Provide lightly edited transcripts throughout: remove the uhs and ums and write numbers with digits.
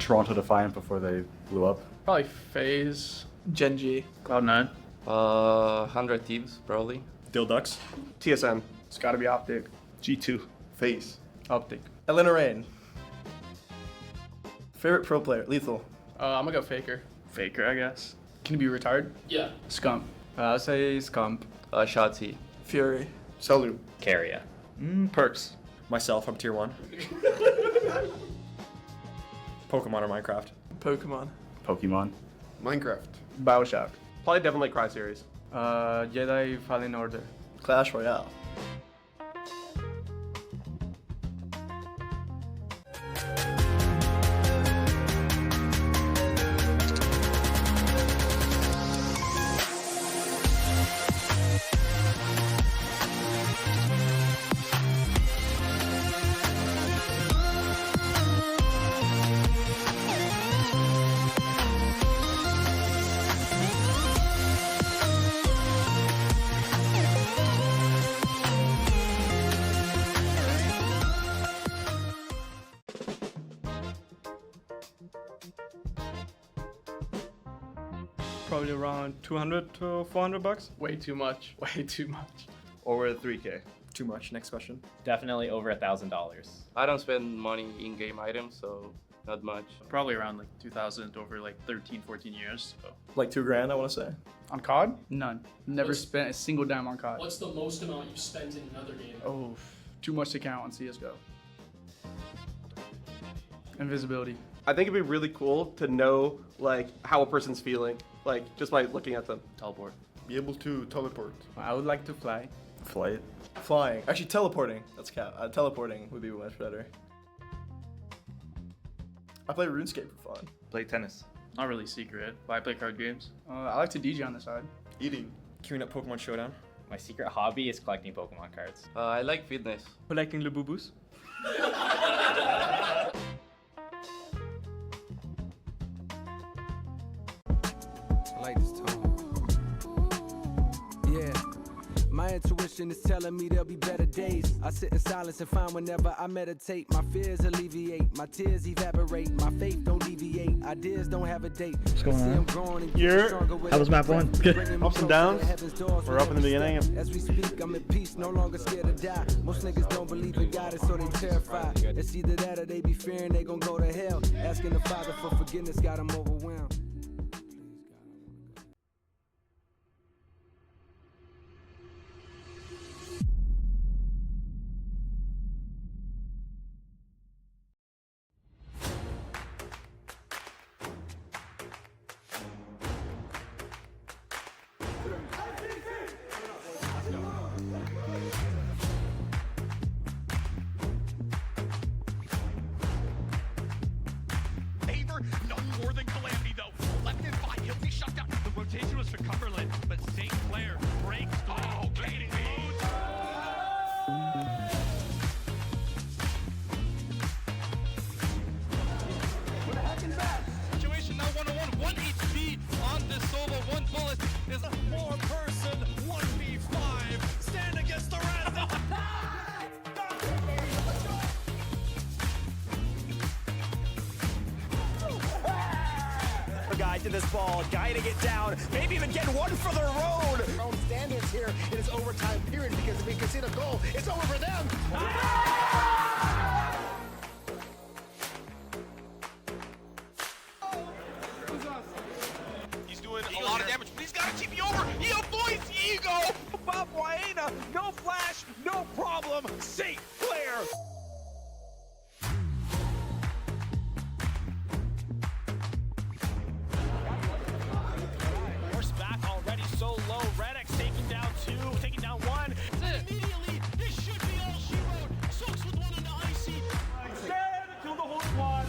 Toronto Defiant before they blew up. Probably FaZe. Genji. Cloud9. 100 Thieves, probably. Dilducks. TSM. It's gotta be Optic. G2. FaZe. Optic. Elena Rain. Favorite pro player? Lethal. I'm gonna go Faker. Faker, I guess. Can he be retired? Yeah. Scump. I'll say Scump. Shotzi. Fury. Salu. Carrier. Perks. Myself, I'm tier 1. Pokemon or Minecraft? Pokemon. Pokemon. Minecraft. Bioshock. Probably Devil May Cry series. Jedi Fallen Order. Clash Royale. Probably around 200 to 400 bucks. Way too much. Way too much. Over 3K. Too much. Next question. Definitely over $1,000. I don't spend money in game items, so not much. Probably around like 2,000 over like 13, 14 years. So. Like $2,000, I want to say. On COD? None. Never spent a single dime on COD. What's the most amount you've spent in another game? Oh, too much to count on CSGO. Invisibility. I think it'd be really cool to know like how a person's feeling, like just by looking at them. Teleport. Be able to teleport. I would like to fly. Flight. Flying. Actually, teleporting. That's cap. Teleporting would be much better. I play RuneScape for fun. Play tennis. Not really secret, but I play card games. I like to DJ on the side. Eating. Queuing up Pokemon Showdown. My secret hobby is collecting Pokemon cards. I like fitness. Collecting Labubus. I like this tone. Yeah. My intuition is telling me there'll be better days. I sit in silence and find whenever I meditate, my fears alleviate, my tears evaporate, my faith don't deviate, ideas don't have a date. What's going on? How was map 1? Ups and downs. We're up in the beginning. As we speak, I'm in peace, no longer scared to die. Most niggas don't believe in God, and so they terrified. It's either that or they be fearing they gon' go to hell. Asking the Father for forgiveness got them overwhelmed. None more than Calamity, though. Left in 5, he'll be shut down. The rotation was for Cumberland, but St. Clair breaks through. Oh, Katie! What a hacking back! Situation now 101, 1 HP on this solo. 1 bullet is a 4-person 1v5. Stand against the rest. Guy to this ball, guiding it down, maybe even getting one for the road. Our own standards here in this overtime period, because if we concede a goal, it's over for them. He's doing a lot of damage, but he's got to keep you over. He avoids Ego. Bob Waena, no flash, no problem. St. Clair. Back already so low. Radek's taking down 2, taking down 1. Immediately, this should be all she wrote. Soaks with 1 on the icy. Stand until the whole squad.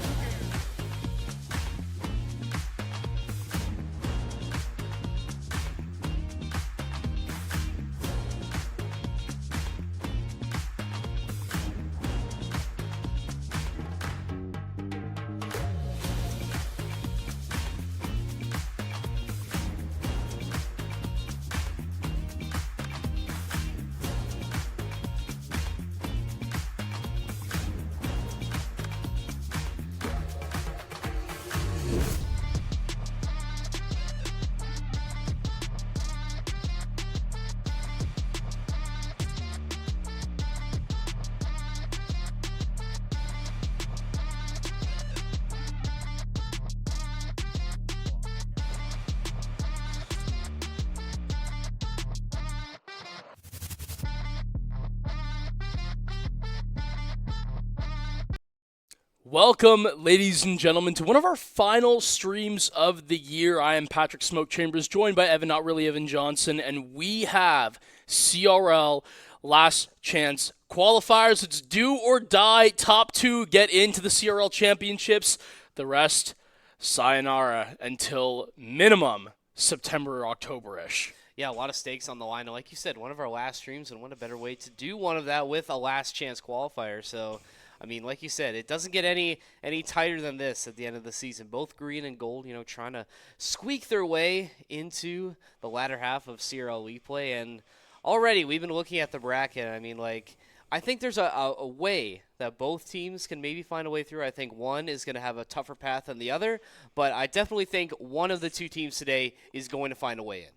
Welcome, ladies and gentlemen, to one of our final streams of the year. I am Patrick Smoke Chambers, joined by Evan, not really Evan Johnson, and we have CRL Last Chance Qualifiers. It's do or die. Top 2 get into the CRL Championships. The rest, sayonara until minimum September or October-ish. Yeah, a lot of stakes on the line. And like you said, one of our last streams, and what a better way to do one of that with a Last Chance Qualifier. So, I mean, like you said, it doesn't get any tighter than this at the end of the season. Both green and gold, you know, trying to squeak their way into the latter half of CRL League play. And already we've been looking at the bracket. I mean, like, I think there's a way that both teams can maybe find a way through. I think one is going to have a tougher path than the other, but I definitely think one of the two teams today is going to find a way in.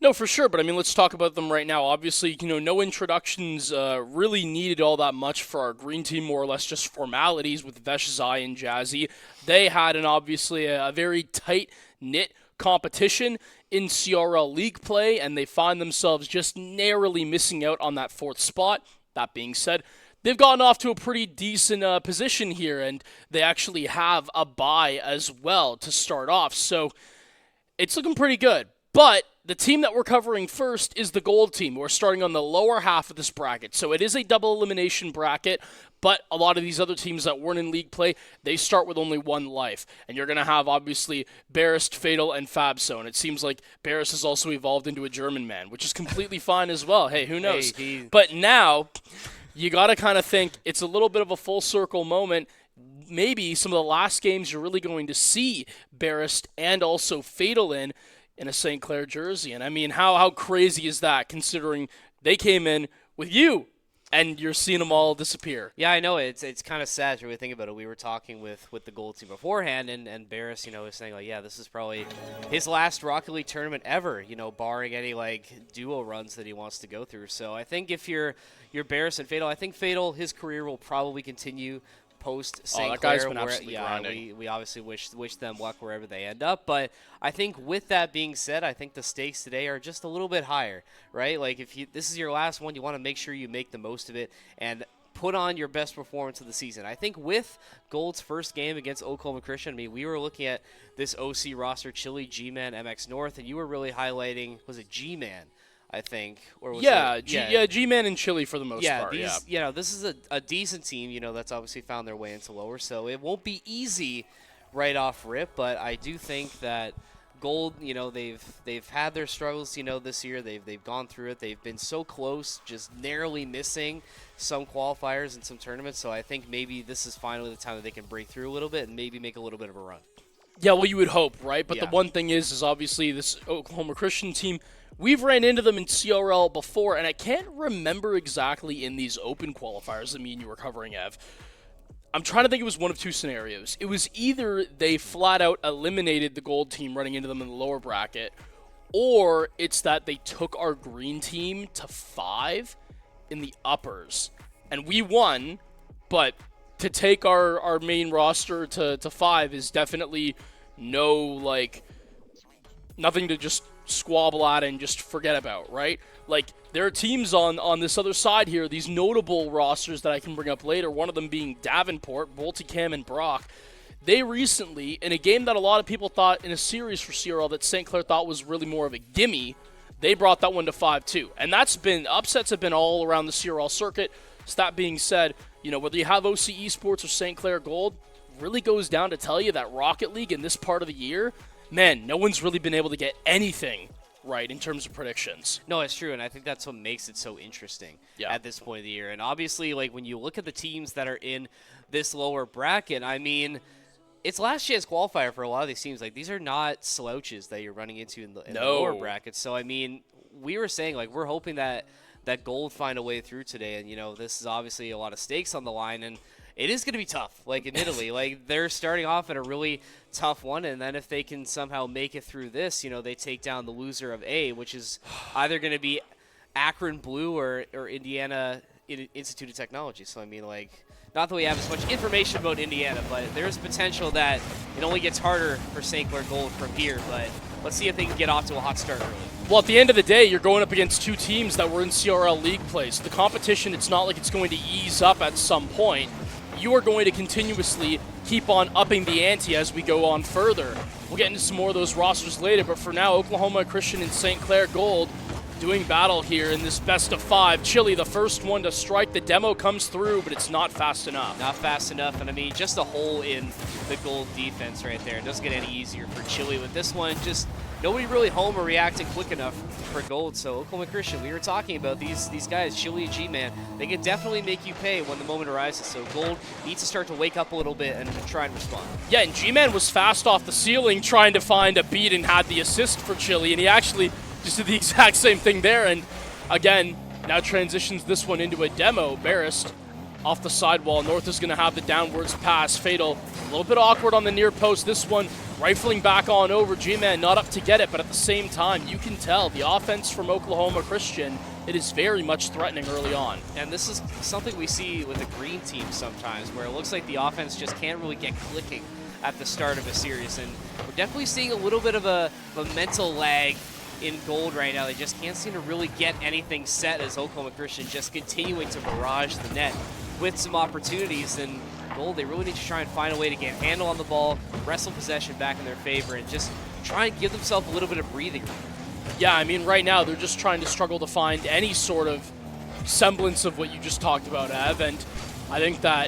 No, for sure, but I mean, let's talk about them right now. Obviously, you know, no introductions really needed all that much for our green team, more or less just formalities with Vesh, Zai, and Jazzy. They had obviously a very tight-knit competition in CRL League play, and they find themselves just narrowly missing out on that 4th spot. That being said, they've gotten off to a pretty decent position here, and they actually have a bye as well to start off, so it's looking pretty good. But the team that we're covering first is the gold team. We're starting on the lower half of this bracket, so it is a double elimination bracket, but a lot of these other teams that weren't in league play, they start with only 1 life. And you're going to have, obviously, Barist, Fatal, and Fabso. And it seems like Barist has also evolved into a German man, which is completely fine as well. Hey, who knows? But now, you got to kind of think it's a little bit of a full circle moment. Maybe some of the last games you're really going to see Barist and also Fatal in a St. Clair jersey. And I mean, how crazy is that, considering they came in with you and you're seeing them all disappear? Yeah, I know. It's kind of sad to really think about it. We were talking with the gold team beforehand, and Barris, you know, was saying, like, yeah, this is probably his last Rocket League tournament ever, you know, barring any, like, duo runs that he wants to go through. So I think if you're Barris and Fatal, I think Fatal, his career will probably continue post St. That Clair. guy's been absolutely grinding. We obviously wish them luck wherever they end up, but I think with that being said, I think the stakes today are just a little bit higher, right? Like, if this is your last one, you want to make sure you make the most of it and put on your best performance of the season. I think with Gold's first game against Oklahoma Christian, I mean, we were looking at this OC roster, Chile, G-Man, MX North, and you were really highlighting, was it G-Man? I think, or was G-Man and Chile for the most part. You know, this is a decent team, you know, that's obviously found their way into lower, so it won't be easy right off rip, but I do think that Gold, you know, they've had their struggles, you know, this year. They've gone through it. They've been so close, just narrowly missing some qualifiers and some tournaments, so I think maybe this is finally the time that they can break through a little bit and maybe make a little bit of a run. Yeah, well, you would hope, right? But the one thing is obviously this Oklahoma Christian team, we've ran into them in CRL before, and I can't remember exactly in these open qualifiers that me and you were covering, Ev. I'm trying to think it was one of 2 scenarios. It was either they flat out eliminated the gold team running into them in the lower bracket, or it's that they took our green team to 5 in the uppers. And we won, but to take our main roster to 5 is definitely nothing to just squabble at and just forget about, right? Like, there are teams on this other side here, these notable rosters that I can bring up later, one of them being Davenport, Bolticam, and Brock. They recently, in a game that a lot of people thought in a series for CRL that St. Clair thought was really more of a gimme, they brought that one to 5-2. And upsets have been all around the CRL circuit. So that being said, you know, whether you have OC Esports or St. Clair Gold, really goes down to tell you that Rocket League in this part of the year, man, no one's really been able to get anything right in terms of predictions. No, it's true, and I think that's what makes it so interesting at this point of the year. And obviously, like, when you look at the teams that are in this lower bracket, I mean, it's last chance qualifier for a lot of these teams. Like, these are not slouches that you're running into in the lower brackets. So, I mean, we were saying, like, we're hoping that Gold find a way through today. And, you know, this is obviously a lot of stakes on the line, and it is going to be tough, like, admittedly. Like, they're starting off at a really tough one, and then if they can somehow make it through this, you know, they take down the loser of A, which is either going to be Akron Blue or Indiana Institute of Technology. So, I mean, like, not that we have as much information about Indiana, but there's potential that it only gets harder for St. Clair Gold from here, but let's see if they can get off to a hot start early. Well, at the end of the day, you're going up against 2 teams that were in CRL League play, so the competition, it's not like it's going to ease up at some point. You are going to continuously keep on upping the ante as we go on further. We'll get into some more of those rosters later, but for now, Oklahoma Christian and St. Clair Gold doing battle here in this best of 5. Chili, the first one to strike. The demo comes through, but it's not fast enough. Not fast enough, and I mean, just a hole in the Gold defense right there. It doesn't get any easier for Chili with this one. Just nobody really home or reacting quick enough for Gold. So Oklahoma Christian, we were talking about these guys, Chili and G-Man. They can definitely make you pay when the moment arises. So Gold needs to start to wake up a little bit and try and respond. Yeah, and G-Man was fast off the ceiling trying to find a beat and had the assist for Chili, and he actually just did the exact same thing there. And again, now transitions this one into a demo. Barrist off the sidewall. North is going to have the downwards pass. Fatal, a little bit awkward on the near post. This one rifling back on over. G-Man not up to get it, but at the same time, you can tell the offense from Oklahoma Christian, it is very much threatening early on. And this is something we see with the green team sometimes, where it looks like the offense just can't really get clicking at the start of a series. And we're definitely seeing a little bit of a mental lag in Gold right now. They just can't seem to really get anything set as Oklahoma Christian just continuing to barrage the net with some opportunities. And Gold, they really need to try and find a way to get a handle on the ball, wrestle possession back in their favor, and just try and give themselves a little bit of breathing room. Yeah, I mean, right now they're just trying to struggle to find any sort of semblance of what you just talked about, Ev, and I think that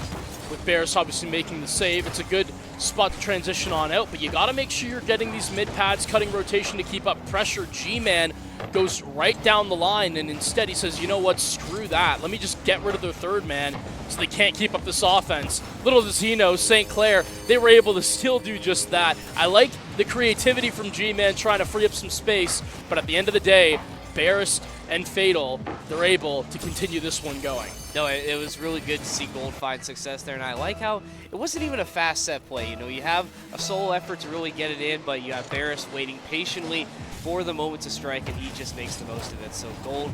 with Barris obviously making the save, it's a good spot to transition on out, but you got to make sure you're getting these mid-pads, cutting rotation to keep up pressure. G-Man goes right down the line, and instead he says, you know what, screw that. Let me just get rid of their third man so they can't keep up this offense. Little does he know, St. Clair, they were able to still do just that. I like the creativity from G-Man trying to free up some space, but at the end of the day, Barris and Fatal, they're able to continue this one going. No, it was really good to see Gold find success there, and I like how it wasn't even a fast set play. You know, you have a solo effort to really get it in, but you have Barris waiting patiently for the moment to strike, and he just makes the most of it. So Gold,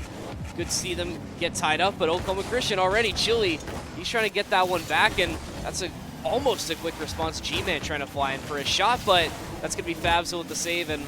good to see them get tied up, but Oklahoma Christian already, Chili, he's trying to get that one back, and that's almost a quick response. G-Man trying to fly in for a shot, but that's going to be Fabso with the save, and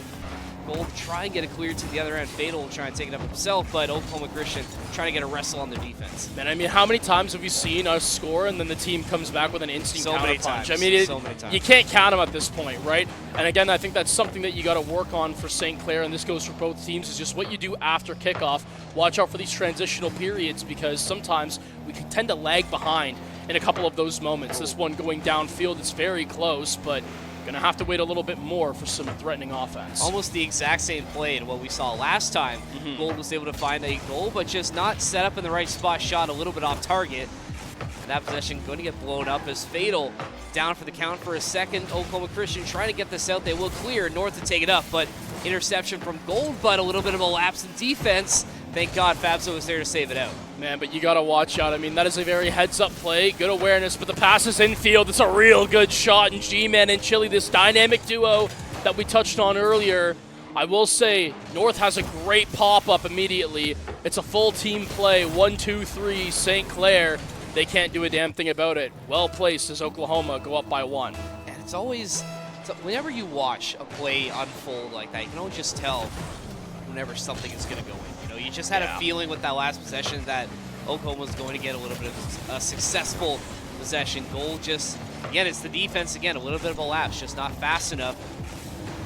Gold try and get it cleared to the other end. Fatal will try and take it up himself, but Oklahoma Christian trying to get a wrestle on their defense. Man, I mean, how many times have you seen us score and then the team comes back with an instant counter punch? I mean, so many times. You can't count them at this point, right? And again, I think that's something that you got to work on for St. Clair, and this goes for both teams, is just what you do after kickoff. Watch out for these transitional periods, because sometimes we can tend to lag behind in a couple of those moments. This one going downfield is very close, but going to have to wait a little bit more for some threatening offense. Almost the exact same play in what we saw last time. Gold was able to find a goal, but just not set up in the right spot, shot a little bit off target. And that possession going to get blown up as Fatal down for the count for a second. Oklahoma Christian trying to get this out. They will clear. North to take it up, but interception from Gold, but a little bit of a lapse in defense. Thank God Fabso was there to save it out. Man, but you got to watch out. I mean, that is a very heads-up play. Good awareness, but the pass is infield. It's a real good shot. And G-Man and Chili, this dynamic duo that we touched on earlier. I will say, North has a great pop-up immediately. It's a full team play. 1, 2, 3, St. Clair. They can't do a damn thing about it. Well placed as Oklahoma go up by 1. And it's always, whenever you watch a play unfold like that, you can always just tell whenever something is going to go in. You know, you just had a feeling with that last possession that Oklahoma was going to get a little bit of a successful possession. Goal just, again, it's the defense again, a little bit of a lapse, just not fast enough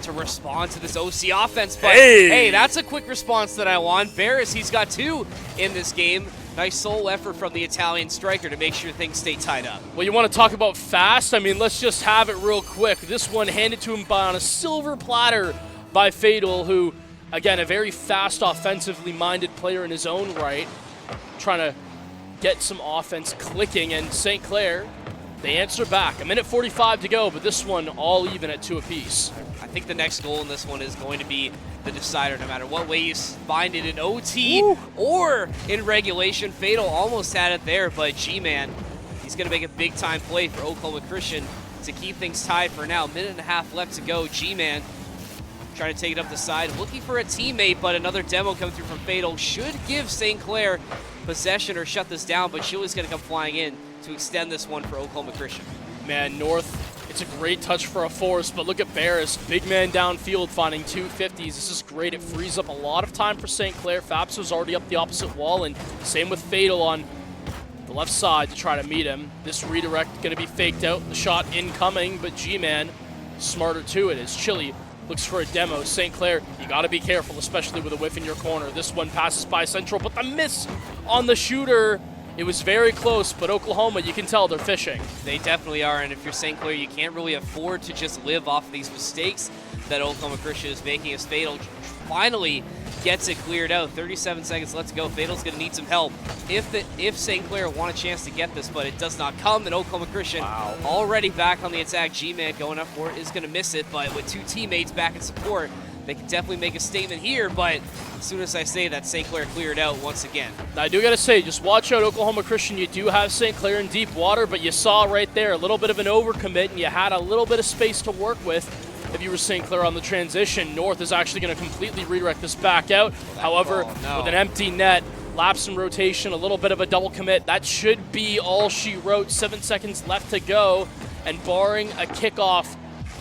to respond to this OC offense. But hey, that's a quick response that I want. Barris, he's got 2 in this game. Nice sole effort from the Italian striker to make sure things stay tied up. Well, you want to talk about fast? I mean, let's just have it real quick. This one handed to him on a silver platter by Fatal, who, again, a very fast, offensively minded player in his own right, trying to get some offense clicking. And St. Clair, they answer back. 1:45 to go, but this one all even at 2 apiece. I think the next goal in this one is going to be the decider, no matter what way you find it in OT or in regulation. Fatal almost had it there, but G-Man, he's going to make a big-time play for Oklahoma Christian to keep things tied for now. 1.5 minutes left to go. G-Man trying to take it up the side, looking for a teammate, but another demo coming through from Fatal should give St. Clair possession or shut this down, but Chili's going to come flying in to extend this one for Oklahoma Christian. Man, North, it's a great touch for a force, but look at Barris, big man downfield finding 250s. This is great. It frees up a lot of time for St. Clair. Fabso's already up the opposite wall, and same with Fatal on the left side to try to meet him. This redirect going to be faked out. The shot incoming, but G-Man smarter to it as Chili looks for a demo. St. Clair, you got to be careful, especially with a whiff in your corner. This one passes by Central, but the miss on the shooter. It was very close, but Oklahoma, you can tell they're fishing. They definitely are, and if you're St. Clair, you can't really afford to just live off of these mistakes that Oklahoma Christian is making as Fatal finally gets it cleared out. 37 seconds left to go. Fatal's going to need some help if St. Clair want a chance to get this, but it does not come, and Oklahoma Christian already back on the attack. G-Man going up for it is going to miss it, but with two teammates back in support, they can definitely make a statement here, but as soon as I say that, St. Clair cleared out once again. Now, I do got to say, just watch out, Oklahoma Christian. You do have St. Clair in deep water, but you saw right there a little bit of an overcommit, and you had a little bit of space to work with. If you were St. Clair on the transition, North is actually going to completely redirect this back out. However, with an empty net, lapse in rotation, a little bit of a double commit. That should be all she wrote. 7 seconds left to go, and barring a kickoff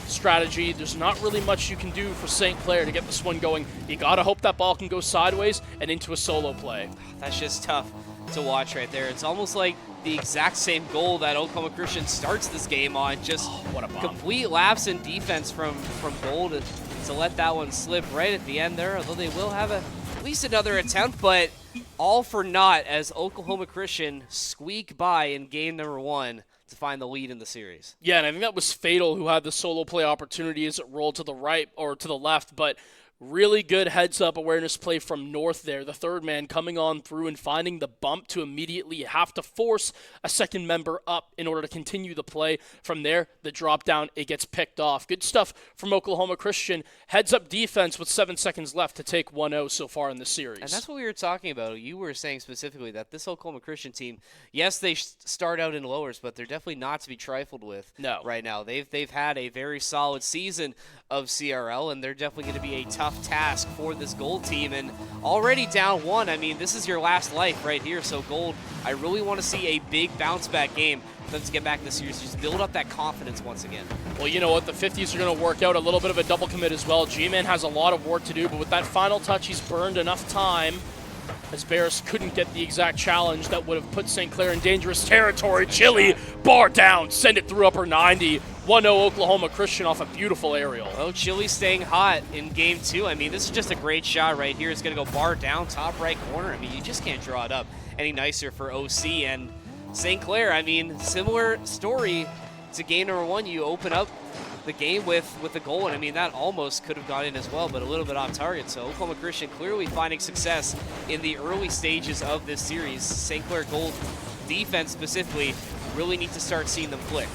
strategy, there's not really much you can do for St. Clair to get this one going. You got to hope that ball can go sideways and into a solo play. That's just tough to watch right there. It's almost like the exact same goal that Oklahoma Christian starts this game on. Just what a bomb. Complete lapse in defense from Gold to let that one slip right at the end there, although they will have at least another attempt, but all for naught as Oklahoma Christian squeak by in game number 1 to find the lead in the series. Yeah, and I think that was Fatal who had the solo play opportunity as it rolled to the right or to the left, but really good heads-up awareness play from North there. The third man coming on through and finding the bump to immediately have to force a second member up in order to continue the play. From there, the drop down, it gets picked off. Good stuff from Oklahoma Christian. Heads-up defense with 7 seconds left to take 1-0 so far in the series. And that's what we were talking about. You were saying specifically that this Oklahoma Christian team, yes, they start out in lowers, but they're definitely not to be trifled with right now. They've had a very solid season of CRL, and they're definitely going to be a tough task for this Gold team, and already down 1. I mean, this is your last life right here, so Gold, I really want to see a big bounce back game for them to get back in the series, just build up that confidence once again. Well, you know what, the 50s are going to work out. A little bit of a double commit as well. G-Man has a lot of work to do, but with that final touch, he's burned enough time as Barris couldn't get the exact challenge that would have put St. Clair in dangerous territory. Chili, bar down, send it through upper 90. 1-0 Oklahoma Christian off a beautiful aerial. Well, Chili staying hot in game 2. I mean, this is just a great shot right here. It's going to go bar down, top right corner. I mean, you just can't draw it up any nicer for OC. And St. Clair, I mean, similar story to game number 1. You open up the game with a goal, and I mean, that almost could have gone in as well, but a little bit off target. So Oklahoma Christian clearly finding success in the early stages of this series. St. Clair Gold defense specifically really need to start seeing them click.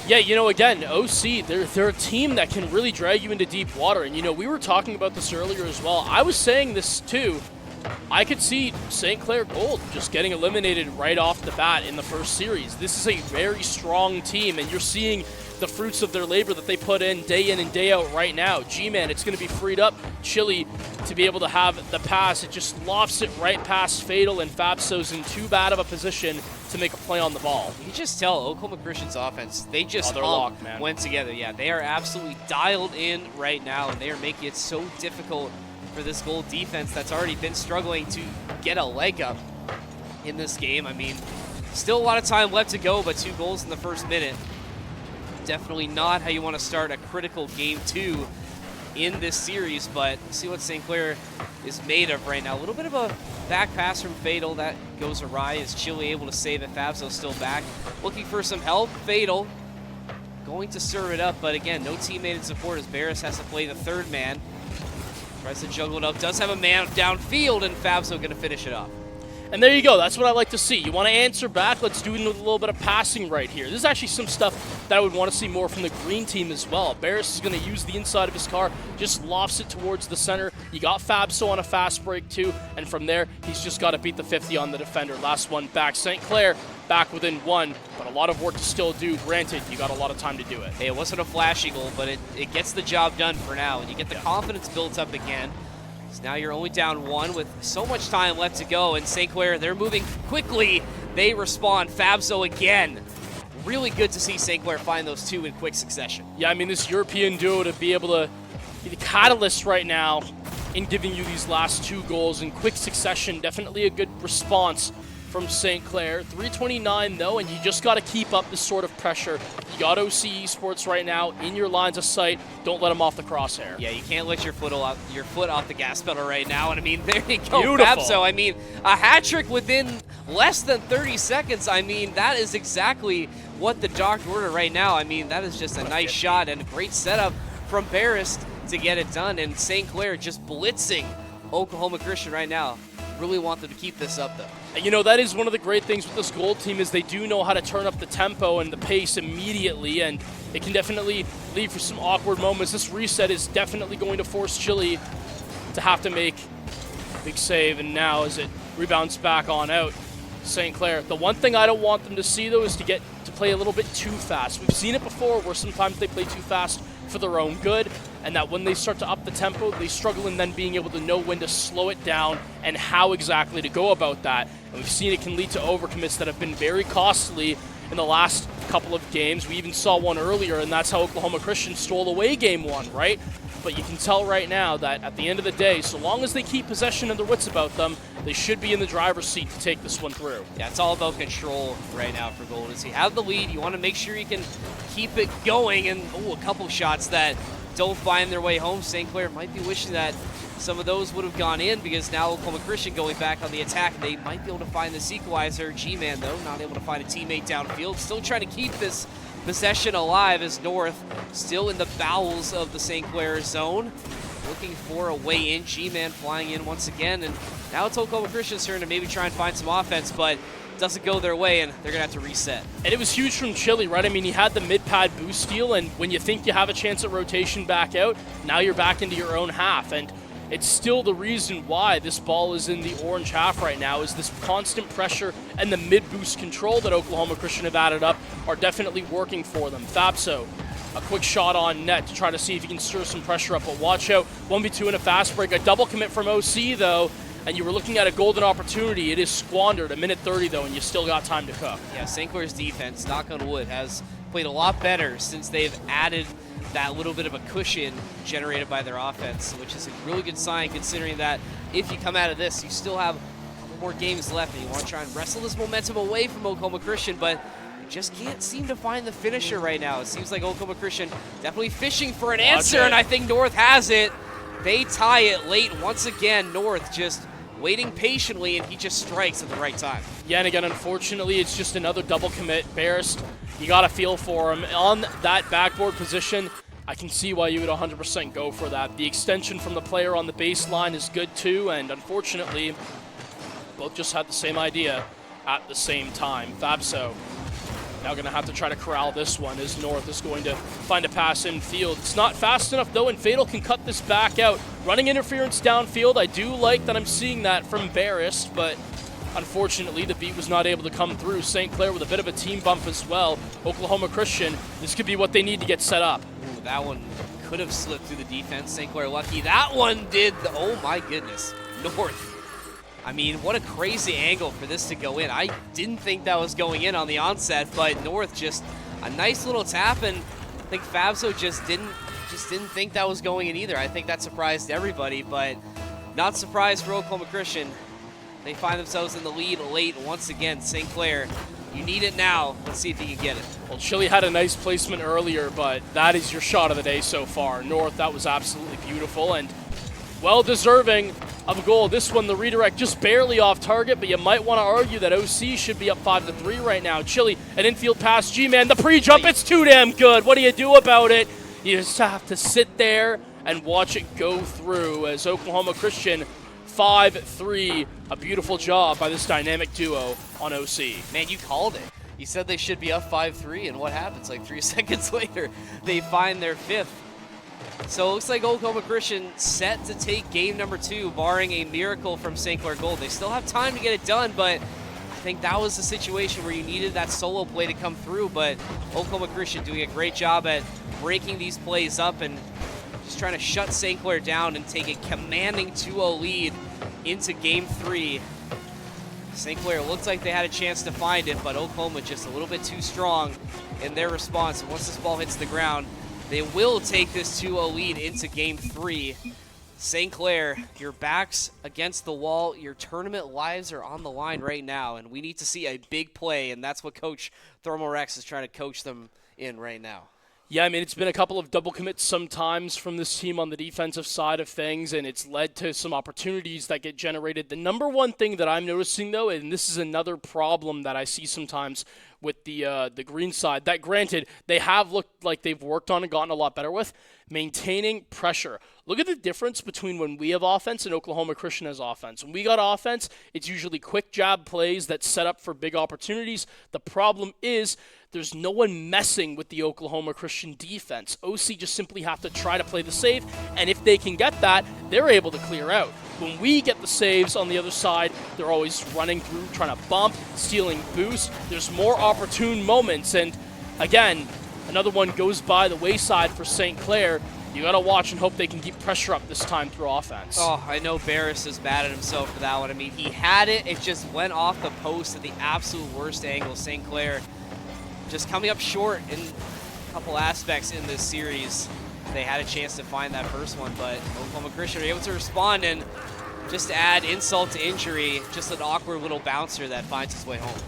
Yeah, you know, again, OC, they're a team that can really drag you into deep water. And, you know, we were talking about this earlier as well. I was saying this, too. I could see St. Clair Gold just getting eliminated right off the bat in the first series. This is a very strong team, and you're seeing the fruits of their labor that they put in and day out right now. G-Man, it's going to be freed up. Chili to be able to have the pass. It just lofts it right past Fatal, and Fabso's in too bad of a position to make a play on the ball. You can just tell Oklahoma Christian's offense, they just locked, man. Went together. Yeah, they are absolutely dialed in right now, and they are making it so difficult for this Gold defense that's already been struggling to get a leg up in this game. I mean, still a lot of time left to go, but 2 goals in the first minute. Definitely not how you want to start a critical game 2 in this series, but see what St. Clair is made of right now. A little bit of a back pass from Fatal that goes awry. Is Chili able to save it? Fabso's still back. Looking for some help. Fatal going to serve it up, but again, no teammate in support as Barris has to play the third man. Tries to juggle it up. Does have a man downfield, and Fabso going to finish it off. And there you go. That's what I like to see. You want to answer back? Let's do it with a little bit of passing right here. This is actually some stuff that I would want to see more from the green team as well. Barris is going to use the inside of his car, just lofts it towards the center. You got Fabso on a fast break too, and from there, he's just got to beat the 50 on the defender. Last one back. St. Clair back within 1, but a lot of work to still do. Granted, you got a lot of time to do it. Hey, it wasn't a flashy goal, but it gets the job done for now, and you get the confidence built up again. So now you're only down 1 with so much time left to go, and St. Clair, they're moving quickly. They respond. Fabso again. Really good to see St. Clair find those 2 in quick succession. Yeah, I mean, this European duo to be able to be the catalyst right now in giving you these last 2 goals in quick succession, definitely a good response from St. Clair. 329 though, and you just got to keep up this sort of pressure. You got OC Esports right now in your lines of sight. Don't let them off the crosshair. Yeah, you can't let your foot off the gas pedal right now. And I mean, there you go, Beautiful. Fabso. I mean, a hat trick within less than 30 seconds. I mean, that is exactly what the doctor ordered right now. I mean, that is just a nice shot and a great setup from Barris to get it done. And St. Clair just blitzing Oklahoma Christian right now. Really want them to keep this up, though. And you know, that is one of the great things with this gold team is they do know how to turn up the tempo and the pace immediately, and it can definitely lead for some awkward moments. This reset is definitely going to force Chile to have to make a big save, and now as it rebounds back on out, St. Clair. The one thing I don't want them to see, though, is to get to play a little bit too fast. We've seen it before where sometimes they play too fast for their own good, and that when they start to up the tempo, they struggle in then being able to know when to slow it down and how exactly to go about that. And we've seen it can lead to overcommits that have been very costly in the last couple of games. We even saw one earlier, and that's how Oklahoma Christian stole away game one, right? But you can tell right now that at the end of the day, so long as they keep possession and their wits about them, they should be in the driver's seat to take this one through. Yeah, it's all about control right now for Golden. So you have the lead, you want to make sure you can keep it going, and a couple shots that don't find their way home. St. Clair might be wishing that some of those would have gone in, because now Oklahoma Christian going back on the attack. They might be able to find this equalizer. G-Man, though, not able to find a teammate downfield. Still trying to keep this possession alive as North still in the bowels of the St. Clair zone. Looking for a way in. G-Man flying in once again, and now it's Oklahoma Christian's turn to maybe try and find some offense, but doesn't go their way, and they're going to have to reset. And it was huge from Chile, right? I mean, he had the mid-pad boost steal, and when you think you have a chance at rotation back out, now you're back into your own half, and it's still the reason why this ball is in the orange half right now, is this constant pressure and the mid-boost control that Oklahoma Christian have added up are definitely working for them. Fabso, a quick shot on net to try to see if he can stir some pressure up, but watch out, 1v2 in a fast break. A double commit from OC, though, and you were looking at a golden opportunity. It is squandered. A minute 30, though, and you still got time to cook. Yeah, St. Clair's defense, knock on wood, has played a lot better since they've added that little bit of a cushion generated by their offense, which is a really good sign considering that if you come out of this, you still have a couple more games left, and you want to try and wrestle this momentum away from Oklahoma Christian, but you just can't seem to find the finisher right now. It seems like Oklahoma Christian definitely fishing for an answer, and I think North has it. They tie it late once again. North just waiting patiently, and he just strikes at the right time. Yeah, and again, unfortunately, it's just another double commit. Barris, you got to feel for him. On that backboard position, I can see why you would 100% go for that. The extension from the player on the baseline is good too, and unfortunately, both just had the same idea at the same time. Fabso now going to have to try to corral this one as North is going to find a pass in field. It's not fast enough, though, and Fatal can cut this back out. Running interference downfield, I do like that I'm seeing that from Barris, but unfortunately, the beat was not able to come through. St. Clair with a bit of a team bump as well. Oklahoma Christian, this could be what they need to get set up. Ooh, that one could have slipped through the defense. St. Clair lucky. That one did. Oh, my goodness. North. I mean, what a crazy angle for this to go in. I didn't think that was going in on the onset, but North just a nice little tap, and I think Fabso just didn't think that was going in either. I think that surprised everybody, but not surprised for Oklahoma Christian. They find themselves in the lead late once again. St. Clair, you need it now. Let's see if he can get it. Well, Chile had a nice placement earlier, but that is your shot of the day so far. North, that was absolutely beautiful and well deserving of a goal. This one, the redirect just barely off target, but you might want to argue that OC should be up 5-3 right now. Chile, an infield pass. G-Man, the pre-jump, it's too damn good. What do you do about it? You just have to sit there and watch it go through as Oklahoma Christian 5-3. A beautiful job by this dynamic duo on OC. Man, you called it. You said they should be up 5-3, and what happens? Like 3 seconds later, they find their fifth. So it looks like Oklahoma Christian set to take game number 2, barring a miracle from St. Clair Gold. They still have time to get it done, but I think that was the situation where you needed that solo play to come through, but Oklahoma Christian doing a great job at breaking these plays up and just trying to shut St. Clair down and take a commanding 2-0 lead into game 3. St. Clair looked like they had a chance to find it, but Oklahoma just a little bit too strong in their response. And once this ball hits the ground, they will take this 2-0 lead into game 3. St. Clair, your back's against the wall. Your tournament lives are on the line right now, and we need to see a big play, and that's what Coach Thermorex is trying to coach them in right now. Yeah, I mean, it's been a couple of double commits sometimes from this team on the defensive side of things, and it's led to some opportunities that get generated. The number one thing that I'm noticing, though, and this is another problem that I see sometimes with the green side, that granted, they have looked like they've worked on and gotten a lot better with, maintaining pressure. Look at the difference between when we have offense and Oklahoma Christian has offense. When we got offense, it's usually quick jab plays that set up for big opportunities. The problem is there's no one messing with the Oklahoma Christian defense. OC just simply have to try to play the save, and if they can get that, they're able to clear out. When we get the saves on the other side, they're always running through, trying to bump, stealing boost. There's more opportune moments, and again, another one goes by the wayside for St. Clair. You got to watch and hope they can keep pressure up this time through offense. Oh, I know Barris is mad at himself for that one. I mean, he had it. It just went off the post at the absolute worst angle. St. Clair just coming up short in a couple aspects in this series. They had a chance to find that first one, but Oklahoma Christian were able to respond, and just to add insult to injury, just an awkward little bouncer that finds his way home.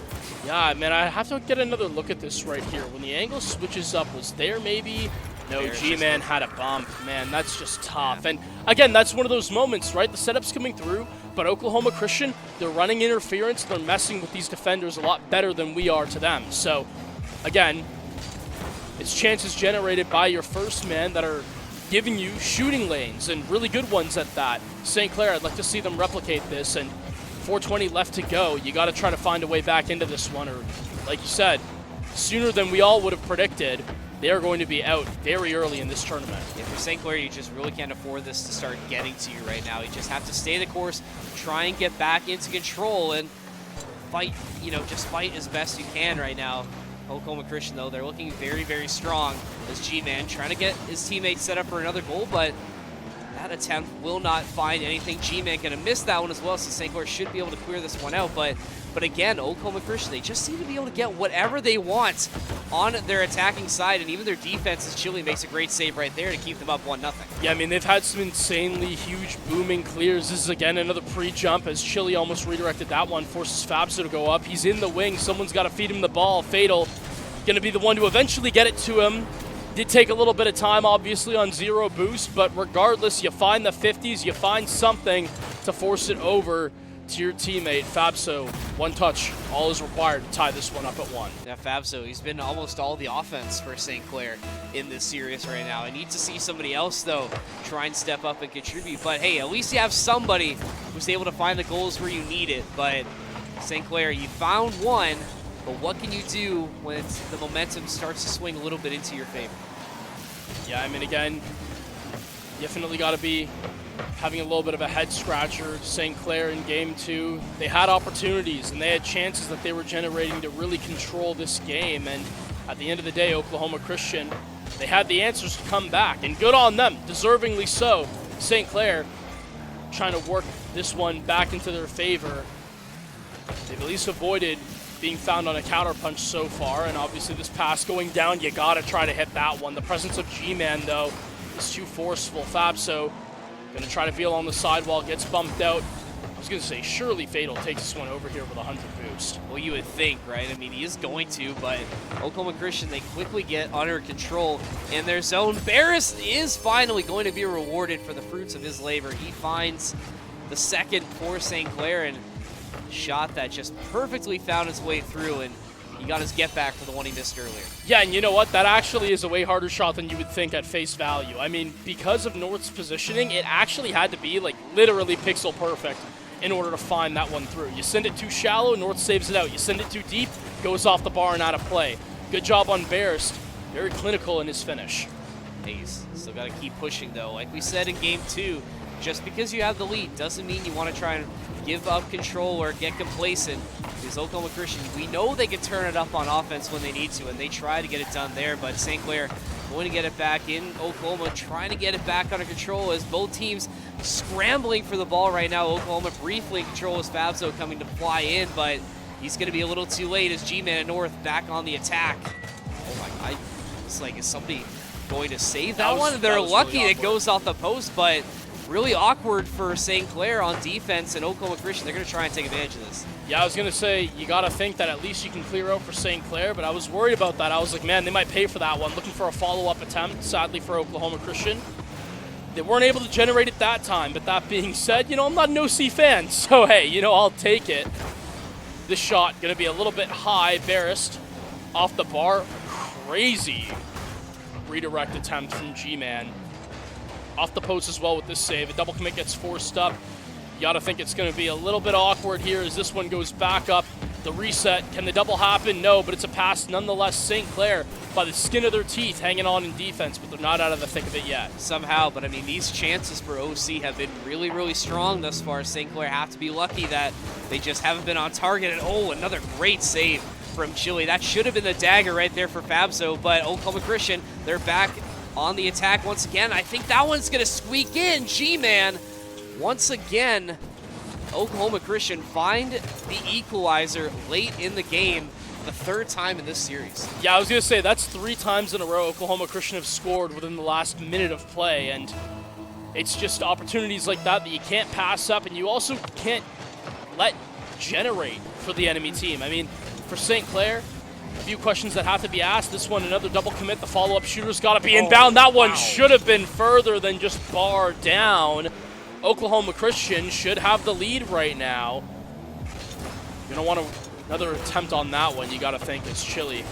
Yeah, man, I have to get another look at this right here. When the angle switches up, was there maybe? No, G-Man had a bump. Man, that's just tough. And again, that's one of those moments, right? The setup's coming through, but Oklahoma Christian, they're running interference. They're messing with these defenders a lot better than we are to them. So, again, it's chances generated by your first man that are giving you shooting lanes, and really good ones at that. St. Clair, I'd like to see them replicate this, and 4:20 left to go. You got to try to find a way back into this one, or like you said, sooner than we all would have predicted, they are going to be out very early in this tournament. Yeah, for St. Clair, you just really can't afford this to start getting to you right now. You just have to stay the course, try and get back into control, and fight, just fight as best you can right now. Oklahoma Christian, though, they're looking very, very strong as G-Man trying to get his teammates set up for another goal, but that attempt will not find anything. G-Man going to miss that one as well, so St. Clair should be able to clear this one out. But again, Oklahoma Christian, they just seem to be able to get whatever they want on their attacking side, and even their defense as Chile makes a great save right there to keep them up 1-0. Yeah, I mean, they've had some insanely huge booming clears. This is, again, another pre-jump as Chile almost redirected that one, forces Fabso to go up. He's in the wing. Someone's got to feed him the ball. Fatal going to be the one to eventually get it to him. Did take a little bit of time, obviously, on zero boost, but regardless, you find the 50s, you find something to force it over to your teammate. Fabso, one touch, all is required to tie this one up at 1. Yeah, Fabso, he's been almost all the offense for St. Clair in this series right now. I need to see somebody else, though, try and step up and contribute. But hey, at least you have somebody who's able to find the goals where you need it. But St. Clair, you found one. But what can you do when the momentum starts to swing a little bit into your favor? Yeah, I mean, again, definitely got to be having a little bit of a head scratcher. St. Clair in game 2, they had opportunities and they had chances that they were generating to really control this game. And at the end of the day, Oklahoma Christian, they had the answers to come back, and good on them, deservingly so. St. Clair trying to work this one back into their favor. They've at least avoided being found on a counterpunch so far, and obviously this pass going down, you gotta try to hit that one. The presence of G-Man, though, is too forceful. Fabso gonna try to feel on the sidewall, gets bumped out. I was gonna say, surely Fatal takes this one over here with 100 boost. Well, you would think, right? I mean, he is going to, but Oklahoma Christian, they quickly get under control in their zone. Barris is finally going to be rewarded for the fruits of his labor. He finds the second for St. Clair, and shot that just perfectly found its way through, and he got his get back for the one he missed earlier. Yeah, and you know what? That actually is a way harder shot than you would think at face value. I mean, because of North's positioning, it actually had to be like literally pixel perfect in order to find that one through. You send it too shallow, North saves it out. You send it too deep, goes off the bar and out of play. Good job on Barris. Very clinical in his finish. He's still got to keep pushing, though. Like we said in game 2, just because you have the lead doesn't mean you want to try and give up control or get complacent. Because Oklahoma Christian, we know they can turn it up on offense when they need to, and they try to get it done there, but St. Clair going to get it back in Oklahoma, trying to get it back under control as both teams scrambling for the ball right now. Oklahoma briefly in control as Fabso coming to fly in, but he's going to be a little too late as G-Man and North back on the attack. Oh my God, it's like, is somebody going to save that one? They're lucky really it goes off the post, but really awkward for St. Clair on defense, and Oklahoma Christian, they're going to try and take advantage of this. Yeah, I was going to say, you got to think that at least you can clear out for St. Clair, but I was worried about that. I was like, man, they might pay for that one. Looking for a follow-up attempt, sadly, for Oklahoma Christian. They weren't able to generate it that time, but that being said, you know, I'm not an OC fan, so hey, you know, I'll take it. This shot going to be a little bit high. Barrist off the bar. Crazy redirect attempt from G-Man. Off the post as well with this save. A double commit gets forced up. You got to think it's going to be a little bit awkward here as this one goes back up. The reset, can the double happen? No, but it's a pass nonetheless. St. Clair by the skin of their teeth hanging on in defense, but they're not out of the thick of it yet. Somehow, but I mean, these chances for OC have been really, really strong thus far. St. Clair have to be lucky that they just haven't been on target. And oh, another great save from Chili. That should have been the dagger right there for Fabso, but Oklahoma Christian, they're back on the attack once again. I think that one's going to squeak in. G-Man, once again, Oklahoma Christian find the equalizer late in the game, the third time in this series. Yeah, I was going to say, that's 3 times in a row Oklahoma Christian have scored within the last minute of play, and it's just opportunities like that that you can't pass up, and you also can't let generate for the enemy team. I mean, for St. Clair, a few questions that have to be asked. This one, another double commit. The follow-up shooter's got to be inbound. That one should have been further than just bar down. Oklahoma Christian should have the lead right now. You're going to want another attempt on that one. You got to think it's Chili.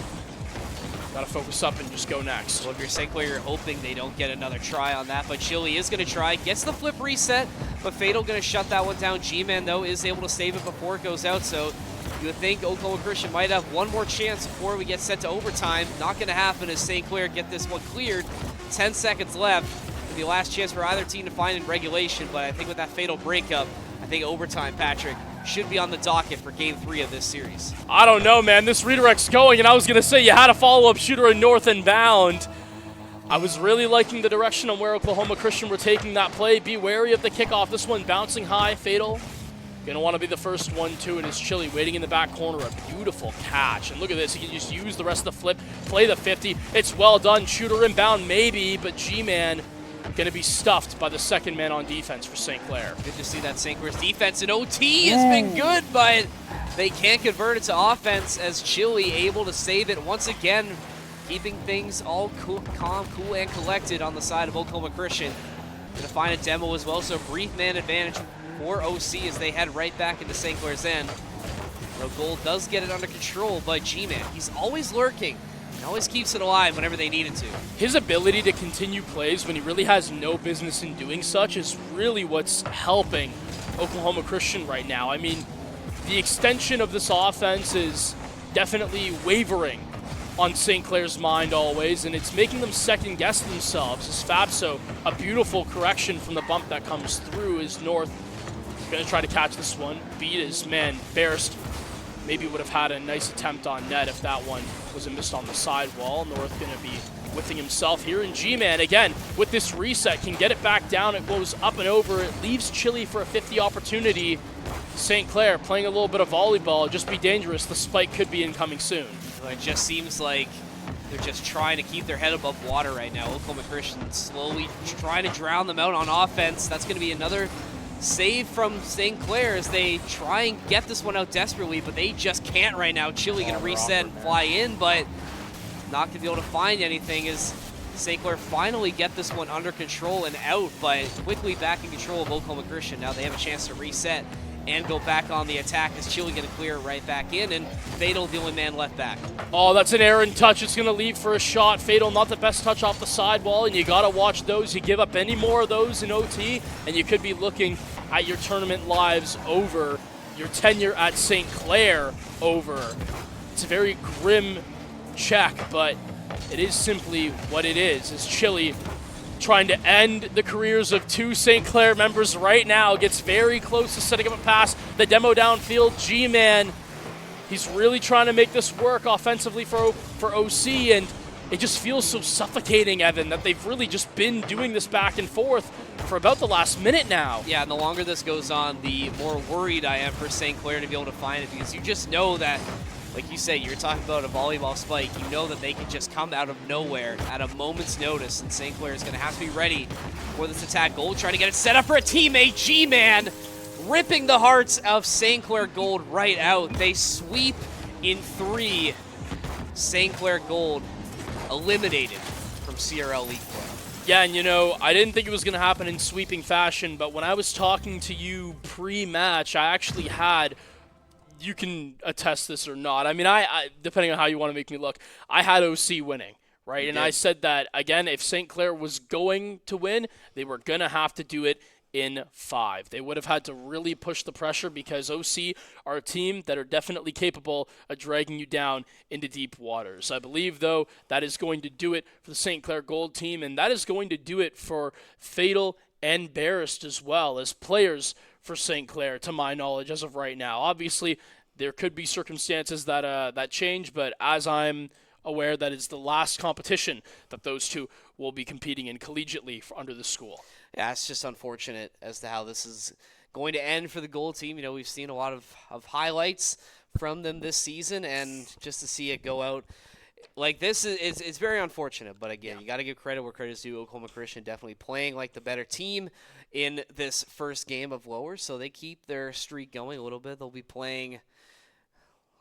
Got to focus up and just go next. Well, if you're St. Clair, you're hoping they don't get another try on that, but Chili is going to try. Gets the flip reset, but Fatal going to shut that one down. G-Man, though, is able to save it before it goes out, so you would think Oklahoma Christian might have one more chance before we get sent to overtime. Not going to happen as St. Clair get this one cleared. 10 seconds left. The last chance for either team to find in regulation, but I think with that fatal breakup, I think overtime, Patrick, should be on the docket for Game 3 of this series. I don't know, man. This redirect's going, and I was going to say you had a follow-up shooter in north and bound. I was really liking the direction on where Oklahoma Christian were taking that play. Be wary of the kickoff. This one bouncing high, Fatal. Going to want to be the first one, too, and it's Chili waiting in the back corner. A beautiful catch. And look at this. He can just use the rest of the flip, play the 50. It's well done. Shooter inbound, maybe, but G-Man going to be stuffed by the second man on defense for St. Clair. Good to see that St. Clair's defense in OT has been good, but they can't convert it to offense as Chili able to save it once again, keeping things all calm, cool, and collected on the side of Oklahoma Christian. Going to find a demo as well, so brief man advantage for OC as they head right back into St. Clair's end. No goal does get it under control, but G-Man, he's always lurking. He always keeps it alive whenever they need it to. His ability to continue plays when he really has no business in doing such is really what's helping Oklahoma Christian right now. I mean, the extension of this offense is definitely wavering on St. Clair's mind always, and it's making them second-guess themselves. As Fabso, a beautiful correction from the bump that comes through is North. Going to try to catch this one. Beat his man, Barrist. Maybe would have had a nice attempt on net if that one was a miss on the sidewall. North going to be whiffing himself here. And G-Man, again, with this reset, can get it back down. It goes up and over. It leaves Chili for a 50 opportunity. St. Clair playing a little bit of volleyball. Just be dangerous. The spike could be incoming soon. It just seems like they're just trying to keep their head above water right now. Oklahoma Christian slowly trying to drown them out on offense. That's going to be another save from St. Clair as they try and get this one out desperately, but they just can't right now. Chili going to reset and fly in, but not going to be able to find anything as St. Clair finally get this one under control and out, but quickly back in control of Oklahoma Christian. Now they have a chance to reset and go back on the attack as Chili going to clear it right back in, and Fatal, the only man left back. Oh, that's an errant touch. It's going to leave for a shot. Fatal, not the best touch off the sidewall, and you got to watch those. You give up any more of those in OT, and you could be looking at your tournament lives over, your tenure at St. Clair over. It's a very grim check, but it is simply what it is. As Chili trying to end the careers of 2 St. Clair members right now, gets very close to setting up a pass. The demo downfield, G-Man, he's really trying to make this work offensively for OC, and it just feels so suffocating, Evan, that they've really just been doing this back and forth for about the last minute now. Yeah, and the longer this goes on, the more worried I am for St. Clair to be able to find it, because you just know that like you said, you're talking about a volleyball spike. You know that they can just come out of nowhere at a moment's notice, and St. Clair is going to have to be ready for this attack. Gold trying to get it set up for a teammate. G-Man ripping the hearts of St. Clair Gold right out. They sweep in 3. St. Clair Gold eliminated from CRL League play. Yeah, and I didn't think it was going to happen in sweeping fashion, but when I was talking to you pre-match, I actually had, you can attest this or not, I mean, I depending on how you want to make me look, I had OC winning, right? And I said that, again, if St. Clair was going to win, they were going to have to do it in 5. They would have had to really push the pressure because OC are a team that are definitely capable of dragging you down into deep waters. I believe, though, that is going to do it for the St. Clair Gold team, and that is going to do it for Fatal and Barrist as well as players for St. Clair, to my knowledge, as of right now. Obviously, there could be circumstances that change, but as I'm aware, that is the last competition that those two will be competing in collegiately under the school. Yeah, it's just unfortunate as to how this is going to end for the Gold team. We've seen a lot of highlights from them this season, and just to see it go out like this, it's very unfortunate. But again, you got to give credit where credit is due. Oklahoma Christian definitely playing like the better team in this first game of lower, so they keep their streak going a little bit. They'll be playing,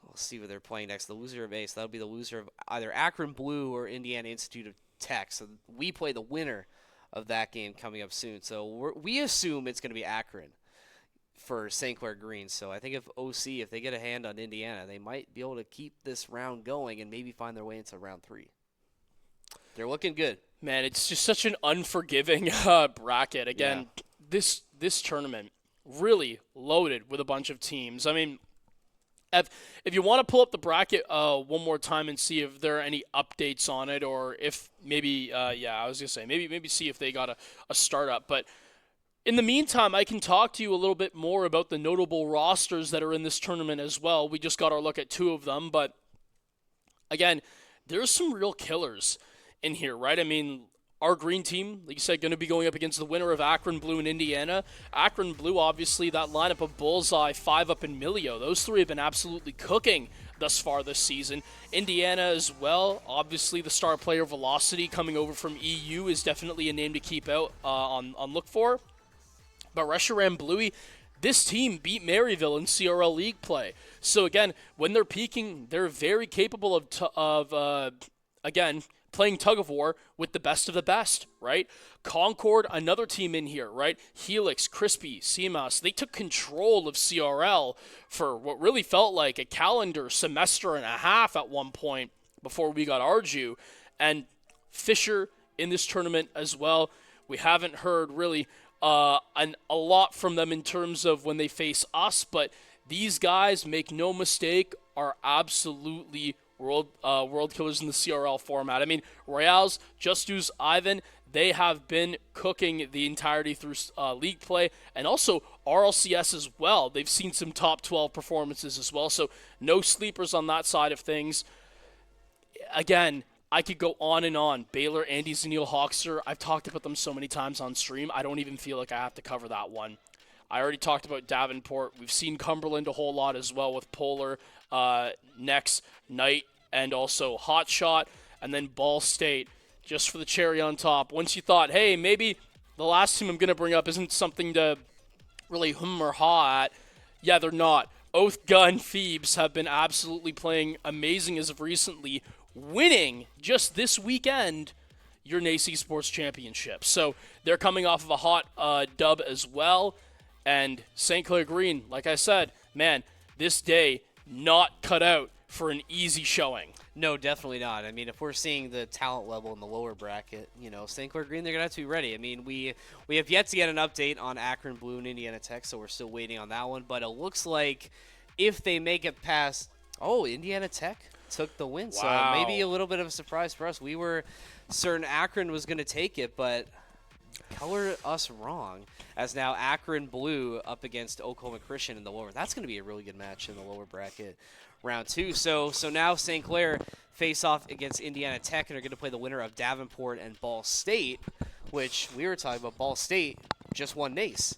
we'll see what they're playing next. The loser of Ace, that'll be the loser of either Akron Blue or Indiana Institute of Tech. So we play the winner of that game coming up soon. So we assume it's going to be Akron for St. Clair Green. So I think if they get a hand on Indiana, they might be able to keep this round going and maybe find their way into round 3. They're looking good. Man, it's just such an unforgiving bracket. Again, this tournament really loaded with a bunch of teams. I mean, if you want to pull up the bracket one more time and see if there are any updates on it, or if maybe, I was going to say, maybe see if they got a startup. But in the meantime, I can talk to you a little bit more about the notable rosters that are in this tournament as well. We just got our look at 2 of them, but again, there's some real killers in here, right? I mean, our green team, like you said, going to be going up against the winner of Akron Blue and Indiana. Akron Blue, obviously, that lineup of Bullseye, 5-Up, and Milio. Those 3 have been absolutely cooking thus far this season. Indiana as well. Obviously, the star player Velocity coming over from EU is definitely a name to keep out on look for. But Reshiram Bluey, this team beat Maryville in CRL League play. So again, when they're peaking, they're very capable of again, playing tug of war with the best of the best, right? Concord, another team in here, right? Helix, Crispy, CMOS, they took control of CRL for what really felt like a calendar semester and a half at one point before we got Arju. And Fisher in this tournament as well. We haven't heard really a lot from them in terms of when they face us, but these guys, make no mistake, are absolutely world killers in the CRL format. I mean, Royales, Justus, Ivan, they have been cooking the entirety through league play, and also RLCS as well. They've seen some top 12 performances as well, so no sleepers on that side of things. Again, I could go on and on. Baylor, Andy Zanil, Hawkster, I've talked about them so many times on stream, I don't even feel like I have to cover that one. I already talked about Davenport. We've seen Cumberland a whole lot as well with Polar, Next, Knight, and also Hotshot, and then Ball State, just for the cherry on top. Once you thought, hey, maybe the last team I'm going to bring up isn't something to really hum or haw at, yeah, they're not. Oath Gun Phoebes have been absolutely playing amazing as of recently, winning just this weekend your NACE Sports Championship. So they're coming off of a hot dub as well. And St. Clair Green, like I said, man, this day not cut out for an easy showing. No, definitely not. I mean, if we're seeing the talent level in the lower bracket, St. Clair Green, they're going to have to be ready. I mean, we have yet to get an update on Akron Blue and Indiana Tech, so we're still waiting on that one. But it looks like if they make it past, Indiana Tech took the win. Wow. So maybe a little bit of a surprise for us. We were certain Akron was going to take it, but color us wrong, as now Akron Blue up against Oklahoma Christian in the lower. That's going to be a really good match in the lower bracket. Round 2. So now St. Clair face off against Indiana Tech and are going to play the winner of Davenport and Ball State, which we were talking about. Ball State just won NACE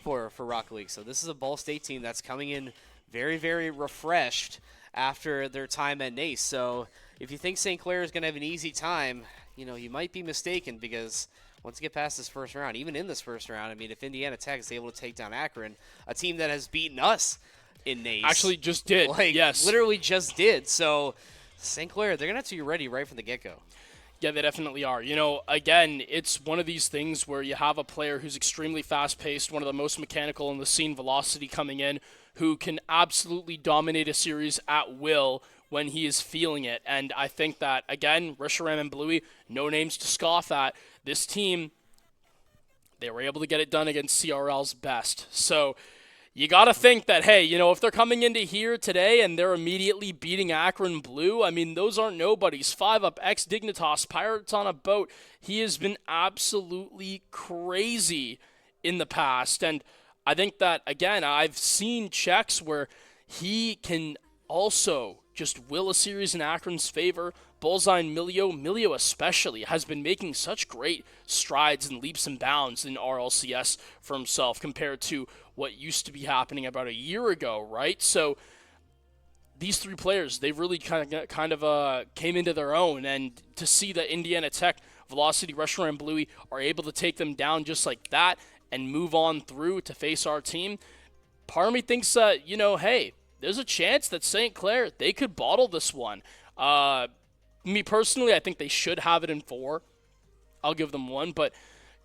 for Rocket League. So this is a Ball State team that's coming in very, very refreshed after their time at NACE. So if you think St. Clair is going to have an easy time, you might be mistaken, because once you get past this first round, even in this first round, I mean, if Indiana Tech is able to take down Akron, a team that has beaten us in NACE. Actually just did, yes. Literally just did. So St. Clair, they're going to have to be ready right from the get-go. Yeah, they definitely are. Again, it's one of these things where you have a player who's extremely fast-paced, one of the most mechanical in the scene, Velocity coming in, who can absolutely dominate a series at will when he is feeling it. And I think that, again, Risharam and Bluey, no names to scoff at. This team, they were able to get it done against CRL's best. So you got to think that, hey, if they're coming into here today and they're immediately beating Akron Blue, I mean, those aren't nobodies. 5-up, ex-Dignitas, Pirates on a boat. He has been absolutely crazy in the past. And I think that, again, I've seen checks where he can also just will a series in Akron's favor. Bullseye and Milio especially, has been making such great strides and leaps and bounds in RLCS for himself compared to what used to be happening about a year ago, right? So these three players, they've really kind of came into their own, and to see that Indiana Tech, Velocity, Rusher, and Bluey are able to take them down just like that and move on through to face our team, part of me thinks that, hey, there's a chance that St. Clair, they could bottle this one. Me personally, I think they should have it in 4. I'll give them 1, but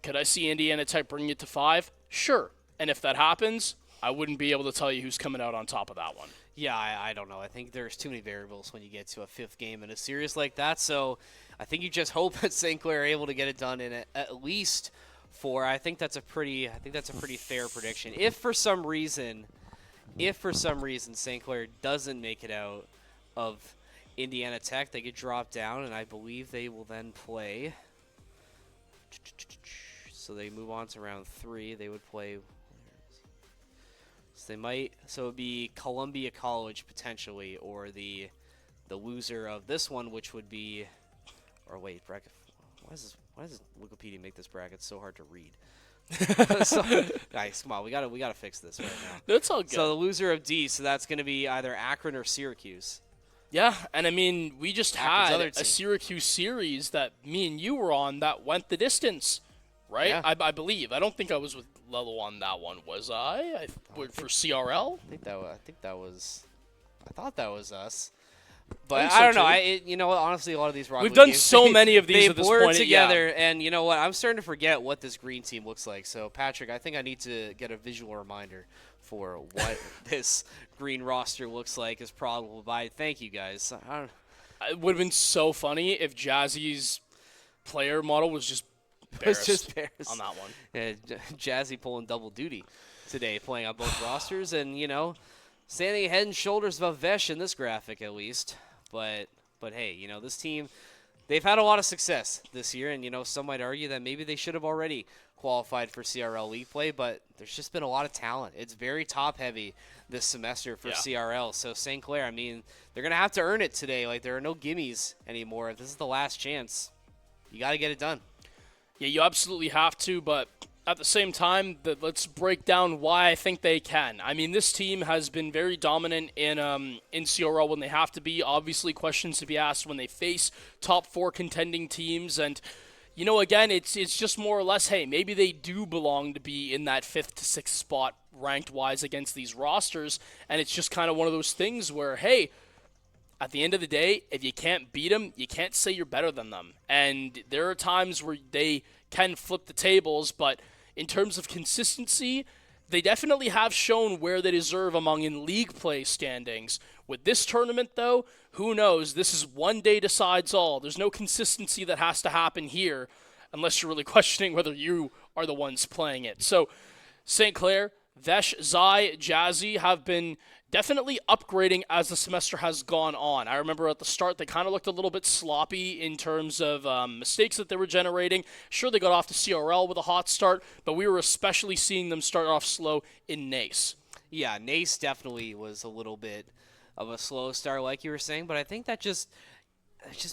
could I see Indiana Tech bringing it to 5? Sure. And if that happens, I wouldn't be able to tell you who's coming out on top of that one. Yeah, I don't know. I think there's too many variables when you get to a 5th game in a series like that. So I think you just hope that St. Clair are able to get it done in at least 4. I think that's a pretty fair prediction. If for some reason St. Clair doesn't make it out of Indiana Tech, they get dropped down, and I believe they will then play. So they move on to round 3. They would play. So it would be Columbia College potentially, or the loser of this one, which would be, or wait, bracket. Why does Wikipedia make this bracket so hard to read? Guys, come on, we gotta fix this right now. That's all good. So the loser of D, so that's going to be either Akron or Syracuse. Yeah, and I mean, we just had a Syracuse series that me and you were on that went the distance, right? Yeah. I believe. I don't think I was with Lelo on that one, was I? For CRL? I thought that was us. But so I don't know. Honestly, a lot of these Rocket We've League done games, so many of these they at this blur point, together, yeah. and you know what? I'm starting to forget what this green team looks like. So, Patrick, I think I need to get a visual reminder for what this green roster looks like as probable by. Thank you, guys. It would have been so funny if Jazzy's player model was just Barris on that one. Yeah, Jazzy pulling double duty today, playing on both rosters, and standing head and shoulders above Vesh in this graphic at least. But hey, this team, they've had a lot of success this year, and some might argue that maybe they should have already qualified for CRL League play, but there's just been a lot of talent. It's very top-heavy this semester for CRL. So St. Clair, I mean, they're going to have to earn it today. Like, there are no gimmies anymore. If this is the last chance, you got to get it done. Yeah, you absolutely have to, but at the same time, let's break down why I think they can. I mean, this team has been very dominant in CRL when they have to be. Obviously, questions to be asked when they face top 4 contending teams. And, again, it's just more or less, hey, maybe they do belong to be in that 5th to 6th spot ranked-wise against these rosters. And it's just kind of one of those things where, hey, at the end of the day, if you can't beat them, you can't say you're better than them. And there are times where they can flip the tables, but in terms of consistency, they definitely have shown where they deserve among in-league play standings. With this tournament, though, who knows? This is one day decides all. There's no consistency that has to happen here unless you're really questioning whether you are the ones playing it. So, St. Clair, Vesh, Zai, Jazzy have been definitely upgrading as the semester has gone on. I remember at the start they kind of looked a little bit sloppy in terms of mistakes that they were generating. Sure, they got off to CRL with a hot start, but we were especially seeing them start off slow in NACE. Yeah, NACE definitely was a little bit of a slow start, like you were saying, but I think that just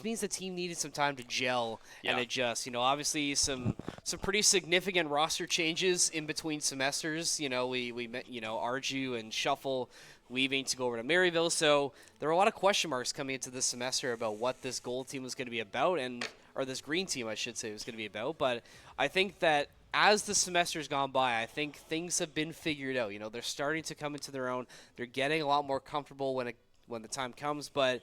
means the team needed some time to gel and adjust. Obviously some pretty significant roster changes in between semesters. We met, Arju and Shuffle leaving to go over to Maryville. So there were a lot of question marks coming into this semester about what this gold team was going to be about, or this green team, I should say, was going to be about. But I think that as the semester's gone by, I think things have been figured out. You know, they're starting to come into their own. They're getting a lot more comfortable when the time comes, but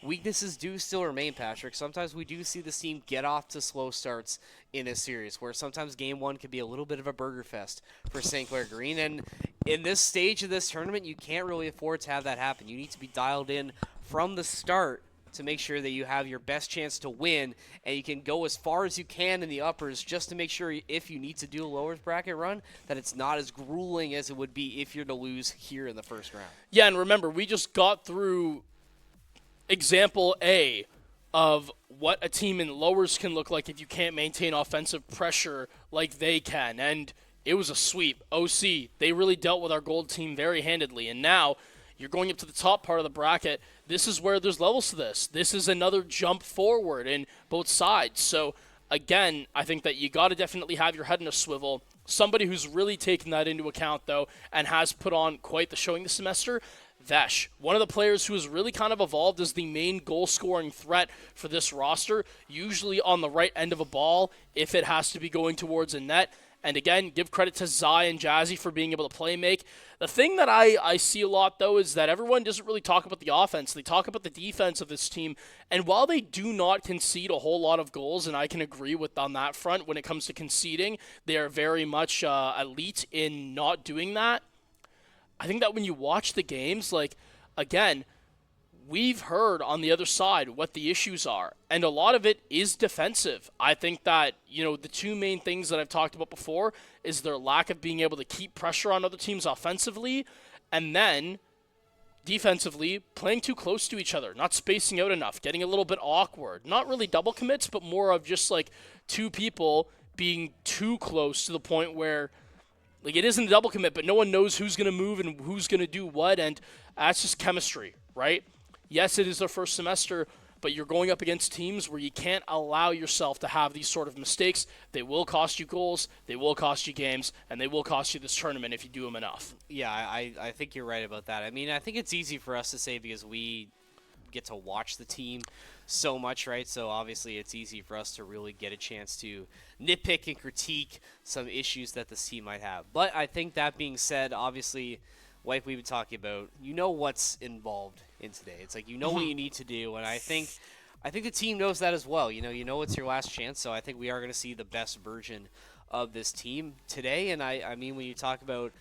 weaknesses do still remain, Patrick. Sometimes we do see this team get off to slow starts in a series, where sometimes game one could be a little bit of a burger fest for St. Clair Green. And in this stage of this tournament, you can't really afford to have that happen. You need to be dialed in from the start to make sure that you have your best chance to win, and you can go as far as you can in the uppers just to make sure if you need to do a lowers bracket run, that it's not as grueling as it would be if you're to lose here in the first round. Yeah, and remember, we just got through example A of what a team in lowers can look like if you can't maintain offensive pressure like they can. And it was a sweep. OC, they really dealt with our gold team very handedly. And now you're going up to the top part of the bracket. This is where there's levels to this. This is another jump forward in both sides. So, again, I think that you got to definitely have your head in a swivel. Somebody who's really taken that into account, though, and has put on quite the showing this semester, Vesh, one of the players who has really kind of evolved as the main goal-scoring threat for this roster, usually on the right end of a ball if it has to be going towards a net. And again, give credit to Zai and Jazzy for being able to play make. The thing that I see a lot, though, is that everyone doesn't really talk about the offense. They talk about the defense of this team. And while they do not concede a whole lot of goals, and I can agree with on that front when it comes to conceding, they are very much elite in not doing that. I think that when you watch the games, like, again, we've heard on the other side what the issues are, and a lot of it is defensive. I think that, you know, the two main things that I've talked about before is their lack of being able to keep pressure on other teams offensively, and then defensively playing too close to each other, not spacing out enough, getting a little bit awkward. Not really double commits, but more of just like two people being too close to the point where, like, it isn't a double commit, but no one knows who's going to move and who's going to do what, and that's just chemistry, right? Yes, it is their first semester, but you're going up against teams where you can't allow yourself to have these sort of mistakes. They will cost you goals, they will cost you games, and they will cost you this tournament if you do them enough. Yeah, I think you're right about that. I mean, I think it's easy for us to say because we get to watch the team so much, right? So obviously it's easy for us to really get a chance to nitpick and critique some issues that this team might have. But I think that being said, obviously, like we've been talking about, you know what's involved in today. It's like you know what you need to do, and I think the team knows that as well. You know it's your last chance, so I think we are going to see the best version of this team today. And I mean, when you talk about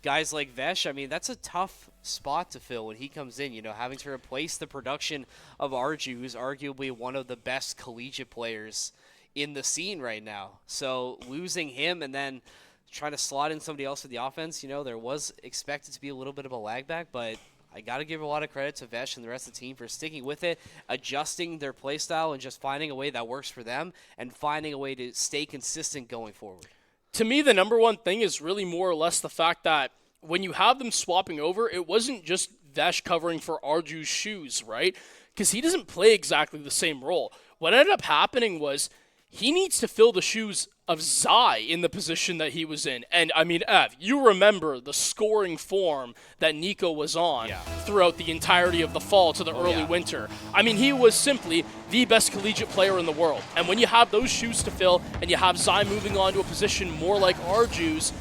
guys like Vesh, I mean, that's a tough spot to fill when he comes in, you know, having to replace the production of Arju, who's arguably one of the best collegiate players in the scene right now. So losing him and then trying to slot in somebody else for the offense, you know, there was expected to be a little bit of a lag back, but I got to give a lot of credit to Vesh and the rest of the team for sticking with it, adjusting their play style, and just finding a way that works for them and finding a way to stay consistent going forward. To me, the number one thing is really more or less the fact that when you have them swapping over, it wasn't just Vesh covering for Arju's shoes, right? Because he doesn't play exactly the same role. What ended up happening was he needs to fill the shoes of Zai in the position that he was in. And, I mean, Ev, you remember the scoring form that Nico was on throughout the entirety of the fall to the early winter. I mean, he was simply the best collegiate player in the world. And when you have those shoes to fill and you have Zai moving on to a position more like Arju's,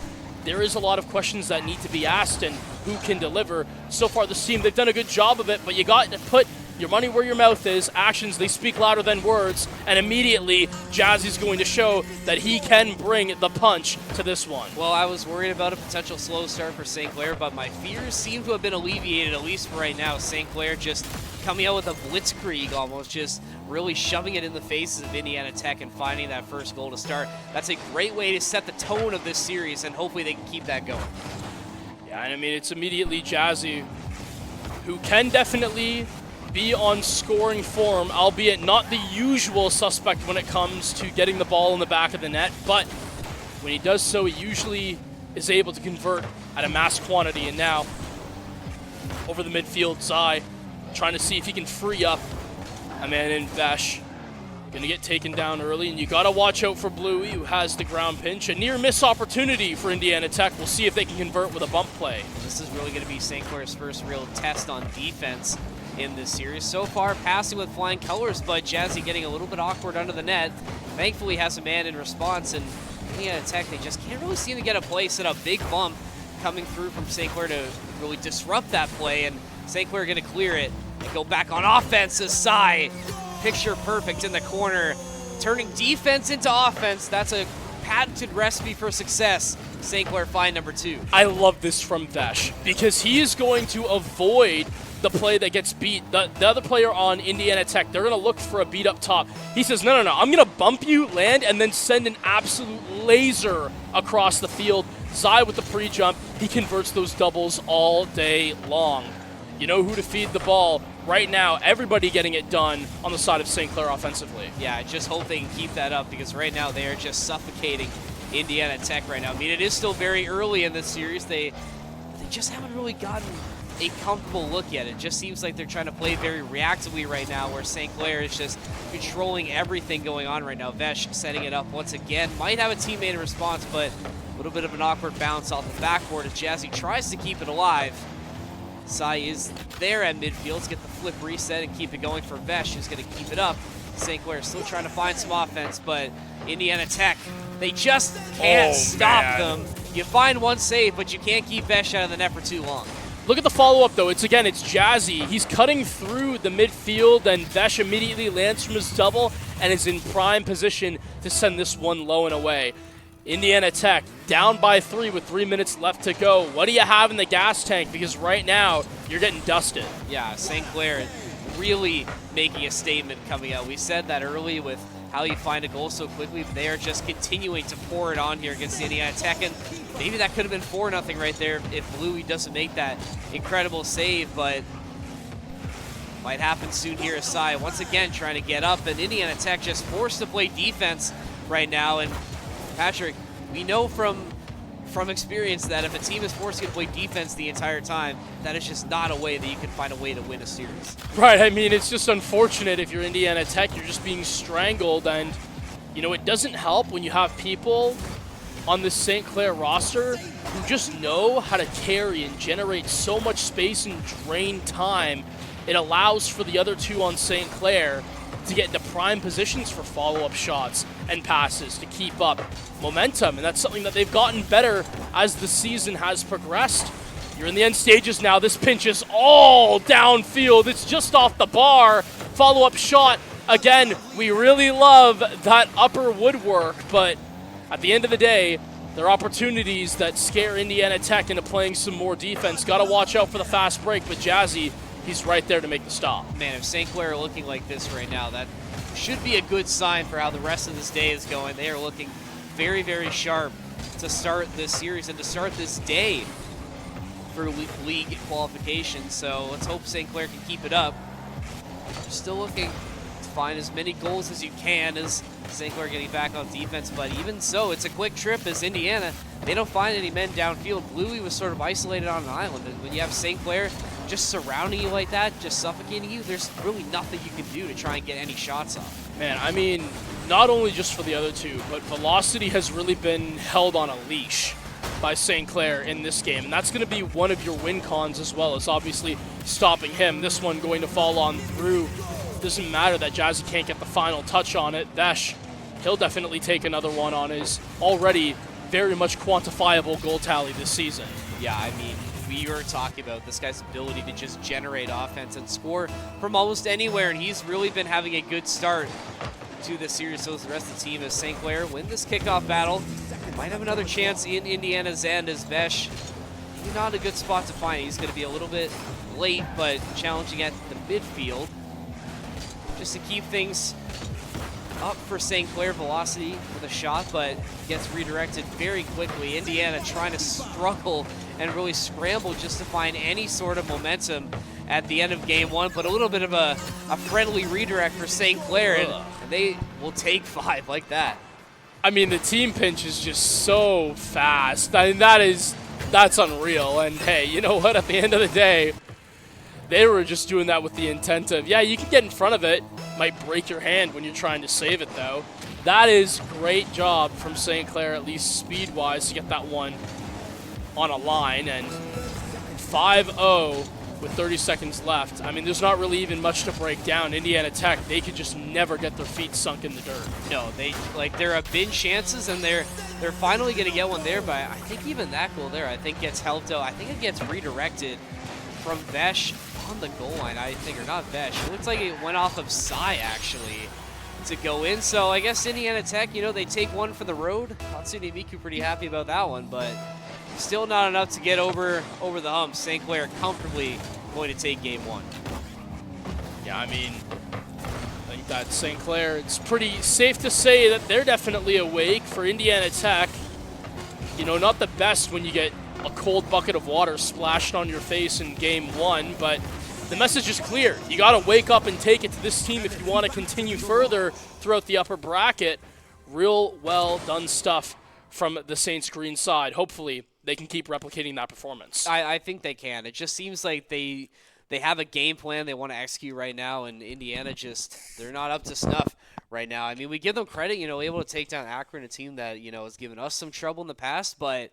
there is a lot of questions that need to be asked and who can deliver. So far, this team, they've done a good job of it, but you got to put your money where your mouth is. Actions, they speak louder than words, and immediately Jazzy's going to show that he can bring the punch to this one. Well, I was worried about a potential slow start for St. Clair, but my fears seem to have been alleviated, at least for right now. St. Clair just coming out with a blitzkrieg almost, just really shoving it in the faces of Indiana Tech and finding that first goal to start. That's a great way to set the tone of this series, and hopefully they can keep that going. Yeah, and I mean, it's immediately Jazzy, who can definitely be on scoring form, albeit not the usual suspect when it comes to getting the ball in the back of the net, but when he does so, he usually is able to convert at a mass quantity. And now, over the midfield, Zai trying to see if he can free up a man in Vesh. Gonna get taken down early, and you gotta watch out for Bluey, who has the ground pinch. A near miss opportunity for Indiana Tech. We'll see if they can convert with a bump play. This is really gonna be St. Clair's first real test on defense in this series. So far, passing with flying colors, but Jazzy getting a little bit awkward under the net. Thankfully has a man in response, and Indiana Tech, they just can't really seem to get a play, set up big bump coming through from St. Clair to really disrupt that play, and St. Clair gonna clear it and go back on offense as Sai. Picture perfect in the corner, turning defense into offense. That's a patented recipe for success. St. Clair find number 2. I love this from Vesh because he is going to avoid the play that gets beat. The other player on Indiana Tech, they're going to look for a beat up top. He says, no, I'm going to bump you, land, and then send an absolute laser across the field. Zai with the pre-jump, he converts those doubles all day long. You know who to feed the ball right now. Everybody getting it done on the side of St. Clair offensively. Yeah, I just hope they can keep that up because right now they are just suffocating Indiana Tech right now. I mean, it is still very early in this series. They just haven't really gotten a comfortable look yet. It just seems like they're trying to play very reactively right now, where St. Clair is just controlling everything going on right now. Vesh setting it up once again. Might have a teammate in response, but a little bit of an awkward bounce off the backboard as Jazzy tries to keep it alive. Sai is there at midfield. Let's get the flip reset and keep it going for Vesh, who's going to keep it up. St. Clair still trying to find some offense, but Indiana Tech, they just can't stop them. You find one save, but you can't keep Vesh out of the net for too long. Look at the follow-up, though. It's Jazzy. He's cutting through the midfield, and Vesh immediately lands from his double and is in prime position to send this one low and away. Indiana Tech down by 3 with 3 minutes left to go. What do you have in the gas tank? Because right now, you're getting dusted. Yeah, St. Clair really making a statement coming out. We said that early with how you find a goal so quickly, but they are just continuing to pour it on here against Indiana Tech, and maybe that could have been 4-0 right there if Bluey doesn't make that incredible save, but might happen soon here as Sai once again trying to get up, and Indiana Tech just forced to play defense right now. And Patrick, we know from experience that if a team is forced to play defense the entire time, that is just not a way that you can find a way to win a series. Right, I mean, it's just unfortunate if you're Indiana Tech, you're just being strangled, and, you know, it doesn't help when you have people on the St. Clair roster who just know how to carry and generate so much space and drain time. It allows for the other two on St. Clair to get into prime positions for follow-up shots and passes to keep up momentum, and that's something that they've gotten better as the season has progressed. You're in the end stages now. This pinch is all downfield. It's just off the bar. Follow-up shot. Again, we really love that upper woodwork, but at the end of the day, there are opportunities that scare Indiana Tech into playing some more defense. Got to watch out for the fast break, but Jazzy, he's right there to make the stop. Man, if St. Clair are looking like this right now, that should be a good sign for how the rest of this day is going. They are looking very, very sharp to start this series and to start this day for league qualification. So let's hope St. Clair can keep it up. Still looking to find as many goals as you can as St. Clair getting back on defense, but even so, it's a quick trip as Indiana, they don't find any men downfield. Bluey was sort of isolated on an island, and when you have St. Clair just surrounding you like that, just suffocating you, there's really nothing you can do to try and get any shots off. Man, I mean, not only just for the other two, but Velocity has really been held on a leash by St. Clair in this game, and that's going to be one of your win cons as well, as obviously stopping him. This one going to fall on through. Doesn't matter that Jazzy can't get the final touch on it. Vesh, he'll definitely take another one on his already very much quantifiable goal tally this season. Yeah, I mean, we were talking about this guy's ability to just generate offense and score from almost anywhere, and he's really been having a good start to this series. So is the rest of the team as St. Clair win this kickoff battle. Might have another chance in Indiana's end as Vesh, maybe not a good spot to find. He's going to be a little bit late, but challenging at the midfield. Just to keep things up for St. Clair. Velocity with a shot, but gets redirected very quickly. Indiana trying to struggle and really scramble just to find any sort of momentum at the end of game one, but a little bit of a friendly redirect for St. Clair, and they will take 5 like that. I mean, the team pinch is just so fast. I mean, that's unreal. And hey, you know what? At the end of the day, they were just doing that with the intent of, yeah, you can get in front of it. might break your hand when you're trying to save it, though. That is great job from St. Clair, at least speed-wise, to get that one on a line. And 5-0 with 30 seconds left. I mean, there's not really even much to break down. Indiana Tech, they could just never get their feet sunk in the dirt. No, there have been chances, and they're finally going to get one there, but I think even that goal there, I think gets helped out. I think it gets redirected from Vesh on the goal line, I think, or not Vesh. It looks like it went off of Sai, actually, to go in. So I guess Indiana Tech, you know, they take one for the road. Hatsune Miku pretty happy about that one, but still not enough to get over the hump. St. Clair comfortably going to take game one. Yeah, I mean, I think that St. Clair, it's pretty safe to say that they're definitely awake. For Indiana Tech, you know, not the best when you get a cold bucket of water splashed on your face in game one, but the message is clear. You got to wake up and take it to this team if you want to continue further throughout the upper bracket. Real well done stuff from the Saints green side. Hopefully they can keep replicating that performance. I think they can. It just seems like they have a game plan they want to execute right now, and Indiana just, they're not up to snuff right now. I mean, we give them credit, you know, able to take down Akron, a team that, you know, has given us some trouble in the past, but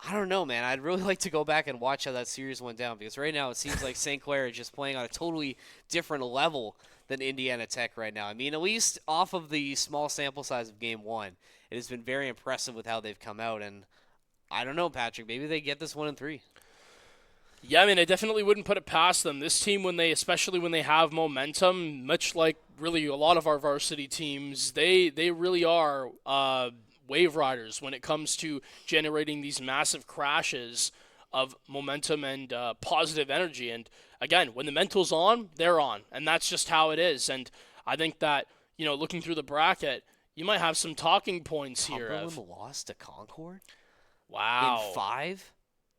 I don't know, man. I'd really like to go back and watch how that series went down, because right now it seems like St. Clair is just playing on a totally different level than Indiana Tech right now. I mean, at least off of the small sample size of game one, it has been very impressive with how they've come out, and I don't know, Patrick. Maybe they get this 1-3. Yeah, I mean, I definitely wouldn't put it past them. This team, especially when they have momentum, much like really a lot of our varsity teams, they really are wave riders when it comes to generating these massive crashes of momentum and positive energy. And again, when the mental's on, they're on, and that's just how it is. And I think that, you know, looking through the bracket, you might have some talking points here. Cumberland lost to Concord? Wow. In 5?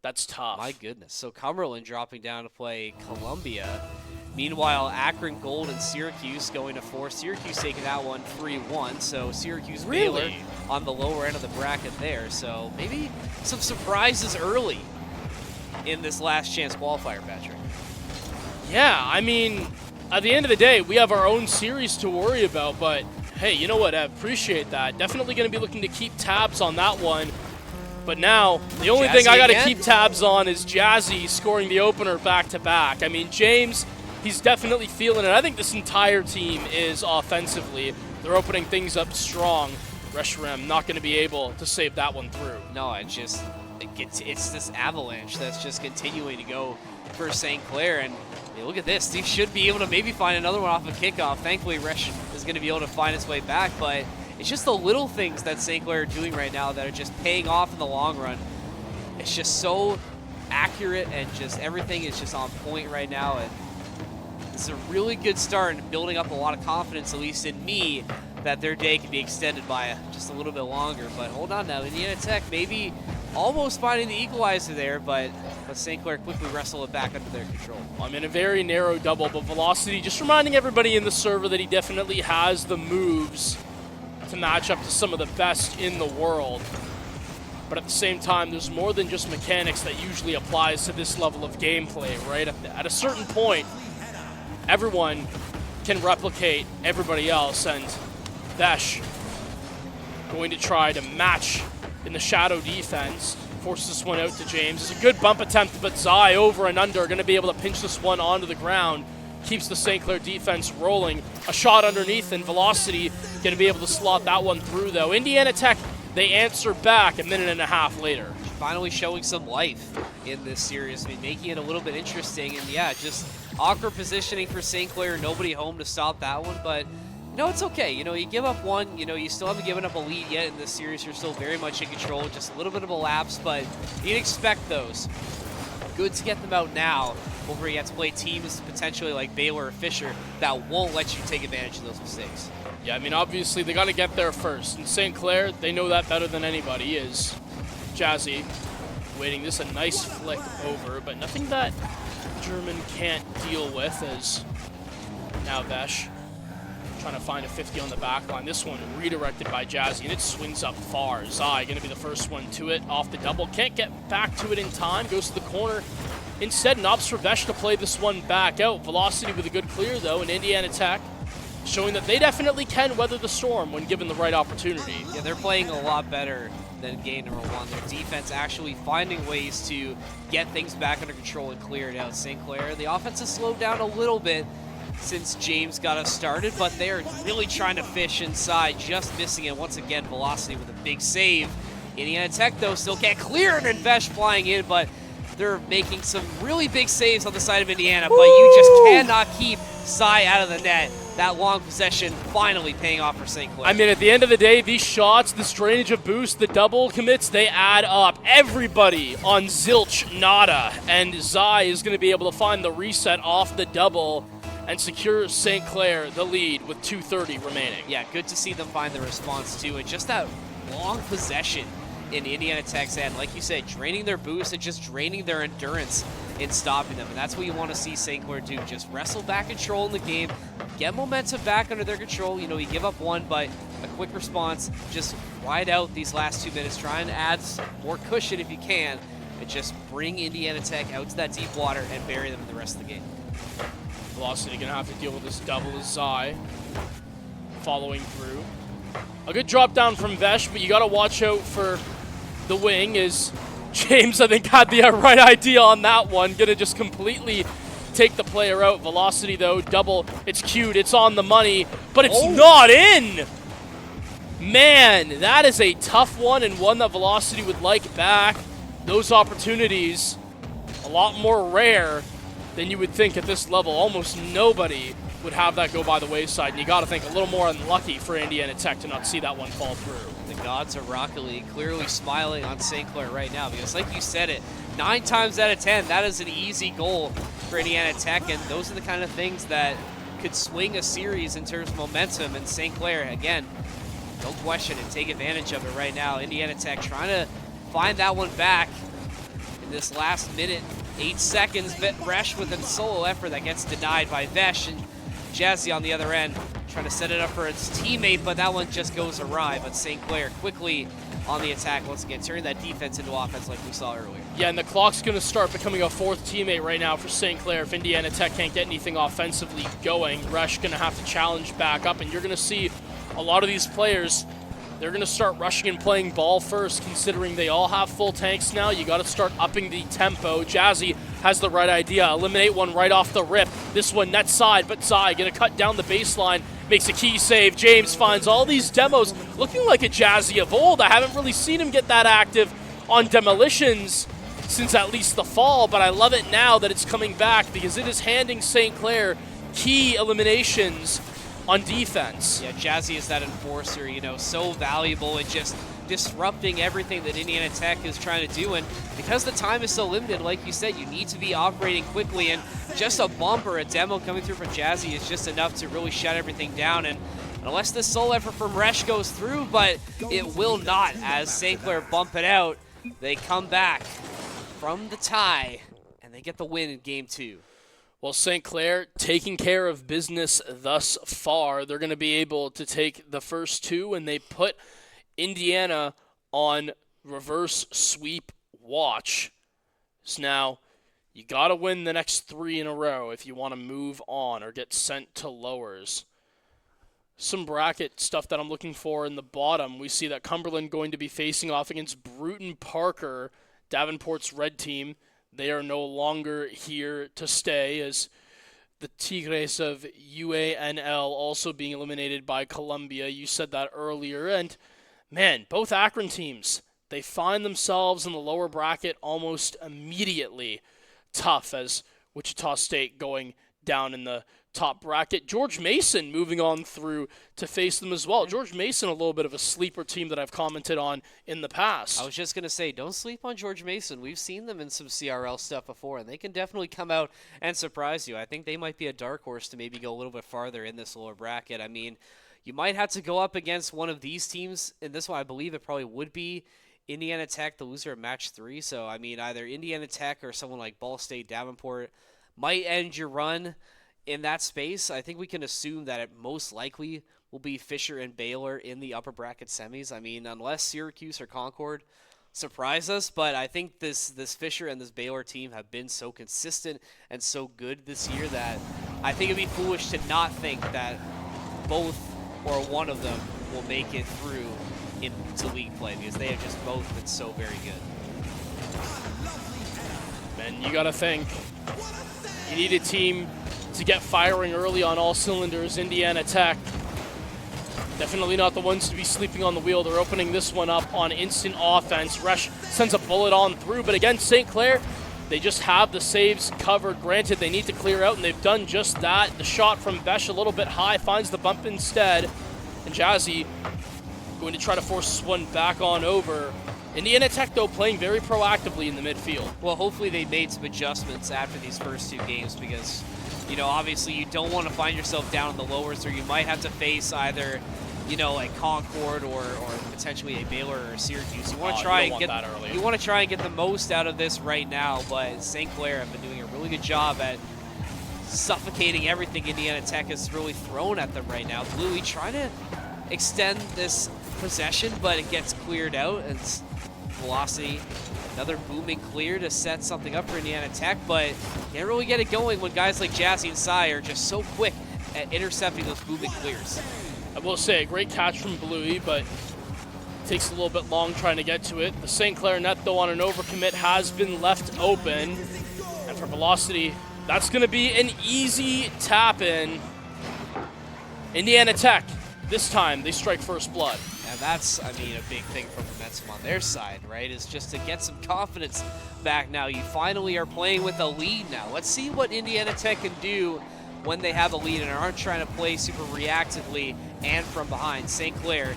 That's tough. My goodness. So Cumberland dropping down to play Columbia. Meanwhile, Akron Gold and Syracuse going to 4. Syracuse taking that one 3-1. So Syracuse Baylor on the lower end of the bracket there. So maybe some surprises early in this last chance qualifier, Patrick. Yeah, I mean, at the end of the day, we have our own series to worry about, but hey, you know what? I appreciate that. Definitely going to be looking to keep tabs on that one. But now, the only thing I got to keep tabs on is Jazzy scoring the opener back-to-back. I mean, James, he's definitely feeling it. I think this entire team is offensively. They're opening things up strong. Reshiram not going to be able to save that one through. No, it's this avalanche that's just continuing to go for St. Clair. And hey, look at this. They should be able to maybe find another one off a kickoff. Thankfully, Resh is going to be able to find his way back. But it's just the little things that St. Clair are doing right now that are just paying off in the long run. It's just so accurate, and just everything is just on point right now. And it's a really good start and building up a lot of confidence, at least in me, that their day can be extended by just a little bit longer. But hold on now, Indiana Tech maybe almost finding the equalizer there, but St. Clair quickly wrestle it back under their control. I'm in a very narrow double, but Velocity just reminding everybody in the server that he definitely has the moves to match up to some of the best in the world. But at the same time, there's more than just mechanics that usually applies to this level of gameplay, right? At a certain point, everyone can replicate everybody else, and Vesh going to try to match in the shadow defense. Forces this one out to James. It's a good bump attempt, but Zai over and under going to be able to pinch this one onto the ground. Keeps the St. Clair defense rolling. A shot underneath, and Velocity going to be able to slot that one through, though. Indiana Tech, they answer back a minute and a half later. Finally showing some life in this series, I mean, making it a little bit interesting. And yeah, just awkward positioning for St. Clair. Nobody home to stop that one, but no, it's okay. You know, you give up one, you know, you still haven't given up a lead yet in this series. You're still very much in control, just a little bit of a lapse, but you'd expect those. Good to get them out now, over you have to play teams potentially like Baylor or Fisher that won't let you take advantage of those mistakes. Yeah, I mean, obviously they got to get there first. And St. Clair, they know that better than anybody. Is Jazzy waiting this a nice flick over, but nothing that German can't deal with, as now Vesh trying to find a 50 on the back line. This one redirected by Jazzy, and it swings up far. Zai going to be the first one to it off the double. Can't get back to it in time. Goes to the corner. Instead, opts for Vesh to play this one back out. Velocity with a good clear, though, and Indiana Tech showing that they definitely can weather the storm when given the right opportunity. Yeah, they're playing a lot better than game number 1. Their defense actually finding ways to get things back under control and clear it out. St. Clair, the offense has slowed down a little bit since James got us started, but they're really trying to fish inside, just missing it. Once again, Velocity with a big save. Indiana Tech, though, still can't clear it, and Vesh flying in, but they're making some really big saves on the side of Indiana, but you just cannot keep Cy out of the net. That long possession finally paying off for St. Clair. I mean, at the end of the day, these shots, this drainage of boost, the double commits, they add up. Everybody on zilch nada, and Zai is going to be able to find the reset off the double and secure St. Clair the lead with 2:30 remaining. Yeah, good to see them find the response to it. Just that long possession in Indiana Tech's end, like you said, draining their boost and just draining their endurance in stopping them. And that's what you want to see St. Clair do. Just wrestle back control in the game, get momentum back under their control. You know, you give up one, but a quick response, just ride out these last 2 minutes, try and add more cushion if you can, and just bring Indiana Tech out to that deep water and bury them in the rest of the game. Velocity gonna have to deal with this double as Zai following through. A good drop down from Vesh, but you gotta watch out for the wing as James, I think, had the right idea on that one. Gonna just completely take the player out. Velocity, though, double. It's cute. It's on the money, but it's not in. Man, that is a tough one and one that Velocity would like back. Those opportunities, a lot more rare than you would think at this level. Almost nobody would have that go by the wayside, and you got to think a little more unlucky for Indiana Tech to not see that one fall through. The gods of Rocket League clearly smiling on St. Clair right now, because like you said it, 9 times out of 10, that is an easy goal for Indiana Tech, and those are the kind of things that could swing a series in terms of momentum. And St. Clair, again, no question, and take advantage of it right now. Indiana Tech trying to find that one back in this last minute, 8 seconds. Resh with a solo effort that gets denied by Vesh, and Jazzy on the other end trying to set it up for its teammate, but that one just goes awry. But St. Clair quickly on the attack once again, turning that defense into offense like we saw earlier. Yeah, and the clock's going to start becoming a fourth teammate right now for St. Clair if Indiana Tech can't get anything offensively going. Resh going to have to challenge back up, and you're going to see a lot of these players, they're going to start rushing and playing ball first, considering they all have full tanks now. You got to start upping the tempo. Jazzy has the right idea. Eliminate one right off the rip. This one net side, but Zai going to cut down the baseline. Makes a key save. James finds all these demos looking like a Jazzy of old. I haven't really seen him get that active on demolitions since at least the fall, but I love it now that it's coming back because it is handing St. Clair key eliminations on defense. Yeah, Jazzy is that enforcer, you know, so valuable and just disrupting everything that Indiana Tech is trying to do. And because the time is so limited, like you said, you need to be operating quickly, and just a bump or a demo coming through from Jazzy is just enough to really shut everything down. And unless this solo effort from Resh goes through, but it will not, as St. Clair bump it out, they come back from the tie, and they get the win in Game 2. Well, St. Clair taking care of business thus far. They're going to be able to take the first 2, and they put Indiana on reverse sweep watch. So now you got to win the next 3 in a row if you want to move on or get sent to lowers. Some bracket stuff that I'm looking for in the bottom. We see that Cumberland going to be facing off against Bruton Parker, Davenport's red team. They are no longer here to stay, as the Tigres of UANL also being eliminated by Columbia. You said that earlier. And, man, both Akron teams, they find themselves in the lower bracket almost immediately. Tough, as Wichita State going down in the top bracket. George Mason moving on through to face them as well. George Mason, a little bit of a sleeper team that I've commented on in the past. I was just going to say, don't sleep on George Mason. We've seen them in some CRL stuff before, and they can definitely come out and surprise you. I think they might be a dark horse to maybe go a little bit farther in this lower bracket. I mean, you might have to go up against one of these teams. In this one, I believe it probably would be Indiana Tech, the loser of match 3. So, I mean, either Indiana Tech or someone like Ball State, Davenport might end your run in that space. I think we can assume that it most likely will be Fisher and Baylor in the upper bracket semis. I mean, unless Syracuse or Concord surprise us, but I think this Fisher and this Baylor team have been so consistent and so good this year that I think it'd be foolish to not think that both or one of them will make it through into league play because they have just both been so very good. And you gotta think, you need a team to get firing early on all cylinders. Indiana Tech, definitely not the ones to be sleeping on the wheel. They're opening this one up on instant offense. Resch sends a bullet on through, but again, St. Clair, they just have the saves covered. Granted, they need to clear out, and they've done just that. The shot from Vesh a little bit high, finds the bump instead, and Jazzy going to try to force this one back on over. Indiana Tech, though, playing very proactively in the midfield. Well, hopefully they made some adjustments after these first 2 games because, you know, obviously you don't want to find yourself down in the lowers, or you might have to face either, you know, like Concord or potentially a Baylor or Syracuse. You want to try and get the most out of this right now, but St. Clair have been doing a really good job at suffocating everything Indiana Tech has really thrown at them right now. Bluey trying to extend this possession, but it gets cleared out, and Velocity, another booming clear to set something up for Indiana Tech, but can't really get it going when guys like Jazzy and Sai are just so quick at intercepting those booming clears. I will say, a great catch from Bluey, but takes a little bit long trying to get to it. The St. Clair net, though, on an overcommit has been left open, and for Velocity, that's going to be an easy tap-in. Indiana Tech, this time, they strike first blood. And that's, I mean, a big thing for momentum on their side, right, is just to get some confidence back now. You finally are playing with a lead now. Let's see what Indiana Tech can do when they have a lead and aren't trying to play super reactively and from behind. St. Clair,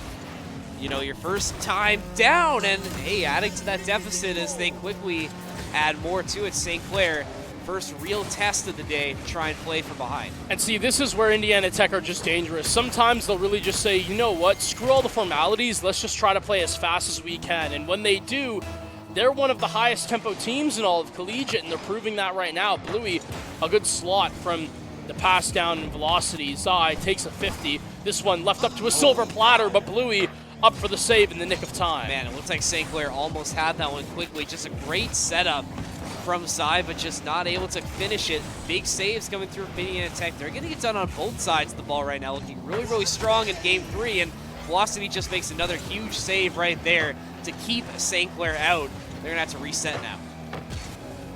you know, your first time down, and, hey, adding to that deficit as they quickly add more to it. St. Clair, first real test of the day to try and play from behind. And see, this is where Indiana Tech are just dangerous. Sometimes they'll really just say, you know what, screw all the formalities, let's just try to play as fast as we can. And when they do, they're one of the highest tempo teams in all of collegiate, and they're proving that right now. Bluey, a good slot from the pass down in Velocity. Zai takes a 50. This one left up to a silver platter, but Bluey up for the save in the nick of time. Man, it looks like St. Clair almost had that one quickly. Just a great setup from Zai, but just not able to finish it. Big saves coming through from Indiana Tech. They're getting it done on both sides of the ball right now, looking really, really strong in Game 3, and Velocity just makes another huge save right there to keep St. Clair out. They're going to have to reset now.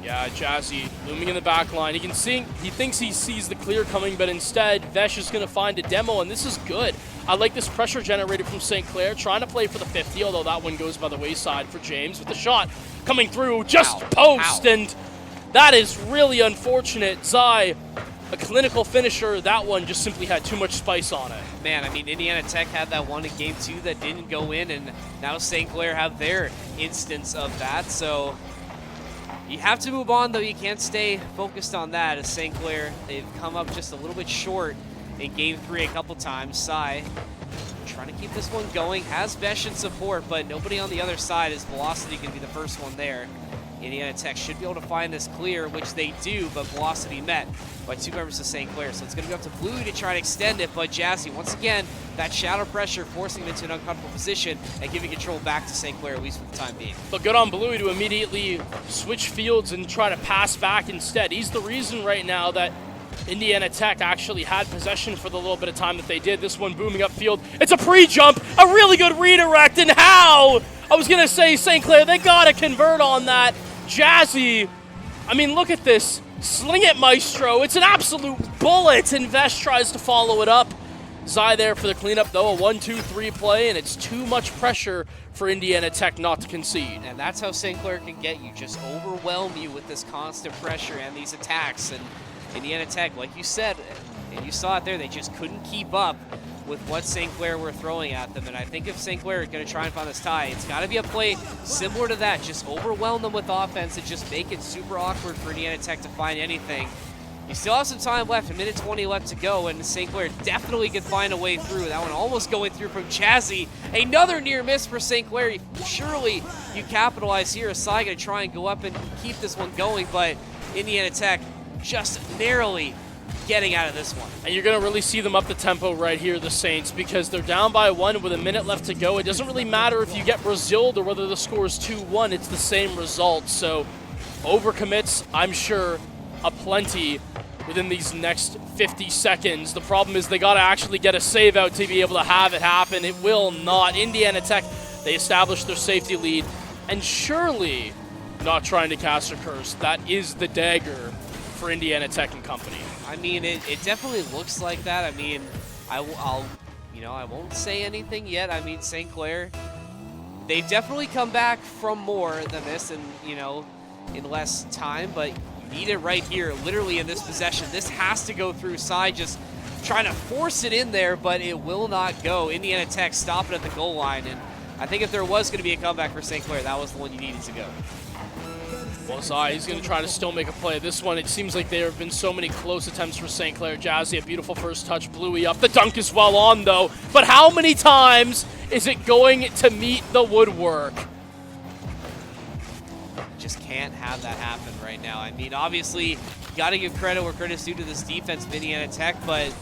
Yeah, Jazzy looming in the back line. He thinks he sees the clear coming, but instead, Vesh is going to find a demo, and this is good. I like this pressure generated from St. Clair, trying to play for the 50, although that one goes by the wayside for James with the shot coming through, just post, and that is really unfortunate. Zai, a clinical finisher, that one just simply had too much spice on it. Man, I mean, Indiana Tech had that one in Game 2 that didn't go in, and now St. Clair have their instance of that, so you have to move on, though. You can't stay focused on that. As St. Clair, they've come up just a little bit short in Game 3 a couple times. Sai trying to keep this one going, has Vesh in support, but nobody on the other side. Is Velocity going to be the first one there? Indiana Tech should be able to find this clear, which they do, but Velocity met by 2 members of St. Clair. So it's going to be up to Blue to try and extend it, but Jazzy, once again, that shadow pressure forcing him into an uncomfortable position and giving control back to St. Clair, at least for the time being. But good on Blue to immediately switch fields and try to pass back instead. He's the reason right now that Indiana Tech actually had possession for the little bit of time that they did. This one booming upfield. It's a pre-jump, a really good redirect, and how? I was going to say St. Clair, they got to convert on that. Jazzy, I mean, look at this. Sling it, Maestro. It's an absolute bullet, and Vesh tries to follow it up. Zai there for the cleanup, though, a 1-2-3 play, and it's too much pressure for Indiana Tech not to concede. And that's how St. Clair can get you, just overwhelm you with this constant pressure and these attacks. And Indiana Tech, like you said, and you saw it there, they just couldn't keep up with what St. Clair were throwing at them. And I think if St. Clair is going to try and find this tie, it's got to be a play similar to that. Just overwhelm them with offense and just make it super awkward for Indiana Tech to find anything. You still have some time left, 1:20 left to go, and St. Clair definitely could find a way through. That one almost going through from Jazzy. Another near miss for St. Clair. Surely you capitalize here. Asai going to try and go up and keep this one going, but Indiana Tech just narrowly getting out of this one. And you're going to really see them up the tempo right here, the Saints, because they're down by 1 with a minute left to go. It doesn't really matter if you get Braziled or whether the score is 2-1. It's the same result. So overcommits, I'm sure, aplenty within these next 50 seconds. The problem is they got to actually get a save out to be able to have it happen. It will not. Indiana Tech, they established their safety lead, and surely not trying to cast a curse. That is the dagger for Indiana Tech and company. I mean, it definitely looks like that. I mean, I won't say anything yet. I mean, St. Clair, they've definitely come back from more than this and, in less time, but you need it right here, literally in this possession. This has to go through side, just trying to force it in there, but it will not go. Indiana Tech stopping at the goal line, and I think if there was going to be a comeback for St. Clair, that was the one you needed to go. Well, Zai, he's going to try to still make a play. This one, it seems like there have been so many close attempts for St. Clair. Jazzy, a beautiful first touch. Bluey up. The dunk is well on, though. But how many times is it going to meet the woodwork? Just can't have that happen right now. I mean, obviously, you got to give credit where credit's due to this defense of Indiana Tech, but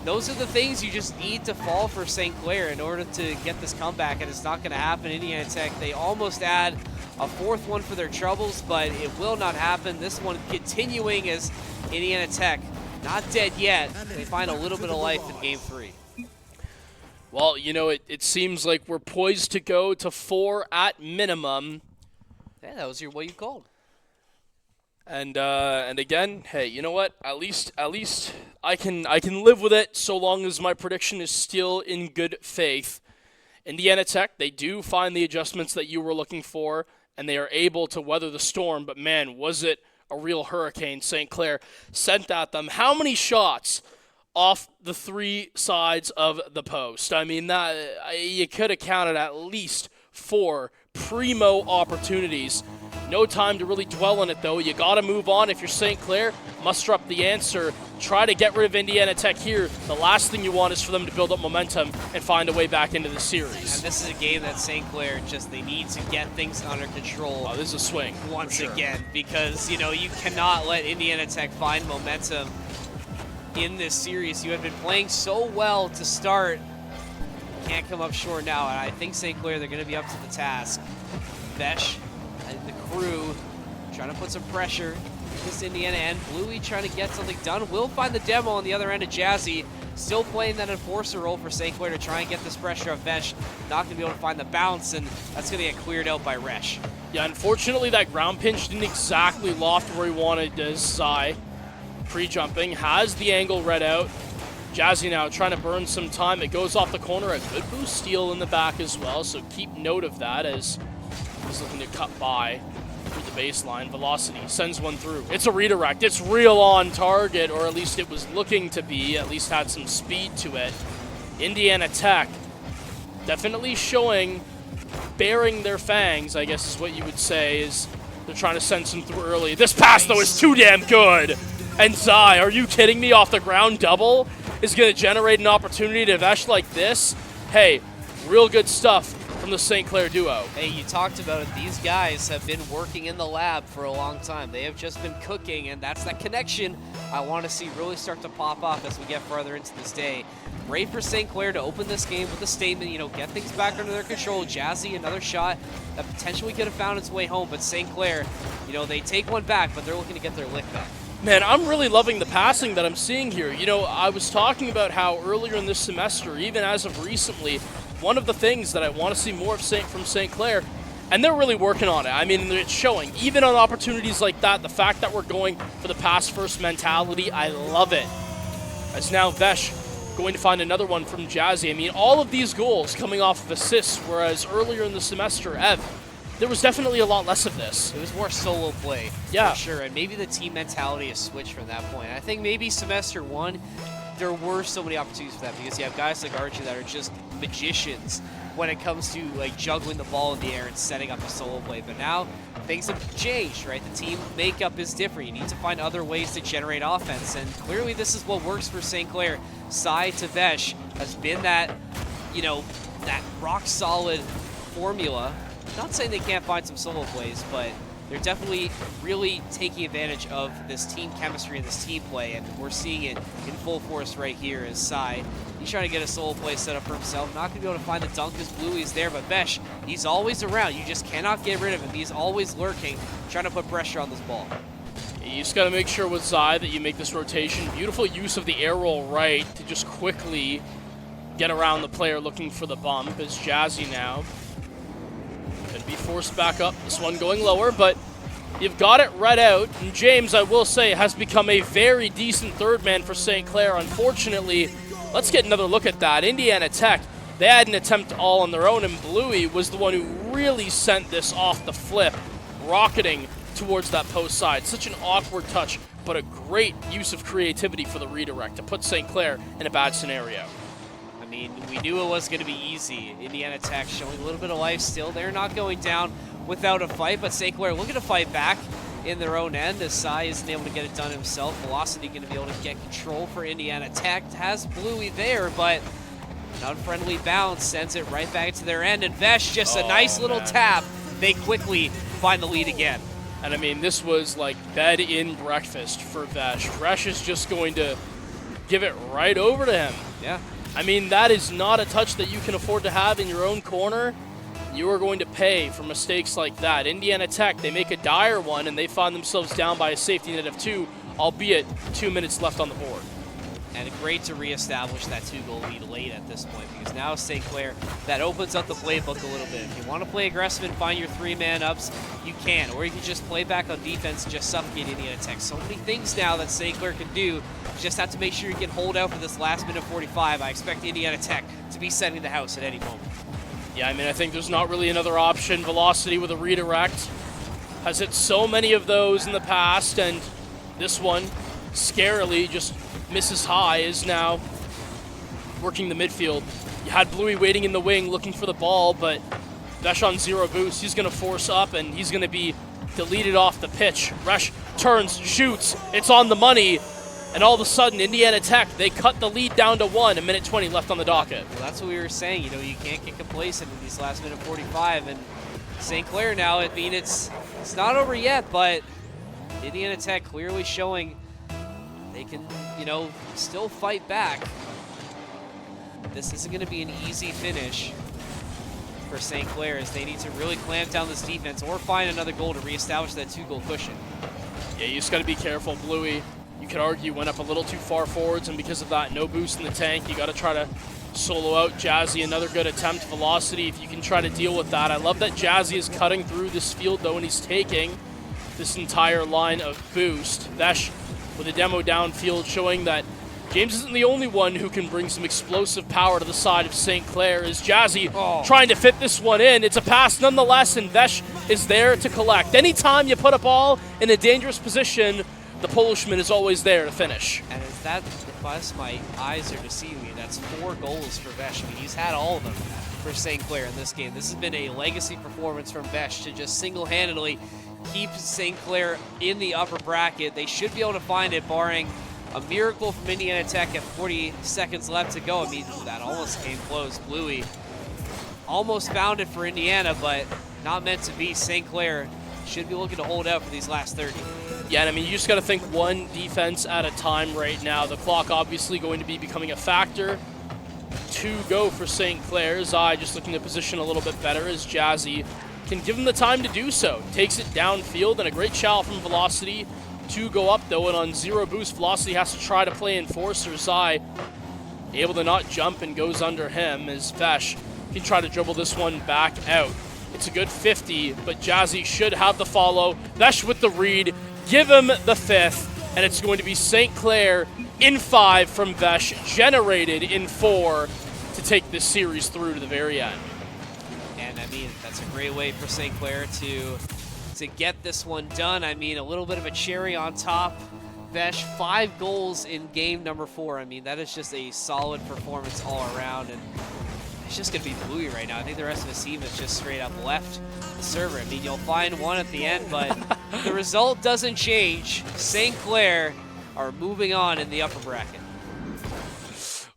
those are the things you just need to fall for St. Clair in order to get this comeback, and it's not going to happen. Indiana Tech, they almost add a fourth one for their troubles, but it will not happen. This one continuing as Indiana Tech, not dead yet. They find a little bit of life in Game 3. Well, it seems like we're poised to go to 4 at minimum. Yeah, that was what you called. And again, hey, you know what? At least I can live with it so long as my prediction is still in good faith. Indiana Tech, they do find the adjustments that you were looking for, and they are able to weather the storm. But man, was it a real hurricane St. Clair sent at them. How many shots off the 3 sides of the post? I mean, that you could have counted at least 4 primo opportunities. No time to really dwell on it, though. You got to move on if you're St. Clair. Muster up the answer. Try to get rid of Indiana Tech here. The last thing you want is for them to build up momentum and find a way back into the series. And this is a game that St. Clair they need to get things under control. Oh, this is a swing. Once again, because, you cannot let Indiana Tech find momentum in this series. You have been playing so well to start. Can't come up short now, and I think St. Clair, they're going to be up to the task. Vesh and the crew trying to put some pressure in this Indiana end. Bluey trying to get something done. Will find the demo on the other end of Jazzy. Still playing that enforcer role for St. Clair to try and get this pressure of Vesh. Not going to be able to find the bounce, and that's going to get cleared out by Resh. Yeah, unfortunately, that ground pinch didn't exactly loft where he wanted as Zai. Pre-jumping, has the angle read out. Jazzy now trying to burn some time. It goes off the corner. A good boost steal in the back as well, so keep note of that as he's looking to cut by through the baseline. Velocity sends one through. It's a redirect. It's real on target, or at least it was looking to be. At least had some speed to it. Indiana Tech definitely showing, bearing their fangs, I guess is what you would say, is they're trying to send some through early. This pass, though, is too damn good. And Zai, are you kidding me? Off the ground double is going to generate an opportunity to Vesh like this? Hey, real good stuff from the St. Clair duo. Hey, you talked about it. These guys have been working in the lab for a long time. They have just been cooking, and that's that connection I want to see really start to pop off as we get farther into this day. Great for St. Clair to open this game with a statement, get things back under their control. Jazzy, another shot that potentially could have found its way home, but St. Clair, they take one back, but they're looking to get their lick back. Man, I'm really loving the passing that I'm seeing here. I was talking about how earlier in this semester, even as of recently, one of the things that I want to see more of from St. Clair, and they're really working on it. I mean, it's showing. Even on opportunities like that, the fact that we're going for the pass-first mentality, I love it. As now Vesh going to find another one from Jazzy. I mean, all of these goals coming off of assists, whereas earlier in the semester, there was definitely a lot less of this. It was more solo play, yeah, for sure, and maybe the team mentality has switched from that point. I think maybe semester 1, there were so many opportunities for that because you have guys like Archie that are just magicians when it comes to juggling the ball in the air and setting up a solo play. But now things have changed, right? The team makeup is different. You need to find other ways to generate offense, and clearly this is what works for St. Clair. Sai to Vesh has been that, that rock solid formula. Not saying they can't find some solo plays, but they're definitely really taking advantage of this team chemistry and this team play, and we're seeing it in full force right here as Sai. He's trying to get a solo play set up for himself. Not going to be able to find the dunk as Bluey's there, but Vesh, he's always around. You just cannot get rid of him. He's always lurking, trying to put pressure on this ball. You just got to make sure with Zai that you make this rotation. Beautiful use of the air roll right to just quickly get around the player looking for the bump. As Jazzy now going to be forced back up. This one going lower, but you've got it read out. And James, I will say, has become a very decent third man for St. Clair. Unfortunately, let's get another look at that. Indiana Tech, they had an attempt all on their own, and Bluey was the one who really sent this off the flip, rocketing towards that post side. Such an awkward touch, but a great use of creativity for the redirect to put St. Clair in a bad scenario. I mean, we knew it was going to be easy. Indiana Tech showing a little bit of life still. They're not going down without a fight, but St. Clair looking to fight back in their own end as Sai isn't able to get it done himself. Velocity going to be able to get control for Indiana Tech. Has Bluey there, but an unfriendly bounce sends it right back to their end, and Vesh just a nice little tap. They quickly find the lead again. And I mean, this was like bed in breakfast for Vesh. Vesh is just going to give it right over to him. Yeah. I mean, that is not a touch that you can afford to have in your own corner. You are going to pay for mistakes like that. Indiana Tech, they make a dire one, and they find themselves down by a safety net of 2, albeit 2 minutes left on the board. And great to reestablish that 2-goal lead late at this point, because now St. Clair, that opens up the playbook a little bit. If you want to play aggressive and find your 3-man ups, you can. Or you can just play back on defense and just suffocate Indiana Tech. So many things now that St. Clair can do. You just have to make sure you can hold out for this last minute 45. I expect Indiana Tech to be setting the house at any moment. Yeah, I mean, I think there's not really another option. Velocity with a redirect has hit so many of those in the past, and this one, scarily, just misses high, is now working the midfield. You had Bluey waiting in the wing looking for the ball, but Vesh on 0 boost. He's going to force up, and he's going to be deleted off the pitch. Resh turns, shoots, it's on the money, and all of a sudden, Indiana Tech, they cut the lead down to 1, a minute 20 left on the docket. Well, that's what we were saying. You know, you can't get complacent in these last minute 45, and St. Clair now, I mean, it's not over yet, but Indiana Tech clearly showing they can, you know, still fight back. This isn't going to be an easy finish for St. Clair, as they need to really clamp down this defense or find another goal to reestablish that 2-goal cushion. Yeah, you just got to be careful. Bluey, you could argue, went up a little too far forwards, and because of that, no boost in the tank. You got to try to solo out Jazzy. Another good attempt. Velocity, if you can try to deal with that. I love that Jazzy is cutting through this field, though, and he's taking this entire line of boost. Vesh with a demo downfield showing that James isn't the only one who can bring some explosive power to the side of St. Clair. Is Jazzy trying to fit this one in. It's a pass nonetheless, and Vesh is there to collect. Anytime you put a ball in a dangerous position, the Polishman is always there to finish. And is that, if my eyes are deceiving me, that's 4 goals for Vesh. I mean, he's had all of them for St. Clair in this game. This has been a legacy performance from Vesh to just single-handedly keep St. Clair in the upper bracket. They should be able to find it, barring a miracle from Indiana Tech at 40 seconds left to go. I mean, that almost came close. Bluey almost found it for Indiana, but not meant to be. St. Clair should be looking to hold out for these last 30. Yeah, and I mean, you just got to think one defense at a time right now. The clock obviously going to be becoming a factor. 2 go for St. Clair. Zai just looking to position a little bit better as Jazzy can give him the time to do so. Takes it downfield, and a great shout from Velocity. 2 go up, though, and on 0 boost, Velocity has to try to play enforcer. Zai able to not jump and goes under him as Vesh can try to dribble this one back out. It's a good 50, but Jazzy should have the follow. Vesh with the read. Give him the 5th, and it's going to be St. Clair in 5 from Vesh, generated in 4 to take this series through to the very end. And I mean, that's a great way for St. Clair to get this one done. I mean, a little bit of a cherry on top. Vesh, 5 goals in game number 4. I mean, that is just a solid performance all around, and it's just going to be Bluey right now. I think the rest of the team has just straight up left the server. I mean, you'll find one at the end, but the result doesn't change. St. Clair are moving on in the upper bracket.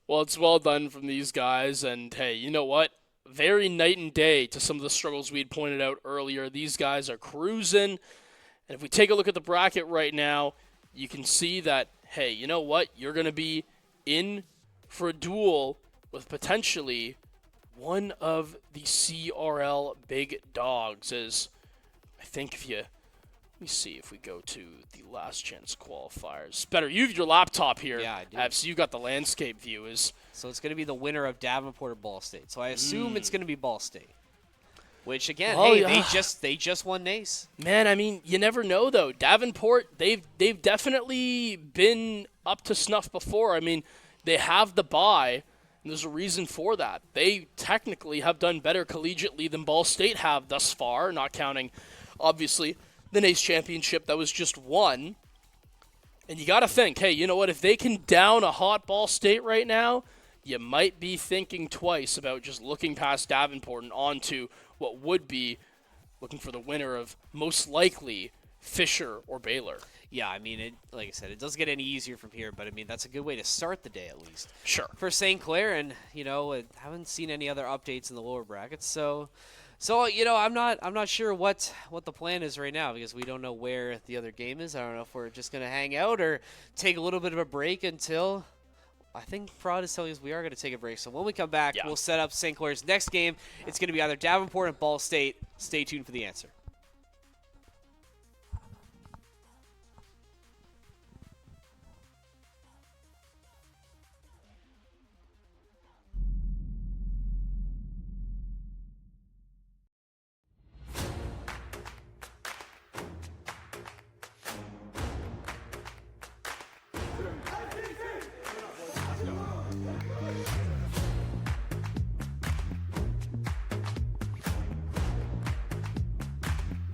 Well, it's well done from these guys, and hey, you know what? Very night and day to some of the struggles we had pointed out earlier. These guys are cruising, and if we take a look at the bracket right now, you can see that, hey, you know what? You're going to be in for a duel with potentially one of the CRL big dogs. As I think if you me see if we go to the last chance qualifiers. Better, you have your laptop here. Yeah, I do. So you got the landscape view. So it's going to be the winner of Davenport or Ball State. So I assume it's going to be Ball State. Which again, Oh, hey, yeah. they just won NACE. Man, I mean, you never know though. Davenport, they've definitely been up to snuff before. I mean, they have the bye, and there's a reason for that. They technically have done better collegiately than Ball State have thus far, not counting, obviously, the NACE championship that was just won. And you got to think, hey, you know what? If they can down a hot Ball State right now, you might be thinking twice about just looking past Davenport and onto what would be looking for the winner of most likely Fisher or Baylor. Yeah, I mean, like I said, it doesn't get any easier from here, but I mean, that's a good way to start the day at least. Sure. For St. Clair, and you know, I haven't seen any other updates in the lower brackets, so you know, I'm not sure what the plan is right now because we don't know where the other game is. I don't know if we're just gonna hang out or take a little bit of a break until. I think Prod is telling us we are going to take a break. So when we come back, we'll set up St. Clair's next game. It's going to be either Davenport or Ball State. Stay tuned for the answer.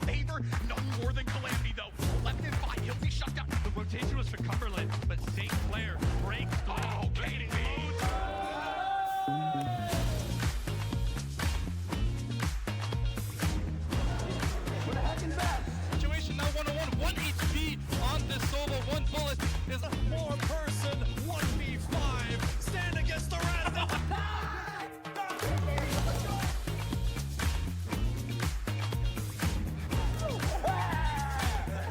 Favor, none more than calamity, though. Left in 5, he'll be shut down. The rotation was for Cumberland, but St. Clair breaks through. Oh, getting Situation now 1-on-1, 1 HP on this solo. 1 bullet is a 4-person 1v5. Stand against the rest.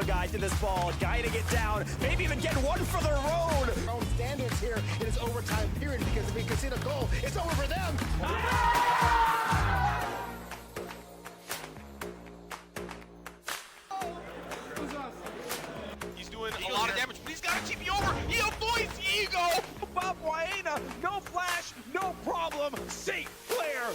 Guy to this ball, guiding it down, maybe even get one for the road. Their own standards here in this overtime period because if we concede a goal, it's over for them. He's doing a lot of damage, but he's got to keep you over. He avoids Ego. Bob Waena, no flash, no problem. St. Clair.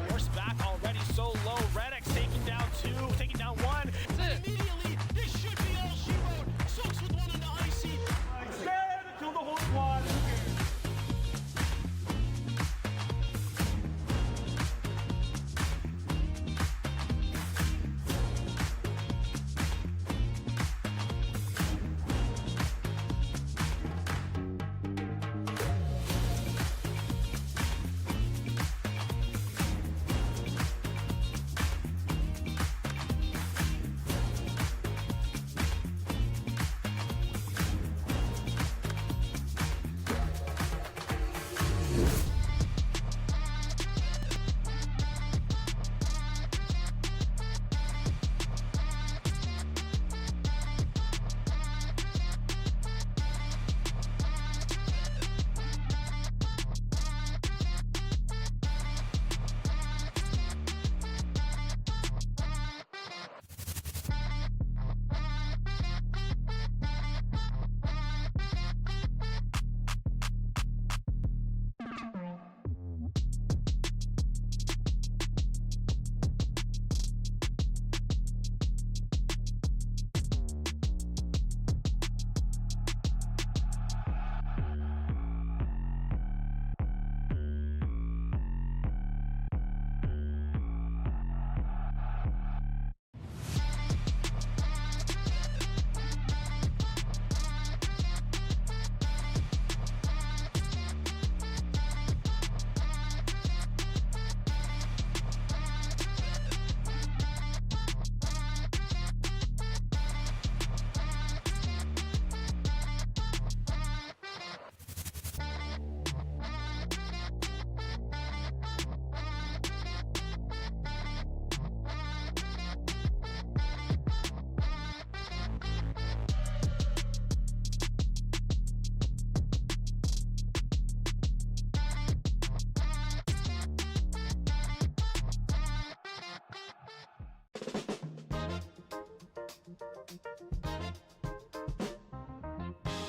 Horse back already so low. Reddick's taking down 2, taking down 1. Immediately, this should be all she wrote.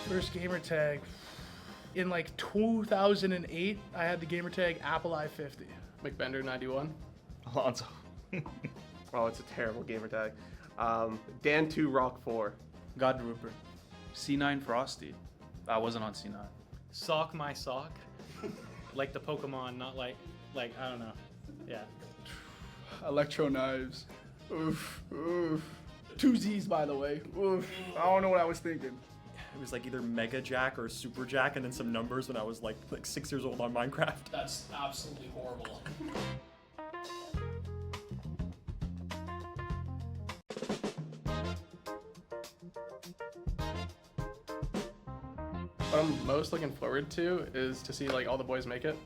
First gamer tag. In like 2008, I had the gamer tag Apple I-50. McBender 91. Alonso. Oh, it's a terrible gamer tag. Dan2 Rock 4. God Rupert. C9 Frosty. I wasn't on C9. Sock my sock. Like the Pokemon, not like I don't know. Yeah. Electro Knives. Oof, oof. 2 Z's, by the way. Oof. I don't know what I was thinking. It was like either Mega Jack or Super Jack and then some numbers when I was like 6 years old on Minecraft. That's absolutely horrible. What I'm most looking forward to is to see like all the boys make it.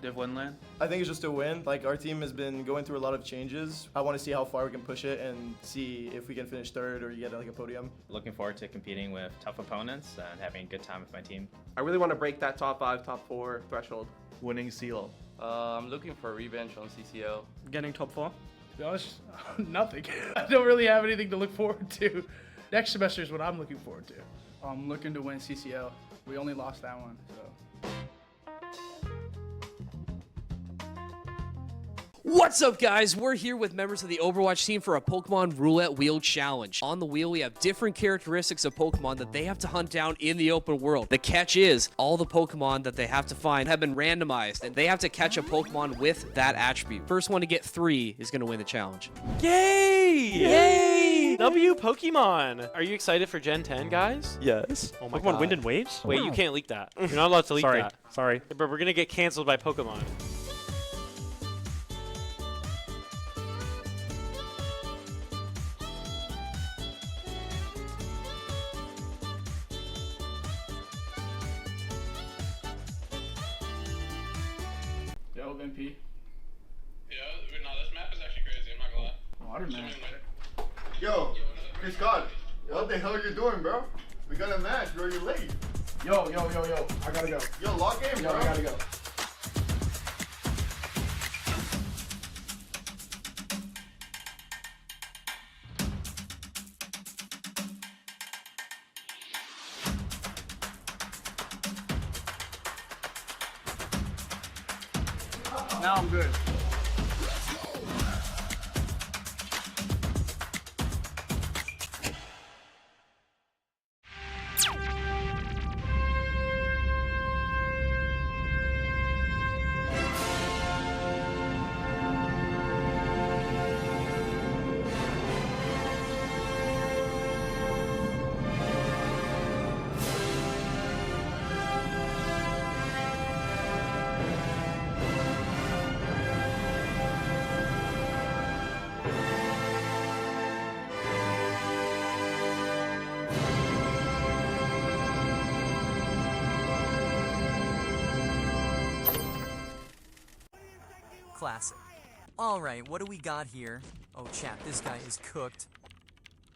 Div Winland. I think it's just a win. Like, our team has been going through a lot of changes. I want to see how far we can push it and see if we can finish third or get like a podium. Looking forward to competing with tough opponents and having a good time with my team. I really want to break that top 5, top 4 threshold. Winning seal. I'm looking for a revenge on CCL. Getting top 4. To be honest, nothing. I don't really have anything to look forward to. Next semester is what I'm looking forward to. I'm looking to win CCL. We only lost that one, so. What's up, guys? We're here with members of the Overwatch team for a Pokemon Roulette Wheel Challenge. On the wheel, we have different characteristics of Pokemon that they have to hunt down in the open world. The catch is, all the Pokemon that they have to find have been randomized, and they have to catch a Pokemon with that attribute. First one to get 3 is going to win the challenge. Yay! Yay! W Pokemon! Are you excited for Gen 10, guys? Yes. Oh my Pokemon God. Wind and Waves? Wait, you can't leak that. You're not allowed to leak Sorry. that. Sorry. But we're going to get canceled by Pokemon. Yo, MP. Yeah, no, this map is actually crazy, I'm not gonna lie. Water man. Yo, Chris Scott, what the hell are you doing, bro? We got a match, bro. You're late. Yo, I gotta go. Yo, log in, Yo, bro. I gotta go. Now I'm good. Classic. Alright, what do we got here? Oh, chat, this guy is cooked.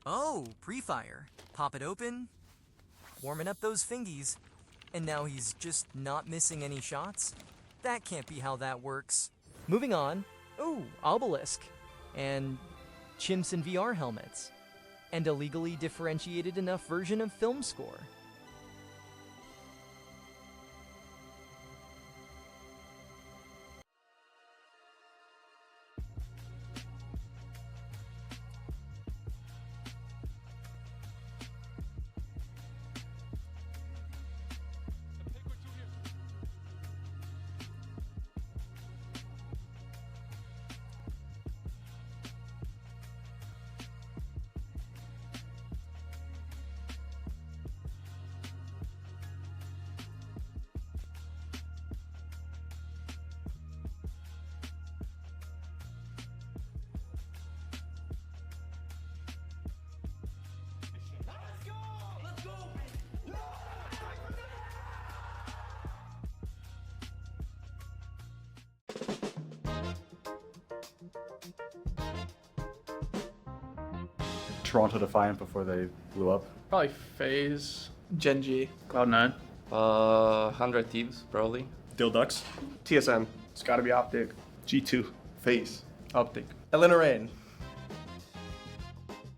Oh, pre-fire. Pop it open. Warming up those fingies. And now he's just not missing any shots? That can't be how that works. Moving on. Ooh, Obelisk. And chimps in VR helmets. And a legally differentiated enough version of Film Score. Toronto Defiant before they blew up. Probably FaZe, Gen G, Cloud9. 100 Thieves, probably. Dildux. TSM. It's gotta be Optic. G2. Face. Optic. Elena Rain.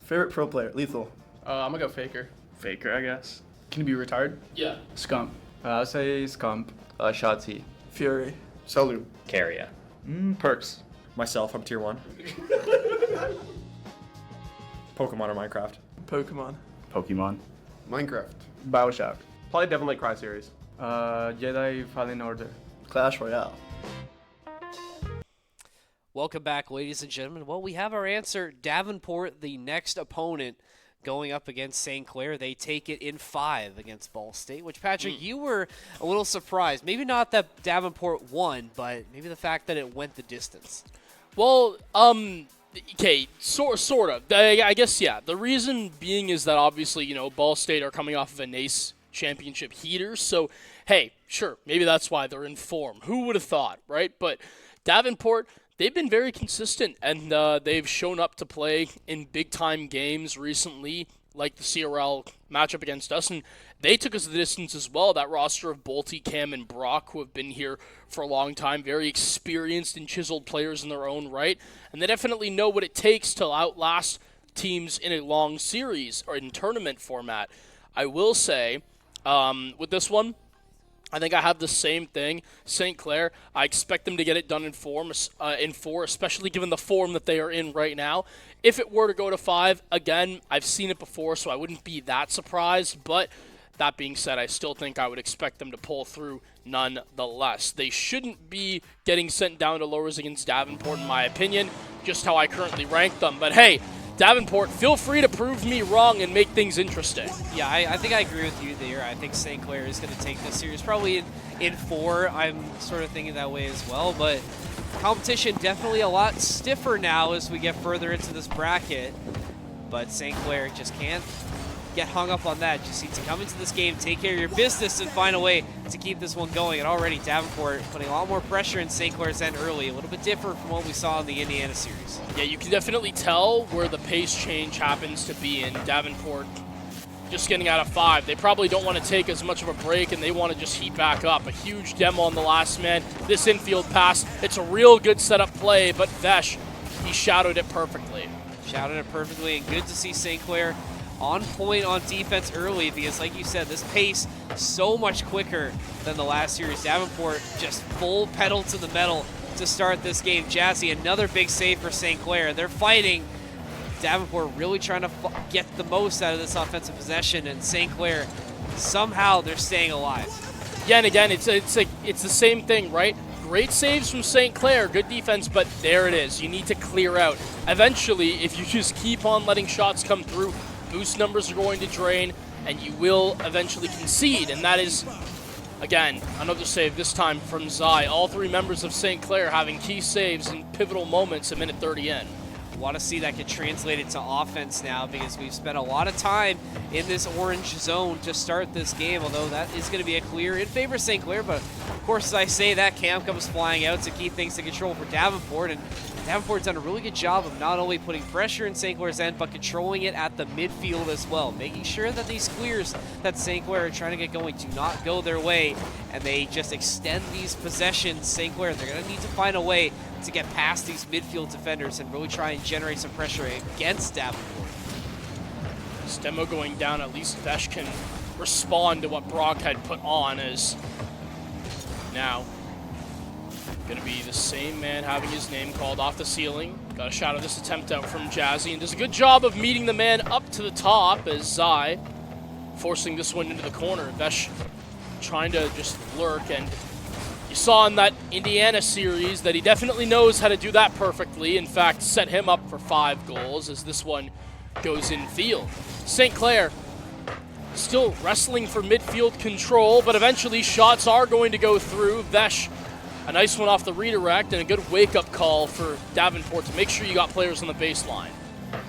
Favorite pro player? Lethal. I'm gonna go Faker. Faker, I guess. Can it be retired? Yeah. Scump. I'll say Scump. Shotzi. Fury. Salute. Carrier. Perks. Myself, I'm tier 1. Pokemon or Minecraft? Pokemon. Pokemon. Minecraft. Bioshock. Probably Devil May Cry series. Jedi Fallen Order. Clash Royale. Welcome back, ladies and gentlemen. Well, we have our answer. Davenport, the next opponent, going up against St. Clair. They take it in 5 against Ball State, which, Patrick, you were a little surprised. Maybe not that Davenport won, but maybe the fact that it went the distance. Well, okay, sort of. I guess, yeah. The reason being is that obviously, you know, Ball State are coming off of a NACE championship heater, so, hey, sure, maybe that's why they're in form. Who would have thought, right? But Davenport, they've been very consistent, and they've shown up to play in big-time games recently, like the CRL matchup against us, and they took us the distance as well. That roster of Bolte, Cam, and Brock, who have been here for a long time, very experienced and chiseled players in their own right, and they definitely know what it takes to outlast teams in a long series or in tournament format. I will say, with this one, I think I have the same thing. St. Clair, I expect them to get it done in 4, especially given the form that they are in right now. If it were to go to 5, again, I've seen it before, so I wouldn't be that surprised. But that being said, I still think I would expect them to pull through nonetheless. They shouldn't be getting sent down to lowers against Davenport, in my opinion, just how I currently rank them. But hey, Davenport, feel free to prove me wrong and make things interesting. Yeah, I think I agree with you there. I think St. Clair is going to take this series probably in 4. I'm sort of thinking that way as well, but competition definitely a lot stiffer now as we get further into this bracket. But St. Clair just can't get hung up on that. Just need to come into this game, take care of your business, and find a way to keep this one going. And already Davenport putting a lot more pressure in St. Clair's end early, a little bit different from what we saw in the Indiana series. Yeah, you can definitely tell where the pace change happens to be in. Davenport just getting out of 5. They probably don't want to take as much of a break, and they want to just heat back up. A huge demo on the last man. This infield pass, it's a real good setup play, but Vesh, he shadowed it perfectly. Shadowed it perfectly, and good to see St. Clair on point on defense early because, like you said, this pace so much quicker than the last series. Davenport just full pedal to the metal to start this game. Jazzy, another big save for St. Clair. They're fighting. Davenport really trying to get the most out of this offensive possession, and St. Clair, somehow they're staying alive. Yeah, and again, it's the same thing, right? Great saves from St. Clair, good defense, but there it is. You need to clear out. Eventually, if you just keep on letting shots come through, boost numbers are going to drain, and you will eventually concede. And that is, again, another save, this time from Zai. All 3 members of St. Clair having key saves in pivotal moments a minute 30 in. Want to see that get translated to offense now because we've spent a lot of time in this orange zone to start this game, although that is going to be a clear in favor of St. Clair. But, of course, as I say that, Cam comes flying out to keep things in control for Davenport, and Davenport's done a really good job of not only putting pressure in St. Clair's end, but controlling it at the midfield as well, making sure that these clears that St. Clair are trying to get going do not go their way, and they just extend these possessions. St. Clair, they're going to need to find a way to get past these midfield defenders and really try and generate some pressure against Davenport. This demo going down, at least Vesh can respond to what Brock had put on, as now going to be the same man having his name called off the ceiling. Got a shot of this attempt out from Jazzy, and does a good job of meeting the man up to the top as Zai forcing this one into the corner. Vesh trying to just lurk, and you saw in that Indiana series that he definitely knows how to do that perfectly. In fact, set him up for 5 goals as this one goes in field. St. Clair still wrestling for midfield control, but eventually shots are going to go through. Vesh, a nice one off the redirect, and a good wake-up call for Davenport to make sure you got players on the baseline.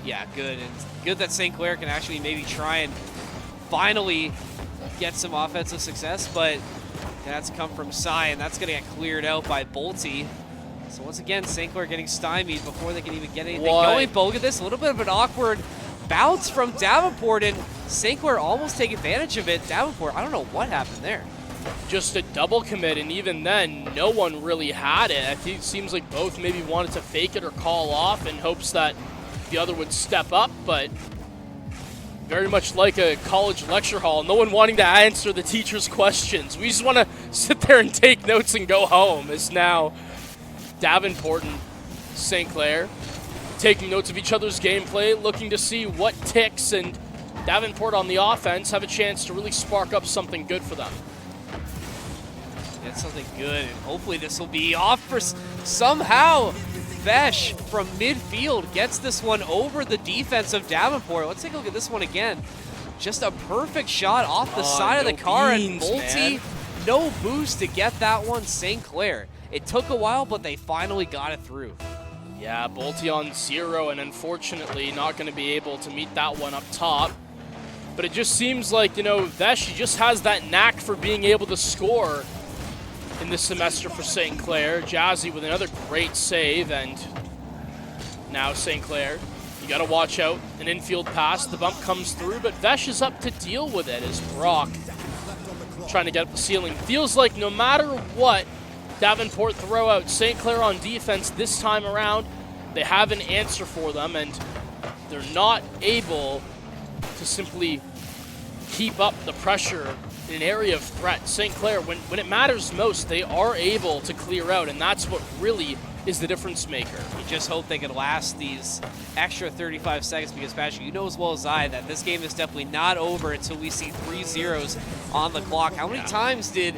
Yeah, good. And good that St. Clair can actually maybe try and finally get some offensive success, but that's come from Sai, and that's going to get cleared out by Bolte. So once again, St. Clair getting stymied before they can even get anything going. But look at this, a little bit of an awkward bounce from Davenport, and St. Clair almost take advantage of it. Davenport, I don't know what happened there. Just a double commit, and even then, no one really had it. I think it seems like both maybe wanted to fake it or call off in hopes that the other would step up, but very much like a college lecture hall. No one wanting to answer the teacher's questions. We just want to sit there and take notes and go home. Is now Davenport and St. Clair taking notes of each other's gameplay, looking to see what ticks, and Davenport on the offense have a chance to really spark up something good for them. That's something good, and hopefully this will be off for somehow. Vesh from midfield gets this one over the defense of Davenport. Let's take a look at this one again. Just a perfect shot off the side of the car, and Bolte, no boost to get that one. St. Clair. It took a while, but they finally got it through. Yeah, Bolte on 0, and unfortunately not going to be able to meet that one up top. But it just seems like, you know, Vesh, he just has that knack for being able to score in this semester for St. Clair. Jazzy with another great save, and now St. Clair, you got to watch out. An infield pass, the bump comes through, but Vesh is up to deal with it as Brock trying to get up the ceiling. Feels like no matter what Davenport throw out, St. Clair on defense this time around, they have an answer for them, and they're not able to simply keep up the pressure in an area of threat. St. Clair, when it matters most, they are able to clear out, and that's what really is the difference maker. You just hope they can last these extra 35 seconds, because Patrick, you know as well as I that this game is definitely not over until we see 3 zeros on the clock. How many times did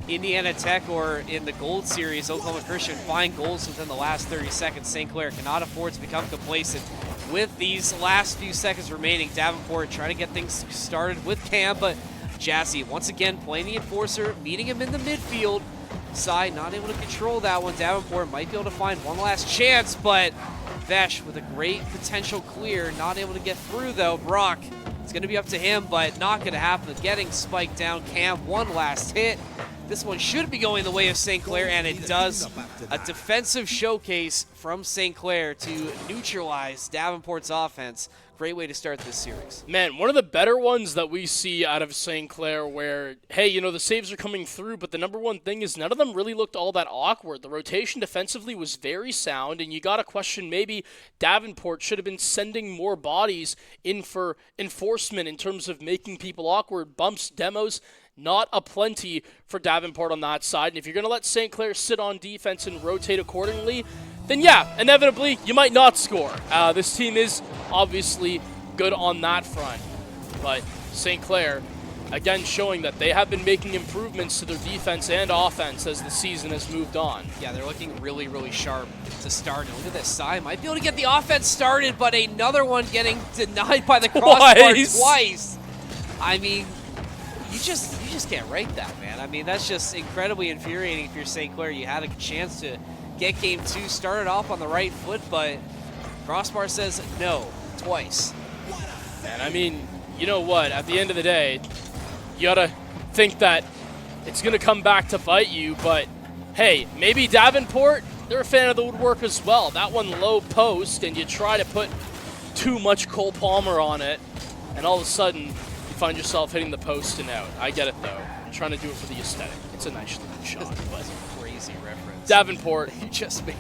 Indiana Tech or in the Gold Series, Oklahoma Christian find goals within the last 30 seconds? St. Clair cannot afford to become complacent with these last few seconds remaining. Davenport trying to get things started with Cam, but Jazzy once again playing the enforcer, meeting him in the midfield side, not able to control that one. Davenport might be able to find one last chance, but Vesh with a great potential clear, not able to get through though. Brock, it's going to be up to him, but not going to happen. Getting spiked down. Cam, one last hit. This one should be going the way of St. Clair, and it does. A defensive showcase from St. Clair to neutralize Davenport's offense. Great way to start this series. Man, one of the better ones that we see out of St. Clair where, hey, you know, the saves are coming through, but the number one thing is none of them really looked all that awkward. The rotation defensively was very sound, and you got to question maybe Davenport should have been sending more bodies in for enforcement in terms of making people awkward. Bumps, demos, not aplenty for Davenport on that side. And if you're going to let St. Clair sit on defense and rotate accordingly, then yeah, inevitably, you might not score. This team is obviously good on that front. But St. Clair, again, showing that they have been making improvements to their defense and offense as the season has moved on. Yeah, they're looking really, really sharp to start. And look at this side. Might be able to get the offense started, but another one getting denied by the crossbar twice. I mean, you just can't write that, man. I mean, that's just incredibly infuriating if you're St. Clair. You had a chance to get game 2 started off on the right foot, but crossbar says no twice. And I mean, you know what? At the end of the day, you gotta think that it's gonna come back to bite you, but hey, maybe Davenport, they're a fan of the woodwork as well. That one low post, and you try to put too much Cole Palmer on it, and all of a sudden, you find yourself hitting the post and out. I get it, though. I'm trying to do it for the aesthetic. It's a nice looking shot, but crazy reference. Davenport, you just made.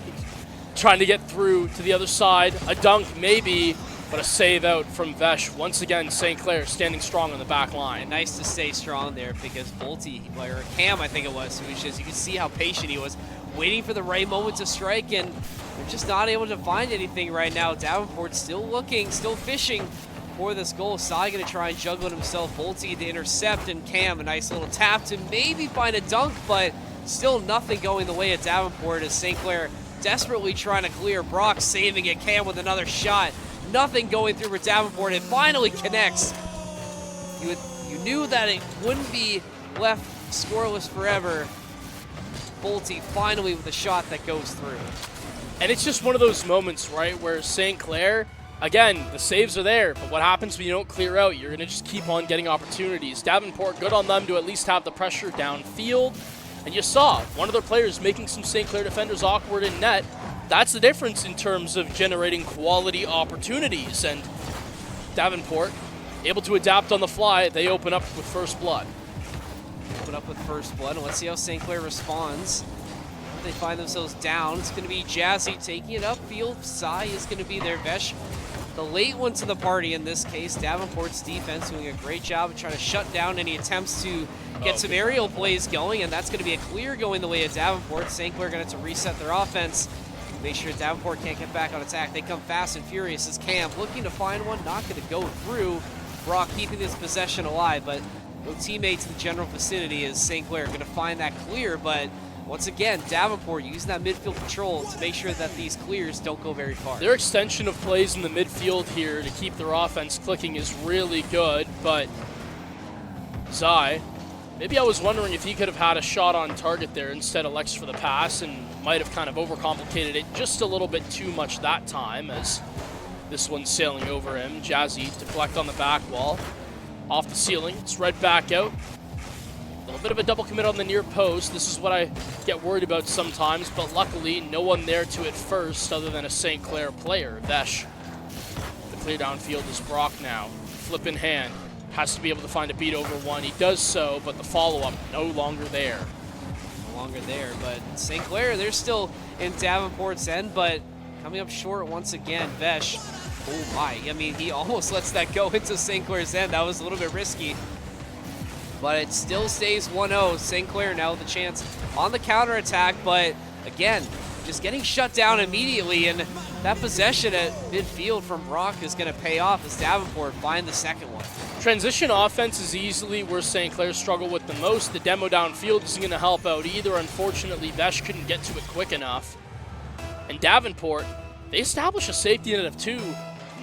Trying to get through to the other side. A dunk, maybe, but a save out from Vesh. Once again, St. Clair standing strong on the back line. And nice to stay strong there because Bolte, or Cam, I think it was, who was just, you can see how patient he was, waiting for the right moment to strike, and they're just not able to find anything right now. Davenport still looking, still fishing for this goal. Sai going to try and juggle it himself. Bolte to intercept, and Cam a nice little tap to maybe find a dunk, but still nothing going the way of Davenport as St. Clair desperately trying to clear. Brock saving it. Cam with another shot. Nothing going through for Davenport. It finally connects. You knew that it wouldn't be left scoreless forever. Bolte finally with a shot that goes through. And it's just one of those moments, right, where St. Clair, again, the saves are there, but what happens when you don't clear out? You're going to just keep on getting opportunities. Davenport, good on them to at least have the pressure downfield. And you saw one of their players making some St. Clair defenders awkward in net. That's the difference in terms of generating quality opportunities. And Davenport, able to adapt on the fly, they open up with first blood. Open up with first blood, and let's see how St. Clair responds. They find themselves down. It's going to be Jazzy taking it upfield. Sai is going to be there. Vesh the late one to the party in this case. Davenport's defense doing a great job of trying to shut down any attempts to get some aerial plays going, and that's going to be a clear going the way of Davenport. St. Clair going to have to reset their offense, make sure Davenport can't get back on attack. They come fast and furious as Cam looking to find one, not going to go through. Brock keeping this possession alive, but no teammates in the general vicinity as St. Clair going to find that clear, but once again, Davenport using that midfield control to make sure that these clears don't go very far. Their extension of plays in the midfield here to keep their offense clicking is really good, but Zai, maybe I was wondering if he could have had a shot on target there instead of Lex for the pass and might have kind of overcomplicated it just a little bit too much that time as this one's sailing over him. Jazzy deflect on the back wall. Off the ceiling, it's right back out. A little bit of a double commit on the near post. This is what I get worried about sometimes, but luckily no one there to it first other than a St. Clair player, Vesh. The clear downfield is Brock now. Flip in hand. Has to be able to find a beat over one. He does so, but the follow-up no longer there. No longer there, but St. Clair, they're still in Davenport's end, but coming up short once again, Vesh. Oh my, I mean, he almost lets that go into St. Clair's end. That was a little bit risky. But it still stays 1-0. St. Clair now with a chance on the counterattack, but again, just getting shut down immediately, and that possession at midfield from Brock is going to pay off as Davenport find the second one. Transition offense is easily where St. Clair struggle with the most. The demo downfield isn't going to help out either. Unfortunately, Vesh couldn't get to it quick enough. And Davenport, they establish a safety net of 2.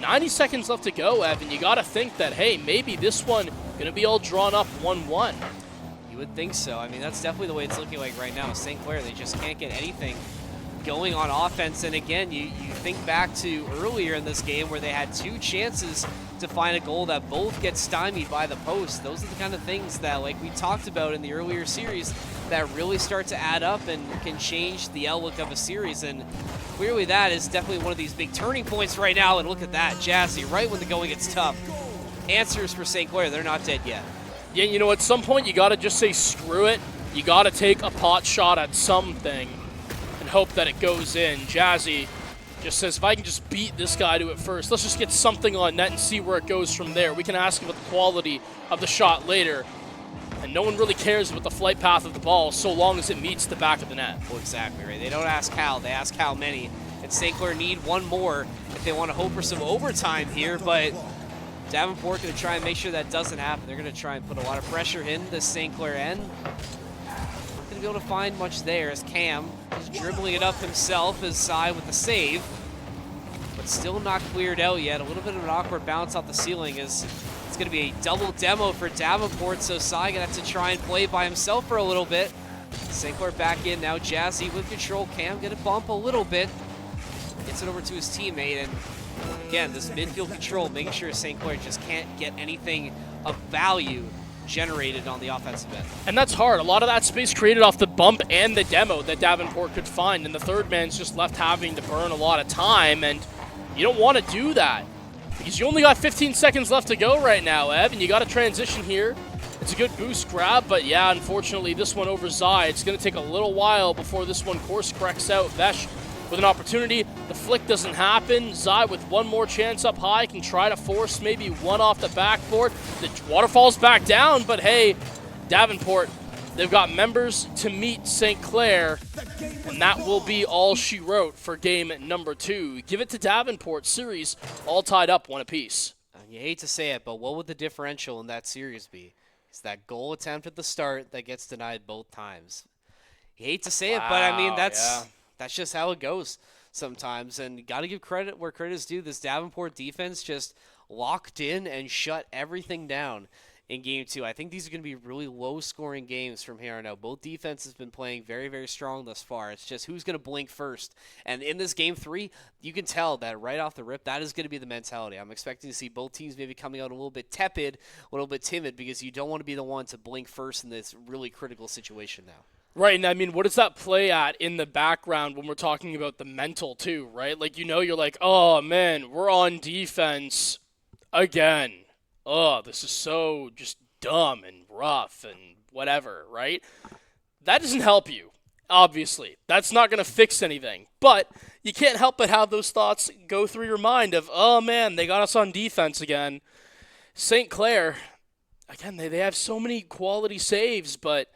90 seconds left to go, Evan. You got to think that, hey, maybe this one going to be all drawn up 1-1. You would think so. I mean, that's definitely the way it's looking like right now. St. Clair, they just can't get anything going on offense. And again, you think back to earlier in this game where they had 2 chances to find a goal that both get stymied by the post. Those are the kind of things that, like we talked about in the earlier series, that really start to add up and can change the outlook of a series. And clearly that is definitely one of these big turning points right now. And look at that, Jazzy, right when the going gets tough. Answers for St. Clair, they're not dead yet. Yeah, you know, at some point you got to just say screw it. You got to take a pot shot at something and hope that it goes in. Jazzy just says, if I can just beat this guy to it first, let's just get something on net and see where it goes from there. We can ask about the quality of the shot later. And no one really cares about the flight path of the ball so long as it meets the back of the net. Well, exactly, right? They don't ask how, they ask how many. And St. Clair need one more if they want to hope for some overtime here, but Davenport going to try and make sure that doesn't happen. They're going to try and put a lot of pressure in the St. Clair end. Not going to be able to find much there as Cam is dribbling it up himself as Sai with the save. But still not cleared out yet. A little bit of an awkward bounce off the ceiling as it's going to be a double demo for Davenport, so Sai going to have to try and play by himself for a little bit. St. Clair back in now, Jazzy with control. Cam going to bump a little bit. Gets it over to his teammate, and again, this midfield control, making sure St. Clair just can't get anything of value generated on the offensive end. And that's hard. A lot of that space created off the bump and the demo that Davenport could find, and the third man's just left having to burn a lot of time, and you don't want to do that because you only got 15 seconds left to go right now, Ev, and you got to transition here. It's a good boost grab, but yeah, unfortunately, this one over Zai. It's going to take a little while before this one course corrects out. Vesh with an opportunity. The flick doesn't happen. Zai with one more chance up high can try to force maybe one off the backboard. The waterfall's back down, but hey, Davenport, they've got members to meet St. Clair, and that will be all she wrote for game number 2. Give it to Davenport. Series all tied up 1 apiece. You hate to say it, but what would the differential in that series be? It's that goal attempt at the start that gets denied both times. You hate to say it, but I mean, that's just how it goes sometimes. And you got to give credit where credit is due. This Davenport defense just locked in and shut everything down in game 2. I think these are going to be really low-scoring games from here on out. Both defenses have been playing very, very strong thus far. It's just who's going to blink first. And in this game 3, you can tell that right off the rip, that is going to be the mentality. I'm expecting to see both teams maybe coming out a little bit tepid, a little bit timid, because you don't want to be the one to blink first in this really critical situation now. Right, and I mean, what does that play at in the background when we're talking about the mental too, right? Like, you know, you're like, oh man, we're on defense again. Oh, this is so just dumb and rough and whatever, right? That doesn't help you. obviously. That's not going to fix anything. But you can't help but have those thoughts go through your mind of, oh man, they got us on defense again. St. Clair, again, they have so many quality saves, but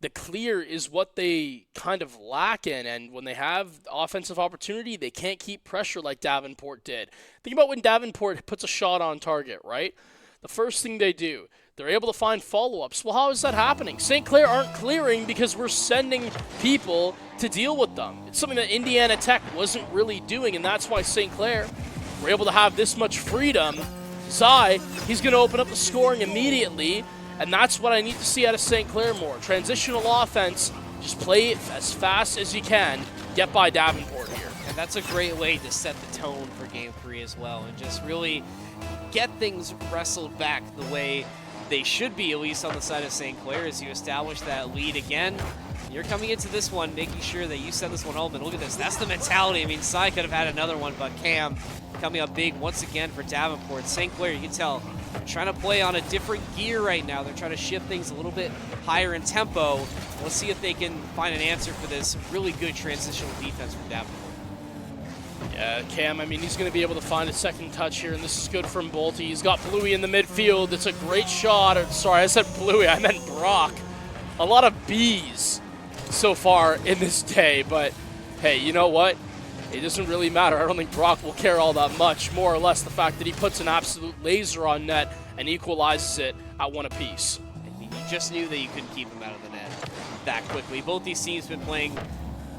the clear is what they kind of lack in, and when they have offensive opportunity, they can't keep pressure like Davenport did. Think about when Davenport puts a shot on target, right? The first thing they do, they're able to find follow-ups. Well, how is that happening? St. Clair aren't clearing because we're sending people to deal with them. It's something that Indiana Tech wasn't really doing, and that's why St. Clair were able to have this much freedom. Zai, he's going to open up the scoring immediately, and that's what I need to see out of St. Clair more. Transitional offense, just play it as fast as you can. Get by Davenport here. And that's a great way to set the tone for Game 3 as well, and just really get things wrestled back the way they should be, at least on the side of St. Clair, as you establish that lead again. You're coming into this one, making sure that you send this one home, and look at this. That's the mentality. I mean, Sai could have had another one, but Cam coming up big once again for Davenport. St. Clair, you can tell, they're trying to play on a different gear right now. They're trying to shift things a little bit higher in tempo. Let's see if they can find an answer for this really good transitional defense from Davenport. Yeah, Cam, I mean, he's going to be able to find a second touch here, and this is good from Bolte. He's got Bluey in the midfield. It's a great shot. Sorry, I said Bluey. I meant Brock. A lot of B's so far in this day, but hey, you know what? It doesn't really matter. I don't think Brock will care all that much. More or less the fact that he puts an absolute laser on net and equalizes it at one apiece. You just knew that you couldn't keep him out of the net that quickly. Both these teams have been playing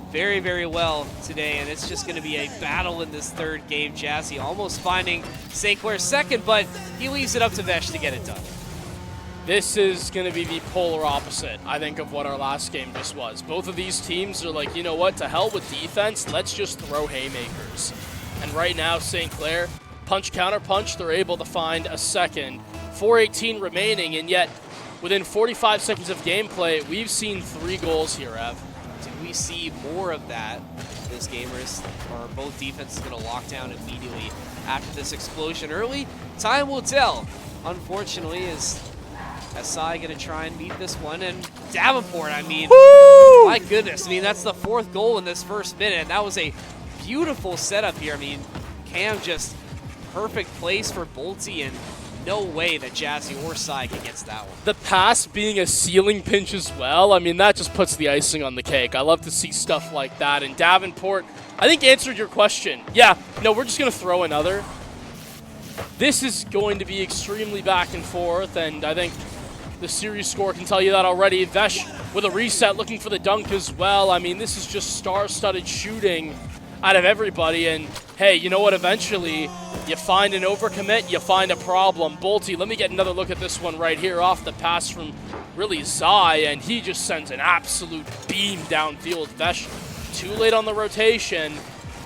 very, very well today, and it's just going to be a battle in this third game. Jazzy almost finding St. Clair second, but he leaves it up to Vesh to get it done. This is going to be the polar opposite, I think, of what our last game just was. Both of these teams are like, you know what, to hell with defense, let's just throw haymakers. And right now, St. Clair, punch, counter punch, they're able to find a second. 4:18 remaining, and yet within 45 seconds of gameplay, we've seen 3 goals here, Ev. Do we see more of that this game, or are both defenses going to lock down immediately after this explosion early? Time will tell. Unfortunately, is Sai going to try and beat this one, and Davenport, I mean, woo! My goodness, I mean, that's the 4th goal in this first minute, and that was a beautiful setup here. I mean, Cam just perfect place for Bolte, and no way that Jazzy or Sai can get to that one. The pass being a ceiling pinch as well, I mean, that just puts the icing on the cake. I love to see stuff like that, and Davenport, I think, answered your question. Yeah, no, we're just going to throw another. This is going to be extremely back and forth, and I think the series score can tell you that already. Vesh with a reset, looking for the dunk as well. I mean, this is just star-studded shooting out of everybody. And hey, you know what? Eventually, you find an overcommit, you find a problem. Bolte, let me get another look at this one right here off the pass from really Zai, and he just sends an absolute beam downfield. Vesh too late on the rotation,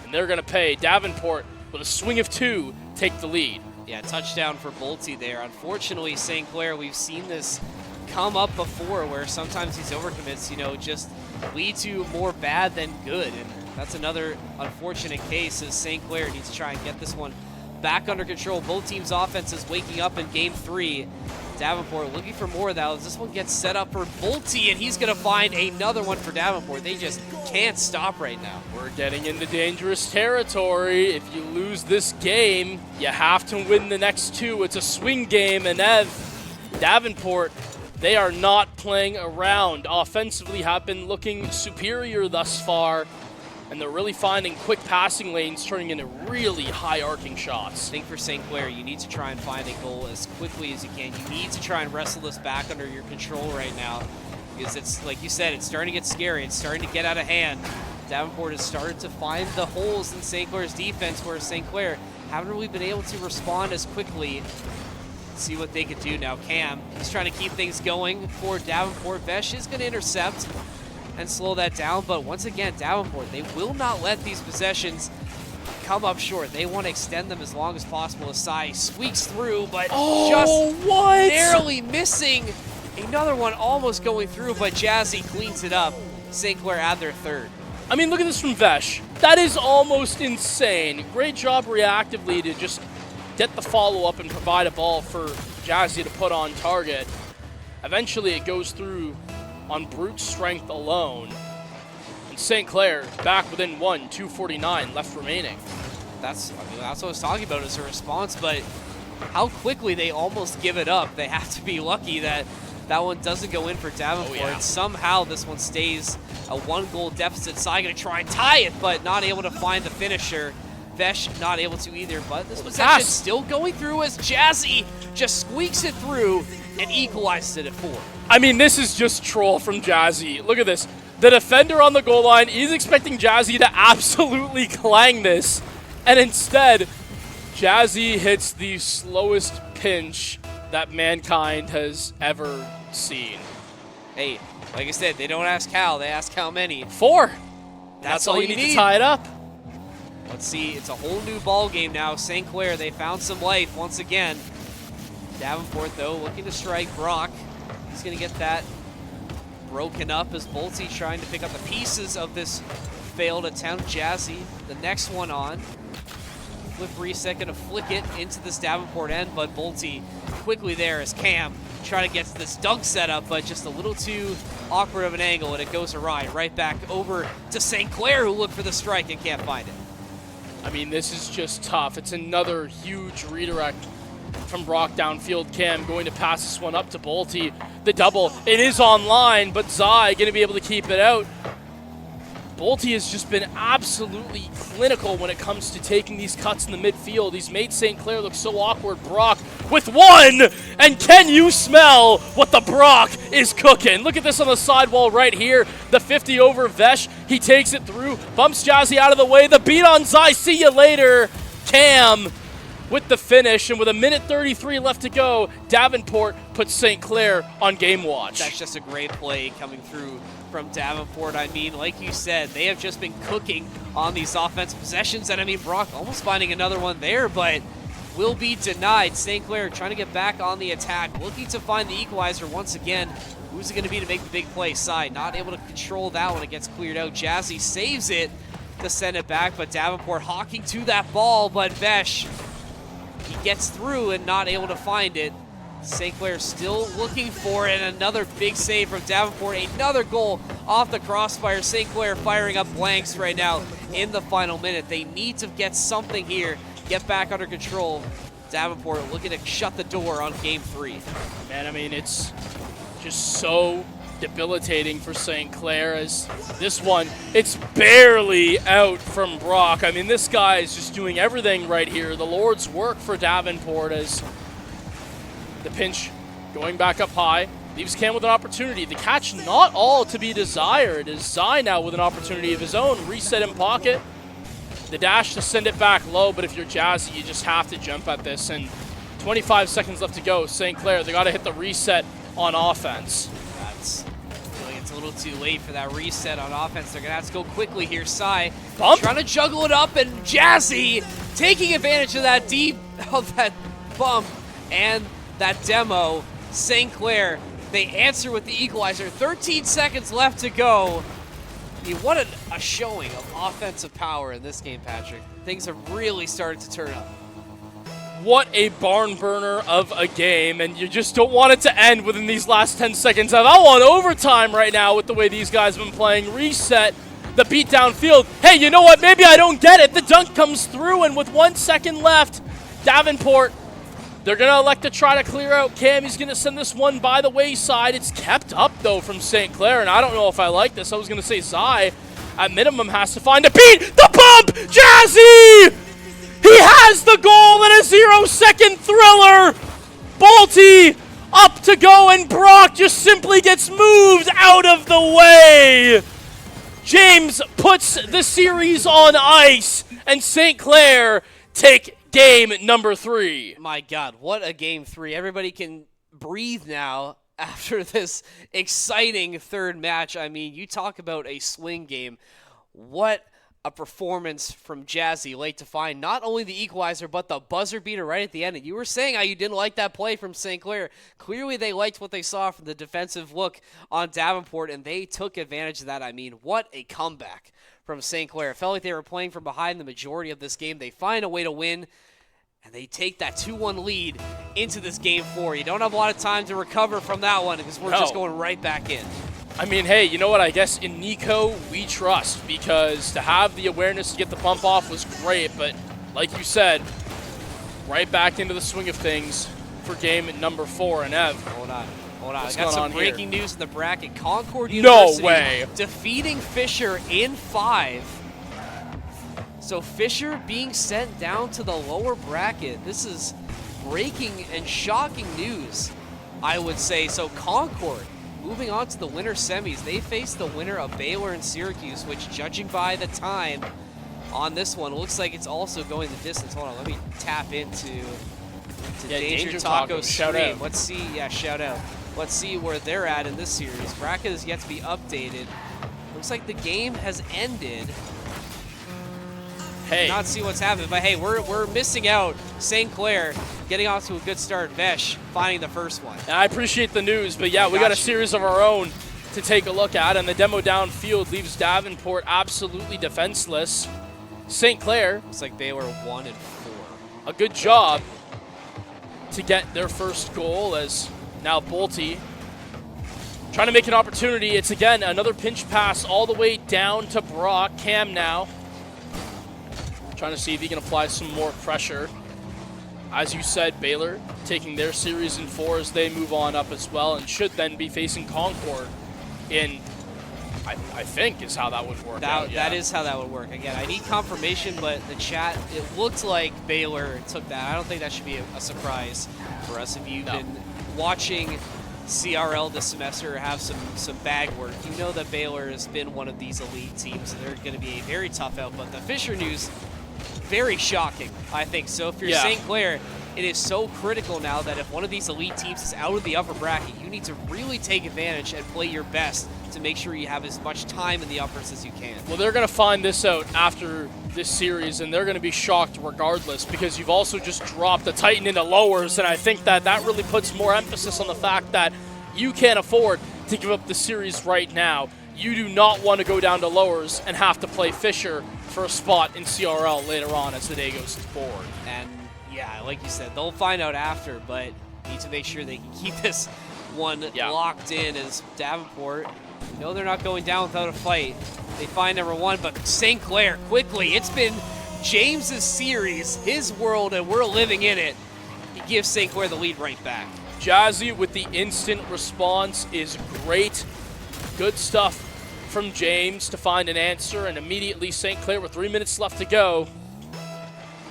and they're going to pay. Davenport with a swing of 2 take the lead. Yeah, touchdown for Bolte there. Unfortunately, St. Clair, we've seen this come up before where sometimes these overcommits, you know, just lead to more bad than good. And that's another unfortunate case as St. Clair needs to try and get this one back under control. Both teams' offenses waking up in Game 3. Davenport looking for more of that as this one gets set up for Bolte, and he's going to find another one for Davenport. They just can't stop right now. We're getting into dangerous territory. If you lose this game, you have to win the next 2. It's a swing game, and Davenport, they are not playing around. Offensively have been looking superior thus far, and they're really finding quick passing lanes, turning into really high arcing shots. I think for St. Clair, you need to try and find a goal as quickly as you can. You need to try and wrestle this back under your control right now, because it's, like you said, it's starting to get scary. It's starting to get out of hand. Davenport has started to find the holes in St. Clair's defense, where St. Clair haven't really been able to respond as quickly. Let's see what they could do now. Cam, he's trying to keep things going for Davenport. Vesh is going to intercept and slow that down, but once again, Davenport, they will not let these possessions come up short. They want to extend them as long as possible. Sai squeaks through, but just narrowly missing. Another one almost going through, but Jazzy cleans it up. St. Clair add their 3rd. I mean, look at this from Vesh. That is almost insane. Great job reactively to just get the follow-up and provide a ball for Jazzy to put on target. Eventually, it goes through on brute strength alone. And St. Clair back within 1, 2:49 left remaining. That's what I was talking about as a response, but how quickly they almost give it up. They have to be lucky that that one doesn't go in for Davenport. And somehow this one stays a 1-goal deficit. Sai going to try and tie it, but not able to find the finisher. Vesh not able to either, but this possession still going through as Jazzy just squeaks it through and equalizes it at 4. I mean, this is just troll from Jazzy. Look at this. The defender on the goal line is expecting Jazzy to absolutely clang this, and instead, Jazzy hits the slowest pinch that mankind has ever seen. Hey, like I said, they don't ask how, they ask how many. 4. That's all you need to tie it up. Let's see, it's a whole new ball game now. St. Clair, they found some life once again. Davenport, though, looking to strike Brock. He's going to get that broken up as Bolte trying to pick up the pieces of this failed attempt. Jazzy, the next one on. Flip reset, going to flick it into this Davenport end, but Bolte quickly there as Cam trying to get to this dunk setup, but just a little too awkward of an angle, and it goes awry. Right back over to St. Clair, who looked for the strike and can't find it. I mean, this is just tough. It's another huge redirect from Brock downfield. Cam going to pass this one up to Bolte. The double, it is online, but Zai going to be able to keep it out. Bolte has just been absolutely clinical when it comes to taking these cuts in the midfield. He's made St. Clair look so awkward. Brock with 1, and can you smell what the Brock is cooking? Look at this on the sidewall right here. The 50 over Vesh. He takes it through, bumps Jazzy out of the way. The beat on Zai. See you later. Cam with the finish, and with 1:33 left to go, Davenport puts St. Clair on game watch. That's just a great play coming through from Davenport. I mean, like you said, they have just been cooking on these offensive possessions, and I mean, Brock almost finding another one there, but will be denied. St. Clair trying to get back on the attack, looking to find the equalizer once again. Who's it going to be to make the big play? Sai not able to control that one. It gets cleared out. Jazzy saves it to send it back, but Davenport hawking to that ball, but Vesh, he gets through and not able to find it. St. Clair still looking for it. Another big save from Davenport. Another goal off the crossfire. St. Clair firing up blanks right now in the final minute. They need to get something here, get back under control. Davenport looking to shut the door on game 3. Man, I mean, it's just so debilitating for St. Clair as this one, it's barely out from Brock. I mean, this guy is just doing everything right here. The Lord's work for Davenport as the pinch going back up high. Leaves Cam with an opportunity. The catch not all to be desired as Zai now with an opportunity of his own. Reset in pocket. The dash to send it back low, but if you're Jazzy, you just have to jump at this. And 25 seconds left to go. St. Clair, they got to hit the reset on offense. That's, I feel like it's a little too late for that reset on offense. They're going to have to go quickly here. Sai trying to juggle it up, and Jazzy taking advantage of that that bump and that demo. St. Clair, they answer with the equalizer. 13 seconds left to go. I mean, what a showing of offensive power in this game, Patrick. Things have really started to turn up. What a barn burner of a game, and you just don't want it to end within these last 10 seconds. I want overtime right now with the way these guys have been playing. Reset, the beat downfield. Hey, you know what? Maybe I don't get it. The dunk comes through, and with 1 second left, Davenport, they're going to elect to try to clear out Cam. He's going to send this one by the wayside. It's kept up, though, from St. Clair, and I don't know if I like this. I was going to say Zai, at minimum, has to find a beat. The bump! Jazzy! He has the goal in a 0-second thriller! Bolte up to go, and Brock just simply gets moved out of the way! James puts the series on ice, and St. Clair take game number 3. My God, what a game 3. Everybody can breathe now after this exciting third match. I mean, you talk about a swing game. What a performance from Jazzy late to find not only the equalizer, but the buzzer beater right at the end. And you were saying how you didn't like that play from St. Clair. Clearly they liked what they saw from the defensive look on Davenport, and they took advantage of that. I mean, what a comeback from St. Clair. It felt like they were playing from behind the majority of this game. They find a way to win, and they take that 2-1 lead into this game 4. You don't have a lot of time to recover from that one because we're just going right back in. I mean, hey, you know what? I guess in Nico, we trust, because to have the awareness to get the bump off was great, but like you said, right back into the swing of things for game number 4. And Ev, hold on. I what's got going some on breaking here? news in the bracket. Concord No University way. defeating Fisher in 5. So Fisher being sent down to the lower bracket. This is breaking and shocking news, I would say. So Concord moving on to the winter semis. They face the winner of Baylor and Syracuse, which, judging by the time on this one, looks like it's also going the distance. Hold on, let me tap into Danger Taco shout stream. out. Let's see, shout out. Let's see where they're at in this series. Bracket is yet to be updated. Looks like the game has ended. Hey. Not see what's happening, but hey, we're missing out. St. Clair getting off to a good start. Vesh finding the first one. And I appreciate the news, but yeah, we got a series of our own to take a look at, and the demo downfield leaves Davenport absolutely defenseless. St. Clair, looks like they were 1 and 4. A good job to get their first goal, as now Bolte trying to make an opportunity. It's again another pinch pass all the way down to Brock. Cam now trying to see if he can apply some more pressure. As you said, Baylor taking their series in 4 as they move on up as well, and should then be facing Concord in, I think, is how that would work out. That is how that would work. Again, I need confirmation, but the chat, it looked like Baylor took that. I don't think that should be a surprise for us. If you've been watching CRL this semester or have some bag work, you know that Baylor has been one of these elite teams, and they're going to be a very tough out. But the Fisher news, very shocking, I think. So if you're St. Clair, it is so critical now that if one of these elite teams is out of the upper bracket, you need to really take advantage and play your best to make sure you have as much time in the uppers as you can. Well, they're going to find this out after this series, and they're going to be shocked regardless, because you've also just dropped the Titan into lowers, and I think that really puts more emphasis on the fact that you can't afford to give up the series right now. You do not want to go down to lowers and have to play Fisher for a spot in CRL later on as the day goes forward. And yeah, like you said, they'll find out after, but need to make sure they can keep this one locked in as Davenport. You know they're not going down without a fight. They find number 1, but St. Clair quickly. It's been James's series, his world, and we're living in it. He gives St. Clair the lead right back. Jazzy with the instant response is great. Good stuff from James to find an answer, and immediately St. Clair with 3 minutes left to go.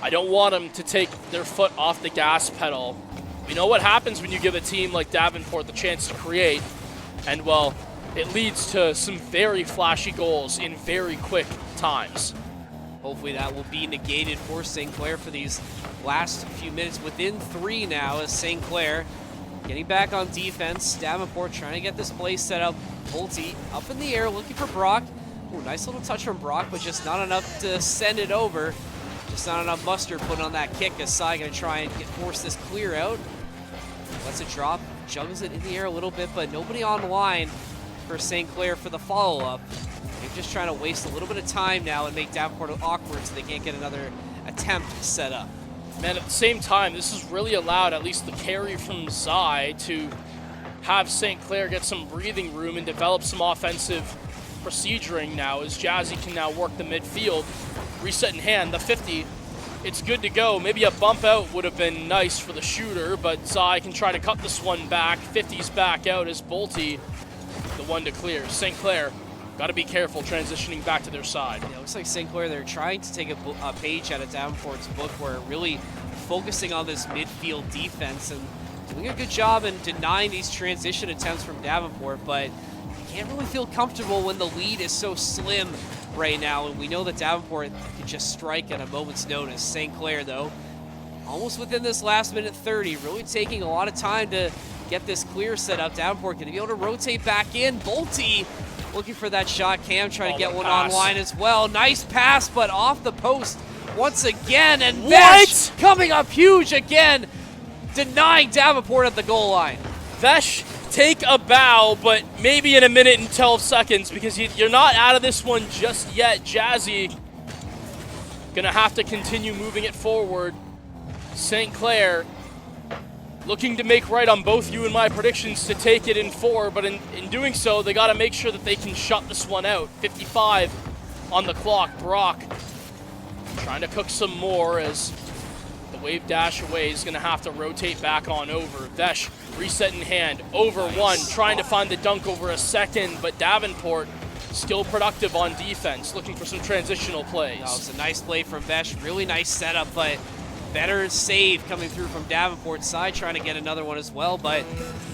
I don't want them to take their foot off the gas pedal. We know what happens when you give a team like Davenport the chance to create, and well, it leads to some very flashy goals in very quick times. Hopefully that will be negated for St. Clair for these last few minutes. Within 3 now as St. Clair getting back on defense. Davenport trying to get this play set up. Bolte up in the air looking for Brock. Ooh, nice little touch from Brock, but just not enough to send it over. Just not enough mustard put on that kick. Asai going to try and force this clear out. Lets it drop, juggles it in the air a little bit, but nobody on the line for St. Clair for the follow-up. They're just trying to waste a little bit of time now and make Davenport awkward so they can't get another attempt set up. Man, at the same time, this has really allowed at least the carry from Zai to have St. Clair get some breathing room and develop some offensive proceduring now, as Jazzy can now work the midfield. Reset in hand, the 50. It's good to go. Maybe a bump out would have been nice for the shooter, but Zai can try to cut this one back. 50's back out as Bolte, the one to clear. St. Clair, got to be careful transitioning back to their side. Yeah, it looks like St. Clair, they're trying to take a page out of Davenport's book, where really focusing on this midfield defense and doing a good job in denying these transition attempts from Davenport, but you can't really feel comfortable when the lead is so slim right now, and we know that Davenport can just strike at a moment's notice. St. Clair, though, almost within this last minute 30, really taking a lot of time to get this clear set up. Davenport going to be able to rotate back in. Bolte looking for that shot. Cam trying to get one online as well. Nice pass, but off the post once again, and Vesh coming up huge again, denying Davenport at the goal line. Vesh, take a bow, but maybe in a minute and 12 seconds, because you're not out of this one just yet. Jazzy gonna have to continue moving it forward. St. Clair looking to make right on both you and my predictions to take it in 4, but in doing so, they got to make sure that they can shut this one out. 55 on the clock. Brock trying to cook some more as the wave dash away is going to have to rotate back on over. Vesh, reset in hand, over one, trying to find the dunk over a second, but Davenport still productive on defense, looking for some transitional plays. That was a nice play from Vesh, really nice setup, but better save coming through from Davenport's side, trying to get another one as well, but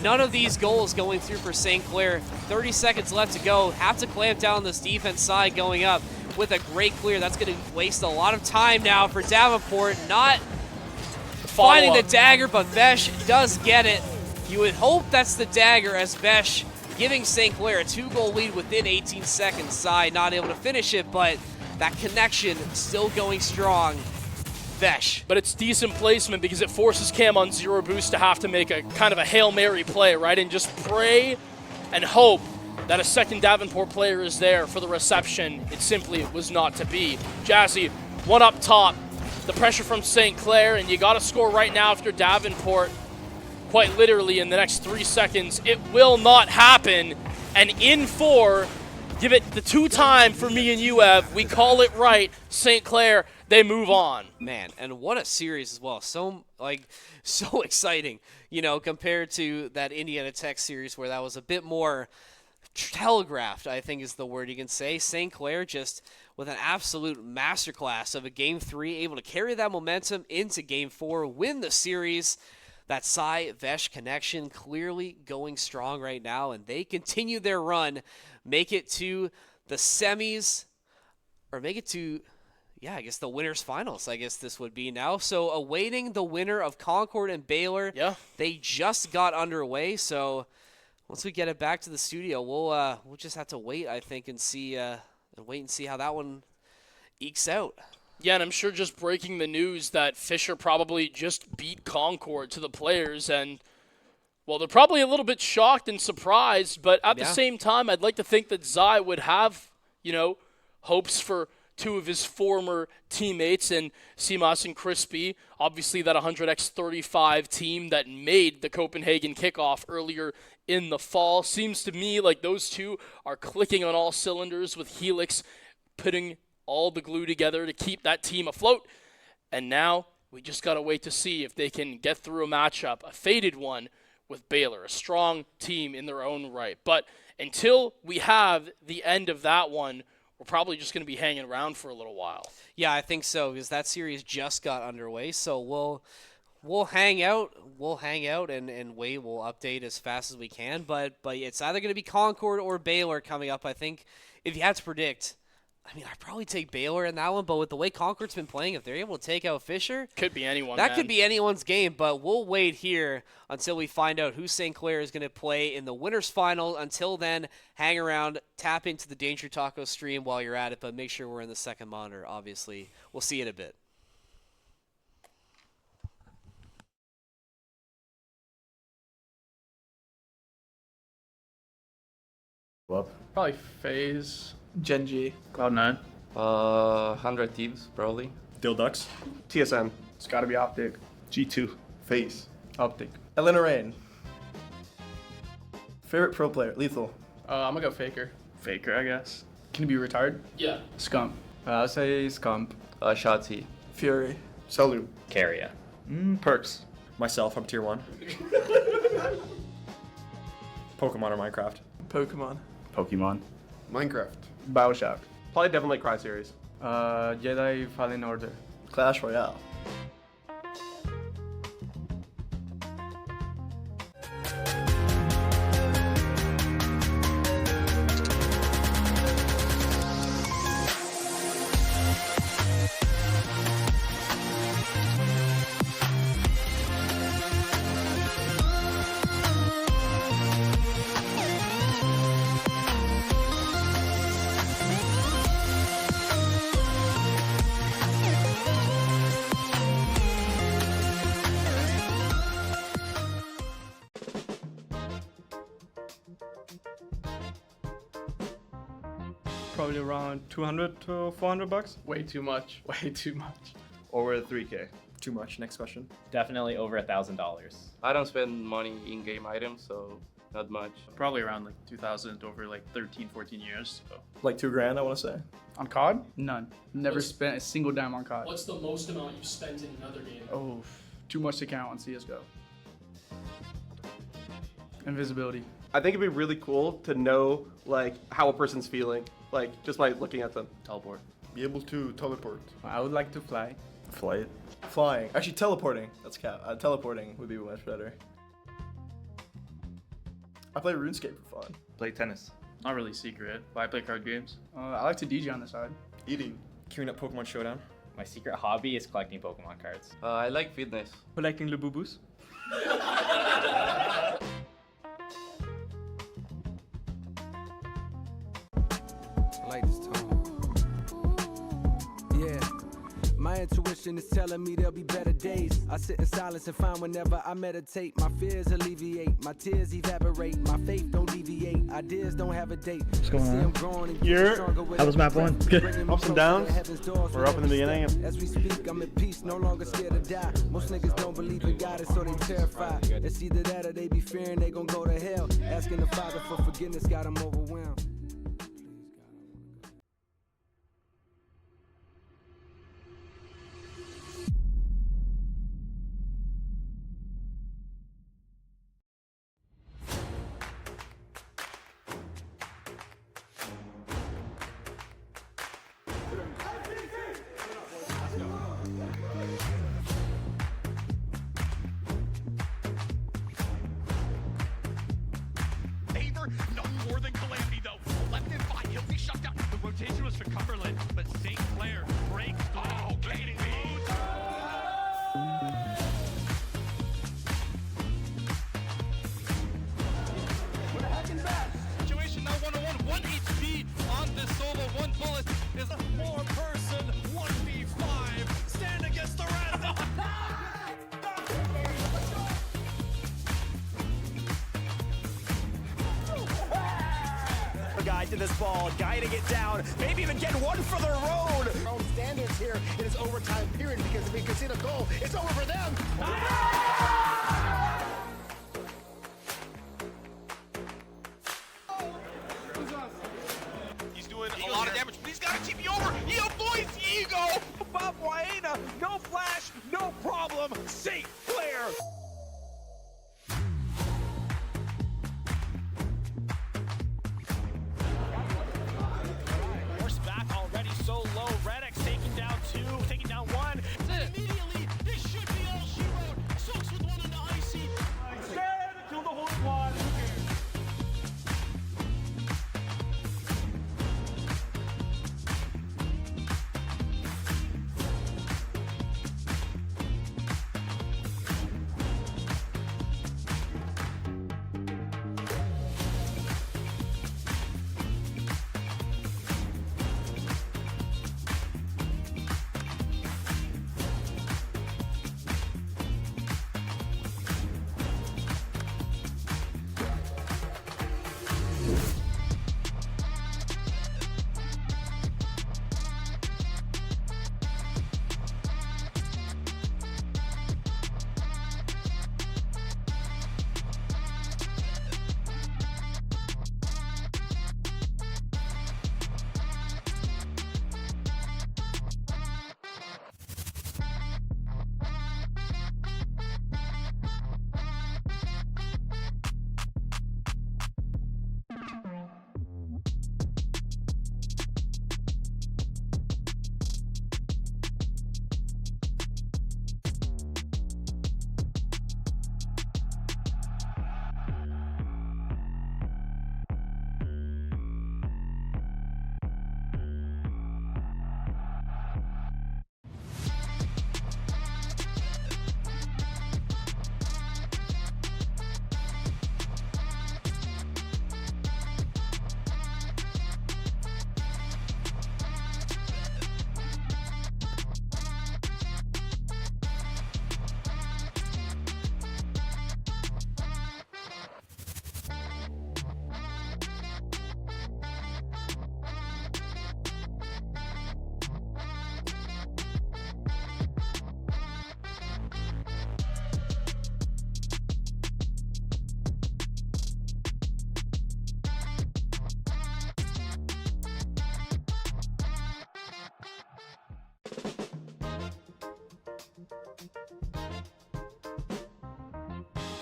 none of these goals going through for St. Clair. 30 seconds left to go. Have to clamp down this defense side going up with a great clear. That's going to waste a lot of time now for Davenport. Not finding the dagger, but Vesh does get it. You would hope that's the dagger as Vesh giving St. Clair a 2-goal lead within 18 seconds. Side not able to finish it, but that connection still going strong. Vesh. But it's decent placement because it forces Cam on 0 boost to have to make a kind of a Hail Mary play, right? And just pray and hope that a second Davenport player is there for the reception. It simply was not to be. Jazzy, one up top. The pressure from St. Clair, and you got to score right now after Davenport. Quite literally in the next 3 seconds. It will not happen. And in 4, give it the 2 time for me and you, Ev. We call it right. St. Clair, they move on. Man, and what a series as well. So exciting, you know, compared to that Indiana Tech series where that was a bit more telegraphed, I think is the word you can say. St. Clair just with an absolute masterclass of a Game 3, able to carry that momentum into Game 4, win the series. That Cy-Vesh connection clearly going strong right now, and they continue their run, make it to the semis, or make it to, I guess the winners finals, I guess this would be now. So awaiting the winner of Concord and Baylor. Yeah. They just got underway, so once we get it back to the studio, we'll just have to wait, I think, and see how that one ekes out. Yeah, and I'm sure just breaking the news that Fisher probably just beat Concord to the players, and, well, they're probably a little bit shocked and surprised, but at the same time, I'd like to think that Zai would have, hopes for 2 of his former teammates in Simas and Crispy. Obviously, that 100x35 team that made the Copenhagen kickoff earlier in the fall. Seems to me like those 2 are clicking on all cylinders with Helix putting all the glue together to keep that team afloat. And now we just got to wait to see if they can get through a matchup, a faded one with Baylor, a strong team in their own right. But until we have the end of that one, we're probably just going to be hanging around for a little while. Yeah, I think so, because that series just got underway. So we'll hang out and wait. We'll update as fast as we can. But it's either going to be Concord or Baylor coming up. I think if you had to predict, I'd probably take Baylor in that one, but with the way Concord's been playing, if they're able to take out Fisher, could be anyone. That could be anyone's game, but we'll wait here until we find out who St. Clair is going to play in the winners final. Until then, hang around, tap into the Danger Taco stream while you're at it, but make sure we're in the second monitor, obviously. We'll see you in a bit. Well, probably FaZe, Gen G, Cloud9. 100 Thieves, probably. Dilducks. TSM. It's got to be Optic. G2. FaZe. Optic. Elena Rain. Favorite pro player? Lethal. I'm going to go Faker. Faker, I guess. Can he be retired? Yeah. Scump. I'll say Scump. Shotzi. Fury. Salute. Carrier. Perks. Myself, I'm tier 1. Pokemon or Minecraft? Pokemon. Pokemon. Minecraft. Bioshock. Probably Definitely Cry series. Jedi Fallen Order. Clash Royale. Probably around 200 to 400 bucks. Way too much. Way too much. Over 3K. Too much. Next question. Definitely over $1,000. I don't spend money in game items, so not much. Probably around like 2,000 over like 13, 14 years. So. Like $2,000, I want to say. On COD? None. Never spent a single dime on COD. What's the most amount you've spent in another game? Oh, too much to count on CSGO. Invisibility. I think it'd be really cool to know like how a person's feeling, like just by looking at them. Teleport. Be able to teleport. I would like to fly. Flight. Flying. Actually, teleporting. That's cap. Teleporting would be much better. I play RuneScape for fun. Play tennis. Not really secret, but I play card games. I like to DJ on the side. Eating. Queuing up Pokemon Showdown. My secret hobby is collecting Pokemon cards. I like fitness. Collecting le boubous. I like this tone. Yeah. My intuition is telling me there'll be better days. I sit in silence and find whenever I meditate, my fears alleviate, my tears evaporate, my faith don't deviate, ideas don't have a date. What's going on? How was map 1? Ups and downs. We're up in the beginning. As we speak, I'm at peace, no longer scared to die. Most niggas don't believe in God, so they terrified. It's either that or they be fearing they gon' go to hell. Asking the Father for forgiveness got them overwhelmed. No more than Calamity, though. Left in 5, he'll be shut down. The rotation was for Cumberland, but St. Clair breaks through. Oh, gaining lead. We're hacking back. Situation now 1-on-1, 1 HP on this solo. 1 bullet is a 4-person 1v5. Stand against the rest. Guy to this ball, guiding it down, maybe even get one for the road. Our own standards here in this overtime period because if we concede a goal, it's over for them. He's doing a lot of damage, but he's got a TP over. He avoids Ego. Bob Waena, no flash, no problem. St. Clair. So low, Reddick's taking down 2, taking down 1. Immediately, this should be all she wrote. Soaks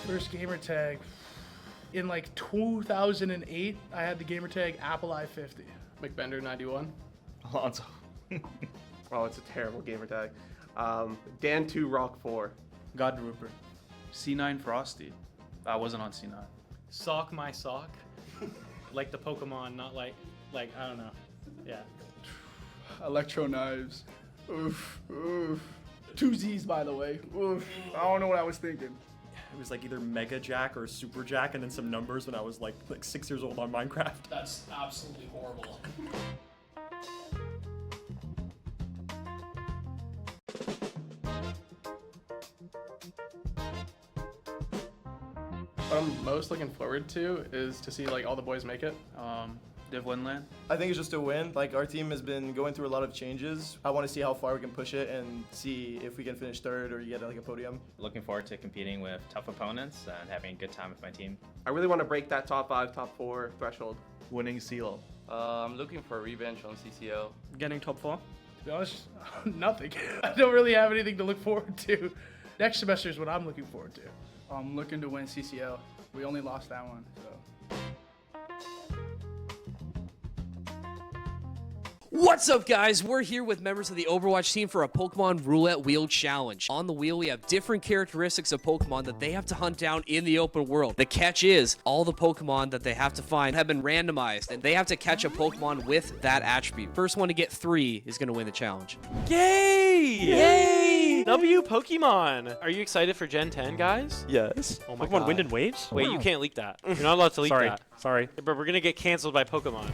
First gamer tag. In like 2008, I had the gamer tag Apple i50. McBender 91. Alonso. Oh, it's a terrible gamer tag. Dan2 Rock 4. God Rupert. C9 Frosty. I wasn't on C9. Sock my sock. Like the Pokemon, not like I don't know. Yeah. Electro knives. Oof, oof. 2 Z's, by the way. Oof. I don't know what I was thinking. It was like either Mega Jack or Super Jack and then some numbers when I was like 6 years old on Minecraft. That's absolutely horrible. What I'm most looking forward to is to see like all the boys make it. Div Winland. I think it's just a win. Like, our team has been going through a lot of changes. I want to see how far we can push it and see if we can finish third or get like a podium. Looking forward to competing with tough opponents and having a good time with my team. I really want to break that top 5, top 4 threshold. Winning Seal. I'm looking for a revenge on CCL. Getting top 4? To be honest, nothing. I don't really have anything to look forward to. Next semester is what I'm looking forward to. I'm looking to win CCL. We only lost that one, so. What's up, guys? We're here with members of the Overwatch team for a Pokemon Roulette Wheel Challenge. On the wheel, we have different characteristics of Pokemon that they have to hunt down in the open world. The catch is, all the Pokemon that they have to find have been randomized, and they have to catch a Pokemon with that attribute. First one to get 3 is going to win the challenge. Yay! Yay! W Pokemon! Are you excited for Gen 10, guys? Yes. Oh my Pokemon God. Wind and Waves? Wait, you can't leak that. You're not allowed to leak Sorry. that. Sorry. But we're gonna get canceled by Pokemon.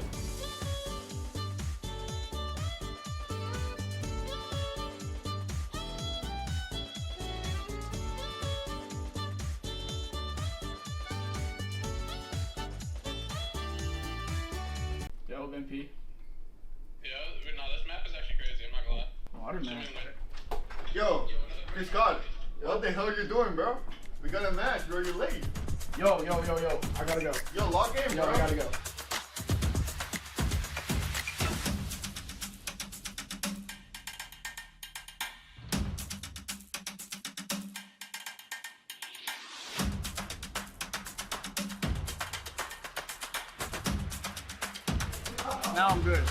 Yo, MP. Yeah, no, this map is actually crazy, I'm not gonna lie. Water man. Yo, Chris Scott, what the hell are you doing, bro? We got a match, bro. You're late. Yo. I gotta go. Yo, log in, Yo, bro. I gotta go. Now I'm good.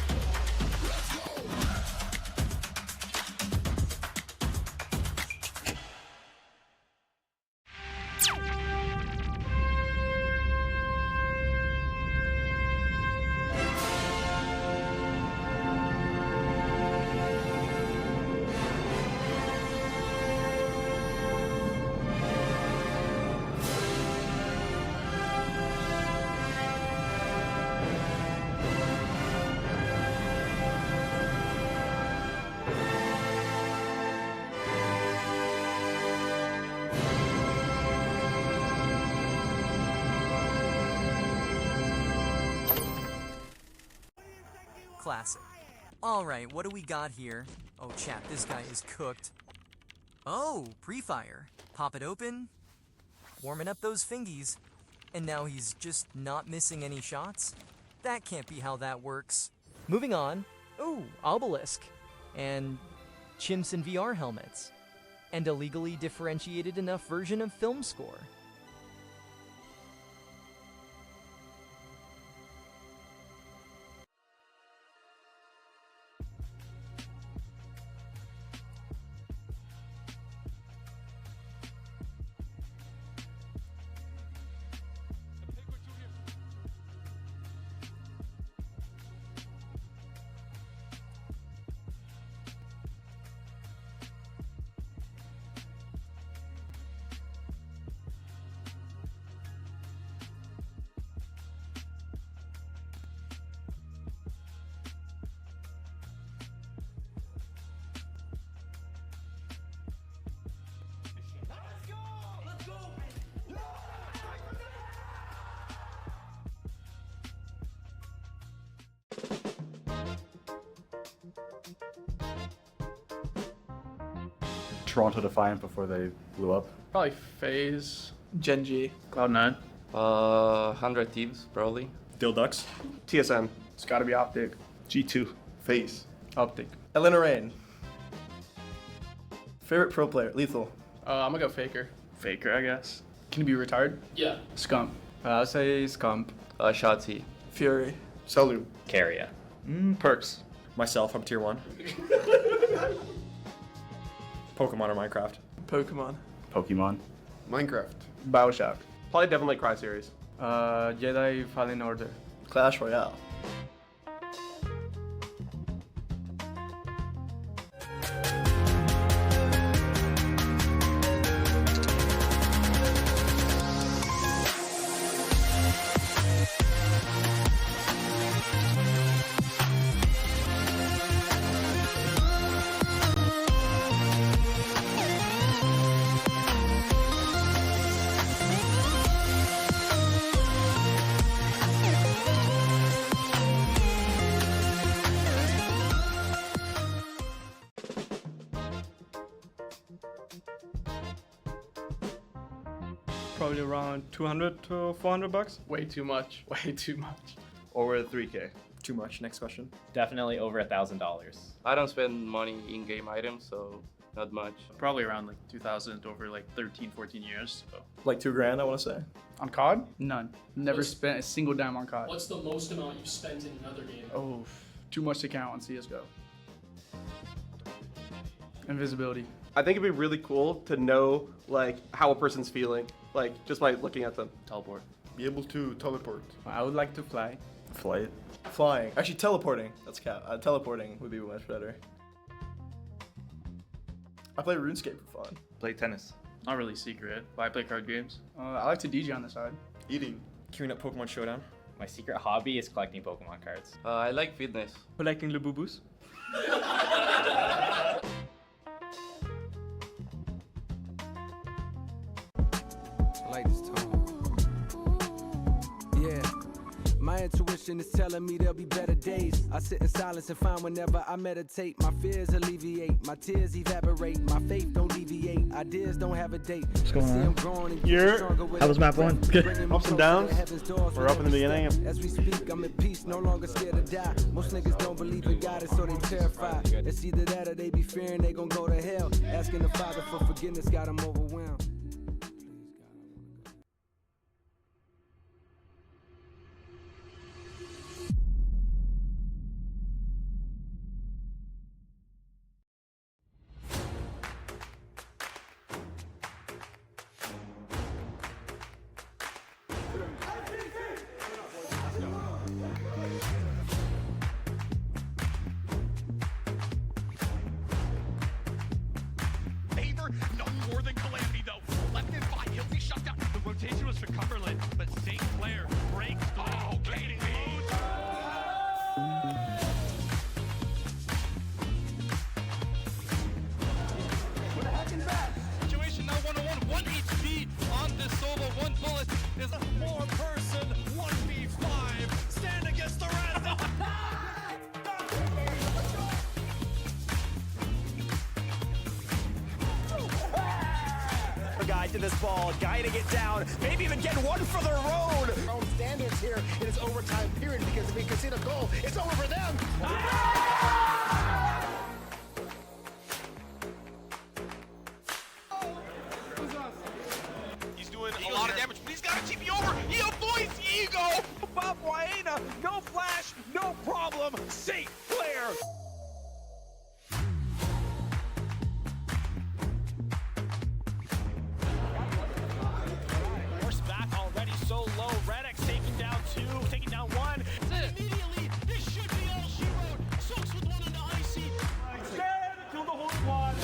Classic. Alright, what do we got here? Oh, chat, this guy is cooked. Oh, pre-fire. Pop it open. Warming up those fingies. And now he's just not missing any shots? That can't be how that works. Moving on. Ooh, obelisk. And chimps in VR helmets. And a legally differentiated enough version of film score. Toronto Defiant before they blew up. Probably FaZe. Gen G. Cloud9. 100 Thieves, probably. Dildux. TSM. It's gotta be Optic. G2. Face. Optic. Elena Rain. Favorite pro player? Lethal. I'm gonna go Faker. Faker, I guess. Can he be retired? Yeah. Scump. I'll say Scump. Shotzi. Fury. Salute. Carrier. Perks. Myself, I'm tier 1. Pokemon or Minecraft? Pokemon. Pokemon. Minecraft. Bioshock. Probably Devil May Cry series. Jedi Fallen Order. Clash Royale. Probably around 200 to 400 bucks. Way too much. Way too much. Over 3K. Too much. Next question. Definitely over $1,000. I don't spend money in-game items, so not much. Probably around like 2,000 over like 13, 14 years. So. Like $2,000, I want to say. On COD? None. Never spent a single dime on COD. What's the most amount you've spent in another game? Oh, too much to count on CSGO. Invisibility. I think it'd be really cool to know like how a person's feeling, like just by looking at them. Teleport. Be able to teleport. I would like to fly. Flight. Flying. Actually, teleporting. That's cap. Teleporting would be much better. I play RuneScape for fun. Play tennis. Not really secret, but I play card games. I like to DJ on the side. Eating. Queuing up Pokemon Showdown. My secret hobby is collecting Pokemon cards. I like fitness. Collecting Labubus. I like this tone. Yeah. My intuition is telling me there'll be better days. I sit in silence and find whenever I meditate, my fears alleviate, my tears evaporate, my faith don't deviate, ideas don't have a date. What's going on? How was map 1? Ups and downs. We're up in the beginning. As we speak, I'm in peace, no longer scared to die. Most niggas don't believe in God, and so they terrified. It's either that or they be fearing they gon' go to hell. Asking the Father for forgiveness got them overwhelmed. Favor, no more than calamity though. Left in 5, he'll be shut down. The rotation was for Cumberland, but St. Clair breaks through. Gaining the situation now 1-on-1, 1 HP on this solo. 1 bullet is a more person. 1v5. Stand against the rest. Guy to this ball, guiding it down, maybe even getting one for the road. Our own standards here in this overtime period because if we concede a goal, it's over for them. He's doing a lot of damage, but he's got to TP over. He avoids Ego. Bob Waena, no flash, no problem. St. Clair. Horse back already so low. Reddick's taking down 2, taking down 1. Immediately, this should be all she wrote. Soaks with 1 on the icy. Stand until the whole squad.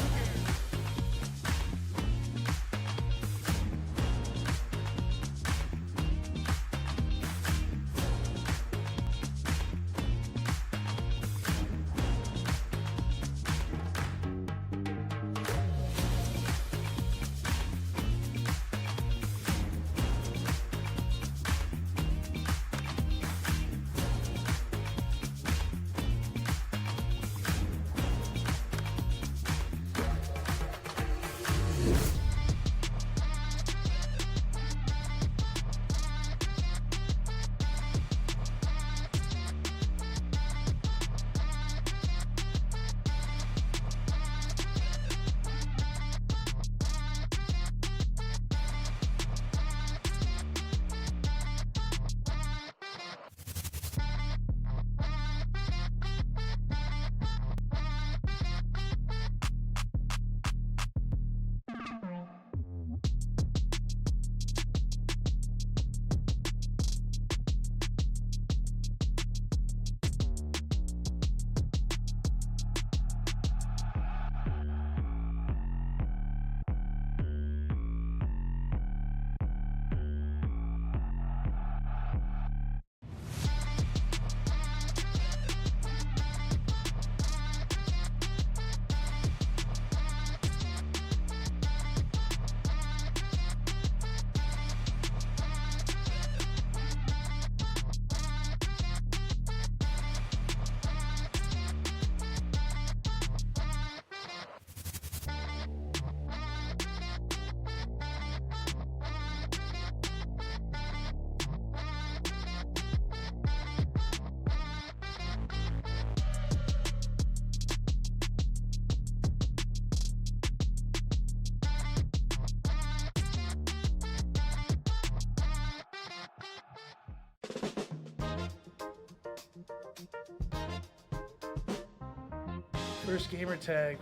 First gamer tag.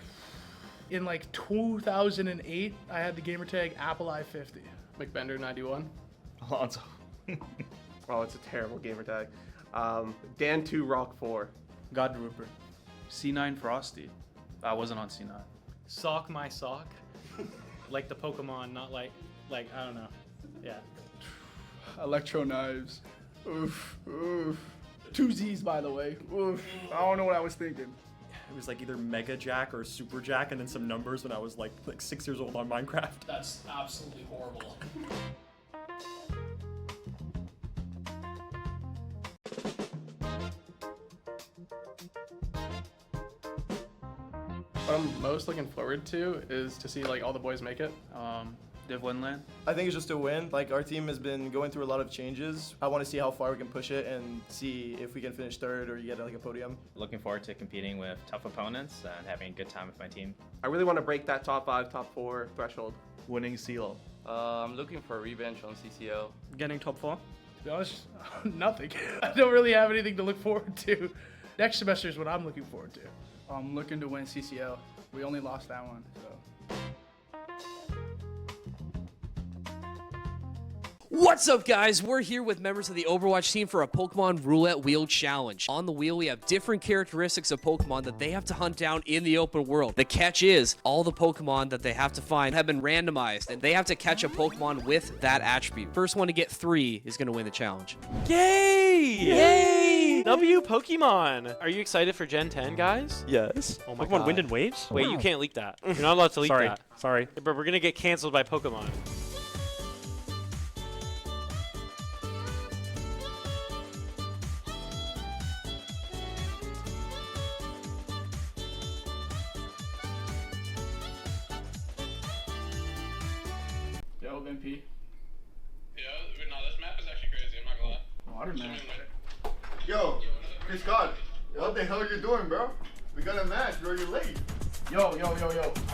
In like 2008, I had the gamer tag Apple I-50. McBender 91. Alonso. Oh, it's a terrible gamer tag. Dan2 Rock 4. God Rupert. C9 Frosty. I wasn't on C9. Sock my sock. Like the Pokemon, not like I don't know. Yeah. Electro Knives. Oof, oof. Two Z's, by the way. Oof. I don't know what I was thinking. It was like either Mega Jack or Super Jack and then some numbers when I was like 6 years old on Minecraft. That's absolutely horrible. What I'm most looking forward to is to see like all the boys make it. Div Winland. I think it's just a win. Like, our team has been going through a lot of changes. I want to see how far we can push it and see if we can finish third or get like a podium. Looking forward to competing with tough opponents and having a good time with my team. I really want to break that top 5, top 4 threshold. Winning Seal. I'm looking for a revenge on CCL. Getting top 4? To be honest, nothing. I don't really have anything to look forward to. Next semester is what I'm looking forward to. I'm looking to win CCL. We only lost that one, so. What's up, guys? We're here with members of the Overwatch team for a Pokemon Roulette Wheel Challenge. On the wheel, we have different characteristics of Pokemon that they have to hunt down in the open world. The catch is, all the Pokemon that they have to find have been randomized, and they have to catch a Pokemon with that attribute. First one to get 3 is going to win the challenge. Yay! Yay! W Pokemon! Are you excited for Gen 10, guys? Yes. Oh my Pokemon God. Wind and Waves? Wait, you can't leak that. You're not allowed to leak Sorry. that. Sorry. But we're going to get canceled by Pokemon. Yo, MP. Yeah, no, this map is actually crazy, I'm not gonna lie. Water man. Yo, Chris Scott, what the hell are you doing, bro? We got a match, bro. You're late. Yo. I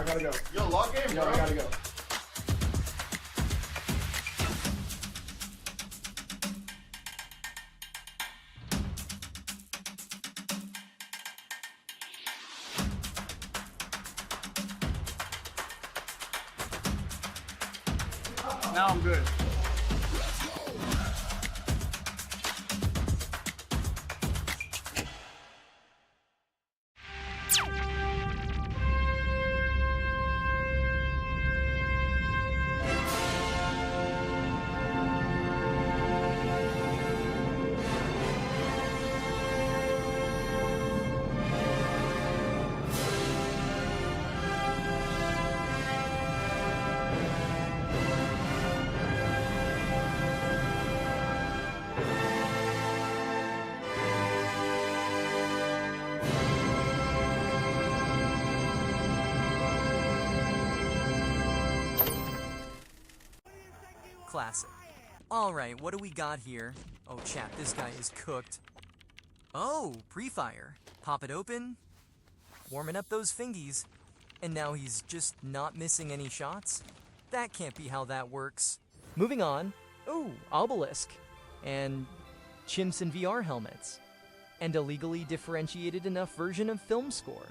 gotta go. Yo, log in, Yo, bro. I gotta go. Now I'm good. Classic. Alright, what do we got here? Oh, chat, this guy is cooked. Oh, pre-fire. Pop it open. Warming up those fingies. And now he's just not missing any shots? That can't be how that works. Moving on. Ooh, obelisk. And chimps in VR helmets. And a legally differentiated enough version of film score.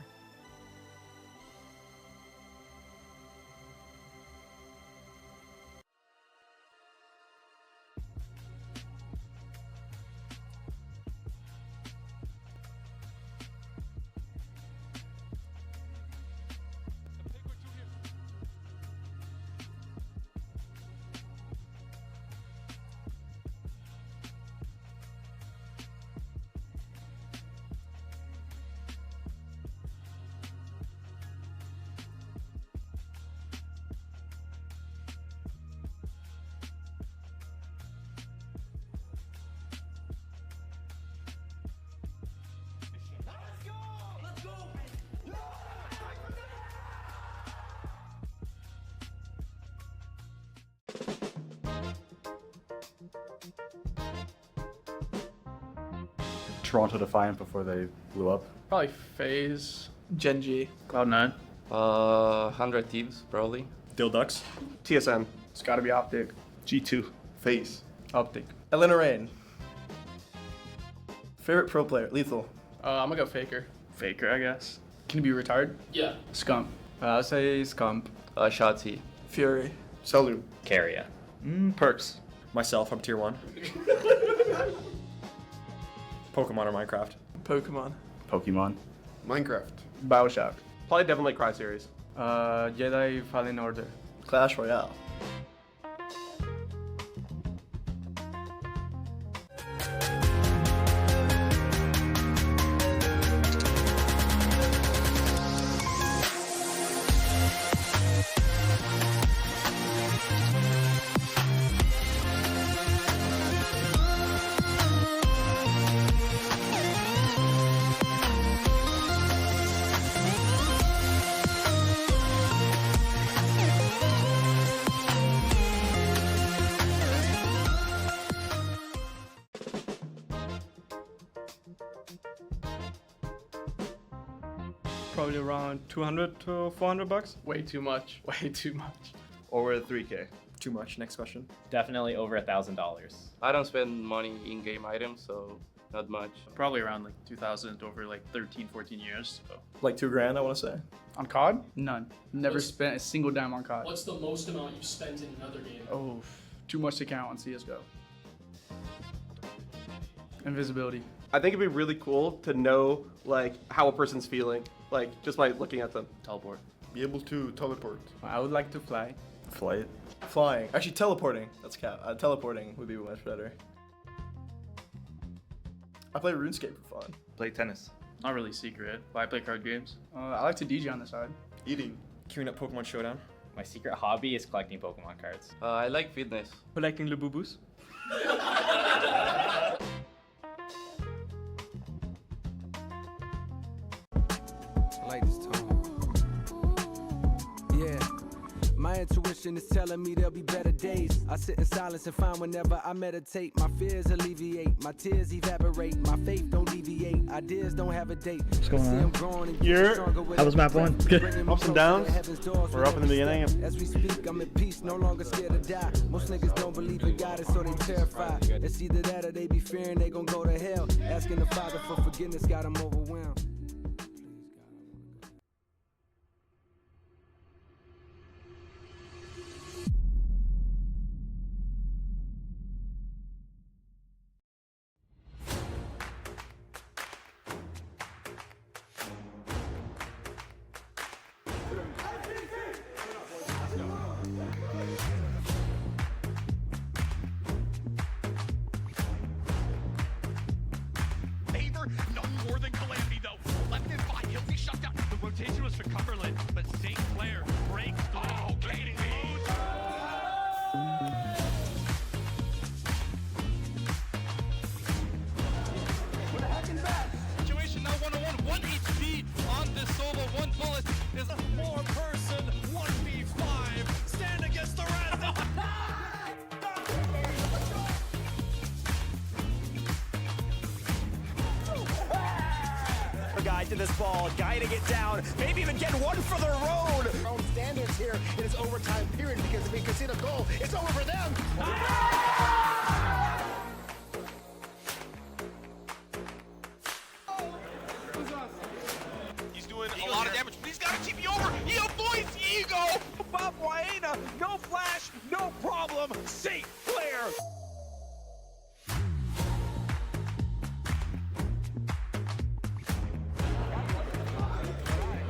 Toronto Defiant before they blew up. Probably FaZe. Gen G. Cloud9. 100 Thieves, probably. Dildux. TSM. It's gotta be Optic. G2. Face. Optic. Elena Rain. Favorite pro player, Lethal. I'm gonna go Faker. Faker, I guess. Can he be retired? Yeah. Scump. I'll say Scump. Shotzi. Fury. Salute. Carrier. Perks. Myself, I'm tier 1. Pokemon or Minecraft? Pokemon. Pokemon. Minecraft. Bioshock. Probably definitely Cry series. Jedi Fallen Order. Clash Royale. Probably around 200 to 400 bucks. Way too much. Way too much. Over 3K. Too much. Next question. Definitely over $1,000. I don't spend money in-game items, so not much. Probably around like 2,000 over like 13, 14 years. So. Like $2,000, I want to say. On COD? None. Never spent a single dime on COD. What's the most amount you've spent in another game? Oh, too much to count on CSGO. Invisibility. I think it'd be really cool to know like how a person's feeling, like just by looking at them. Teleport. Be able to teleport. I would like to fly. Flight. Flying. Actually, teleporting. That's cap. Teleporting would be much better. I play RuneScape for fun. Play tennis. Not really secret, but I play card games. I like to DJ on the side. Eating. Queuing up Pokemon Showdown. My secret hobby is collecting Pokemon cards. I like fitness. Collecting Labubus. I like this tone. Yeah. My intuition is telling me there'll be better days. I sit in silence and find whenever I meditate, my fears alleviate, my tears evaporate, my faith don't deviate, ideas don't have a date. What's going on? How was map 1? Ups and downs. We're up in the beginning. As we speak, I'm in peace, no longer scared to die. Most niggas don't believe in God, and so they terrified. It's either that or they be fearing they gon' go to hell. Asking the Father for forgiveness got them overwhelmed. Favor, no more than calamity though. Left in 5, he'll be shut down. The rotation was for Cumberland, but St. Clair breaks through. Oh, kidding me. What a hacking back. Situation now 1-on-1, 1 HP on this solo. 1 bullet is a 4-person 1v5. Stand against the rest. Guide to this ball, guiding it down, maybe even get one for the road. Our own standards here in this overtime period because if we concede a goal, it's over for them. He's doing a lot of damage, but he's got to keep you over. He avoids Ego. Bob Waena, no flash, no problem. St. Clair.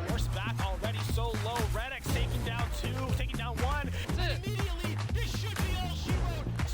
Horse back already so low. Reddick's taking down 2, taking down 1. Immediately, this should be all she wrote.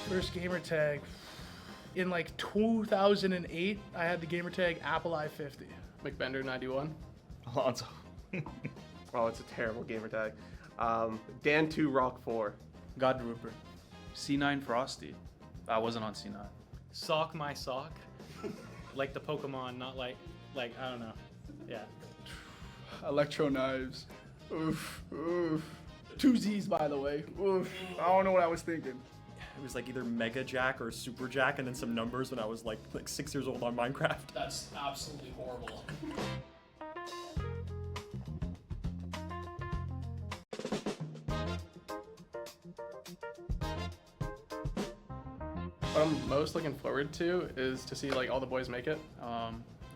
First gamer tag. In like 2008, I had the gamer tag Apple I-50. McBender 91. Alonso. Oh, it's a terrible gamer tag. Dan2 Rock 4. God Rupert. C9 Frosty. I wasn't on C9. Sock my sock. Like the Pokemon, not like I don't know. Yeah. Electro knives. Oof, oof. Two Z's, by the way. Oof. I don't know what I was thinking. It was like either Mega Jack or Super Jack, and then some numbers when I was like 6 years old on Minecraft. That's absolutely horrible. What I'm most looking forward to is to see like all the boys make it.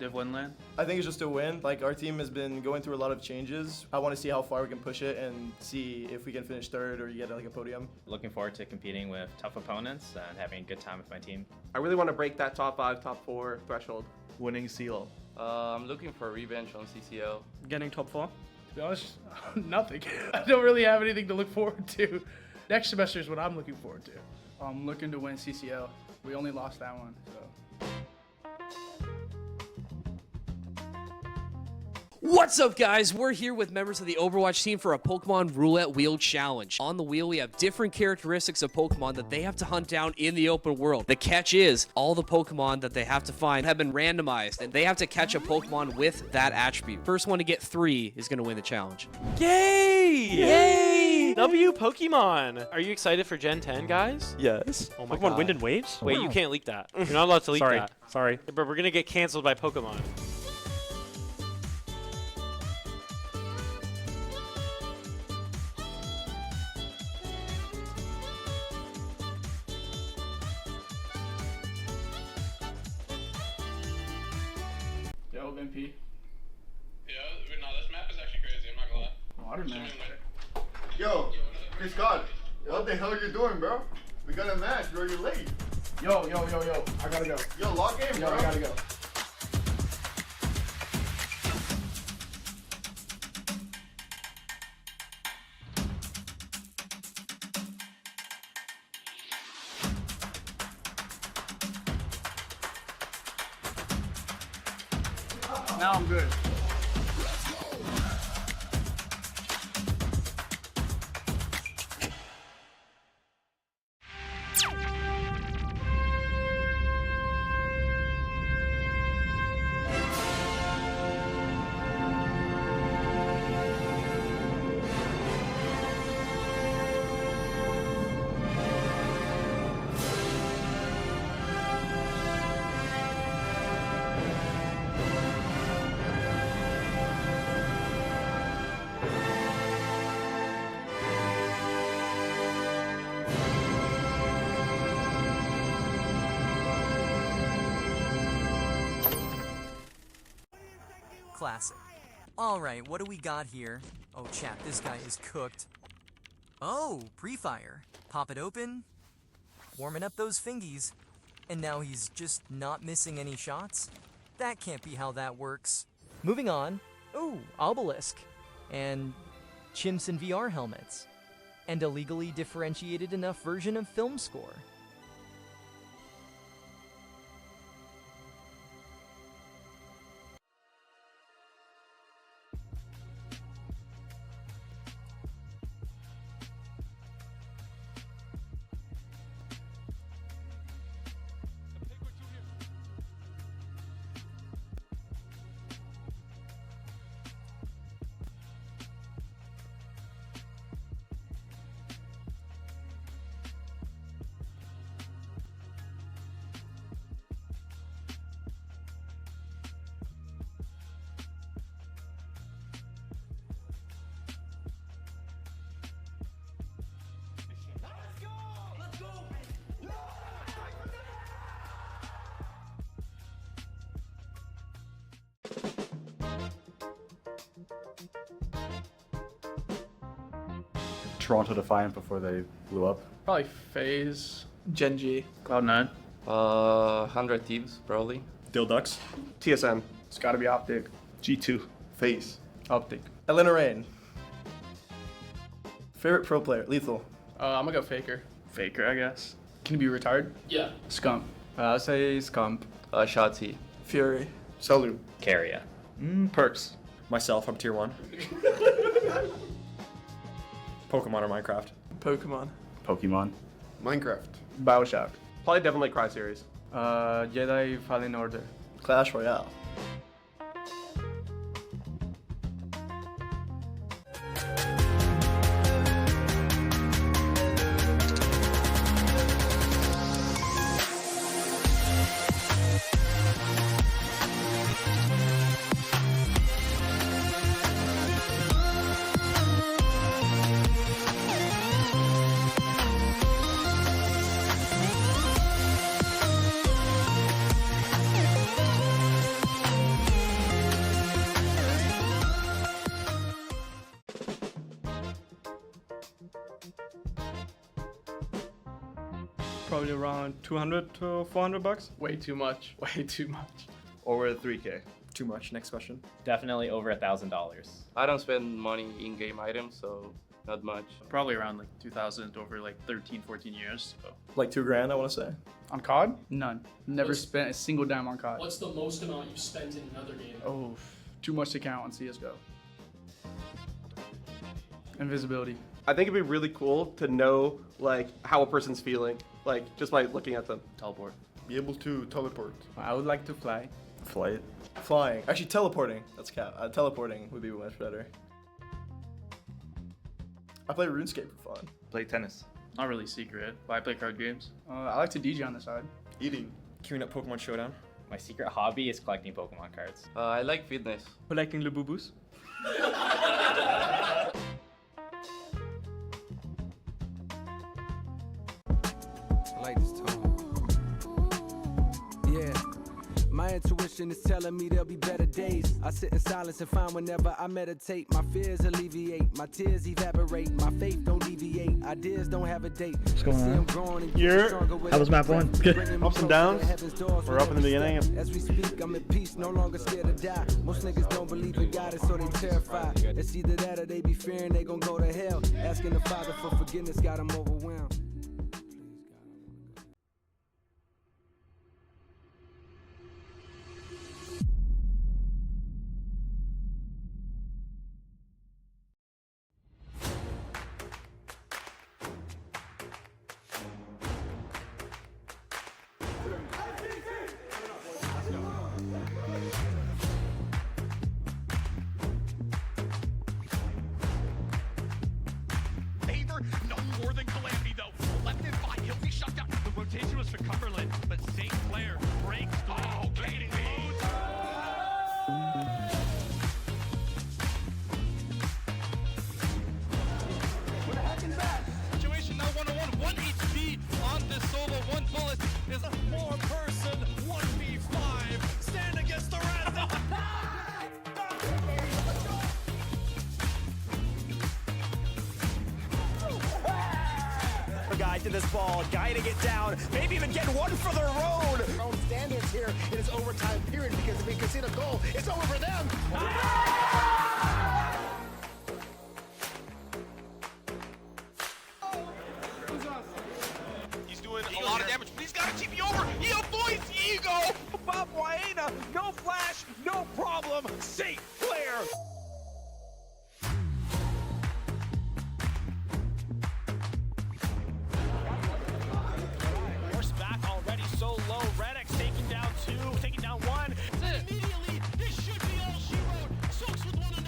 Div Winland. I think it's just a win. Like, our team has been going through a lot of changes. I want to see how far we can push it and see if we can finish third or get like a podium. Looking forward to competing with tough opponents and having a good time with my team. I really want to break that top 5, top 4 threshold. Winning seal. I'm looking for a revenge on CCL. Getting top 4? To be honest, nothing. I don't really have anything to look forward to. Next semester is what I'm looking forward to. I'm looking to win CCL. We only lost that one, so. What's up, guys? We're here with members of the Overwatch team for a Pokemon Roulette Wheel Challenge. On the wheel, we have different characteristics of Pokemon that they have to hunt down in the open world. The catch is, all the Pokemon that they have to find have been randomized, and they have to catch a Pokemon with that attribute. First one to get 3 is going to win the challenge. Yay! Yay! W Pokemon! Are you excited for Gen 10, guys? Yes. Oh my Pokemon God. Wind and Waves? Wait, you can't leak that. You're not allowed to leak Sorry. that. Sorry. But we're gonna get canceled by Pokemon. Yo, MP. Yeah, no, this map is actually crazy, I'm not gonna lie. Water man. Yo, Chris God, what the hell are you doing, bro? We got a match, bro. You're late. Yo. I gotta go. Yo, log in, Yo, bro. I gotta go. Now I'm good. Classic. Alright, what do we got here? Oh, chat, this guy is cooked. Oh, pre-fire. Pop it open. Warming up those fingies. And now he's just not missing any shots? That can't be how that works. Moving on. Ooh, obelisk. And chimps and VR helmets. And a legally differentiated enough version of film score. Toronto Defiant before they blew up. Probably FaZe. Gen G. Cloud9. 100 Thieves, probably. Dilducks. TSM. It's gotta be Optic. G2. Face. Optic. Elena Rain. Favorite pro player, Lethal. I'm gonna go Faker. Faker, I guess. Can he be retired? Yeah. Scump. I'll say Scump. Shotzi. Fury. Salu. Carrier. Perks. Myself, I'm tier 1. Pokemon or Minecraft? Pokemon. Pokemon. Minecraft. Bioshock. Probably definitely Cry series. Jedi Fallen Order. Clash Royale. Probably around 200 to 400 bucks. Way too much. Way too much. Over 3K. Too much. Next question. Definitely over $1,000. I don't spend money in-game items, so not much. Probably around like 2,000 over like 13, 14 years. So. Like $2,000, I want to say. On COD? None. Never spent a single dime on COD. What's the most amount you've spent in another game? Oh, too much to count on CSGO. Invisibility. I think it'd be really cool to know like how a person's feeling, like just by looking at them. Teleport. Be able to teleport. I would like to fly. Flight. Flying. Actually, teleporting. That's cap. Teleporting would be much better. I play RuneScape for fun. Play tennis. Not really secret, but I play card games. I like to DJ on the side. Eating. Queuing up Pokemon Showdown. My secret hobby is collecting Pokemon cards. I like fitness. Collecting Labubus. I like this tone. Yeah. My intuition is telling me there'll be better days. I sit in silence and find whenever I meditate, my fears alleviate, my tears evaporate, my faith don't deviate, ideas don't have a date. What's going on? How was map 1? Good. Ups and downs. We're up in the beginning. As we speak, I'm at peace, no longer scared to die. Most niggas don't believe in God, and so they terrified. It's either that or they be fearing they gon' go to hell. Asking the Father for forgiveness got them overwhelmed. No more than Calamity, though. Left in 5, he'll be shut down. The rotation was for Cumberland, but St. Clair breaks the lead. Oh, kidding me. We're hacking back. Situation now 1-on-1, 1 HP on this solo. 1 bullet is a 4-person 1v5. Stand against the random. Guy to this ball, guiding it down, maybe even get one for the road. Our own standards here in this overtime period because if we concede a goal, it's over for them. He's doing a lot of damage, but he's got a TP over. He avoids Ego. Bob Waena, no flash, no problem. St. Clair. Back already so low. Redx taking down 2, taking down 1. Immediately, this should be all she wrote. Soaks with one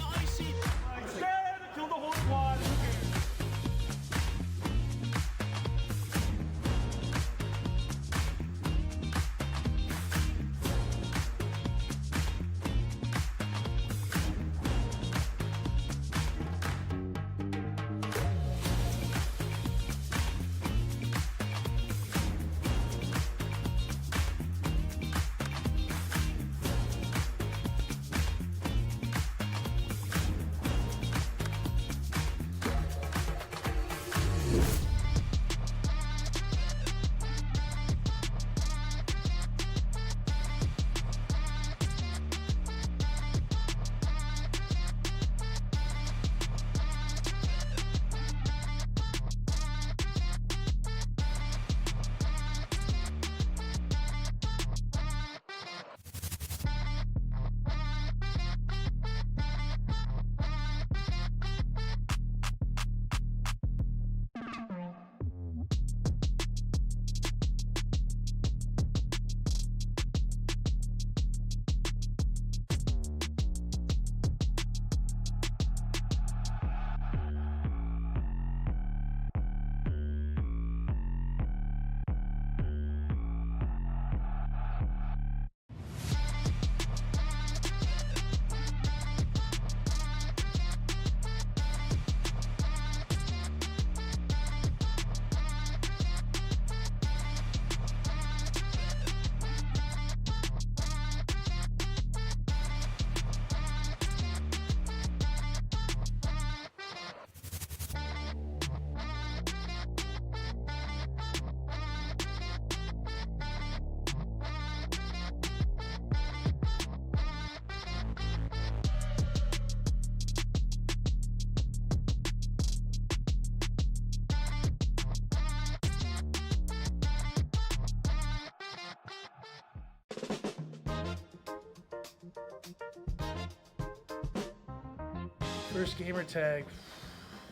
First gamer tag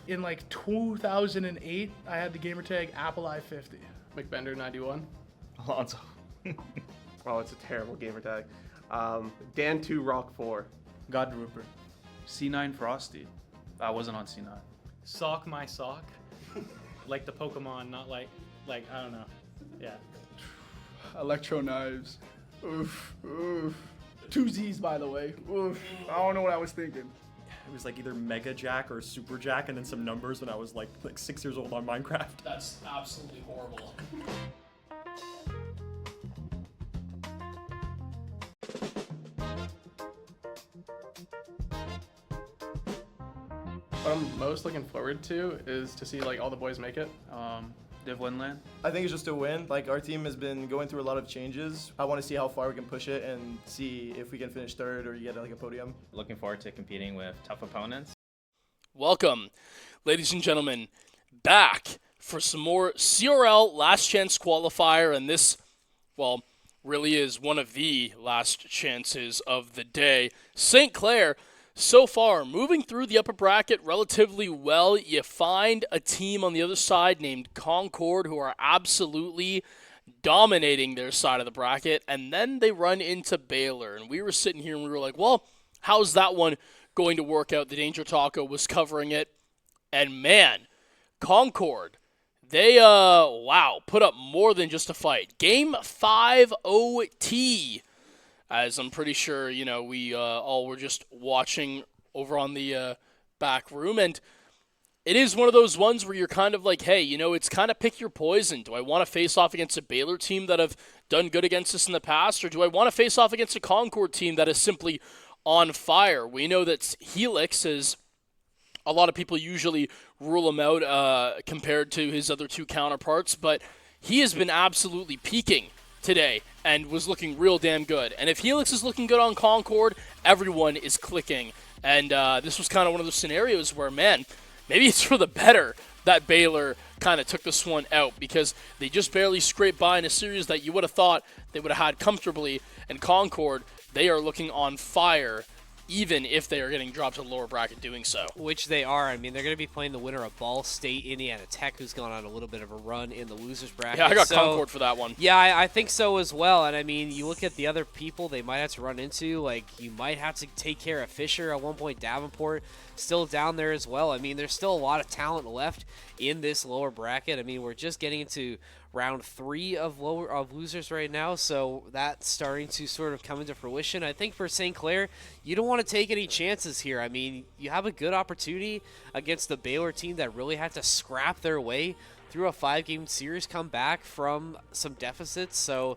in like 2008. I had the gamer tag Apple i50. McBender 91. Alonso. Oh, it's a terrible gamer tag. Dan2 Rock 4. God Rupert. C9 Frosty. I wasn't on C9. Sock my sock. Like the Pokemon, not like I don't know. Yeah. Electro knives. Oof, oof. Two Z's, by the way. Oof. I don't know what I was thinking. It was like either Mega Jack or Super Jack and then some numbers when I was like 6 years old on Minecraft. That's absolutely horrible. What I'm most looking forward to is to see like all the boys make it. Div Winland. I think it's just a win. Like, our team has been going through a lot of changes. I want to see how far we can push it and see if we can finish third or get like a podium. Looking forward to competing with tough opponents. Welcome, ladies and gentlemen, back for some more CRL Last Chance Qualifier, and this, well, really is one of the last chances of the day. St. Clair, so far, moving through the upper bracket relatively well. You find a team on the other side named Concord who are absolutely dominating their side of the bracket, and then they run into Baylor, and we were sitting here and we were like, well, how's that one going to work out? The Danger Taco was covering it, and man, Concord, they, put up more than just a fight. Game 5 OT, as I'm pretty sure, we all were just watching over on the back room, and it is one of those ones where you're kind of like, hey, it's kind of pick your poison. Do I want to face off against a Baylor team that have done good against us in the past, or do I want to face off against a Concord team that is simply on fire? We know that Helix is, a lot of people usually rule him out compared to his other two counterparts, but he has been absolutely peaking today and was looking real damn good. And if Helix is looking good on Concord, everyone is clicking. And this was kind of one of those scenarios where, man, maybe it's for the better that Baylor kind of took this one out, because they just barely scraped by in a series that you would have thought they would have had comfortably. And Concord, they are looking on fire, even if they are getting dropped to the lower bracket doing so. Which they are. I mean, they're going to be playing the winner of Ball State, Indiana Tech, who's gone on a little bit of a run in the losers bracket. Yeah, I got Concord for that one. Yeah, I think so as well. And I mean, you look at the other people they might have to run into. Like, you might have to take care of Fisher at one point. Davenport still down there as well. I mean, there's still a lot of talent left in this lower bracket. I mean, we're just getting into round 3 of losers right now, so that's starting to sort of come into fruition. I think for St. Clair, you don't want to take any chances here. I mean, you have a good opportunity against the Baylor team that really had to scrap their way through a 5-game series, come back from some deficits. So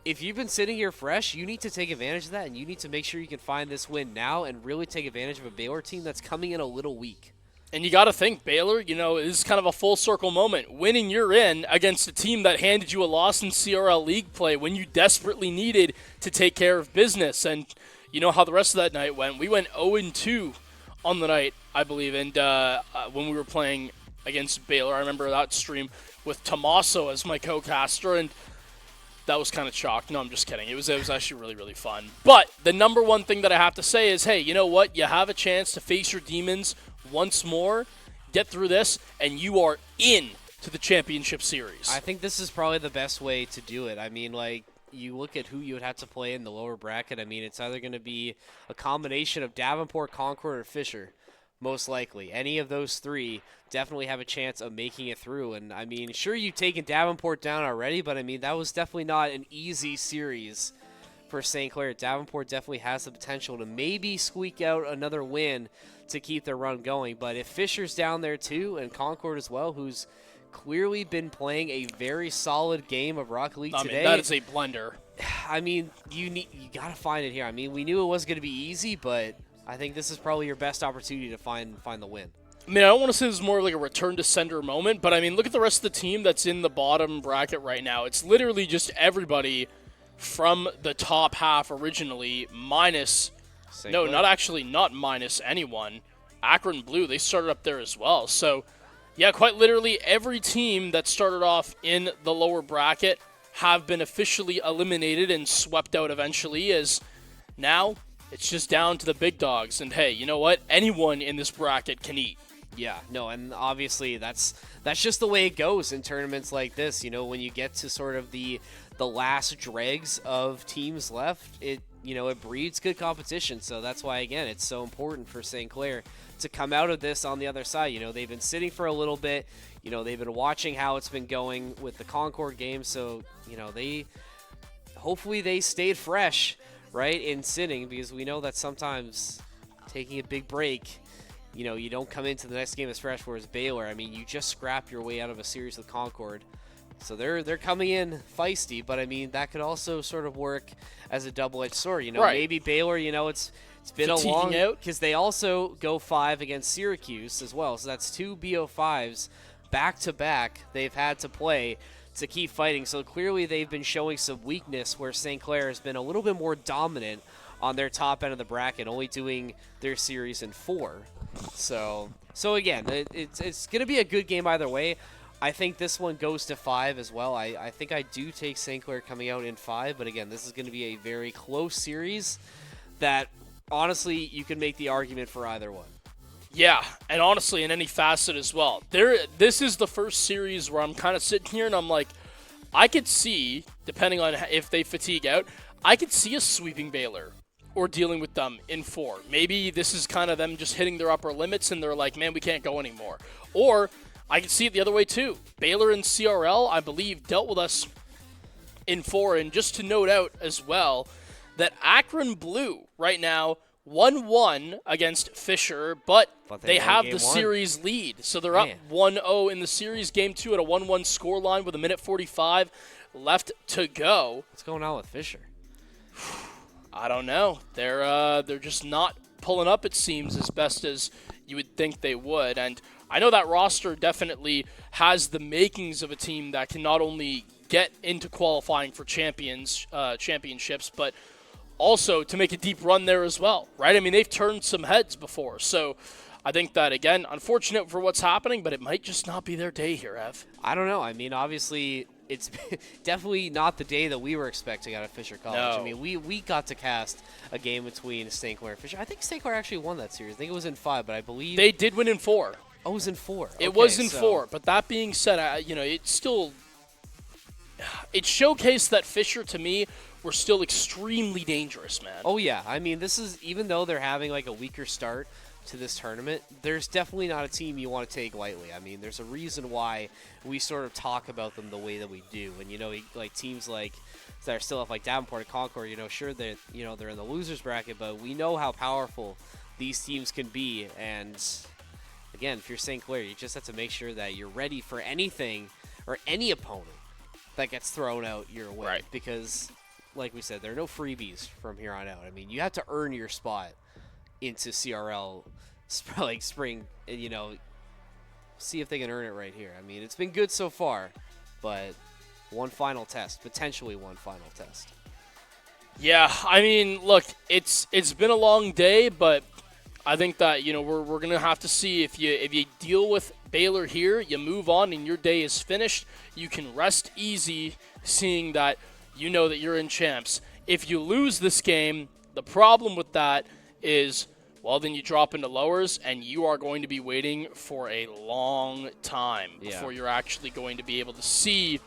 if you've been sitting here fresh, you need to take advantage of that, and you need to make sure you can find this win now and really take advantage of a Baylor team that's coming in a little weak. And you got to think, Baylor, is kind of a full circle moment. Winning your in against a team that handed you a loss in CRL League play when you desperately needed to take care of business. And you know how the rest of that night went. We went 0-2 on the night, I believe. And when we were playing against Baylor, I remember that stream with Tommaso as my co-caster, and that was kind of chalk. No, I'm just kidding. It was actually really, really fun. But the number one thing that I have to say is, hey, you know what? You have a chance to face your demons once more, get through this, and you are in to the championship series. I think this is probably the best way to do it. I mean, like, you look at who you would have to play in the lower bracket. I mean, it's either going to be a combination of Davenport, Concord, or Fisher, most likely. Any of those three definitely have a chance of making it through. And, I mean, sure, you've taken Davenport down already, but, I mean, that was definitely not an easy series for St. Clair. Davenport definitely has the potential to maybe squeak out another win to keep their run going. But if Fisher's down there too, and Concord as well, who's clearly been playing a very solid game of Rocket League today. That is a blender. I mean, you got to find it here. I mean, we knew it wasn't going to be easy, but I think this is probably your best opportunity to find the win. I mean, I don't want to say this is more like a return to sender moment, but I mean, look at the rest of the team that's in the bottom bracket right now. It's literally just everybody from the top half originally minus... not minus anyone. Akron Blue, they started up there as well. So, yeah, quite literally every team that started off in the lower bracket have been officially eliminated and swept out eventually, as now It's just down to the big dogs. And hey, you know what? Anyone in this bracket can eat. Yeah, no, and obviously that's just the way it goes in tournaments like this. You know, when you get to sort of the last dregs of teams left, it breeds good competition. So that's why, again, it's so important for St. Clair to come out of this on the other side. You know, they've been sitting for a little bit. You know, they've been watching how it's been going with the Concord game. So, you know, hopefully they stayed fresh, right, in sitting, because we know that sometimes taking a big break, you know, you don't come into the next game as fresh. Whereas Baylor, I mean, you just scrap your way out of a series with Concord. So they're coming in feisty, but I mean, that could also sort of work as a double-edged sword. You know, Right. maybe Baylor, you know, it's been a Fatiguing long, out. because they also go 5 against Syracuse as well. So that's 2 BO5s back-to-back they've had to play to keep fighting. So clearly they've been showing some weakness, where St. Clair has been a little bit more dominant on their top end of the bracket, only doing their series in 4. So again, it's going to be a good game either way. I think this one goes to 5 as well. I think I do take St. Clair coming out in 5, but again, this is going to be a very close series that, honestly, you can make the argument for either one. Yeah, and honestly, in any facet as well. This is the first series where I'm kind of sitting here and I'm like, I could see, depending on if they fatigue out, I could see us sweeping Baylor or dealing with them in 4. Maybe this is kind of them just hitting their upper limits and they're like, man, we can't go anymore. Or I could see it the other way too. Baylor and CRL, I believe, dealt with us in 4. And just to note out as well, that Akron Blue right now 1-1 against Fisher, but they have the series lead. So they're up 1-0 in the series. Game 2 at a 1-1 scoreline with 1:45 left to go. What's going on with Fisher? I don't know. They're just not pulling up, it seems, as best as you would think they would. And I know that roster definitely has the makings of a team that can not only get into qualifying for championships, but also to make a deep run there as well, right? I mean, they've turned some heads before. So I think that, again, unfortunate for what's happening, but it might just not be their day here, Ev. I don't know. I mean, obviously, it's definitely not the day that we were expecting out of Fisher College. No. I mean, we got to cast a game between St. Clair and Fisher. I think St. Clair actually won that series. I think it was in 5, but I believe they did win in 4. Oh, it was in 4. It was in 4, but that being said, it showcased that Fisher, to me, were still extremely dangerous, man. Oh, yeah. I mean, this is, even though they're having like a weaker start to this tournament, there's definitely not a team you want to take lightly. I mean, there's a reason why we sort of talk about them the way that we do. And, like teams like that are still up, like Davenport and Concord, sure that, they're in the losers bracket, but we know how powerful these teams can be. And again, if you're St. Clair, you just have to make sure that you're ready for anything or any opponent that gets thrown out your way. Right. Because, like we said, there are no freebies from here on out. I mean, you have to earn your spot into CRL, like spring, see if they can earn it right here. I mean, it's been good so far, but potentially one final test. Yeah, I mean, look, it's been a long day, but I think that, we're going to have to see if you deal with Baylor here, you move on and your day is finished. You can rest easy seeing that that you're in champs. If you lose this game, the problem with that is, well, then you drop into lowers and you are going to be waiting for a long time before you're actually going to be able to see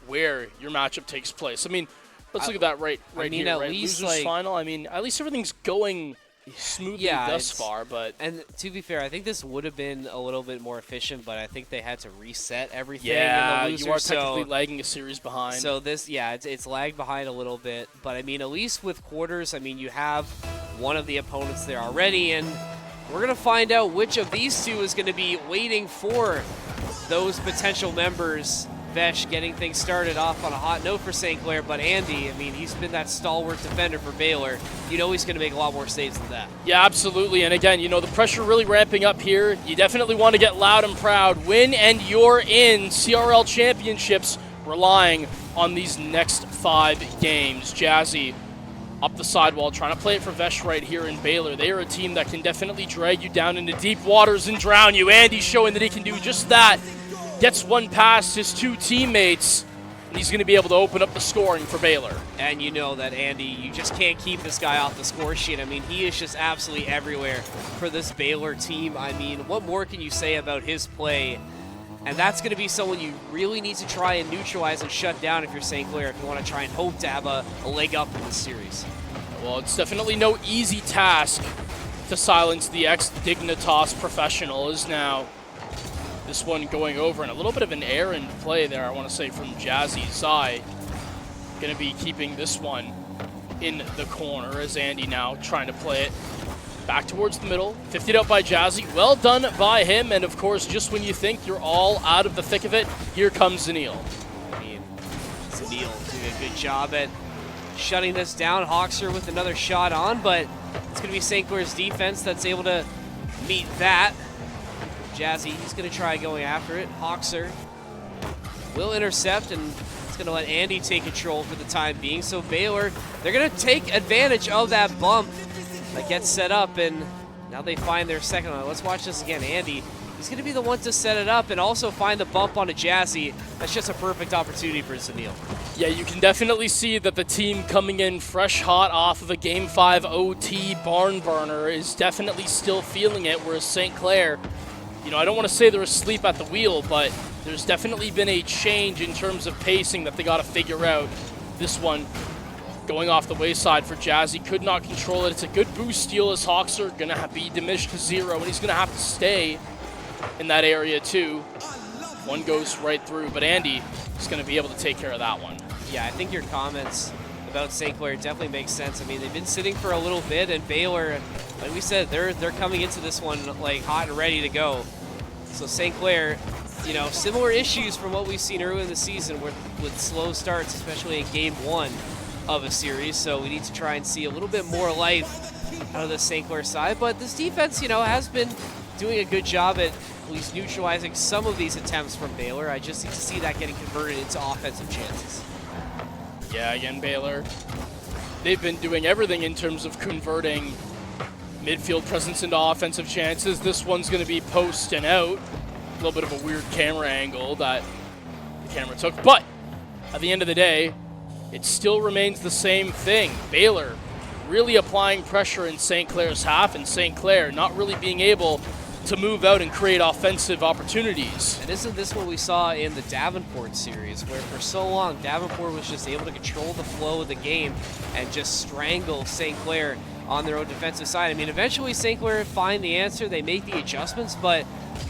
where your matchup takes place. I mean, let's look at that right here. At right? least Losers final. I mean, at least everything's going smoothly thus far, but and to be fair, I think this would have been a little bit more efficient, but I think they had to reset everything. Yeah, in the losers, you are technically lagging a series behind. So this, it's lagged behind a little bit, but I mean, at least with quarters, I mean, you have one of the opponents there already, and we're gonna find out which of these two is gonna be waiting for those potential members. Vesh getting things started off on a hot note for St. Clair, but Andy, I mean, he's been that stalwart defender for Baylor. He's going to make a lot more saves than that. Yeah, absolutely. And again, the pressure really ramping up here. You definitely want to get loud and proud. Win and you're in CRL championships, relying on these next 5 games. Jazzy up the sidewall, trying to play it for Vesh right here in Baylor. They are a team that can definitely drag you down into deep waters and drown you. Andy's showing that he can do just that. Gets one past his 2 teammates. and he's going to be able to open up the scoring for Baylor. And you know that, Andy, you just can't keep this guy off the score sheet. I mean, he is just absolutely everywhere for this Baylor team. I mean, what more can you say about his play? And that's going to be someone you really need to try and neutralize and shut down if you're St. Clair, if you want to try and hope to have a leg up in this series. Well, it's definitely no easy task to silence the ex-Dignitas professional. Is now this one going over, and a little bit of an errand play there, I want to say, from Jazzy. Zai going to be keeping this one in the corner as Andy now trying to play it back towards the middle. 50'd out by Jazzy. Well done by him, and of course, just when you think you're all out of the thick of it, here comes Zanil. I mean, Zanil doing a good job at shutting this down. Hawkser with another shot on, but it's going to be St. Clair's defense that's able to meet that. Jazzy, he's going to try going after it. Hawkser will intercept, and it's going to let Andy take control for the time being. So Baylor, they're going to take advantage of that bump that gets set up, and now they find their second one. Let's watch this again. Andy, he's going to be the one to set it up and also find the bump onto Jazzy. That's just a perfect opportunity for Zanil. Yeah, you can definitely see that the team coming in fresh hot off of a Game 5 OT barn burner is definitely still feeling it, whereas St. Clair, you know, I don't want to say they're asleep at the wheel, but there's definitely been a change in terms of pacing that they got to figure out. This one going off the wayside for Jazzy, could not control it. It's a good boost steal as Hawkser going to be diminished to 0, and he's going to have to stay in that area too. One goes right through, but Andy is going to be able to take care of that one. Yeah, I think your comments about St. Clair definitely make sense. I mean, they've been sitting for a little bit, and Baylor, like we said, they're coming into this one like hot and ready to go. So St. Clair, you know, similar issues from what we've seen earlier in the season with slow starts, especially in Game 1 of a series. So we need to try and see a little bit more life out of the St. Clair side. But this defense, you know, has been doing a good job at least neutralizing some of these attempts from Baylor. I just need to see that getting converted into offensive chances. Yeah, again, Baylor, they've been doing everything in terms of converting midfield presence into offensive chances. This one's going to be post and out. A little bit of a weird camera angle that the camera took. But at the end of the day, it still remains the same thing. Baylor really applying pressure in St. Clair's half, and St. Clair not really being able to move out and create offensive opportunities. And isn't this what we saw in the Davenport series, where for so long Davenport was just able to control the flow of the game and just strangle St. Clair on their own defensive side? I mean, eventually St. Clair find the answer, they make the adjustments, but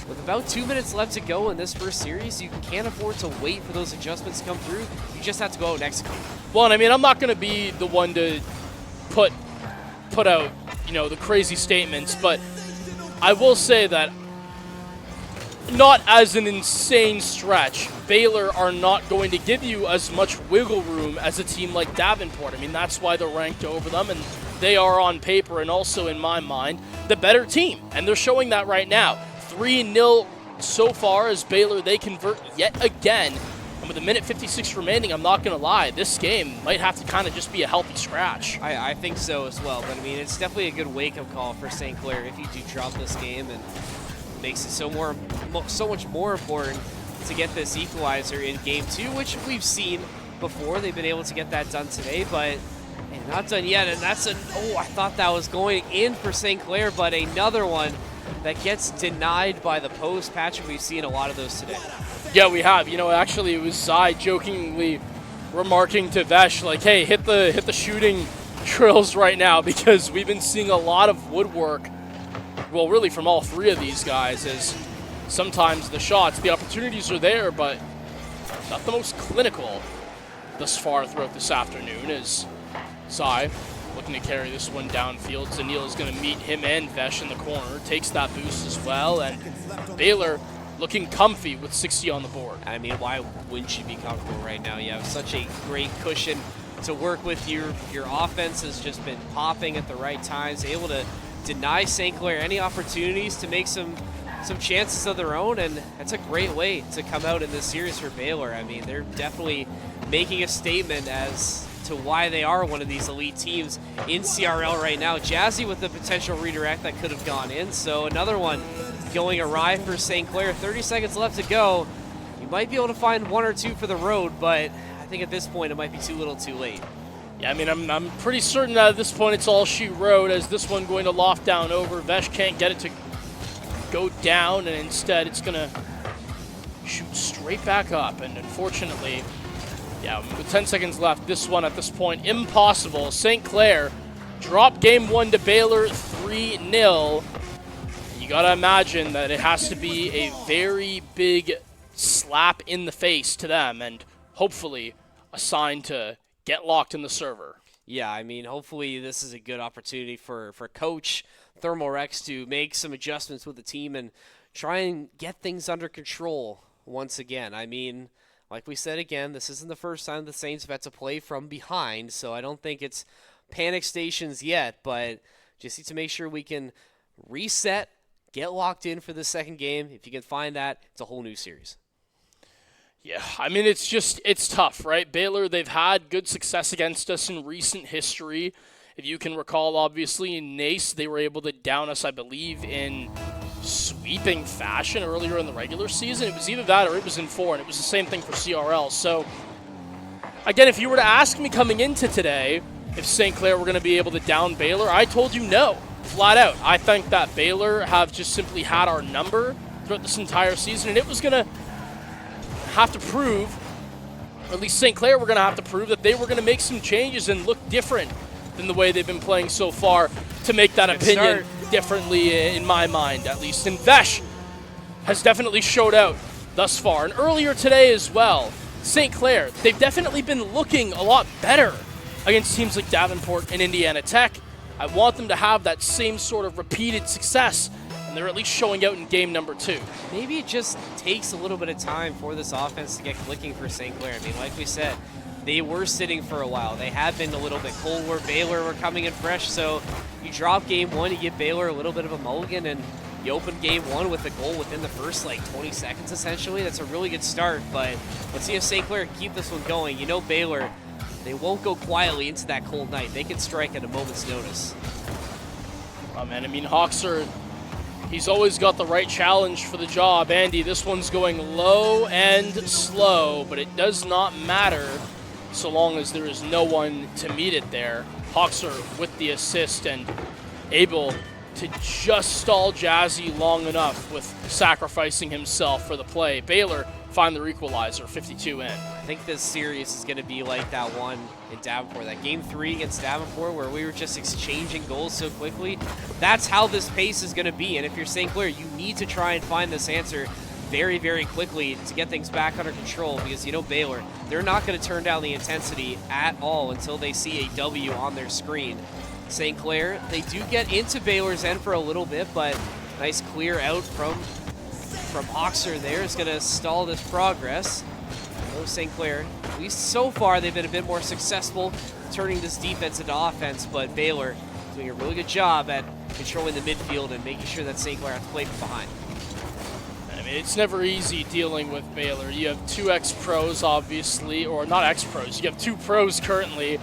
with about 2 minutes left to go in this first series, you can't afford to wait for those adjustments to come through. You just have to go out and execute. Well, and I mean, I'm not going to be the one to put out, you know, the crazy statements, but I will say that not as an insane stretch, Baylor are not going to give you as much wiggle room as a team like Davenport. I mean, that's why they're ranked over them, and they are on paper and also in my mind the better team, and they're showing that right now. 3-0 so far as Baylor, they convert yet again, and with a minute 56 remaining, I'm not going to lie, this game might have to kind of just be a healthy scratch. I think so as well, but I mean, it's definitely a good wake-up call for St. Clair if you do drop this game, and makes it so much more important to get this equalizer in Game 2, which we've seen before. They've been able to get that done today, but not done yet, and that's I thought that was going in for St. Clair, but another one that gets denied by the post. Patrick, we've seen a lot of those today. Yeah, we have. You know, actually, it was Zai jokingly remarking to Vesh, like, hey, hit the shooting drills right now, because we've been seeing a lot of woodwork, well, really from all three of these guys, as sometimes the shots, the opportunities are there, but not the most clinical thus far throughout this afternoon, as Zai looking to carry this one downfield. Zanil is going to meet him and Vesh in the corner, takes that boost as well, and Baylor looking comfy with 60 on the board. I mean, why wouldn't you be comfortable right now? You have such a great cushion to work with. Your offense has just been popping at the right times, able to deny St. Clair any opportunities to make some chances of their own, and that's a great way to come out in this series for Baylor. I mean, they're definitely making a statement as to why they are one of these elite teams in CRL right now. Jazzy with the potential redirect that could have gone in, so another one going awry for St. Clair. 30 seconds left to go. You might be able to find one or two for the road, but I I think at this point it might be too little too late. Yeah, I mean, I'm pretty certain that at this point it's all she wrote, as this one going to loft down over. Vesh can't get it to go down, and instead it's going to shoot straight back up. And unfortunately, yeah, with 10 seconds left, this one at this point, impossible. St. Clair dropped game 1 to Baylor 3-0. You got to imagine that it has to be a very big slap in the face to them, and hopefully a sign to get locked in the server. Yeah, I mean, hopefully this is a good opportunity for Coach Thermalrex to make some adjustments with the team and try and get things under control once again. I mean, like we said again, this isn't the first time the Saints have had to play from behind, so I don't think it's panic stations yet, but just need to make sure we can reset, get locked in for the second game. If you can find that, it's a whole new series. Yeah, I mean, it's tough, right? Baylor, they've had good success against us in recent history. If you can recall, obviously, in Nace, they were able to down us, I believe, in sweeping fashion earlier in the regular season. It was either that or it was in 4, and it was the same thing for CRL. So, again, if you were to ask me coming into today if St. Clair were going to be able to down Baylor, I told you no, flat out. I think that Baylor have just simply had our number throughout this entire season, and it was going to have to prove, or at least St. Clair were going to have to prove, that they were going to make some changes and look different than the way they've been playing so far to make that opinion differently, in my mind, at least. And Vesh has definitely showed out thus far. And earlier today as well, St. Clair, they've definitely been looking a lot better against teams like Davenport and Indiana Tech. I want them to have that same sort of repeated success, and they're at least showing out in game number 2. Maybe it just takes a little bit of time for this offense to get clicking for St. Clair. I mean, like we said, they were sitting for a while. They had been a little bit cold where Baylor were coming in fresh, so you drop game 1, you give Baylor a little bit of a mulligan, and you open game 1 with a goal within the first, 20 seconds, essentially. That's a really good start, but let's see if St. Clair can keep this one going. You know Baylor, they won't go quietly into that cold night. They can strike at a moment's notice. Oh, man, I mean, Hoxer, he's always got the right challenge for the job. Andy, this one's going low and slow, but it does not matter so long as there is no one to meet it there. Hoxer with the assist and able to just stall Jazzy long enough with sacrificing himself for the play. Baylor find their equalizer, 52 in. I think this series is going to be like that one in Davenport, that game 3 against Davenport where we were just exchanging goals so quickly. That's how this pace is going to be, and if you're St. Clair, you need to try and find this answer very, very quickly to get things back under control, because you know Baylor, they're not going to turn down the intensity at all until they see a W on their screen. St. Clair, they do get into Baylor's end for a little bit, but nice clear out from Hoxer there is going to stall this progress. Oh, St. Clair, at least so far, they've been a bit more successful turning this defense into offense, but Baylor doing a really good job at controlling the midfield and making sure that St. Clair has to play from behind. I mean, it's never easy dealing with Baylor. You have 2 ex-pros, obviously, or not ex-pros. You have 2 pros currently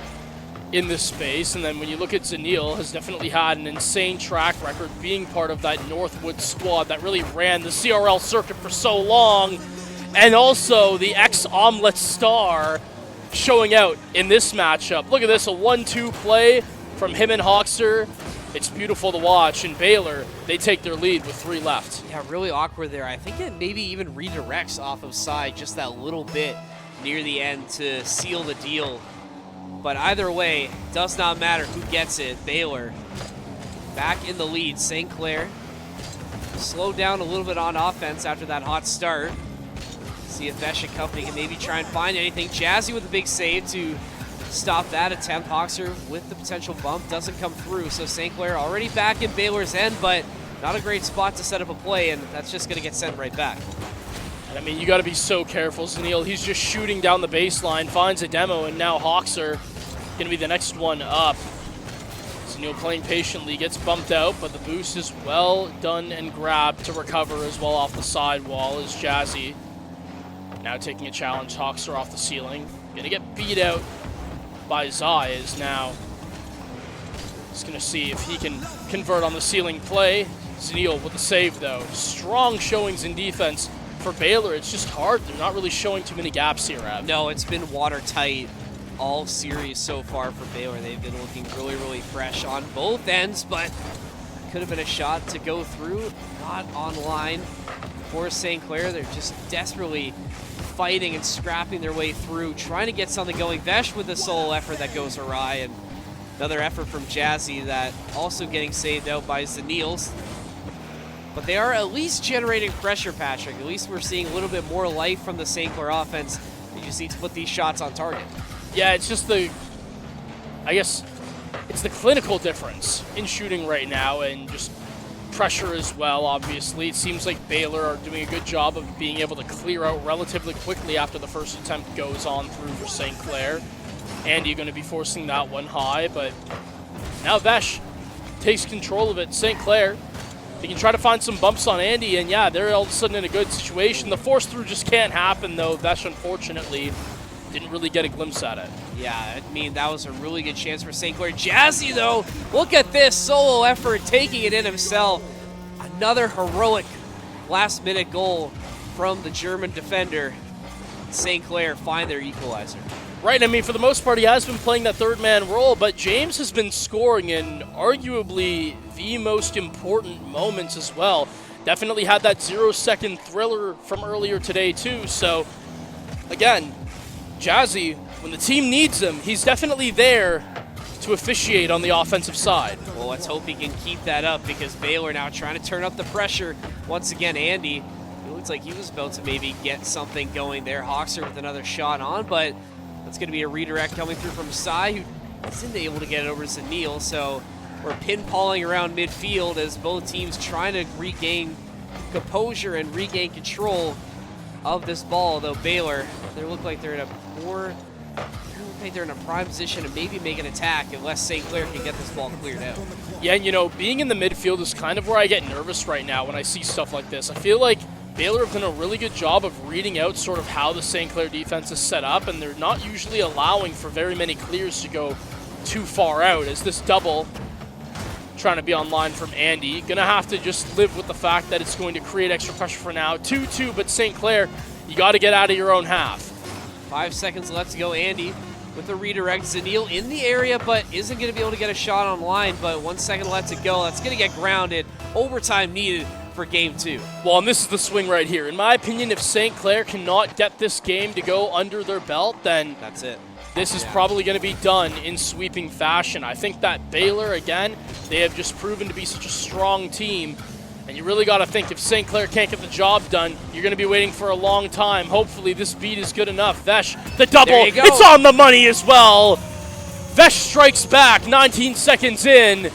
in this space, and then when you look at Zanil, has definitely had an insane track record being part of that Northwood squad that really ran the CRL circuit for so long, and also the ex-Omelette star showing out in this matchup. Look at this, a 1-2 play from him and Hoxer. It's beautiful to watch, and Baylor, they take their lead with 3 left. Yeah, really awkward there. I think it maybe even redirects off of side just that little bit near the end to seal the deal. But either way, does not matter who gets it. Baylor back in the lead. St. Clair slowed down a little bit on offense after that hot start. See if Vesh and company can maybe try and find anything. Jazzy with a big save to stop that attempt. Hoxer with the potential bump doesn't come through. So St. Clair already back in Baylor's end, but not a great spot to set up a play, and that's just going to get sent right back. I mean, you got to be so careful, Zanil. He's just shooting down the baseline, finds a demo, and now Hoxer going to be the next one up. Zanil playing patiently, gets bumped out, but the boost is well done and grabbed to recover as well off the sidewall as Jazzy now taking a challenge. Hoxer off the ceiling. Going to get beat out by Zai is now. Just going to see if he can convert on the ceiling play. Zanil with the save, though. Strong showings in defense for Baylor, it's just hard. They're not really showing too many gaps here, Ab. No, it's been watertight all series so far for Baylor. They've been looking really, really fresh on both ends, but could have been a shot to go through. Not online for St. Clair. They're just desperately fighting and scrapping their way through, trying to get something going. Vesh with a solo effort that goes awry, and another effort from Jazzy that also getting saved out by Zanils. But they are at least generating pressure, Patrick. At least we're seeing a little bit more life from the St. Clair offense. You just need to put these shots on target. Yeah, it's just I guess, it's the clinical difference in shooting right now, and just pressure as well, obviously. It seems like Baylor are doing a good job of being able to clear out relatively quickly after the first attempt goes on through for St. Clair. Andy going to be forcing that one high, but now Vesh takes control of it. St. Clair, they can try to find some bumps on Andy, and yeah, they're all of a sudden in a good situation. The force through just can't happen, though. Vesh, unfortunately, didn't really get a glimpse at it. Yeah, I mean, that was a really good chance for St. Clair. Jazzy, though, look at this solo effort, taking it in himself. Another heroic last-minute goal from the German defender. St. Clair find their equalizer. Right, I mean, for the most part, he has been playing that third-man role, but James has been scoring in arguably the most important moments as well. Definitely had that 0-second thriller from earlier today, too. So, again, Jazzy, when the team needs him, he's definitely there to officiate on the offensive side. Well, let's hope he can keep that up, because Baylor now trying to turn up the pressure. Once again, Andy, it looks like he was about to maybe get something going there. Hoxer with another shot on, but it's going to be a redirect coming through from Sai, who isn't able to get it over to Zanil. So we're pinballing around midfield as both teams trying to regain composure and regain control of this ball. Though Baylor, they look like they're in a prime position to maybe make an attack unless St. Clair can get this ball cleared out. Yeah, and you know, being in the midfield is kind of where I get nervous right now when I see stuff like this. I feel like Baylor have done a really good job of reading out sort of how the St. Clair defense is set up, and they're not usually allowing for very many clears to go too far out. As this double trying to be online from Andy, gonna have to just live with the fact that it's going to create extra pressure for now. 2-2, but St. Clair, you got to get out of your own half. 5 seconds left to go. Andy with the redirect. Zanil in the area, but isn't going to be able to get a shot on line. But 1 second left to go. That's going to get grounded. Overtime needed for game 2. Well, and this is the swing right here. In my opinion, if St. Clair cannot get this game to go under their belt, then that's it. This is probably going to be done in sweeping fashion. I think that Baylor, again, they have just proven to be such a strong team. And you really got to think, if St. Clair can't get the job done, you're going to be waiting for a long time. Hopefully this beat is good enough. Vesh, the double, it's on the money as well. Vesh strikes back 19 seconds in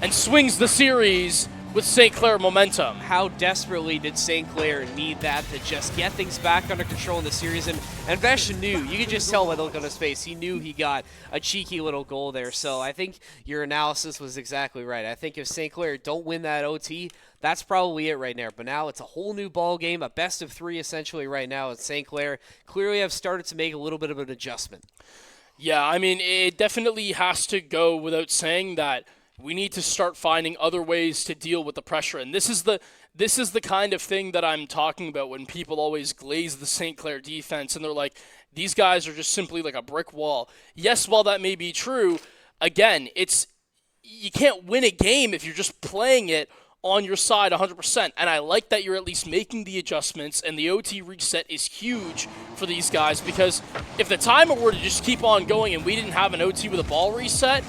and swings the series with St. Clair momentum. How desperately did St. Clair need that to just get things back under control in the series? And Vesh knew, you could just tell by the look on his face, he knew he got a cheeky little goal there. So I think your analysis was exactly right. I think if St. Clair don't win that OT, that's probably it right there. But now it's a whole new ball game, a best of 3 essentially right now. And St. Clair clearly have started to make a little bit of an adjustment. Yeah, I mean, it definitely has to go without saying that we need to start finding other ways to deal with the pressure. And this is the kind of thing that I'm talking about when people always glaze the St. Clair defense and they're like, these guys are just simply like a brick wall. Yes, while that may be true, again, you can't win a game if you're just playing it on your side 100%. And I like that you're at least making the adjustments, and the OT reset is huge for these guys, because if the timer were to just keep on going and we didn't have an OT with a ball reset,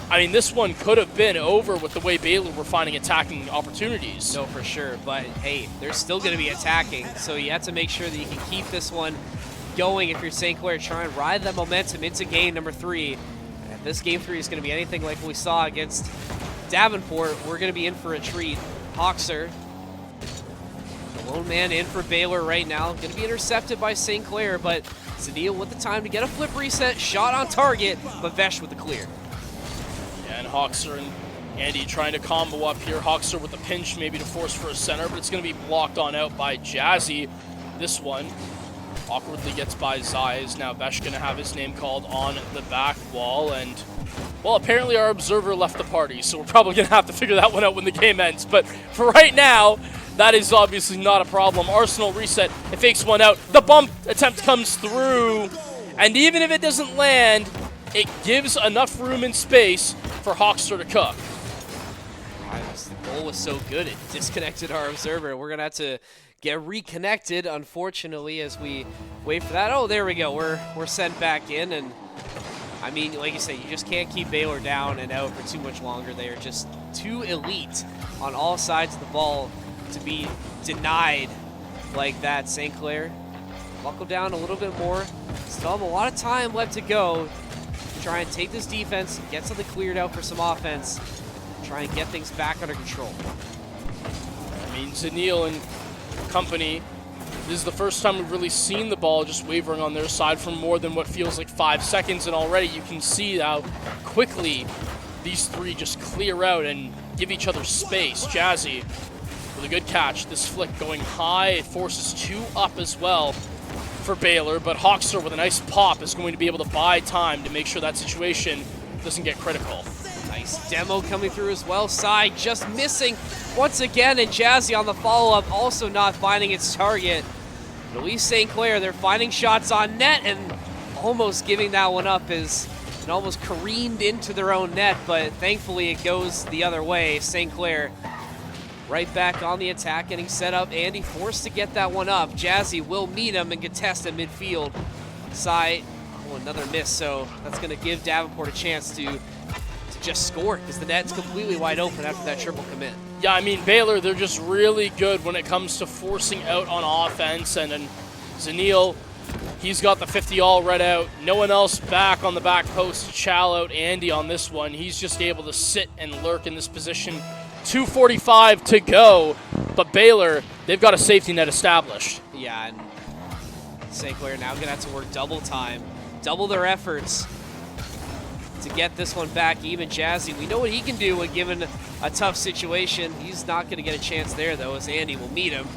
I mean, this one could have been over with the way Baylor were finding attacking opportunities. No, for sure. But, hey, they're still going to be attacking, so you have to make sure that you can keep this one going if you're St. Clair. Try and ride that momentum into game number 3. And if this game 3 is going to be anything like we saw against Davenport, we're going to be in for a treat. Hoxer, the lone man in for Baylor right now. Going to be intercepted by St. Clair, but Zanil with the time to get a flip reset. Shot on target, but Vesh with the clear. And Hoxer and Andy trying to combo up here. Hoxer with the pinch maybe to force for a center, but it's going to be blocked on out by Jazzy. This one awkwardly gets by Zais. Now Vesh going to have his name called on the back wall. And, well, apparently our observer left the party, so we're probably going to have to figure that one out when the game ends. But for right now, That is obviously not a problem. Arsenal reset. It fakes one out. The bump attempt comes through. And even if it doesn't land, it gives enough room and space for Hawkster to cook. The goal was so good, it disconnected our observer. We're going to have to get reconnected, unfortunately, as we wait for that. Oh, there we go. We're sent back in. And, I mean, like you said, you just can't keep Baylor down and out for too much longer. They are just too elite on all sides of the ball to be denied like that. St. Clair, buckle down a little bit more. Still have a lot of time left to go. Try and take this defense, get something cleared out for some offense, try and get things back under control. I mean, Zanil and company, this is the first time we've really seen the ball just wavering on their side for more than what feels like 5 seconds, and already you can see how quickly these three just clear out and give each other space. Jazzy with a good catch. This flick going high, it forces 2 up as well for Baylor, but Hawkster with a nice pop is going to be able to buy time to make sure that situation doesn't get critical. Nice demo coming through as well. Side just missing once again, and Jazzy on the follow-up also not finding its target. But at least St. Clair, they're finding shots on net and almost giving that one up as it almost careened into their own net, but thankfully it goes the other way. St. Clair right back on the attack, getting set up. Andy forced to get that one up. Jazzy will meet him and contest at midfield. Sai, oh, another miss, so that's going to give Davenport a chance to just score because the net's completely wide open after that triple commit. Yeah, I mean, Baylor, they're just really good when it comes to forcing out on offense, and then Zanil, he's got the 50 all read out. No one else back on the back post to chow out Andy on this one. He's just able to sit and lurk in this position. 2:45 to go, but Baylor, they've got a safety net established. Yeah, and St. Clair now going to have to work double time, double their efforts to get this one back. Even Jazzy, we know what he can do when given a tough situation. He's not going to get a chance there, though, as Andy will meet him.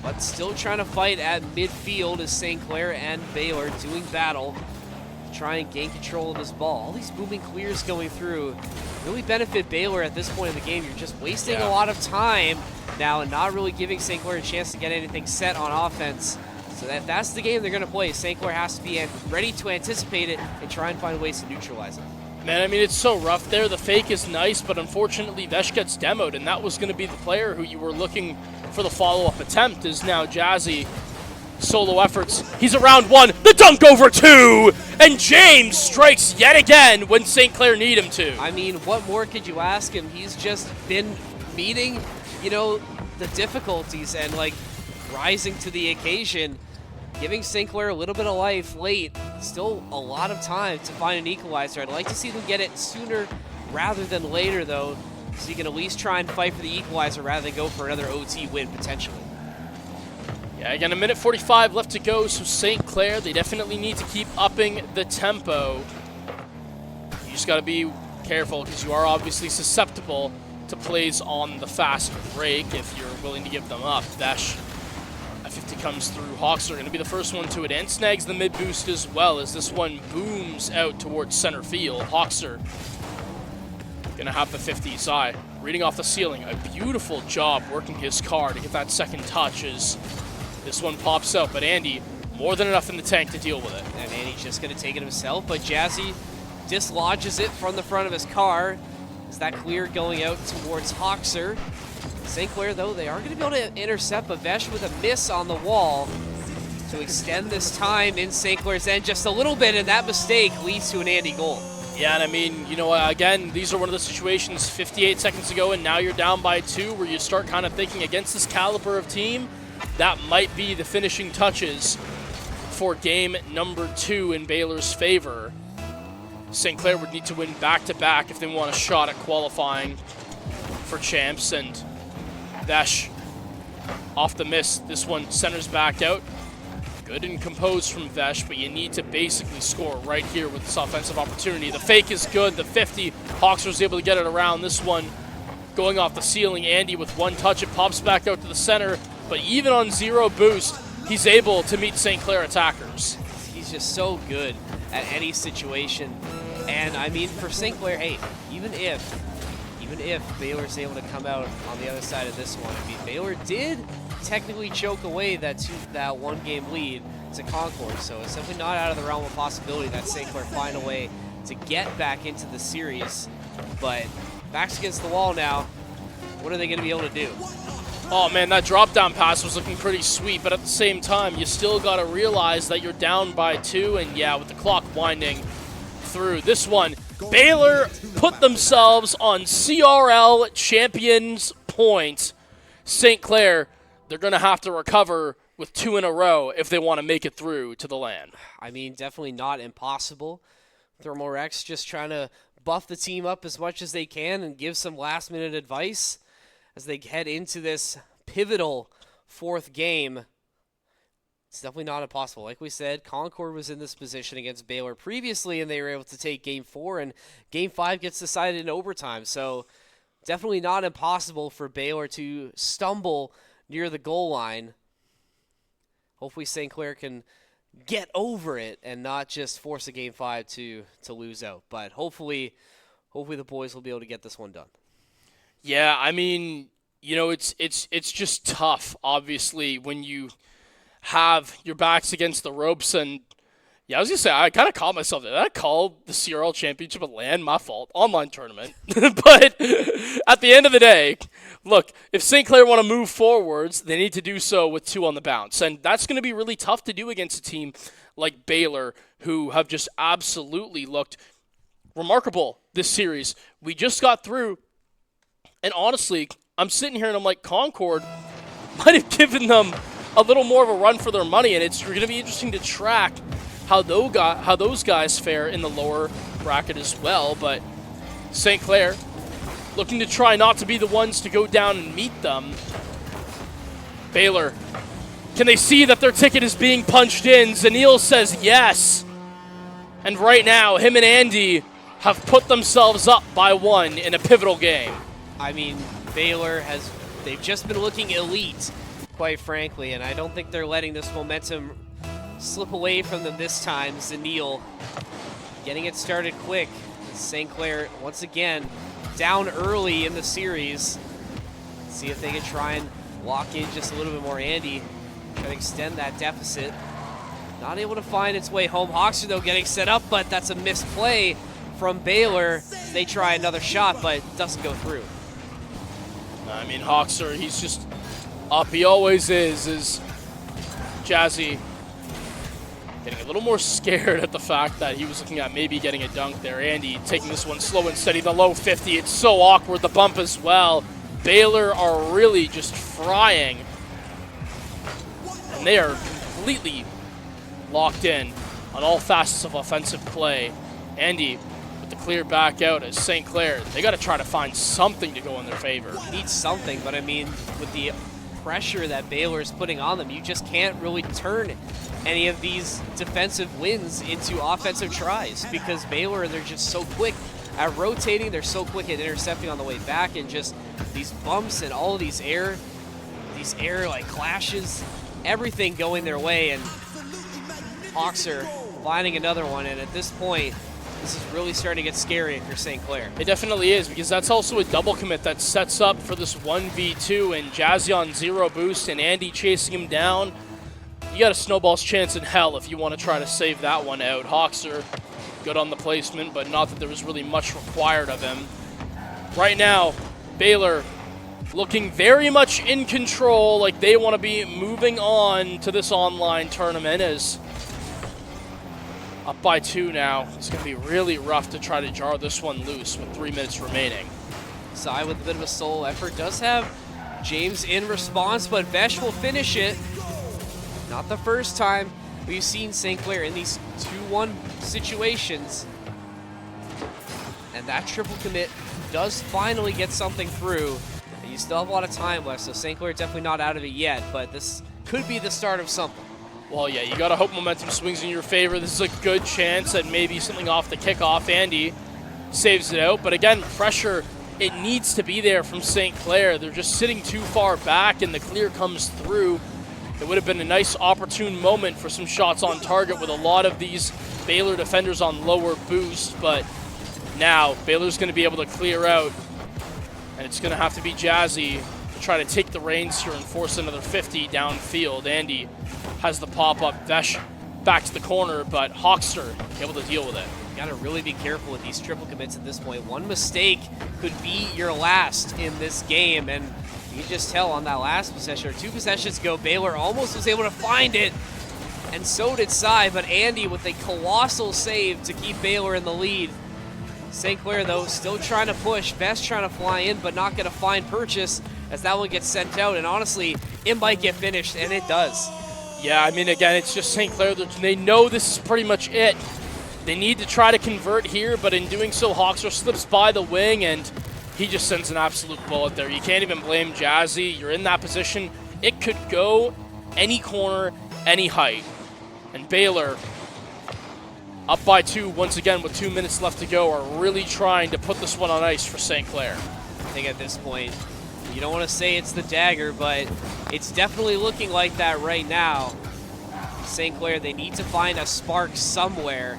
But still trying to fight at midfield as St. Clair and Baylor doing battle to try and gain control of this ball. All these booming clears going through really benefit Baylor at this point in the game. You're just wasting a lot of time now and not really giving St. Clair a chance to get anything set on offense. So that's the game they're going to play. St. Clair has to be ready to anticipate it and try and find ways to neutralize it. Man, I mean, it's so rough there. The fake is nice, but unfortunately, Vesh gets demoed, and that was going to be the player who you were looking for the follow-up attempt. Is now Jazzy. Solo efforts. He's around 1. The dunk over 2! And James strikes yet again when St. Clair need him to. I mean, what more could you ask him? He's just been meeting, you know, the difficulties and, like, rising to the occasion, giving St. Clair a little bit of life late. Still a lot of time to find an equalizer. I'd like to see them get it sooner rather than later, though, so you can at least try and fight for the equalizer rather than go for another OT win, potentially. Yeah, again, 1:45 left to go, so St. Clair, they definitely need to keep upping the tempo. You just got to be careful because you are obviously susceptible to plays on the fast break if you're willing to give them up. Vesh, a 50 comes through. Hawks are going to be the first one to it and snags the mid boost as well as this one booms out towards center field. Hawks are going to have the 50 side. Reading off the ceiling, a beautiful job working his car to get that second touch as this one pops out, but Andy, more than enough in the tank to deal with it. And Andy's just going to take it himself, but Jazzy dislodges it from the front of his car. Is that clear going out towards Hawkser? St. Clair, though, they are going to be able to intercept Bavesh with a miss on the wall to extend this time in St. Clair's end just a little bit, and that mistake leads to an Andy goal. Yeah, and I mean, you know, again, these are one of the situations 58 seconds ago, and now you're down by 2, where you start kind of thinking against this caliber of team, that might be the finishing touches for game number 2 in Baylor's favor. St. Clair would need to win back-to-back if they want a shot at qualifying for champs, and Vesh off the miss. This one centers back out. Good and composed from Vesh, but you need to basically score right here with this offensive opportunity. The fake is good. The 50, Hawks was able to get it around. This one going off the ceiling. Andy with one touch, it pops back out to the center, but even on 0 boost, he's able to meet St. Clair attackers. He's just so good at any situation. And I mean, for St. Clair, hey, even even if Baylor's able to come out on the other side of this one. I mean, Baylor did technically choke away that 1-game lead to Concord, so it's definitely not out of the realm of possibility that St. Clair find a way to get back into the series. But backs against the wall now. What are they going to be able to do? Oh man, that drop-down pass was looking pretty sweet, but at the same time, you still got to realize that you're down by 2, and yeah, with the clock winding through this one, Baylor put themselves on CRL champions point. St. Clair, they're going to have to recover with 2 in a row if they want to make it through to the LAN. I mean, definitely not impossible. Thermorex just trying to buff the team up as much as they can and give some last-minute advice as they head into this pivotal 4th game. It's definitely not impossible. Like we said, Concord was in this position against Baylor previously, and they were able to take Game 4, and Game 5 gets decided in overtime. So definitely not impossible for Baylor to stumble near the goal line. Hopefully St. Clair can get over it and not just force a Game 5 to lose out. But hopefully the boys will be able to get this one done. Yeah, I mean, you know, it's just tough, obviously, when you have your backs against the ropes. And yeah, I was going to say, I kind of caught myself there. I called the CRL Championship a LAN, my fault, online tournament. But at the end of the day, look, if St. Clair want to move forwards, they need to do so with 2 on the bounce. And that's going to be really tough to do against a team like Baylor, who have just absolutely looked remarkable this series. We just got through, and honestly, I'm sitting here and I'm like, Concord might have given them a little more of a run for their money, and it's going to be interesting to track how those guys fare in the lower bracket as well. But St. Clair looking to try not to be the ones to go down and meet them. Baylor, can they see that their ticket is being punched in? Zanil says yes. And right now, him and Andy have put themselves up by 1 in a pivotal game. I mean, Baylor they've just been looking elite, quite frankly, and I don't think they're letting this momentum slip away from them this time. Zanil getting it started quick. St. Clair, once again, down early in the series. See if they can try and lock in just a little bit more. Andy trying to extend that deficit. Not able to find its way home. Hoxer, though, getting set up, but that's a missed play from Baylor. They try another shot, but it doesn't go through. I mean, Hoxer, he's just up. He always is Jazzy getting a little more scared at the fact that he was looking at maybe getting a dunk there. Andy taking this one slow and steady, the low 50. It's so awkward, the bump as well. Baylor are really just frying. And they are completely locked in on all facets of offensive play. Andy with the clear back out as St. Clair, they got to try to find something to go in their favor. Need something, but I mean, with the pressure that Baylor is putting on them, you just can't really turn any of these defensive wins into offensive tries, because Baylor, they're just so quick at rotating, they're so quick at intercepting on the way back, and just these bumps and all of these air like clashes, everything going their way, and Hoxer finding another one. And at this point, this is really starting to get scary for St. Clair. It definitely is, because that's also a double commit that sets up for this 1v2, and Jazzy on 0 boost and Andy chasing him down. You got a snowball's chance in hell if you want to try to save that one out. Hoxer, good on the placement, but not that there was really much required of him. Right now, Baylor looking very much in control, like they want to be moving on to this online tournament, as up by 2 now. It's going to be really rough to try to jar this one loose with 3 minutes remaining. Sai with a bit of a solo effort does have James in response, but Vesh will finish it. Not the first time we've seen St. Clair in these 2-1 situations. And that triple commit does finally get something through. And you still have a lot of time left, so St. Clair definitely not out of it yet, but this could be the start of something. Well, yeah, you got to hope momentum swings in your favor. This is a good chance at maybe something off the kickoff. Andy saves it out, but again, pressure, it needs to be there from St. Clair. They're just sitting too far back, and the clear comes through. It would have been a nice opportune moment for some shots on target with a lot of these Baylor defenders on lower boost, but now Baylor's going to be able to clear out And it's going to have to be Jazzy to try to take the reins here and force another 50 downfield. Andy has the pop-up. Vesh back to the corner, but Hawkster able to deal with it. You gotta really be careful with these triple commits at this point. One mistake could be your last in this game, and you can just tell on that last possession, or 2 possessions ago, Baylor almost was able to find it, and so did Cy, but Andy with a colossal save to keep Baylor in the lead. St. Clair, though, still trying to push. Best trying to fly in, but not going to find purchase as that one gets sent out, and honestly, it might get finished, and it does. Yeah, I mean, again, it's just St. Clair. They know this is pretty much it. They need to try to convert here, but in doing so, Hawkster slips by the wing, and he just sends an absolute bullet there. You can't even blame Jazzy. You're in that position. It could go any corner, any height. And Baylor, up by 2 once again with 2 minutes left to go, are really trying to put this one on ice for St. Clair. I think at this point, you don't want to say it's the dagger, but it's definitely looking like that right now. St. Clair, they need to find a spark somewhere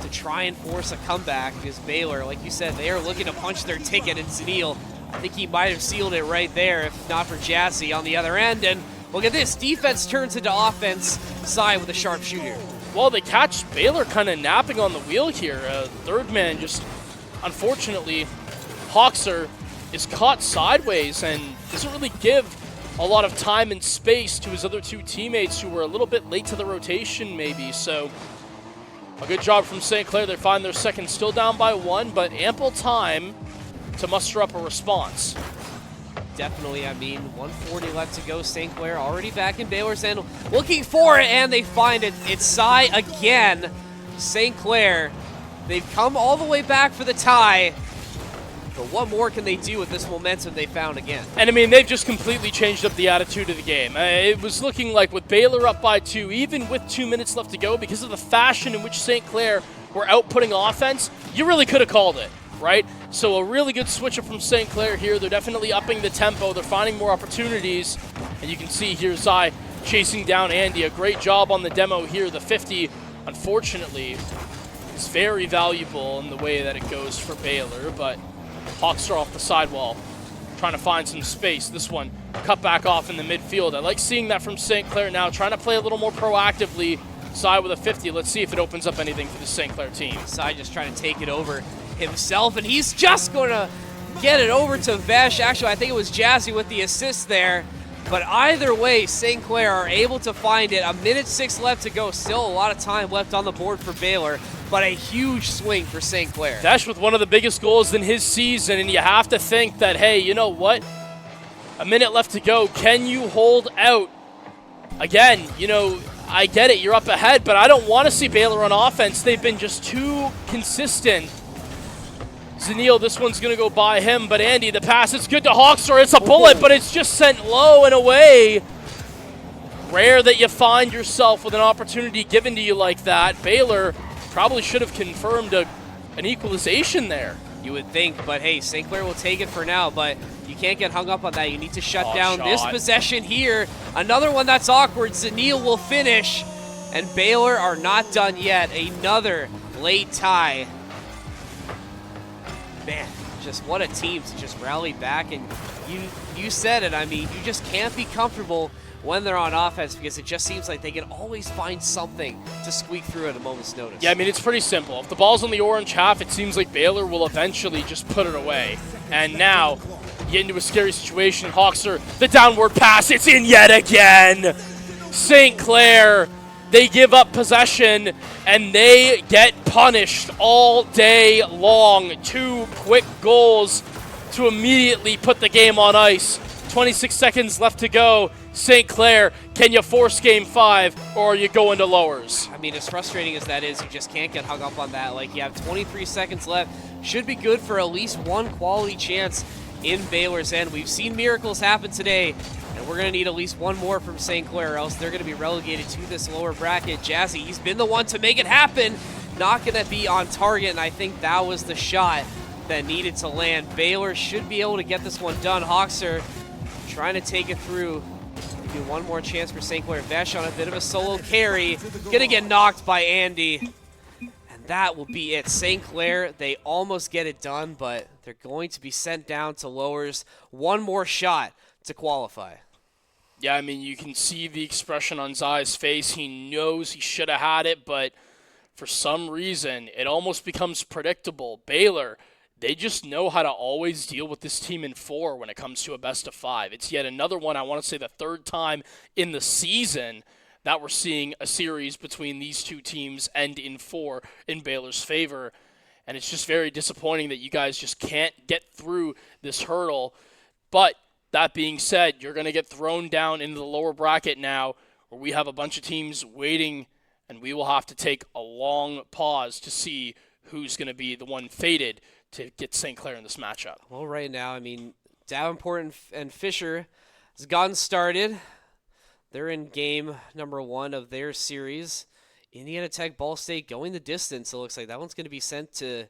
to try and force a comeback, because Baylor, like you said, they are looking to punch their ticket, and Zanil, I think he might have sealed it right there if not for Jazzy on the other end. And look at this, defense turns into offense, side with a sharpshooter. Well, they catch Baylor kind of napping on the wheel here. Third man just, unfortunately, Hawkster is caught sideways and doesn't really give a lot of time and space to his other 2 teammates who were a little bit late to the rotation maybe. So a good job from St. Clair. They find their second, still down by 1, but ample time to muster up a response. Definitely, I mean, 140 left to go. St. Clair already back in Baylor's end, looking for it, and they find it. It's Cy again. St. Clair, they've come all the way back for the tie, but what more can they do with this momentum they found again? And I mean, they've just completely changed up the attitude of the game. It was looking like with Baylor up by 2, even with 2 minutes left to go, because of the fashion in which St. Clair were outputting offense, you really could have called it, right? So a really good switch up from St. Clair here. They're definitely upping the tempo. They're finding more opportunities. And you can see here Zy chasing down Andy. A great job on the demo here. The 50, unfortunately, is very valuable in the way that it goes for Baylor, but Hawkster off the sidewall, trying to find some space. This one cut back off in the midfield. I like seeing that from St. Clair now, trying to play a little more proactively. Cy with a 50. Let's see if it opens up anything for the St. Clair team. Cy just trying to take it over himself, and he's just going to get it over to Vesh. Actually, I think it was Jazzy with the assist there. But either way, St. Clair are able to find it. 1:06 left to go. Still a lot of time left on the board for Baylor, but a huge swing for St. Clair. Vesh with one of the biggest goals in his season, and you have to think that, hey, you know what? A minute left to go. Can you hold out? Again, you know, I get it, you're up ahead, but I don't want to see Baylor on offense. They've been just too consistent. Zanil, this one's going to go by him, but Andy, the pass, it's good to Hawkster. It's a bullet, but it's just sent low and away. Rare that you find yourself with an opportunity given to you like that. Baylor probably should have confirmed an equalization there. You would think, but hey, St. Clair will take it for now, but you can't get hung up on that. You need to shut down this possession here. Another one that's awkward. Zanil will finish, and Baylor are not done yet. Another late tie. Man, just what a team to just rally back, and you said it. I mean, you just can't be comfortable when they're on offense because it just seems like they can always find something to squeak through at a moment's notice. Yeah, I mean, it's pretty simple. If the ball's on the orange half, it seems like Baylor will eventually just put it away. And now, you get into a scary situation. Hawkster, the downward pass, it's in yet again. St. Clair, they give up possession, and they get punished all day long. 2 quick goals to immediately put the game on ice. 26 seconds left to go. St. Clair, can you force game 5, or are you going to lowers? I mean, as frustrating as that is, you just can't get hung up on that. Like, you have 23 seconds left. Should be good for at least one quality chance in Baylor's end. We've seen miracles happen today, and we're going to need at least one more from St. Clair, or else they're going to be relegated to this lower bracket. Jazzy, he's been the one to make it happen. Not going to be on target, and I think that was the shot that needed to land. Baylor should be able to get this one done. Hawkster trying to take it through. Maybe one more chance for St. Clair. Vesh on a bit of a solo carry. Gonna get knocked by Andy. And that will be it. St. Clair, they almost get it done, but they're going to be sent down to lowers. One more shot to qualify. Yeah, I mean, you can see the expression on Zai's face. He knows he should have had it, but for some reason, it almost becomes predictable. Baylor, they just know how to always deal with this team in 4 when it comes to a best of 5. It's yet another one, I want to say the 3rd time in the season that we're seeing a series between these two teams end in 4 in Baylor's favor. And it's just very disappointing that you guys just can't get through this hurdle. But that being said, you're going to get thrown down into the lower bracket now, where we have a bunch of teams waiting, and we will have to take a long pause to see who's going to be the one fated to get St. Clair in this matchup. Well, right now, I mean, Davenport and Fisher has gotten started. They're in game number 1 of their series. Indiana Tech, Ball State going the distance. It looks like that one's going to be sent to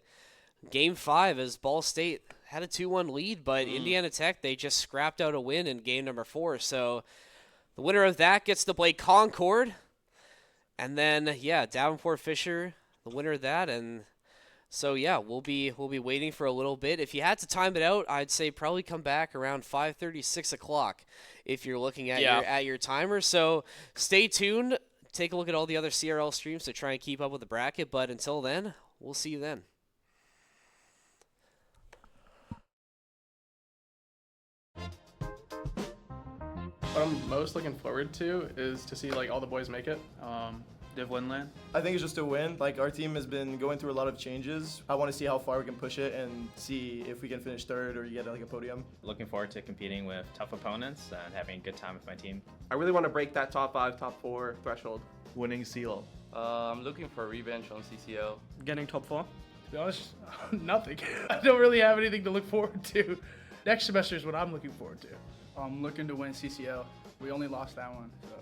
game 5 as Ball State had a 2-1 lead, but Indiana Tech, they just scrapped out a win in game number 4. So the winner of that gets to play Concord. And then, yeah, Davenport Fisher, the winner of that. And so, yeah, we'll be waiting for a little bit. If you had to time it out, I'd say probably come back around 5:30, 6 o'clock if you're looking at your timer. So stay tuned. Take a look at all the other CRL streams to try and keep up with the bracket. But until then, we'll see you then. What I'm most looking forward to is to see like all the boys make it. Div Winland. I think it's just a win. Like, our team has been going through a lot of changes. I want to see how far we can push it and see if we can finish 3rd or get like a podium. Looking forward to competing with tough opponents and having a good time with my team. I really want to break that top 5, top 4 threshold. Winning seal. I'm looking for revenge on CCL. Getting top 4. To be honest, nothing. I don't really have anything to look forward to. Next semester is what I'm looking forward to. I'm looking to win CCL. We only lost that one, so.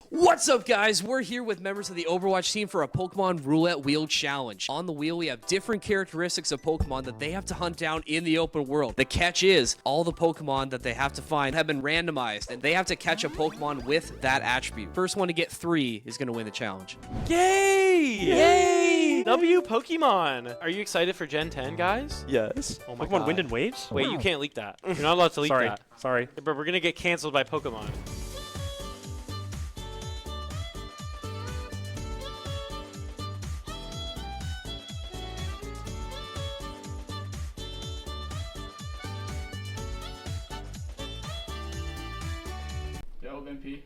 What's up, guys? We're here with members of the Overwatch team for a Pokemon Roulette Wheel Challenge. On the wheel, we have different characteristics of Pokemon that they have to hunt down in the open world. The catch is, all the Pokemon that they have to find have been randomized, and they have to catch a Pokemon with that attribute. First one to get 3 is going to win the challenge. Yay! Yay! W Pokemon! Are you excited for Gen 10, guys? Yes. Oh my Pokemon God. Wind and Waves? Wait, you can't leak that. You're not allowed to leak Sorry. that. Sorry. But we're going to get canceled by Pokemon. Yo, MP.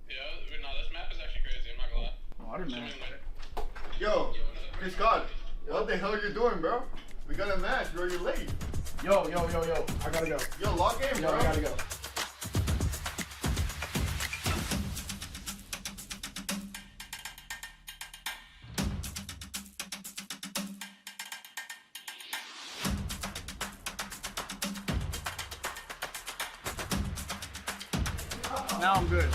Yeah, no, this map is actually crazy. I'm not gonna lie. Waterman. Yo, Chris God, what the hell are you doing, bro? We got a match, bro. You're late. Yo. I gotta go. Yo, log in, Yo, bro. I gotta go. Now I'm good.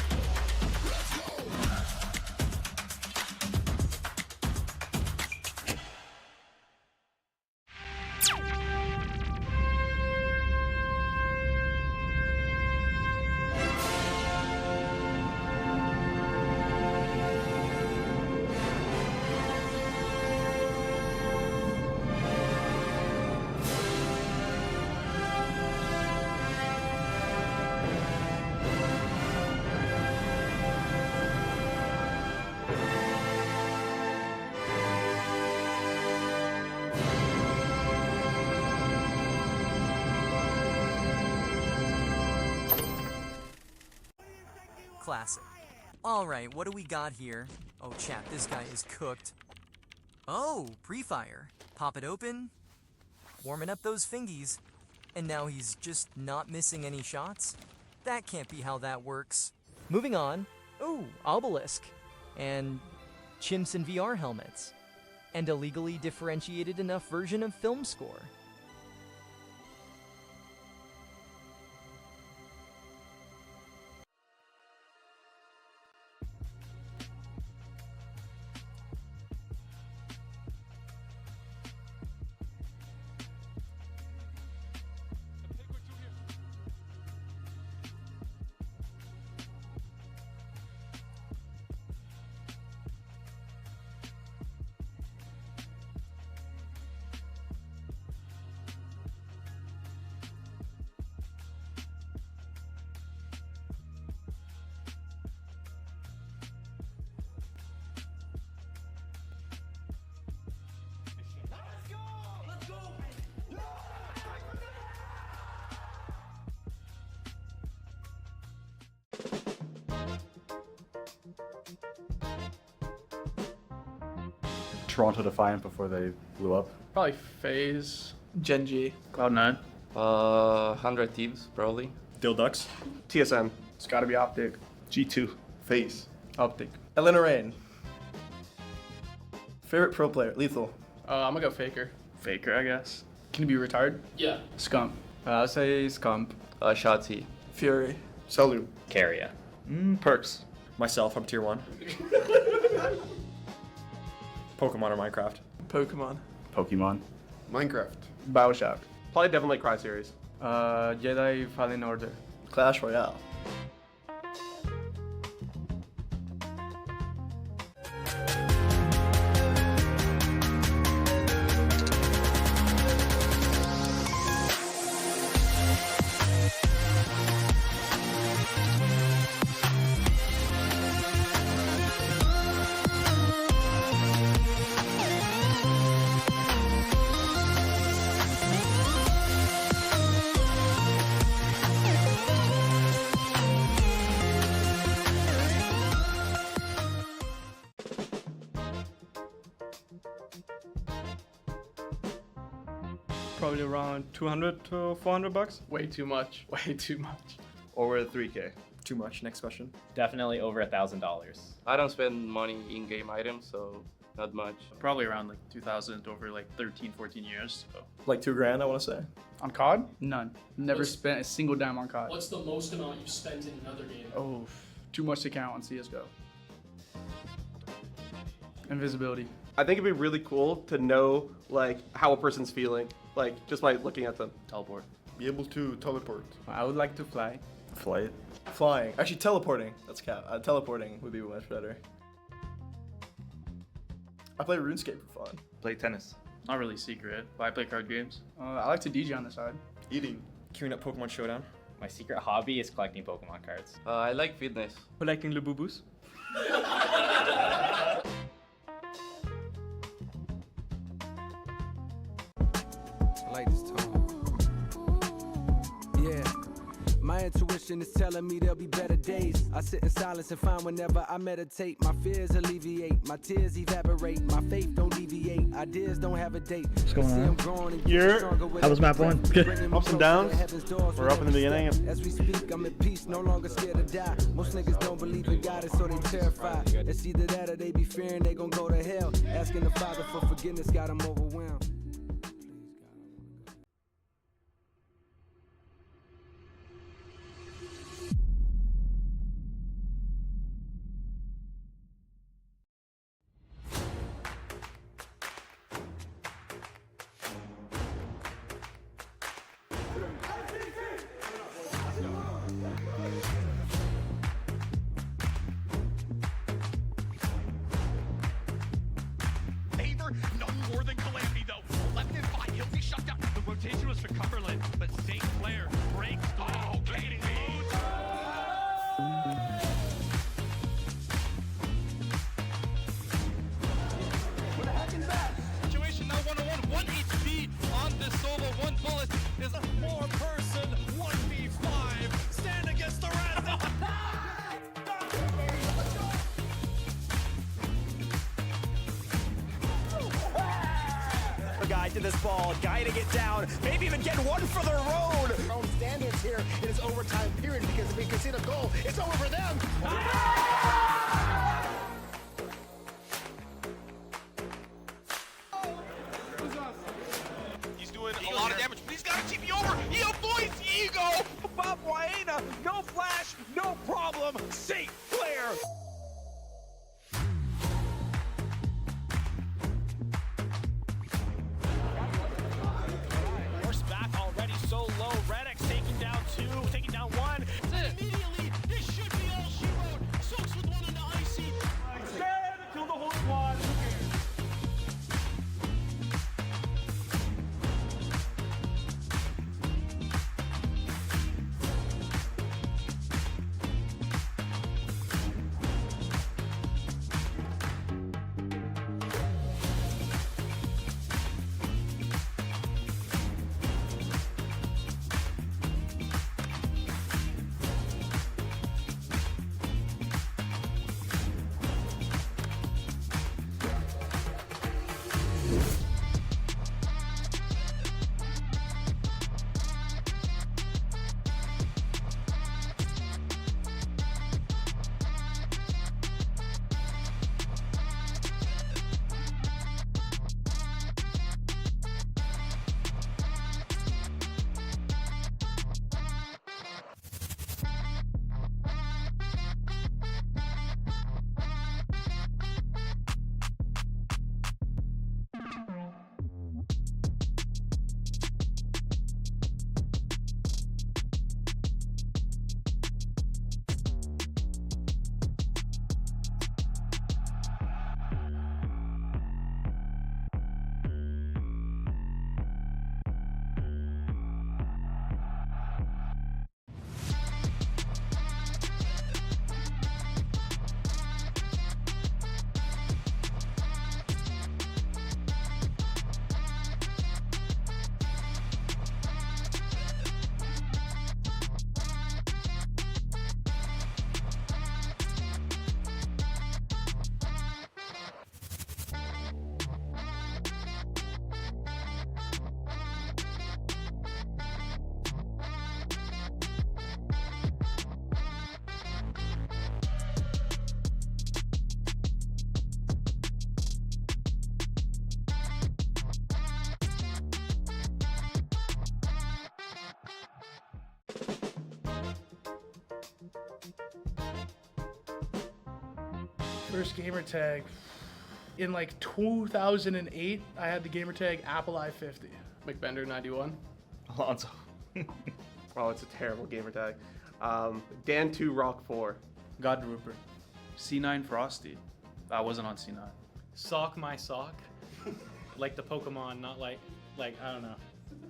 Classic. Alright, what do we got here? Oh, chat, this guy is cooked. Oh, pre-fire. Pop it open. Warming up those fingies. And now he's just not missing any shots? That can't be how that works. Moving on. Ooh, obelisk. And chimps in VR helmets. And a legally differentiated enough version of film score. Toronto Defiant before they blew up. Probably FaZe. Gen G. Cloud9. 100 Thieves, probably. Dildux. TSM. It's gotta be Optic. G2. Face. Optic. Elena Rain. Favorite pro player? Lethal. I'm gonna go Faker. Faker, I guess. Can he be retired? Yeah. Scump. I'll say Scump. Shotzi. Fury. Salute. Carrier. Perks. Myself, I'm tier 1. Pokemon or Minecraft? Pokemon. Pokemon. Minecraft. Bioshock. Probably definitely Cry series. Jedi Fallen Order. Clash Royale. Probably around 200 to 400 bucks. Way too much. Way too much. Over 3K. Too much. Next question. Definitely over $1,000. I don't spend money in-game items, so not much. Probably around like 2,000 over like 13, 14 years. So. Like $2,000, I want to say. On COD? None. Never spent a single dime on COD. What's the most amount you've spent in another game? Oh, too much to count on CSGO. Invisibility. I think it'd be really cool to know like how a person's feeling, like just by looking at them. Teleport. Be able to teleport. I would like to fly. Flight. Flying. Actually, teleporting. That's cap. Teleporting would be much better. I play RuneScape for fun. Play tennis. Not really secret, but I play card games. I like to DJ on the side. Eating. Queuing up Pokemon Showdown. My secret hobby is collecting Pokemon cards. I like fitness. Collecting Labubus. I like this tone. Yeah. My intuition is telling me there'll be better days. I sit in silence and find whenever I meditate, my fears alleviate, my tears evaporate, my faith don't deviate, ideas don't have a date. What's going on? How was map 1? Ups and downs. We're up in the beginning. As we speak, I'm in peace, no longer scared to die. Most niggas don't believe in God, and so they terrified. It's either that or they be fearing they gon' go to hell. Asking the Father for forgiveness got them overwhelmed. Favor, no more than Calamity though. Left in 5, he'll be shut down. The rotation was for Cumberland, but St. Clair breaks the rotating moves. What a heck is that? Situation now 1-on-1, 1 HP on this solo. 1 bullet is a 4-person 1v5. Stand against the rest. Guy to this ball, guiding it down, maybe even getting one for the road. Our own standards here in this overtime period because if we concede a goal, it's over for them. He's doing a lot of damage, but he's got to TP over. He avoids Ego. Bob Waena, no flash, no problem. St. Clair. Horse back already so low. Radix taking down 2, taking down 1. Immediately, this should be all she wrote. Soaks with 1 on the icy. Stand until the whole squad. First gamer tag. In like 2008, I had the gamer tag Apple i50. McBender 91. Alonso. Oh, it's a terrible gamer tag. Dan2 Rock 4. God Rupert. C9 Frosty. I wasn't on C9. Sock my sock. Like the Pokemon, not like I don't know.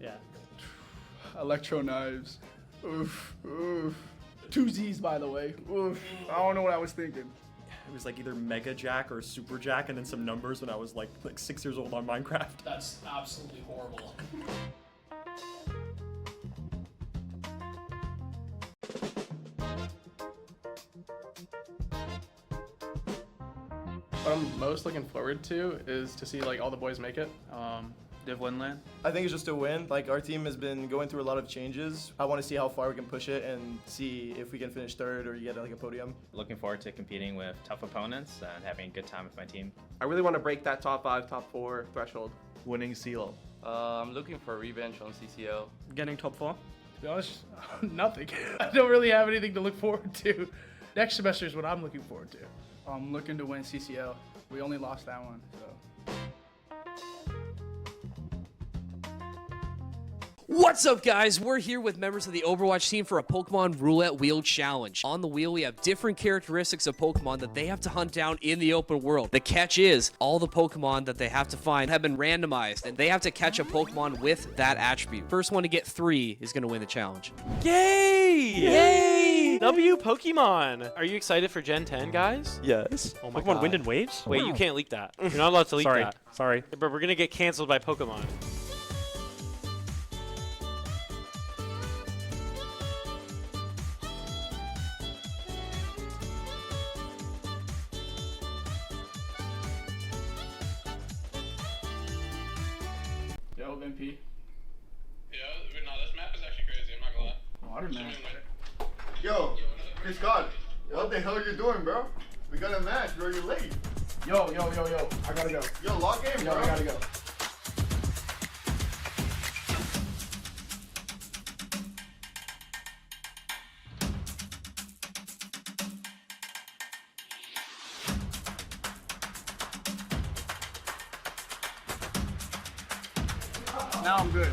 Yeah. Electro Knives. Oof, oof. Two Z's, by the way. Oof. I don't know what I was thinking. It was like either Mega Jack or Super Jack and then some numbers when I was like 6 years old on Minecraft. That's absolutely horrible. What I'm most looking forward to is to see like all the boys make it. Div Winland. I think it's just a win. Like, our team has been going through a lot of changes. I want to see how far we can push it and see if we can finish third or get like a podium. Looking forward to competing with tough opponents and having a good time with my team. I really want to break that top 5, top 4 threshold. Winning seal. I'm looking for revenge on CCL. Getting top 4. To be honest, nothing. I don't really have anything to look forward to. Next semester is what I'm looking forward to. I'm looking to win CCL. We only lost that one, so. What's up, guys? We're here with members of the Overwatch team for a Pokemon Roulette Wheel Challenge. On the wheel, we have different characteristics of Pokemon that they have to hunt down in the open world. The catch is, all the Pokemon that they have to find have been randomized, and they have to catch a Pokemon with that attribute. First one to get 3 is going to win the challenge. Yay! Yay! W Pokemon! Are you excited for Gen 10, guys? Yes. Oh my Pokemon God. Wind and Waves? Wait, you can't leak that. You're not allowed to leak Sorry. that. Sorry. But we're going to get canceled by Pokemon. Yo, MP. Yeah, no, this map is actually crazy. I'm not gonna lie. Water man. Yo, Chris God, what the hell are you doing, bro? We got a match, bro. You're late. Yo. I gotta go. Yo, lock in, Yo, bro. I gotta go. Now I'm good.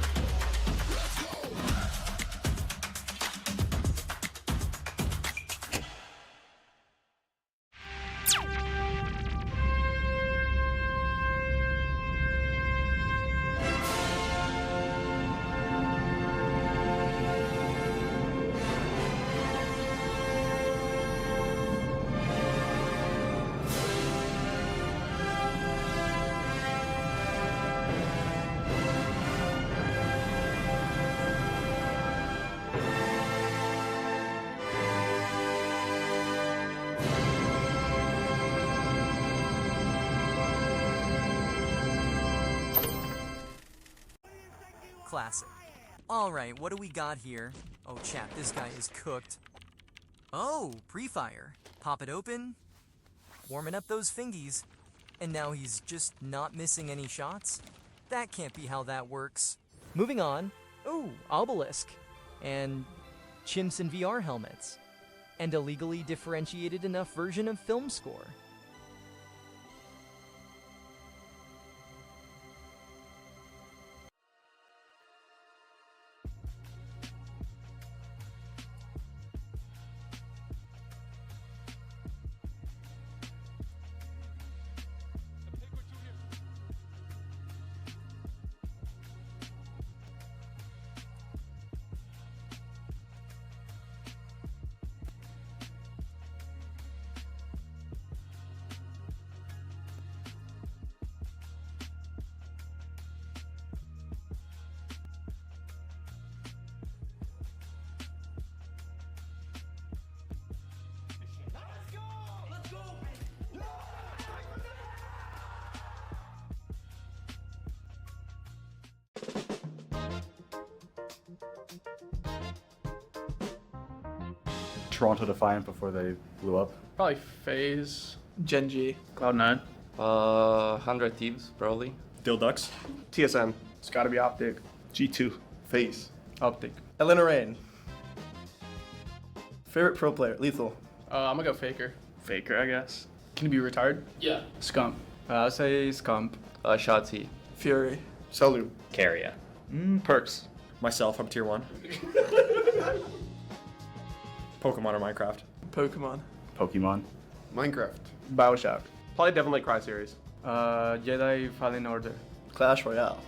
Classic. Alright, what do we got here? Oh, chat, this guy is cooked. Oh, pre-fire. Pop it open. Warming up those fingies. And now he's just not missing any shots? That can't be how that works. Moving on. Ooh, obelisk. And chimps in VR helmets. And a legally differentiated enough version of film score. Toronto Defiant before they blew up. Probably FaZe. Gen G. Cloud9. 100 Thieves, probably. Dilducks. TSM. It's gotta be Optic. G2. Face. Optic. Elena Rain. Favorite pro player? Lethal. I'm gonna go Faker. Faker, I guess. Can he be retired? Yeah. Scump. I'll say Scump. Shotzi. Fury. Salute. Carrier. Perks. Myself, I'm tier 1. Pokemon or Minecraft? Pokemon. Pokemon. Minecraft. Bioshock. Probably Devil May Cry series. Jedi Fallen Order. Clash Royale.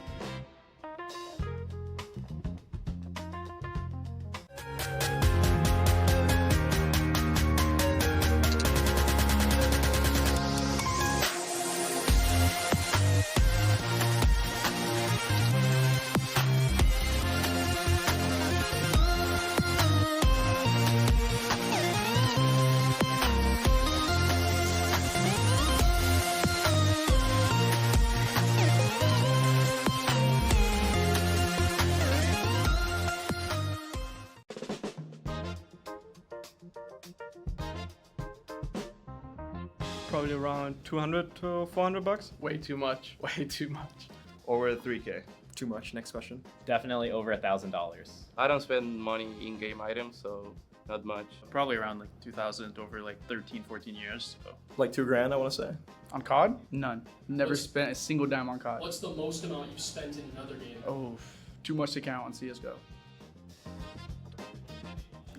Probably around 200 to 400 bucks. Way too much. Way too much. Over 3K. Too much. Next question. Definitely over $1,000. I don't spend money in-game items, so not much. Probably around like 2,000 over like 13, 14 years. So. Like $2,000, I want to say. On COD? None. Never spent a single dime on COD. What's the most amount you've spent in another game? Oh, too much to count on CSGO.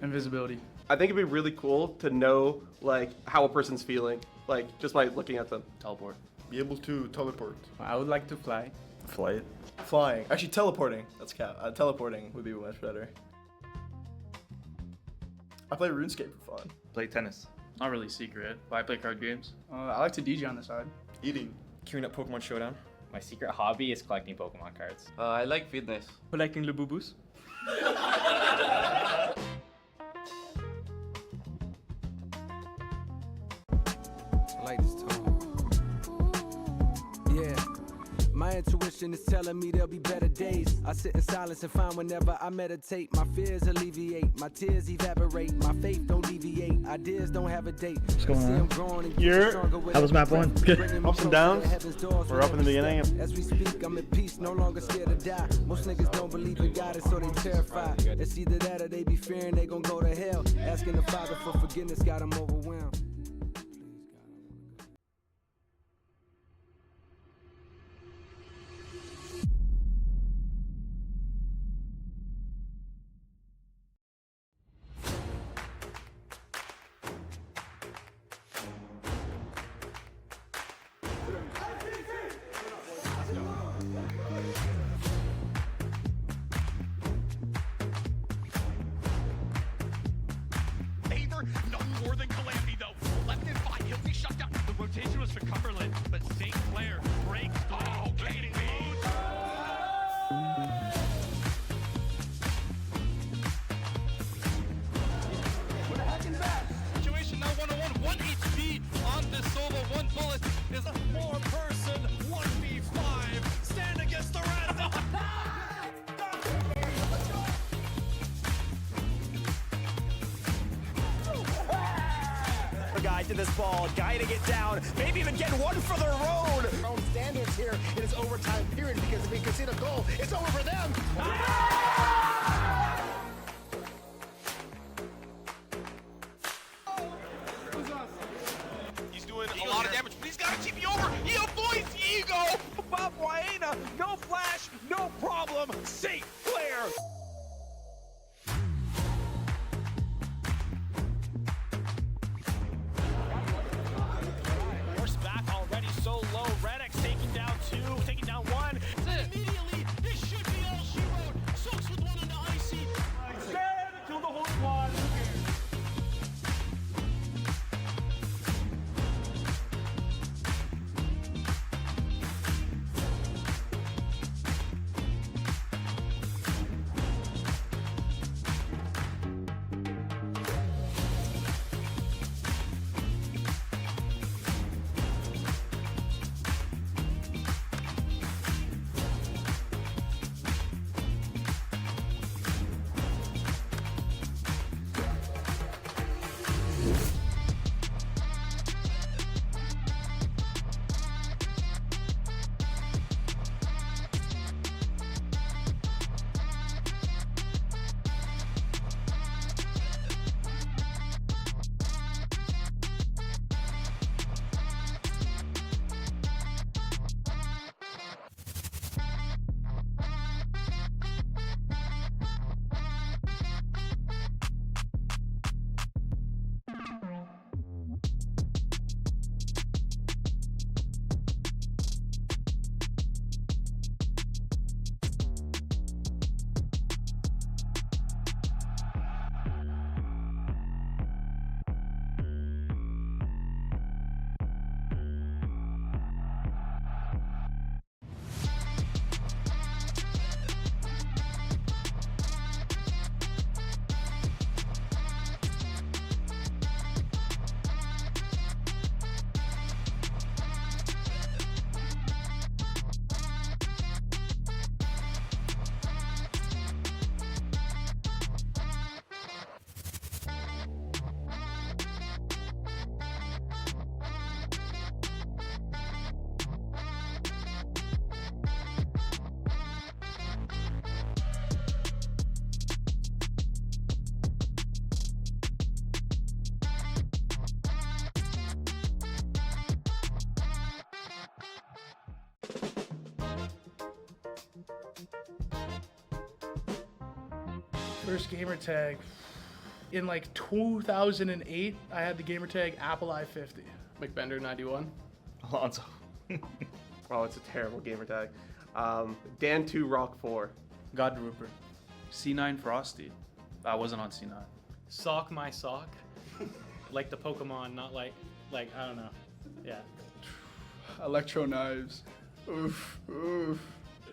Invisibility. I think it'd be really cool to know like how a person's feeling, like just by looking at them. Teleport. Be able to teleport. I would like to fly. Flight. Flying. Actually, teleporting. That's cap. Teleporting would be much better. I play RuneScape for fun. Play tennis. Not really secret, but I play card games. I like to DJ on the side. Eating. Queuing up Pokemon Showdown. My secret hobby is collecting Pokemon cards. I like fitness. Collecting Labubus. I like this tone. Yeah. My intuition is telling me there'll be better days. I sit in silence and find whenever I meditate, my fears alleviate, my tears evaporate, my faith don't deviate, ideas don't have a date. What's going on? How was map 1? Ups and downs. We're up in the beginning. As we speak, I'm at peace, no longer scared to die. Most niggas don't believe in God, and so they terrified. It's either that or they be fearing they gon' go to hell. Asking the Father for forgiveness got them overwhelmed. Favor, nothing more than calamity though. Left in 5, he'll be shut down. The rotation was for Cumberland, but St. Clair breaks through. Oh, getting boots. We're hacking back. Situation now 1-on-1, 1 HP on this solo. 1 bullet is a 4-person 1v5. Stand against the rest. Guy to this ball, guiding it down, maybe even getting one for the road. Our own standards here in this overtime period because if we concede a goal, it's over for them. He's doing a lot of damage, but he's got to keep you over. He avoids Ego. Bob Waena, no flash, no problem. St. Clair. Horse back already so low. Redx taking down 2, taking down 1. Immediately, this should be all she wrote. Soaks with 1 on the icy. Stand until the whole squad. First gamer tag. In like 2008, I had the gamer tag Apple I-50. McBender 91. Alonso. Oh, it's a terrible gamer tag. Dan2 Rock 4. God Rupert. C9 Frosty. I wasn't on C9. Sock my sock. Like the Pokemon, not like I don't know. Yeah. Electro knives. Oof, oof.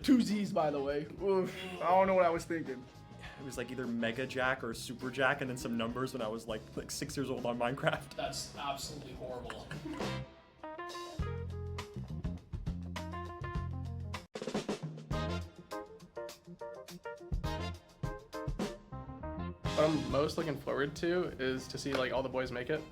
2 Z's, by the way. Oof. I don't know what I was thinking. It was like either Mega Jack or Super Jack and then some numbers when I was like 6 years old on Minecraft. That's absolutely horrible. What I'm most looking forward to is to see like all the boys make it.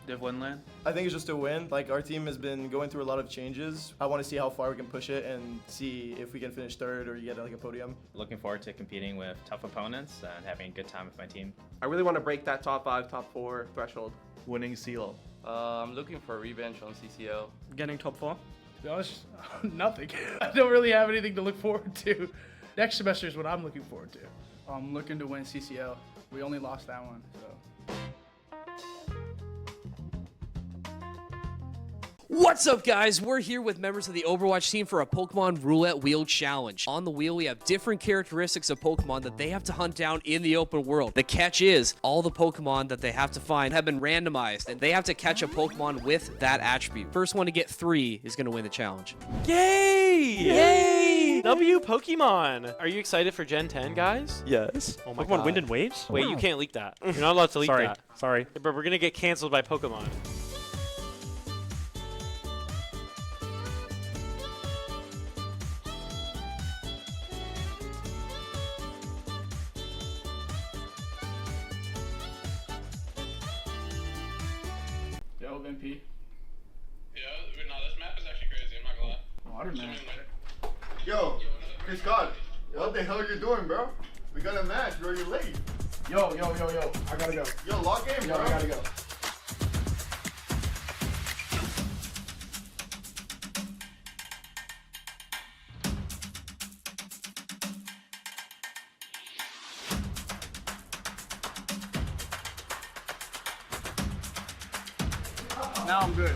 Div Winland. I think it's just a win. Like, our team has been going through a lot of changes. I want to see how far we can push it and see if we can finish third or get like a podium. Looking forward to competing with tough opponents and having a good time with my team. I really want to break that top 5, top 4 threshold. Winning Seal. I'm looking for a revenge on CCL. Getting top 4? To be honest, nothing. I don't really have anything to look forward to. Next semester is what I'm looking forward to. I'm looking to win CCL. We only lost that one, so. What's up, guys? We're here with members of the Overwatch team for a Pokemon Roulette Wheel Challenge. On the wheel, we have different characteristics of Pokemon that they have to hunt down in the open world. The catch is, all the Pokemon that they have to find have been randomized, and they have to catch a Pokemon with that attribute. First one to get 3 is going to win the challenge. Yay! Yay! W Pokemon! Are you excited for Gen 10, guys? Yes. Oh my Pokemon god. Wind and Waves? Wait, you can't leak that. You're not allowed to leak Sorry. that. Sorry. But we're going to get canceled by Pokemon. Yo, MP. Yeah, no, this map is actually crazy. I'm not gonna lie. Waterman. Yo, Chris God, what the hell are you doing, bro? We got a match, bro. You're late. Yo. I gotta go. Yo, log in, Yo, bro. I gotta go. Now I'm good.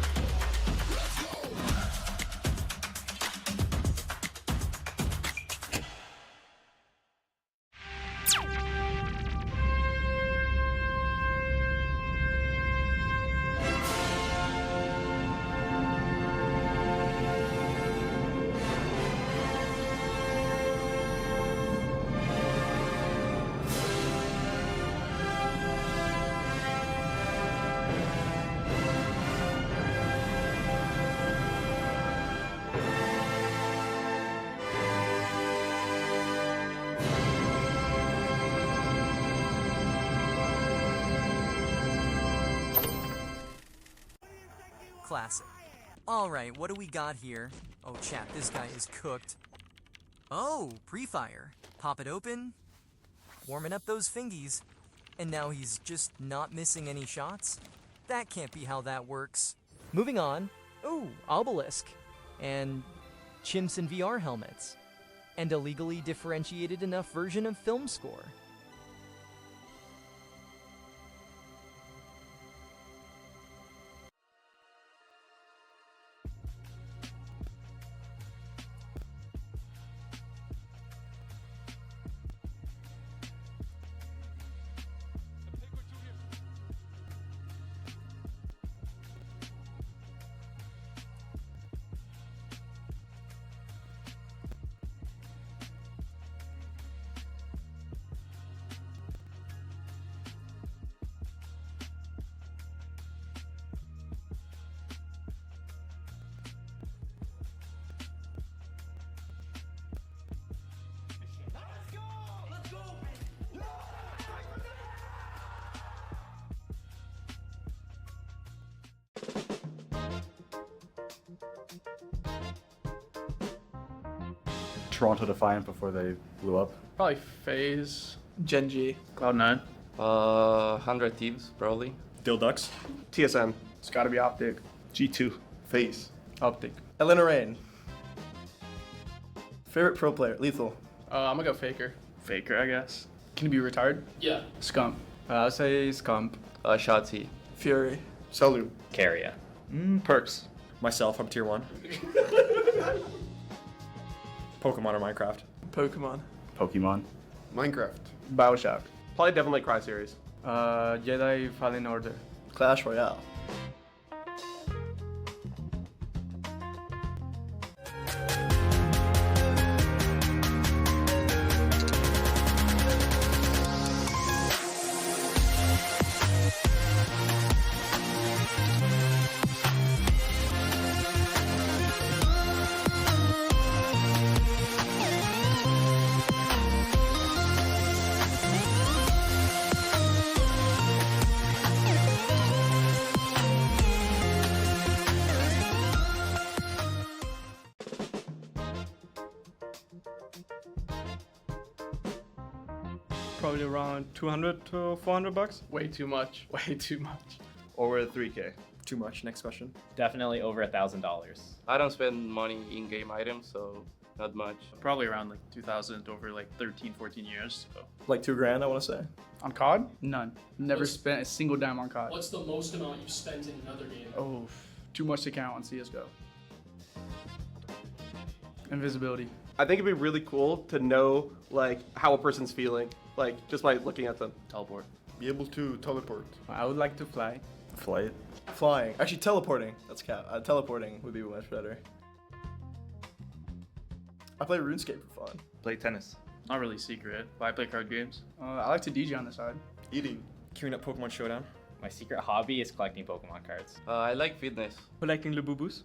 Classic. Alright, what do we got here? Oh, chat, this guy is cooked. Oh, pre-fire. Pop it open. Warming up those fingies. And now he's just not missing any shots? That can't be how that works. Moving on. Ooh, obelisk. And chimps in VR helmets. And a legally differentiated enough version of film score. Toronto Defiant before they blew up. Probably FaZe, Gen G. Cloud9. 100 Thieves, probably. Dildux. TSM. It's gotta be Optic. G2. Face. Optic. Elena Rain. Favorite pro player, Lethal. I'm gonna go Faker. Faker, I guess. Can he be retired? Yeah. Scump. I'll say Scump. Shotzi. Fury. Salute. Carrier. Perks. Myself, I'm tier 1. Pokemon or Minecraft? Pokemon. Pokemon. Minecraft. Bioshock. Probably definitely Cry series. Jedi Fallen Order. Clash Royale. Probably around 200 to 400 bucks. Way too much. Way too much. Over 3K. Too much. Next question. Definitely over $1,000. I don't spend money in-game items, so not much. Probably around like 2,000 over like 13, 14 years. So. Like $2,000, I want to say. On COD? None. Never spent a single dime on COD. What's the most amount you've spent in another game? Oh, too much to count on CSGO. Invisibility. I think it'd be really cool to know like how a person's feeling, like just by looking at them. Teleport. Be able to teleport. I would like to fly. Flight. Flying. Actually, teleporting. That's cap. Teleporting would be much better. I play RuneScape for fun. Play tennis. Not really secret, but I play card games. I like to DJ on the side. Eating. Queuing up Pokemon Showdown. My secret hobby is collecting Pokemon cards. I like fitness. Collecting Labubus.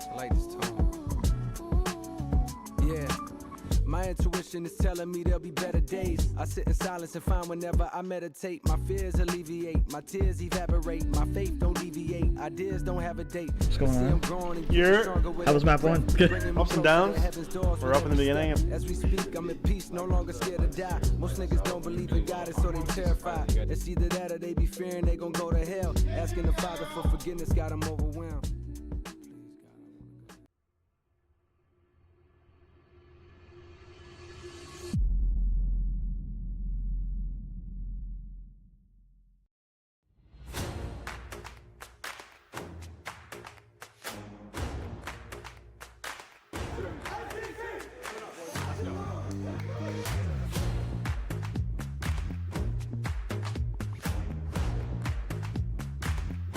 I like this tone. Yeah. My intuition is telling me there'll be better days. I sit in silence and find whenever I meditate, my fears alleviate, my tears evaporate, my faith don't deviate, ideas don't have a date. What's going on? How was map 1? Ups and downs. We're up in the beginning. As we speak, I'm in peace, no longer scared to die. Most niggas don't believe in God, and so they terrified. It's either that or they be fearing they gon' go to hell. Asking the Father for forgiveness got them overwhelmed.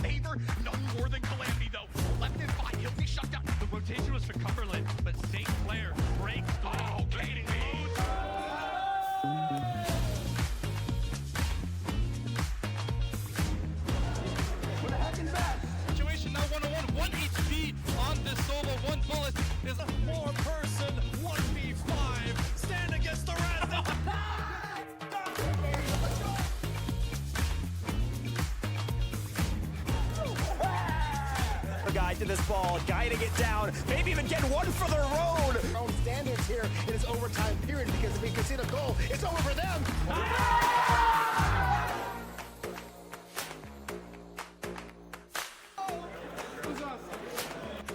Favor, no more than calamity though. Left in 5, he'll be shut down. The rotation was for Cumberland, but St. Clair breaks the lead. Oh, kidding me? Situation now 1-on-1, 1 HP on this solo. 1 bullet is a 4-person 1v5. Stand against the random. The guy to this ball, guiding it down, maybe even get one for the road. Own standards here in this overtime period because if we concede a goal, it's over for them.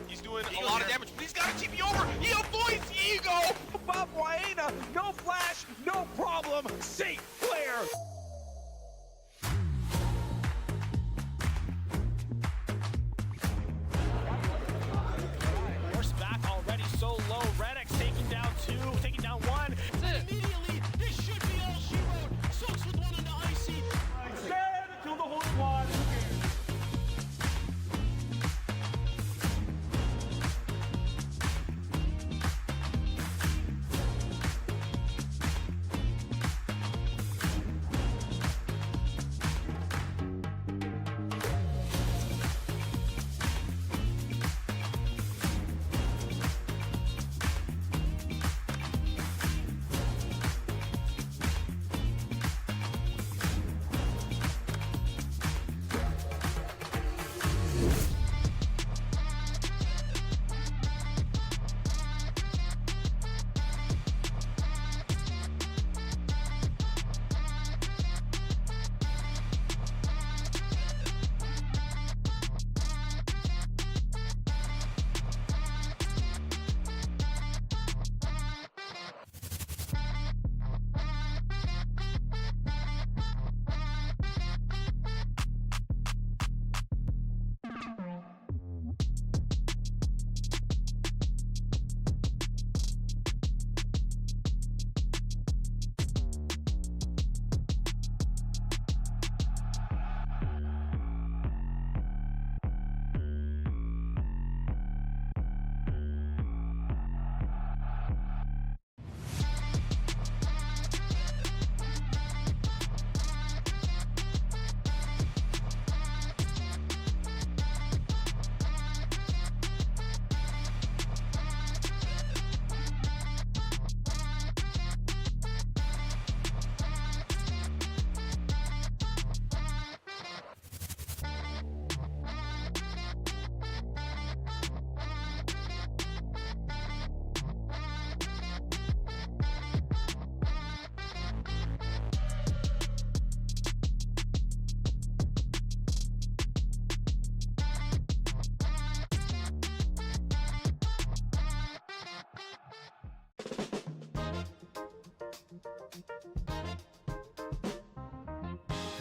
He's doing a lot of damage, but he's got to keep you over. He avoids Ego. Bob Waena, no flash, no problem. St. Clair. Force back already so low. Redx taking down 2, taking down 1. Immediately, this should be all she wrote. Soaks with 1 on the icy. Kill the whole squad.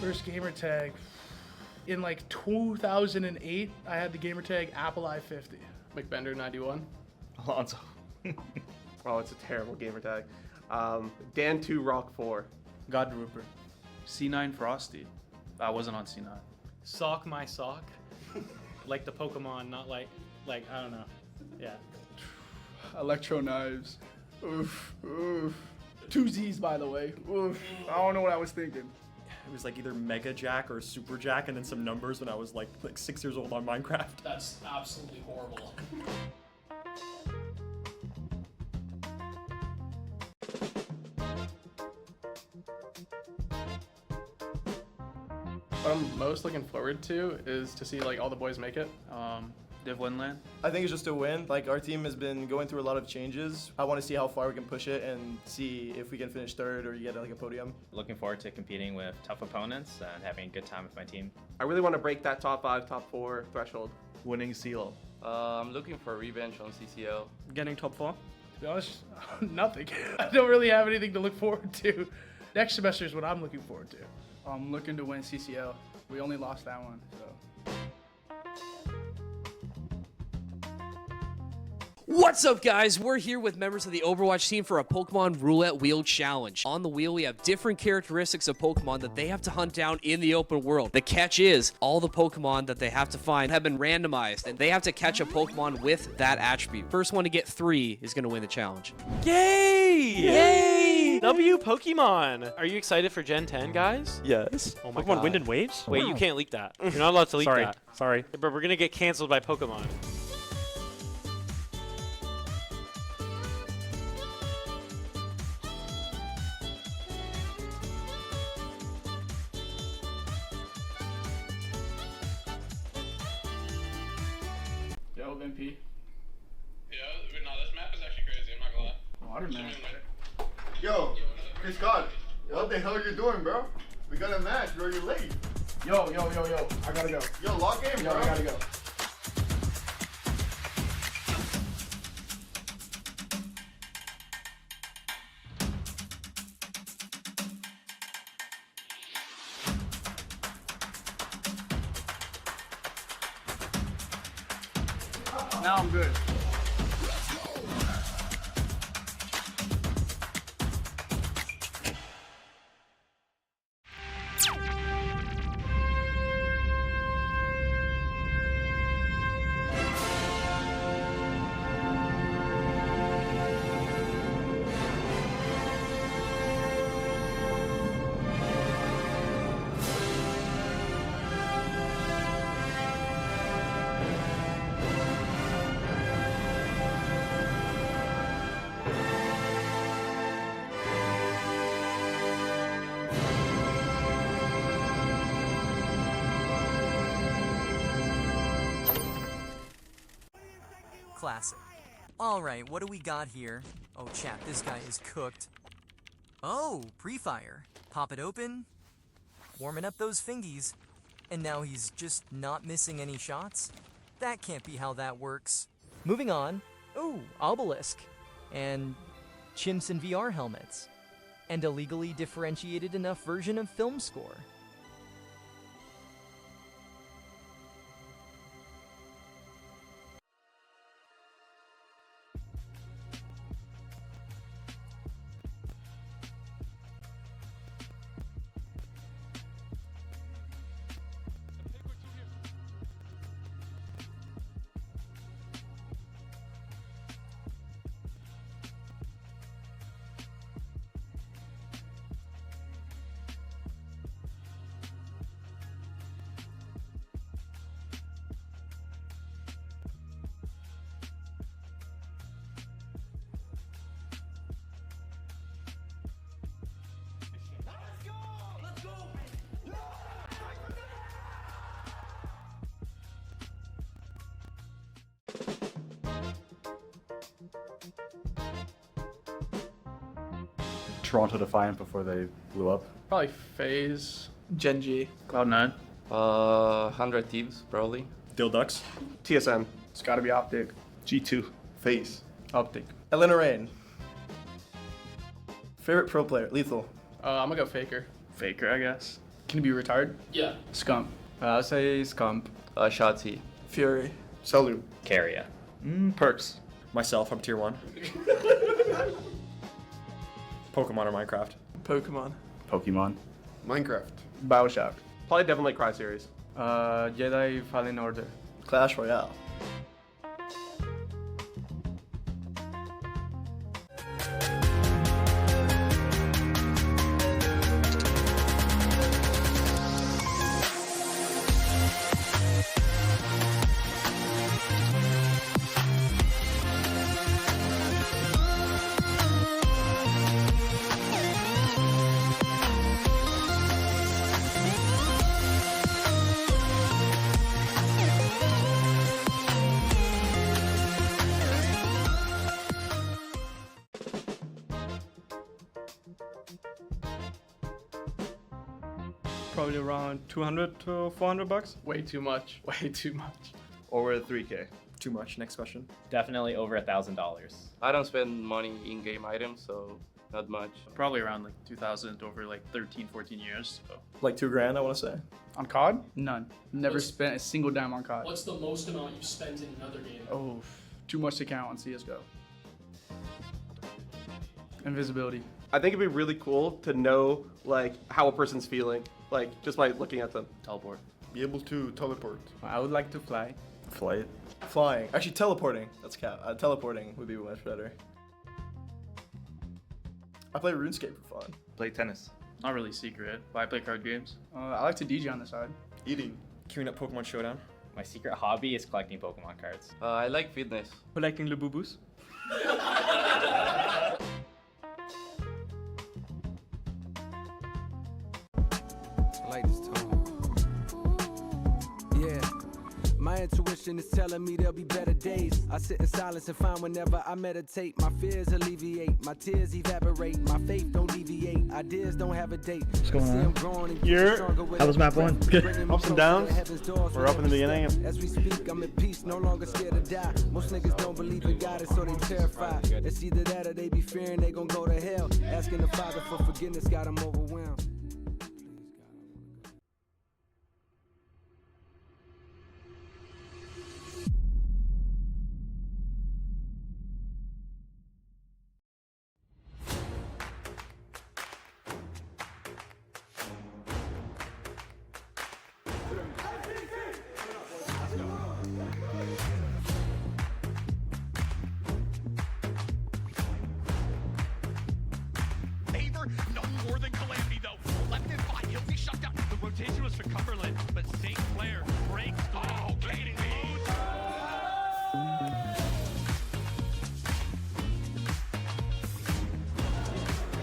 First gamer tag. In like 2008, I had the gamer tag Apple I-50. McBender 91. Alonso. Oh, it's a terrible gamer tag. Dan2 Rock 4. God Rupert. C9 Frosty. I wasn't on C9. Sock my sock. Like the Pokemon, not like I don't know. Yeah. Electro knives. Oof, oof. Two Z's, by the way. Oof. I don't know what I was thinking. It was like either Mega Jack or Super Jack and then some numbers when I was like 6 years old on Minecraft. That's absolutely horrible. What I'm most looking forward to is to see like all the boys make it. Div Winland. I think it's just a win. Like, our team has been going through a lot of changes. I want to see how far we can push it and see if we can finish third or get like a podium. Looking forward to competing with tough opponents and having a good time with my team. I really want to break that top 5, top 4 threshold. Winning Seal. I'm looking for revenge on CCL. Getting top 4? To be honest, nothing. I don't really have anything to look forward to. Next semester is what I'm looking forward to. I'm looking to win CCL. We only lost that one, so. What's up, guys? We're here with members of the Overwatch team for a Pokemon Roulette Wheel Challenge. On the wheel, we have different characteristics of Pokemon that they have to hunt down in the open world. The catch is, all the Pokemon that they have to find have been randomized, and they have to catch a Pokemon with that attribute. First one to get 3 is going to win the challenge. Yay! Yay! W Pokemon! Are you excited for Gen 10, guys? Yes. Oh my Pokemon God. Wind and Waves? Wait, you can't leak that. You're not allowed to leak Sorry. that. Sorry. But we're gonna get canceled by Pokemon. Yo, MP. Yeah, no, this map is actually crazy. I'm not gonna lie. Waterman. Yo, Chris God, what the hell are you doing, bro? We got a match, bro. You're late. Yo. I gotta go. Yo, log in, Yo, bro. I gotta go. Now I'm good. Classic. Alright, what do we got here? Oh, chat, this guy is cooked. Oh, pre-fire. Pop it open. Warming up those fingies. And now he's just not missing any shots? That can't be how that works. Moving on. Ooh, obelisk. And chimps in VR helmets. And a legally differentiated enough version of film score. Toronto Defiant before they blew up. Probably FaZe. Gen G. Cloud9. 100 Thieves, probably. Dilducks. TSM. It's gotta be Optic. G2. Face. Optic. Elena Rain. Favorite pro player? Lethal. I'm gonna go Faker. Faker, I guess. Can he be retired? Yeah. Scump. I'll say Scump. Shotzi. Fury. Salute. Carrier. Perks. Myself, I'm tier 1. Pokemon or Minecraft? Pokemon. Pokemon. Minecraft. Bioshock. Probably definitely Cry series. Jedi Fallen Order. Clash Royale. Probably around 200 to 400 bucks. Way too much. Way too much. Over 3K. Too much. Next question. Definitely over $1,000. I don't spend money in game items, so not much. Probably around like 2,000 over like 13, 14 years. So. Like $2,000, I want to say. On COD? None. Never spent a single dime on COD. What's the most amount you've spent in another game? Oh, too much to count on CSGO. Invisibility. I think it'd be really cool to know like how a person's feeling, like just by looking at them. Teleport. Be able to teleport. I would like to fly. Flight. Flying. Actually, teleporting. That's teleporting would be much better. I play RuneScape for fun. Play tennis. Not really secret, but I play card games. I like to DJ on the side. Eating. Queuing up Pokemon Showdown. My secret hobby is collecting Pokemon cards. I like fitness. Collecting Labubus. I like this tone. Yeah. My intuition is telling me there'll be better days. I sit in silence and find whenever I meditate, my fears alleviate, my tears evaporate, my faith don't deviate, ideas don't have a date. What's going on? How was map 1? Ups and downs. We're up in the beginning. As we speak, I'm at peace, no longer scared to die. Most niggas don't believe in God, and so they terrified. It's either that or they be fearing they gon' go to hell. Asking the Father for forgiveness got them overwhelmed. No more than Calamity, though. Left in 5, he'll be shut down. The rotation was for Cumberland, but St. Clair breaks the kidding me.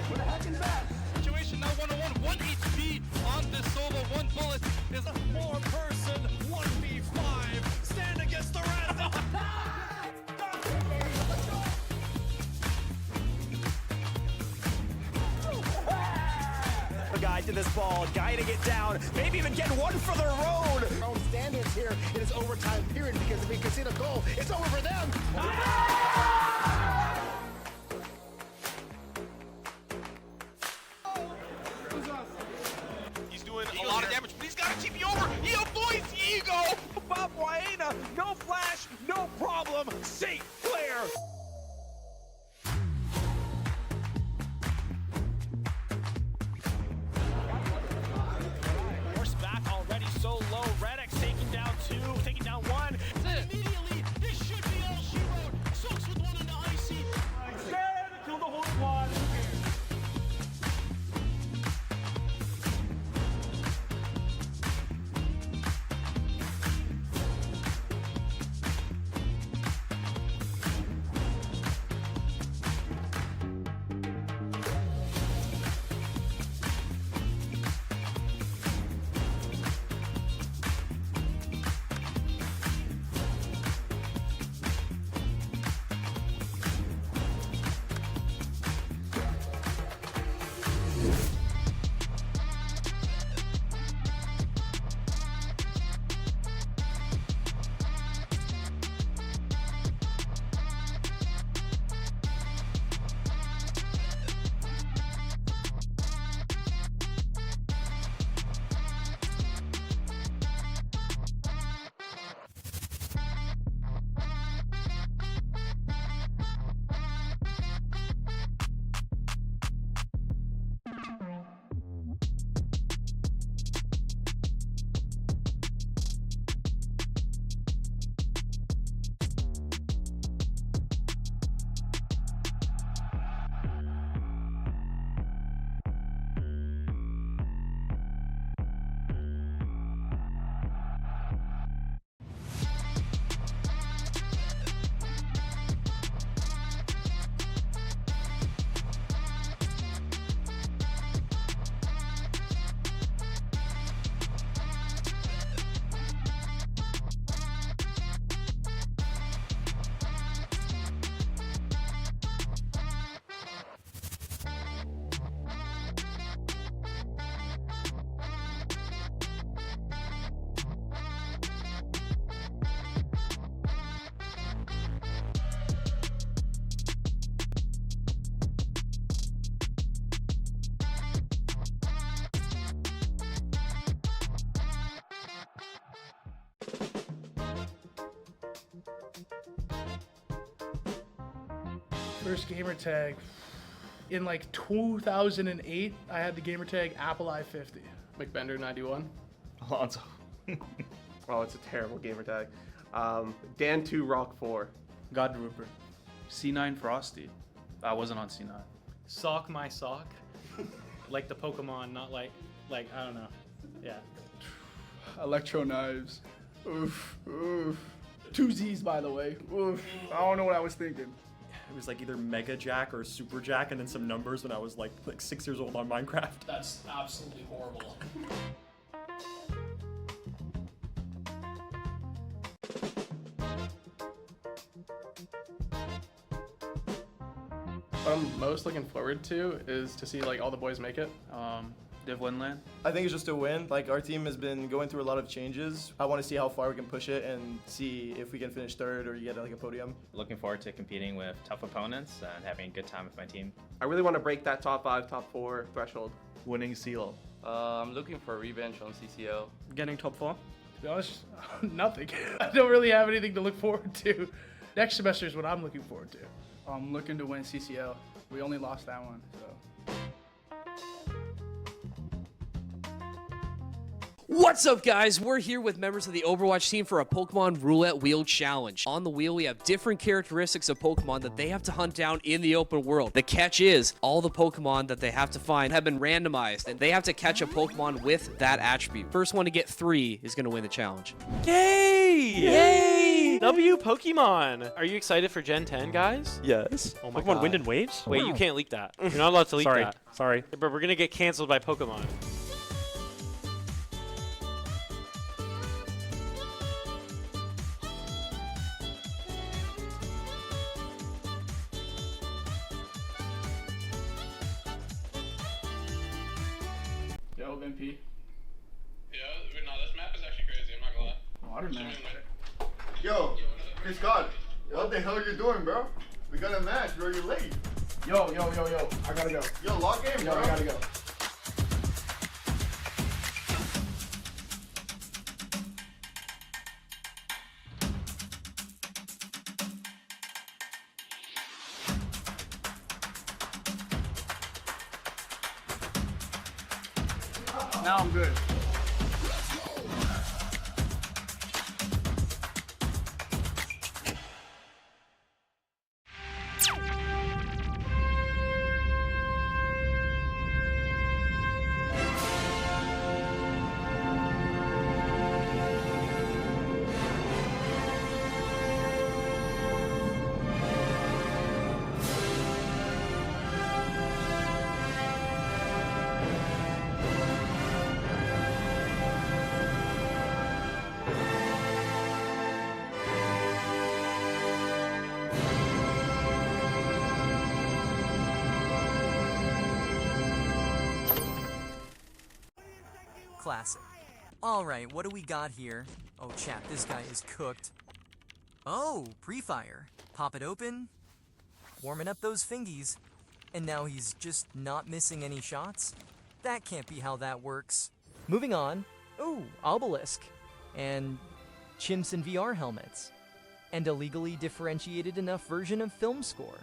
What the heck is that? Situation now 1-on-1, 1 HP on this solo. 1 bullet is a 4-person 1v5. Stand against the rest. Guy to this ball, guiding it down, maybe even getting one for the road. Our own standards here in this overtime period because if we concede a goal, it's over for them. He's doing a lot of damage, but he's got a TP over. He avoids Ego. Bob Waena, no flash, no problem. St. Clair. Back already so low. Redx taking down 2, taking down 1. Immediately, this should be all she wrote. Soaks with 1 on the icy. Stand until the whole squad. First gamer tag. In like 2008, I had the gamer tag AppleI50. McBender 91. Alonso. Oh, it's a terrible gamer tag. Dan2 Rock 4. God Rupert. C9 Frosty. I wasn't on C9. Sock my sock. Like the Pokemon, not like I don't know. Yeah. Electro knives. Oof, oof. 2 Z's, by the way. Oof. I don't know what I was thinking. It was like either Mega Jack or Super Jack and then some numbers when I was like 6 years old on Minecraft. That's absolutely horrible. What I'm most looking forward to is to see like all the boys make it. Div Winland. I think it's just a win. Like, our team has been going through a lot of changes. I want to see how far we can push it and see if we can finish third or get like a podium. Looking forward to competing with tough opponents and having a good time with my team. I really want to break that top 5, top 4 threshold. Winning seal. I'm looking for a revenge on CCL. Getting top 4? To be honest, nothing. I don't really have anything to look forward to. Next semester is what I'm looking forward to. I'm looking to win CCL. We only lost that one, so. What's up, guys? We're here with members of the Overwatch team for a Pokemon Roulette Wheel Challenge. On the wheel, we have different characteristics of Pokemon that they have to hunt down in the open world. The catch is, all the Pokemon that they have to find have been randomized, and they have to catch a Pokemon with that attribute. First one to get 3 is going to win the challenge. Yay! Yay! W Pokemon! Are you excited for Gen 10, guys? Yes. Oh my Pokemon God. Wind and Waves? Wait, you can't leak that. You're not allowed to leak Sorry. that. Sorry. But we're gonna get canceled by Pokemon. Yo, MP. Yeah, no, this map is actually crazy, I'm not gonna lie. Water man. Yo, Chris God, what the hell are you doing, bro? We got a match, bro. You're late. Yo. I gotta go. Yo, log in, Yo, bro. I gotta go. Now I'm good. Classic. Alright, what do we got here? Oh, chat, this guy is cooked. Oh, pre-fire. Pop it open. Warming up those fingies. And now he's just not missing any shots? That can't be how that works. Moving on. Ooh, obelisk. And chimps in VR helmets. And a legally differentiated enough version of film score.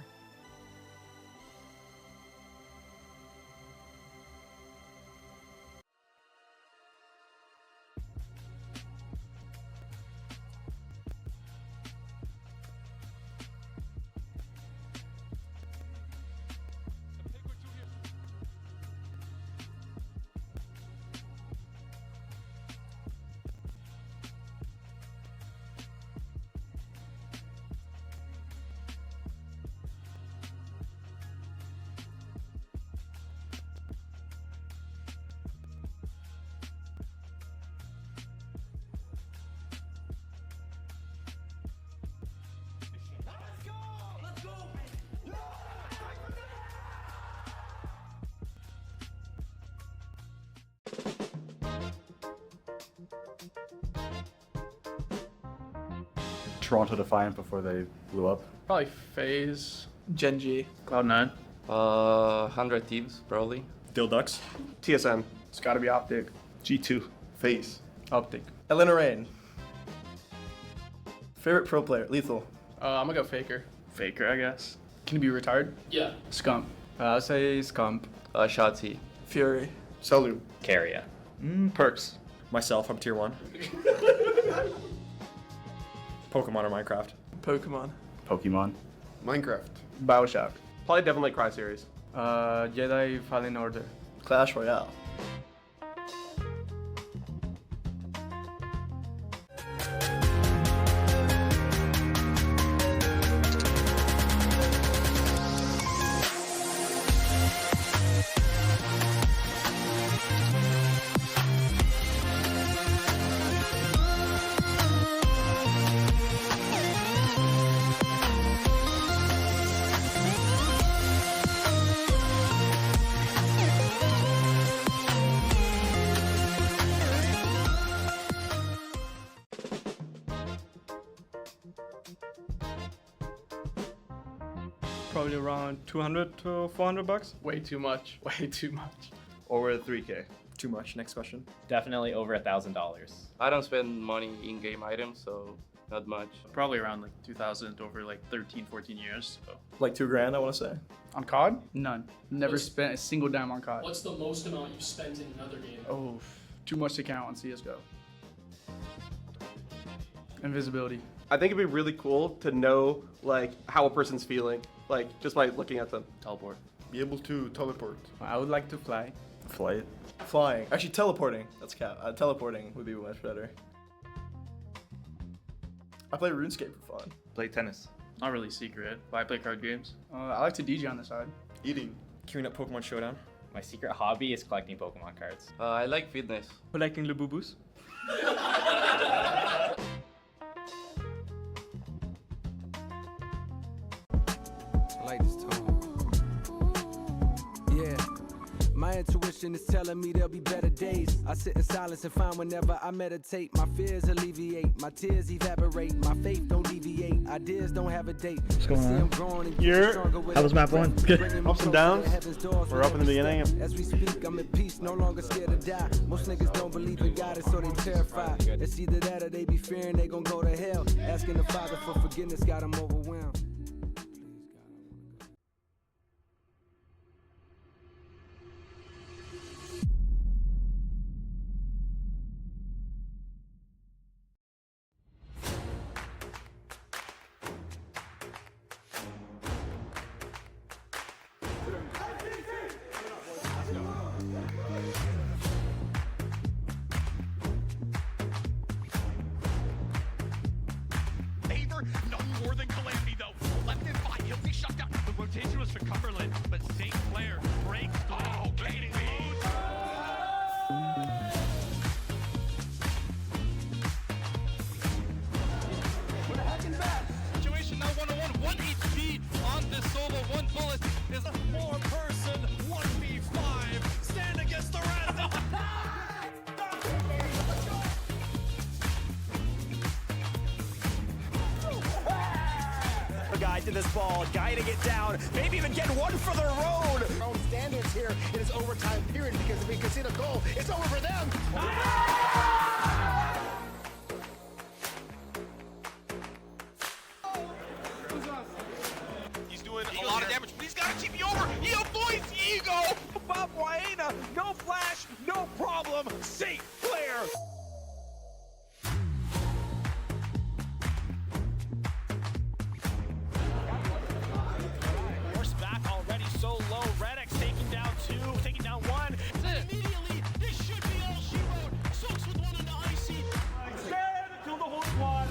Toronto Defiant before they blew up. Probably FaZe, Gen G. Cloud9. 100 Thieves, probably. Dildux. TSM. It's gotta be Optic. G2. Face. Optic. Elena Rain. Favorite pro player, Lethal. I'm gonna go Faker. Faker, I guess. Can it be retired? Yeah. Scump. I'll say Scump. Shotzi. Fury. Salu. Carrier. Perks. Myself, I'm tier 1. Pokemon or Minecraft? Pokemon. Pokemon. Minecraft. Bioshock. Probably Devil May Cry series. Jedi Fallen Order. Clash Royale. Probably around 200 to 400 bucks. Way too much. Way too much. Over 3K. Too much. Next question. Definitely over $1,000. I don't spend money in-game items, so not much. Probably around like 2,000 over like 13, 14 years. So. Like $2,000, I want to say. On COD? None. Never spent a single dime on COD. What's the most amount you've spent in another game? Oh, too much to count on CSGO. Invisibility. I think it'd be really cool to know like how a person's feeling, like just by looking at them. Teleport. Be able to teleport. I would like to fly. Flight. Flying. Actually, teleporting. That's cap. Teleporting would be much better. I play RuneScape for fun. Play tennis. Not really secret, but I play card games. I like to DJ on the side. Eating. Queuing up Pokemon Showdown. My secret hobby is collecting Pokemon cards. I like fitness. Collecting Labubus. I like this tone. Yeah. My intuition is telling me there'll be better days. I sit in silence and find whenever I meditate, my fears alleviate, my tears evaporate, my faith don't deviate, ideas don't have a date. What's going on? How was map 1? Ups and downs. We're up in the beginning. As we speak, I'm at peace, no longer scared to die. Most niggas don't believe in God, and so they terrified. It's either that or they be fearing they gon' go to hell. Asking the Father for forgiveness got them overwhelmed. Favor, no more than calamity though. Left in 5, he'll be shut down. The rotation was for Cumberland, but St. Clair breaks through. Oh, kidding me. We're hacking back. Situation now 1-on-1, 1 HP on this solo. 1 bullet is a 4-person 1v5. Stand against the rest. A guy to this ball, guiding it down, maybe even get one for the road. Our own standards here in this overtime period because if we concede a goal, it's over for them. He's doing a lot of damage, but he's got to keep me over. He avoids Ego. Bob Waena, no flash, no problem. St. Clair. Horse back already so low. Redx taking down 2, taking down 1. Immediately, this should be all she wrote. Soaks with 1 on the icy. Stand until the whole squad.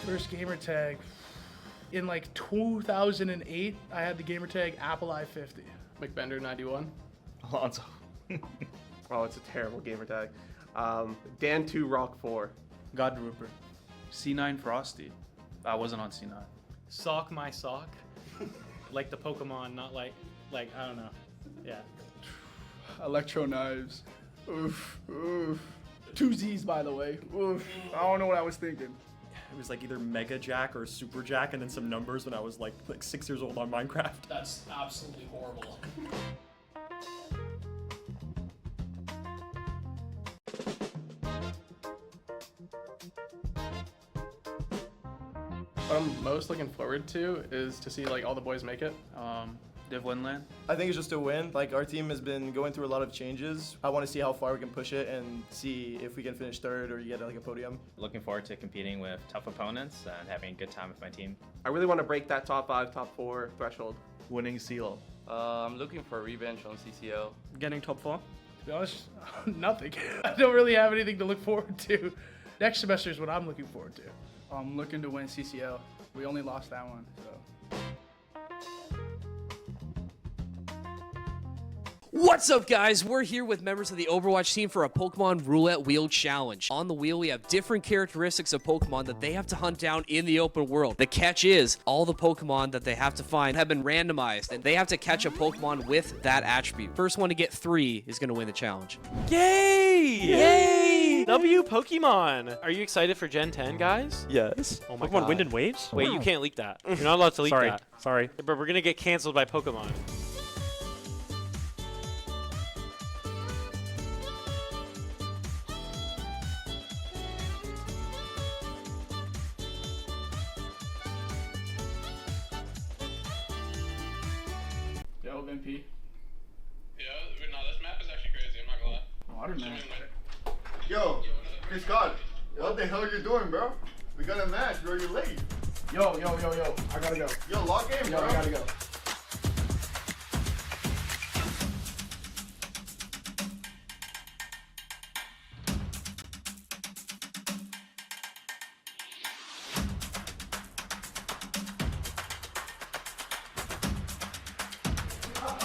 First gamer tag. In like 2008, I had the gamer tag Apple I-50. McBender 91. Alonso. Oh, it's a terrible gamer tag. Dan2 Rock 4. God Rupert. C9 Frosty. I wasn't on C9. Sock my sock. Like the Pokemon, not like I don't know. Yeah. Electro knives. Oof, oof. Two Z's, by the way. Oof. I don't know what I was thinking. It was like either Mega Jack or Super Jack and then some numbers when I was like 6 years old on Minecraft. That's absolutely horrible. What I'm most looking forward to is to see like all the boys make it. Div Winland. I think it's just a win. Like, our team has been going through a lot of changes. I want to see how far we can push it and see if we can finish third or get like a podium. Looking forward to competing with tough opponents and having a good time with my team. I really want to break that top 5, top 4 threshold. Winning Seal. I'm looking for revenge on CCL. Getting top 4. To be honest, nothing. I don't really have anything to look forward to. Next semester is what I'm looking forward to. I'm looking to win CCL. We only lost that one, so. What's up, guys? We're here with members of the Overwatch team for a Pokemon Roulette Wheel Challenge. On the wheel, we have different characteristics of Pokemon that they have to hunt down in the open world. The catch is, all the Pokemon that they have to find have been randomized, and they have to catch a Pokemon with that attribute. First one to get 3 is going to win the challenge. Yay! Yay! W Pokemon! Are you excited for Gen 10, guys? Yes. Oh my Pokemon God. Wind and Waves? Wait, you can't leak that. You're not allowed to leak Sorry. that. Sorry. But we're going to get canceled by Pokemon. Yo, MP. Yeah, no, this map is actually crazy. I'm not gonna lie. Water man. Yo, Chris God, what the hell are you doing, bro? We got a match, bro. You're late. Yo. I gotta go. Yo, log in, Yo, bro. I gotta go.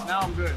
Now I'm good.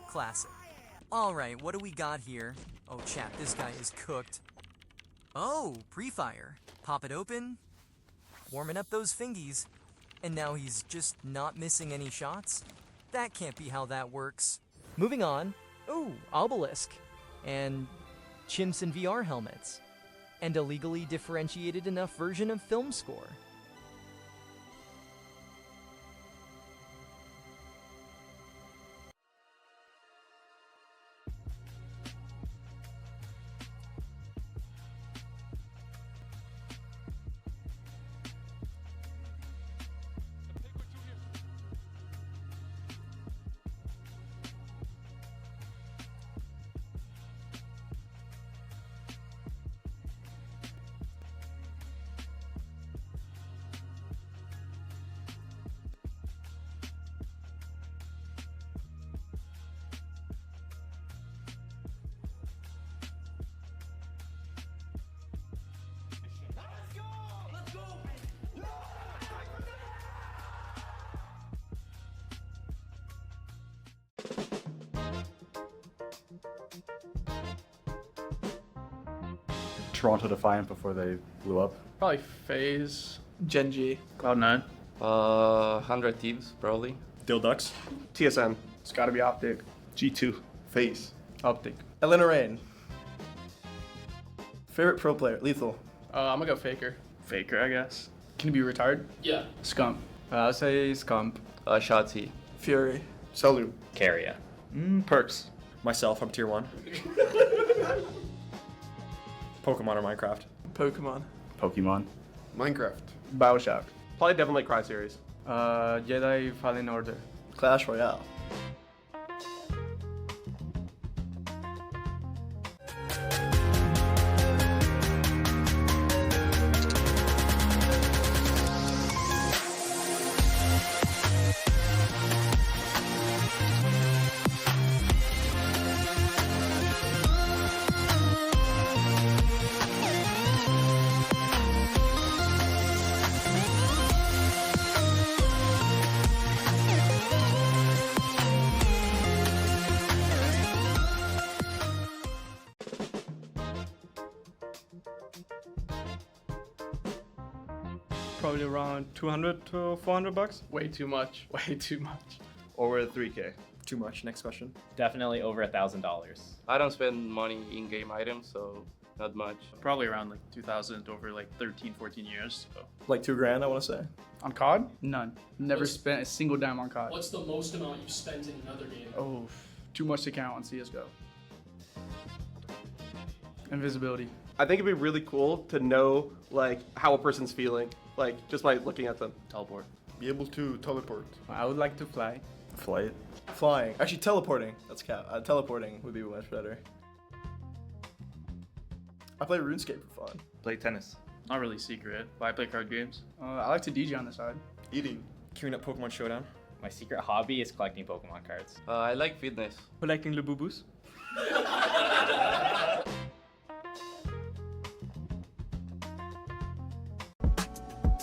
Classic. Alright, what do we got here? Oh, chat, this guy is cooked. Oh, pre-fire. Pop it open. Warming up those fingies. And now he's just not missing any shots? That can't be how that works. Moving on. Ooh, obelisk. And chimps in VR helmets. And a legally differentiated enough version of film score. Toronto Defiant before they blew up. Probably FaZe. Gen G. Cloud9. 100 Thieves, probably. Dilducks. TSM. It's gotta be Optic. G2. Face. Optic. Elena Rain. Favorite pro player? Lethal. I'm gonna go Faker. Faker, I guess. Can he be retired? Yeah. Scump. I'll say Scump. Shotzi. Fury. Salute. Carrier. Perks. Myself, I'm tier 1. Pokemon or Minecraft? Pokemon. Pokemon. Minecraft. Bioshock. Probably Devil May Cry series. Jedi Fallen Order. Clash Royale. Probably around 200 to 400 bucks. Way too much. Way too much. Over 3K. Too much. Next question. Definitely over $1,000. I don't spend money in-game items, so not much. Probably around like 2,000 over like 13, 14 years. So. Like $2,000, I want to say. On COD? None. Never spent a single dime on COD. What's the most amount you've spent in another game? Oh, too much to count on CSGO. Invisibility. I think it'd be really cool to know like how a person's feeling, like just by looking at them. Teleport. Be able to teleport. I would like to fly. Flight. Flying. Actually, teleporting. That's cap. Teleporting would be much better. I play RuneScape for fun. Play tennis. Not really secret, but I play card games. I like to DJ on the side. Eating. Queuing up Pokemon Showdown. My secret hobby is collecting Pokemon cards. I like fitness. Collecting Labubus.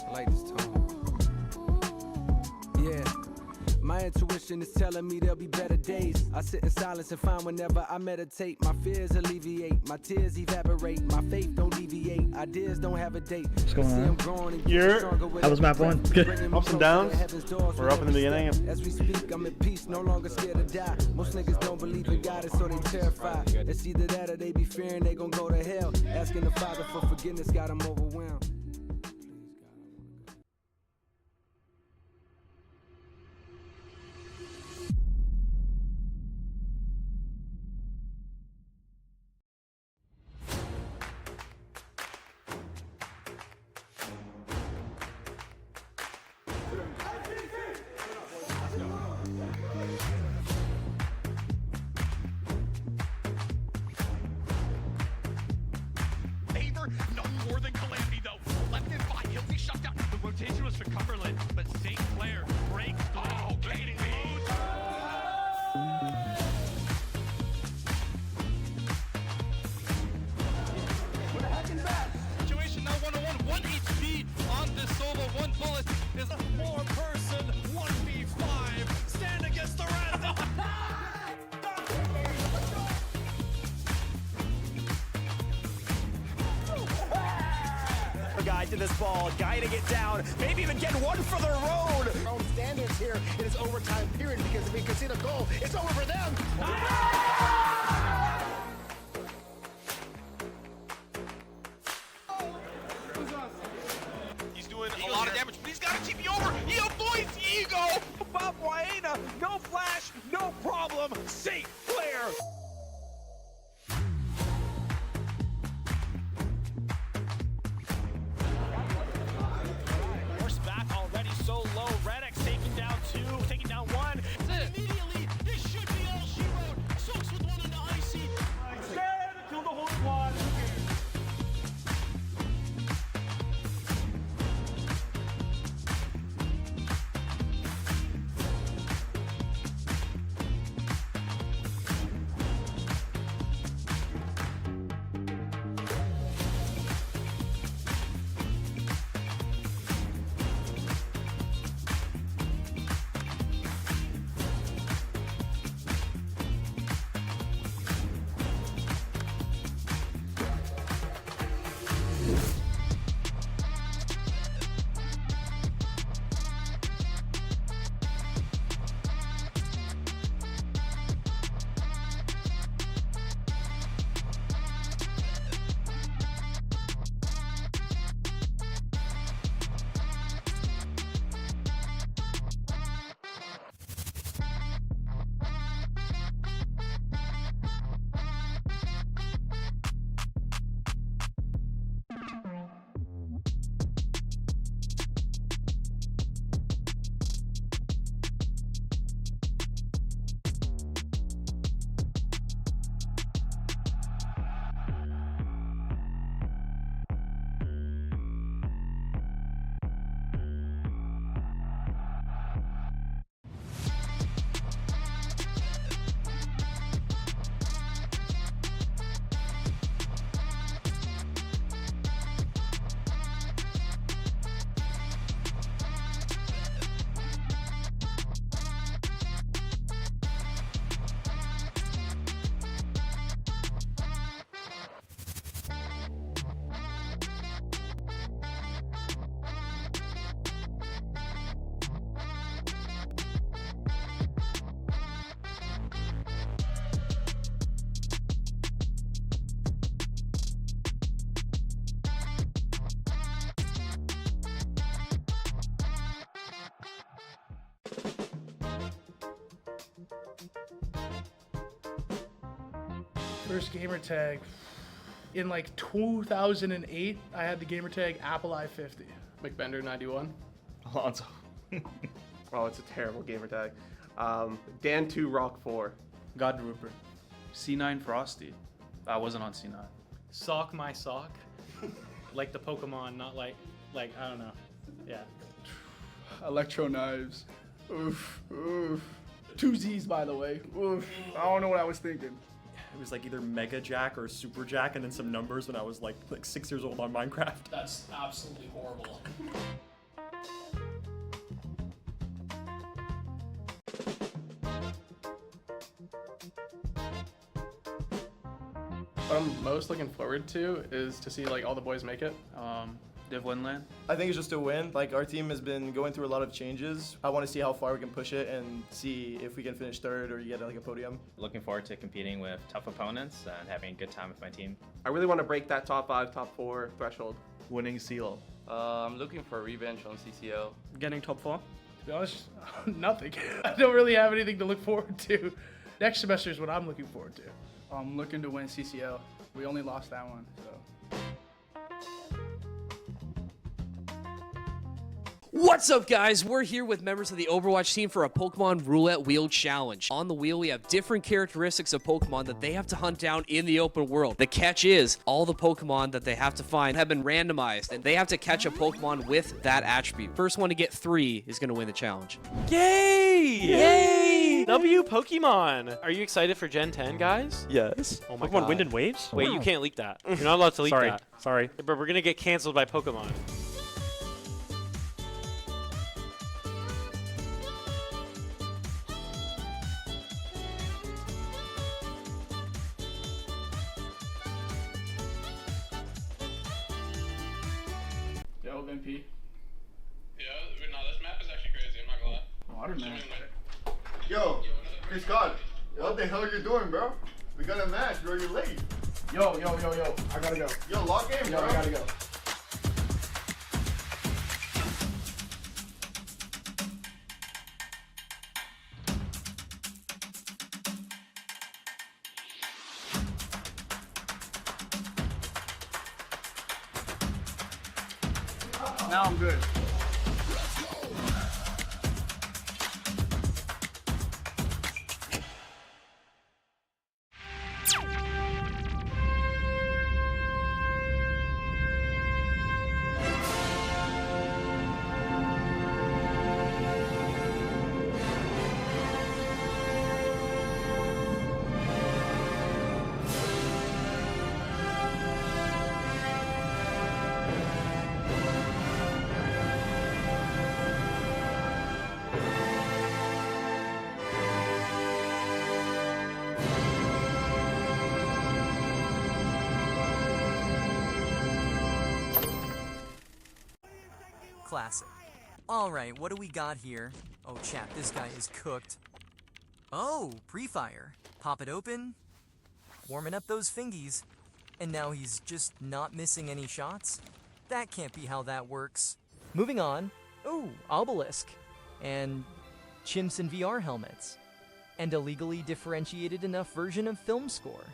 I like this tone. Yeah. My intuition is telling me there'll be better days. I sit in silence and find whenever I meditate, my fears alleviate, my tears evaporate, my faith don't deviate, ideas don't have a date. What's going on? How was map 1? Ups and downs. We're up in the beginning. As we speak, I'm in peace, no longer scared to die. Most niggas don't believe in God, so they terrified. It's either that or they be fearing they gon' go to hell. Asking the Father for forgiveness got them overwhelmed. No more than calamity though. Left in 5, he'll be shut down. The rotation was for Cumberland, but St. Clair breaks the lead. Oh, kidding me. Situation now 1-on-1, 1 HP on this solo. 1 bullet is a 4-person 1v5. Stand against the random. Guy to this ball, guiding it down, maybe even getting one for the road. Our own standards here in this overtime period because if we concede a goal, it's over for them. He's doing a lot of damage, but he's got to keep you over. He avoids ego. Bob Waena, no flash, no problem. St. Clair. So low, Redx taking down 2, taking down 1. Immediately, this should be all she wrote. Soaks with one another. First gamer tag. In like 2008, I had the gamer tag Apple I-50. McBender 91. Alonso. Oh, it's a terrible gamer tag. Dan2 Rock 4. God Rupert. C9 Frosty. I wasn't on C9. Sock my sock. Like the Pokemon, not like I don't know. Yeah. Electro knives. Oof, oof. Two Z's, by the way. Oof. I don't know what I was thinking. It was like either Mega Jack or Super Jack and then some numbers when I was like 6 years old on Minecraft. That's absolutely horrible. What I'm most looking forward to is to see like all the boys make it. Div Winland. I think it's just a win. Like, our team has been going through a lot of changes. I want to see how far we can push it and see if we can finish third or get like a podium. Looking forward to competing with tough opponents and having a good time with my team. I really want to break that top 5, top 4 threshold. Winning Seal. I'm looking for revenge on CCL. Getting top 4? To be honest, nothing. I don't really have anything to look forward to. Next semester is what I'm looking forward to. I'm looking to win CCL. We only lost that one, so. What's up, guys? We're here with members of the Overwatch team for a Pokemon Roulette Wheel Challenge. On the wheel, we have different characteristics of Pokemon that they have to hunt down in the open world. The catch is, all the Pokemon that they have to find have been randomized, and they have to catch a Pokemon with that attribute. First one to get 3 is going to win the challenge. Yay! Yay! W Pokemon! Are you excited for Gen 10, guys? Yes. Oh my Pokemon God. Wind and Waves? Wait, you can't leak that. You're not allowed to leak Sorry. that. Sorry. But we're going to get canceled by Pokemon. Yo, MP. Yeah, no, this map is actually crazy. I'm not gonna lie. Water man. Yo, Chris God, what the hell are you doing, bro? We got a match, bro. You're late. Yo. I gotta go. Yo, lock in, Yo, bro. I gotta go. Now I'm good. Classic. Alright, what do we got here? Oh, chat, this guy is cooked. Oh, pre-fire. Pop it open. Warming up those fingies. And now he's just not missing any shots? That can't be how that works. Moving on. Ooh, obelisk. And chimps in VR helmets. And a legally differentiated enough version of film score.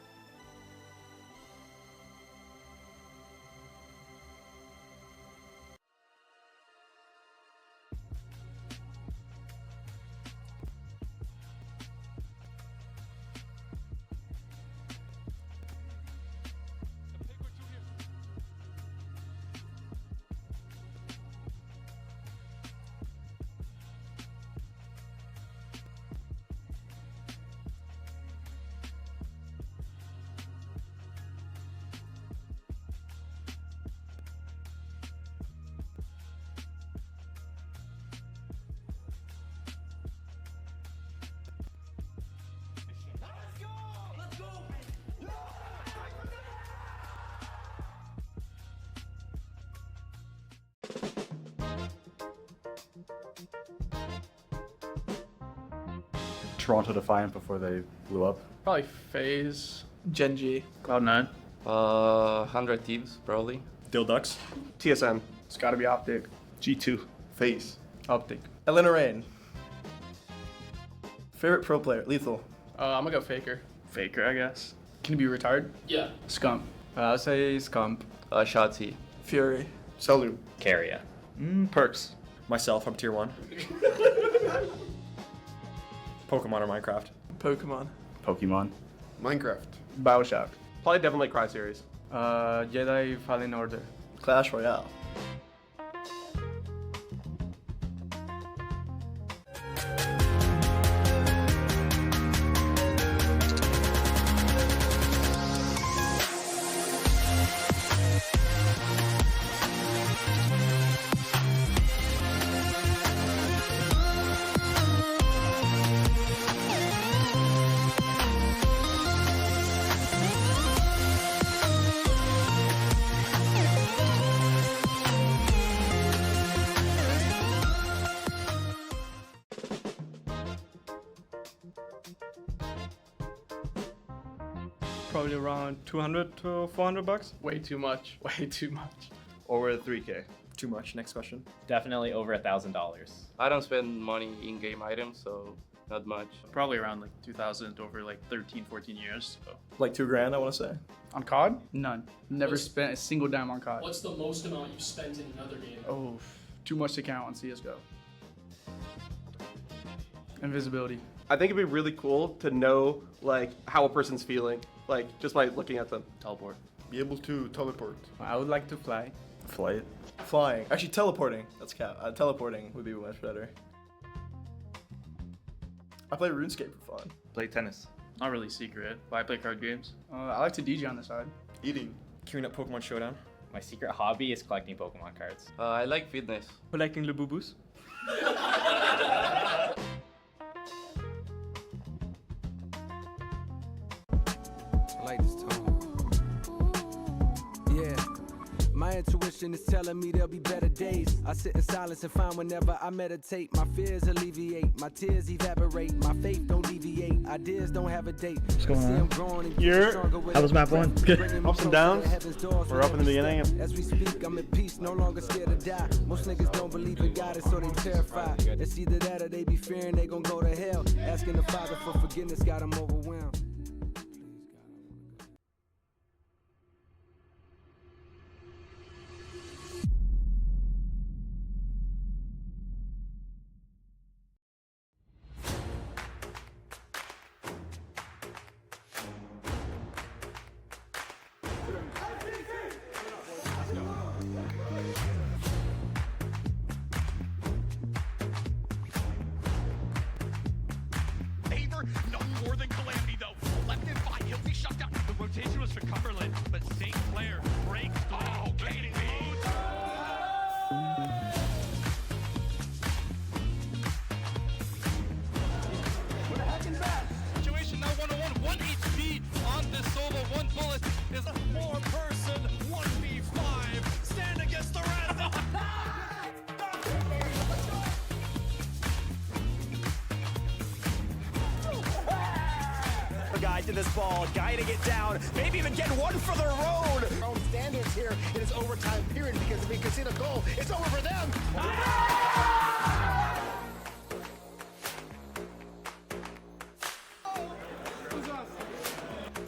Toronto Defiant before they blew up. Probably FaZe, Gen G. Cloud9. 100 Thieves, probably. Dilducks. TSM. It's gotta be Optic. G2. Face. Optic. Elena Rain. Favorite pro player? Lethal. I'm gonna go Faker. Faker, I guess. Can he be retired? Yeah. Scump. I'll say Scump. Shotzi. Fury. Selu. Carrier. Perks. Myself, I'm tier 1. Pokemon or Minecraft? Pokemon. Pokemon. Minecraft. Bioshock. Probably Devil May Cry series. Jedi Fallen Order. Clash Royale. Probably around 200 to 400 bucks. Way too much. Way too much. Over 3K. Too much. Next question. Definitely over $1,000. I don't spend money in game items, so not much. Probably around like 2,000 over like 13, 14 years. So. Like $2,000, I want to say. On COD? None. Never spent a single dime on COD. What's the most amount you've spent in another game? Oh, too much to count on CSGO. Invisibility. I think it'd be really cool to know like how a person's feeling, like just by looking at them. Teleport. Be able to teleport. I would like to fly. Flight. Flying. Actually, teleporting. That's cap. Teleporting would be much better. I play RuneScape for fun. Play tennis. Not really secret, but I play card games. I like to DJ on the side. Eating. Queuing up Pokemon Showdown. My secret hobby is collecting Pokemon cards. I like fitness. Collecting Labubus. I like this tone. Yeah. My intuition is telling me there'll be better days. I sit in silence and find whenever I meditate, my fears alleviate, my tears evaporate, my faith don't deviate, ideas don't have a date. What's going See, on? I'm growing and You're- getting stronger with How was map every one? breath, Good. bringing me Ups and closer to downs. heaven's doors We're with up in the every beginning. step. As we speak, I'm at peace, no longer scared to die. Most niggas don't believe in God, and so they terrified. It's either that or they be fearing they gon' go to hell. Asking the Father for forgiveness got them overwhelmed. Favor, no more than calamity though. Left in 5, he'll be shut down. The rotation was for Cumberland, but St. Clair breaks through. Oh, kidding me. Situation now 1-on-1, 1 HP on this solo. 1 bullet is a 4-person 1v5. Stand against the rest. The guy to this ball, guiding it down, maybe even get one for the road. Our own standards here in this overtime period because if we concede a goal, it's over for them.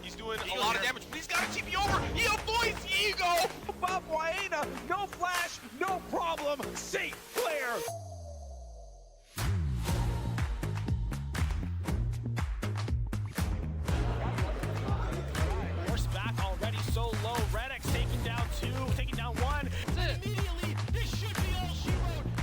He's doing a lot of damage, but he's got to keep you over. He avoids Ego. Bob Waena, no flash, no problem. St. Clair. Horse back already so low. Reddick's taking down 2, taking down 1. Immediately, this should be all she wrote.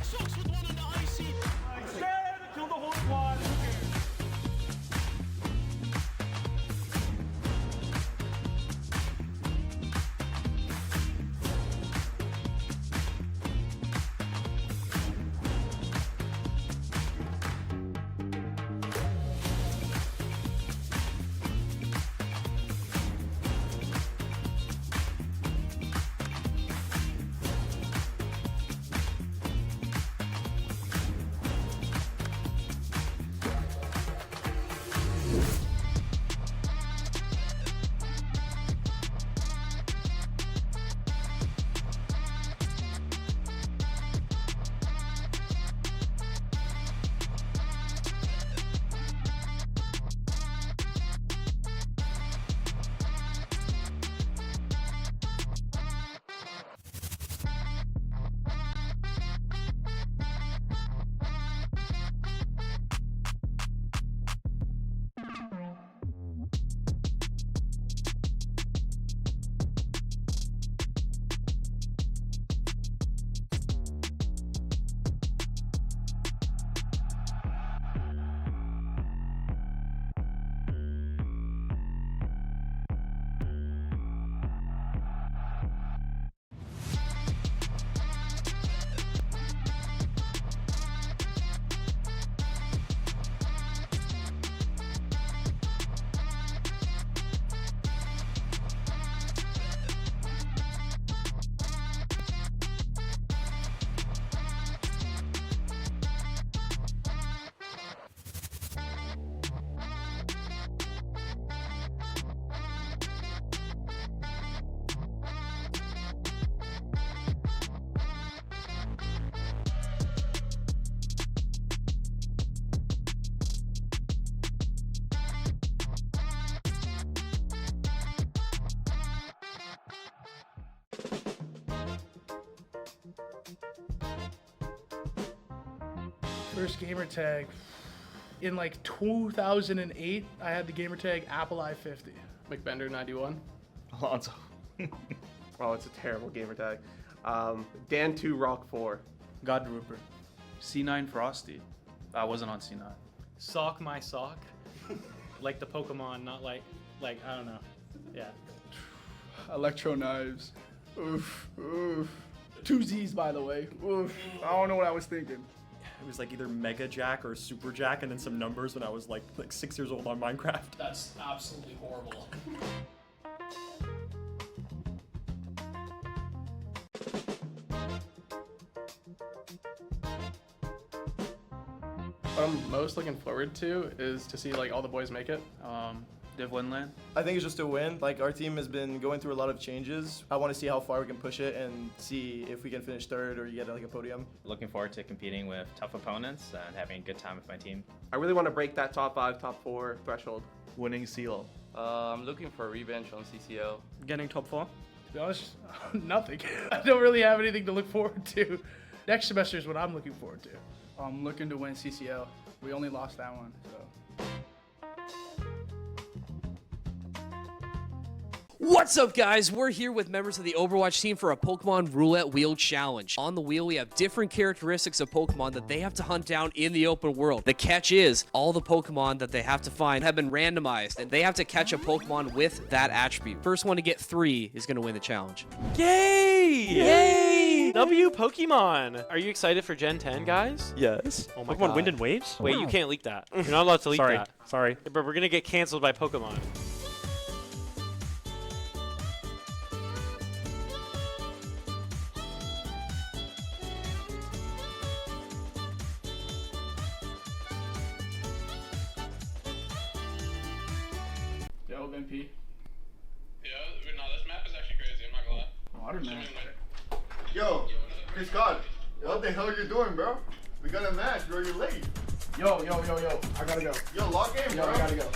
First gamer tag. In like 2008, I had the gamer tag Apple I-50. McBender 91. Alonso. Oh, it's a terrible gamer tag. Dan2 Rock 4. God Rupert. C9 Frosty. I wasn't on C9. Sock my sock. Like the Pokemon, not like I don't know. Yeah. Electro knives. Oof, oof. Two Z's, by the way. Oof. I don't know what I was thinking. It was like either Mega Jack or Super Jack and then some numbers when I was like 6 years old on Minecraft. That's absolutely horrible. What I'm most looking forward to is to see like all the boys make it. Div Winland. I think it's just a win. Like, our team has been going through a lot of changes. I want to see how far we can push it and see if we can finish third or get like a podium. Looking forward to competing with tough opponents and having a good time with my team. I really want to break that top 5, top 4 threshold. Winning Seal. I'm looking for a revenge on CCL. Getting top 4? To be honest, nothing. I don't really have anything to look forward to. Next semester is what I'm looking forward to. I'm looking to win CCL. We only lost that one, so. What's up, guys? We're here with members of the Overwatch team for a Pokemon Roulette Wheel Challenge. On the wheel, we have different characteristics of Pokemon that they have to hunt down in the open world. The catch is, all the Pokemon that they have to find have been randomized, and they have to catch a Pokemon with that attribute. First one to get 3 is going to win the challenge. Yay! Yay! W Pokemon! Are you excited for Gen 10, guys? Yes. Oh my Pokemon God. Wind and Waves? Wait, you can't leak that. You're not allowed to leak Sorry. that. Sorry. But we're going to get canceled by Pokemon. Yo, MP. Yeah, no, this map is actually crazy. I'm not gonna lie. Water man. Yo, Chris God, what the hell are you doing, bro? We got a match, bro. You're late. Yo. I gotta go. Yo, lock in, Yo, bro. I gotta go.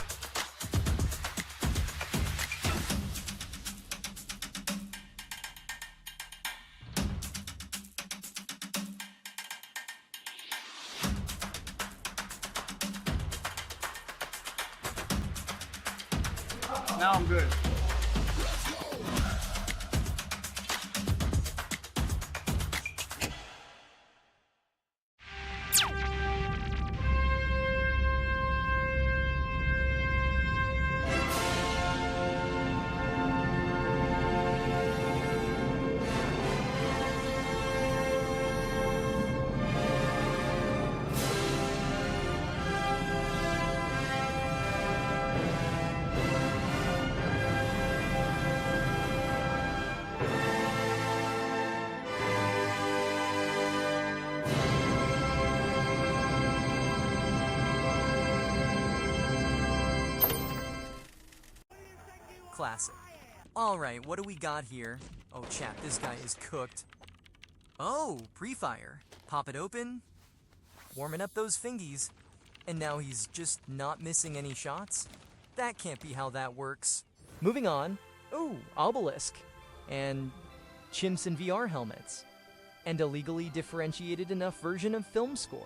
Now I'm good. Classic. Alright, what do we got here? Oh, chat, this guy is cooked. Oh, pre-fire. Pop it open. Warming up those fingies. And now he's just not missing any shots? That can't be how that works. Moving on. Ooh, obelisk. And chimps in VR helmets. And a legally differentiated enough version of film score.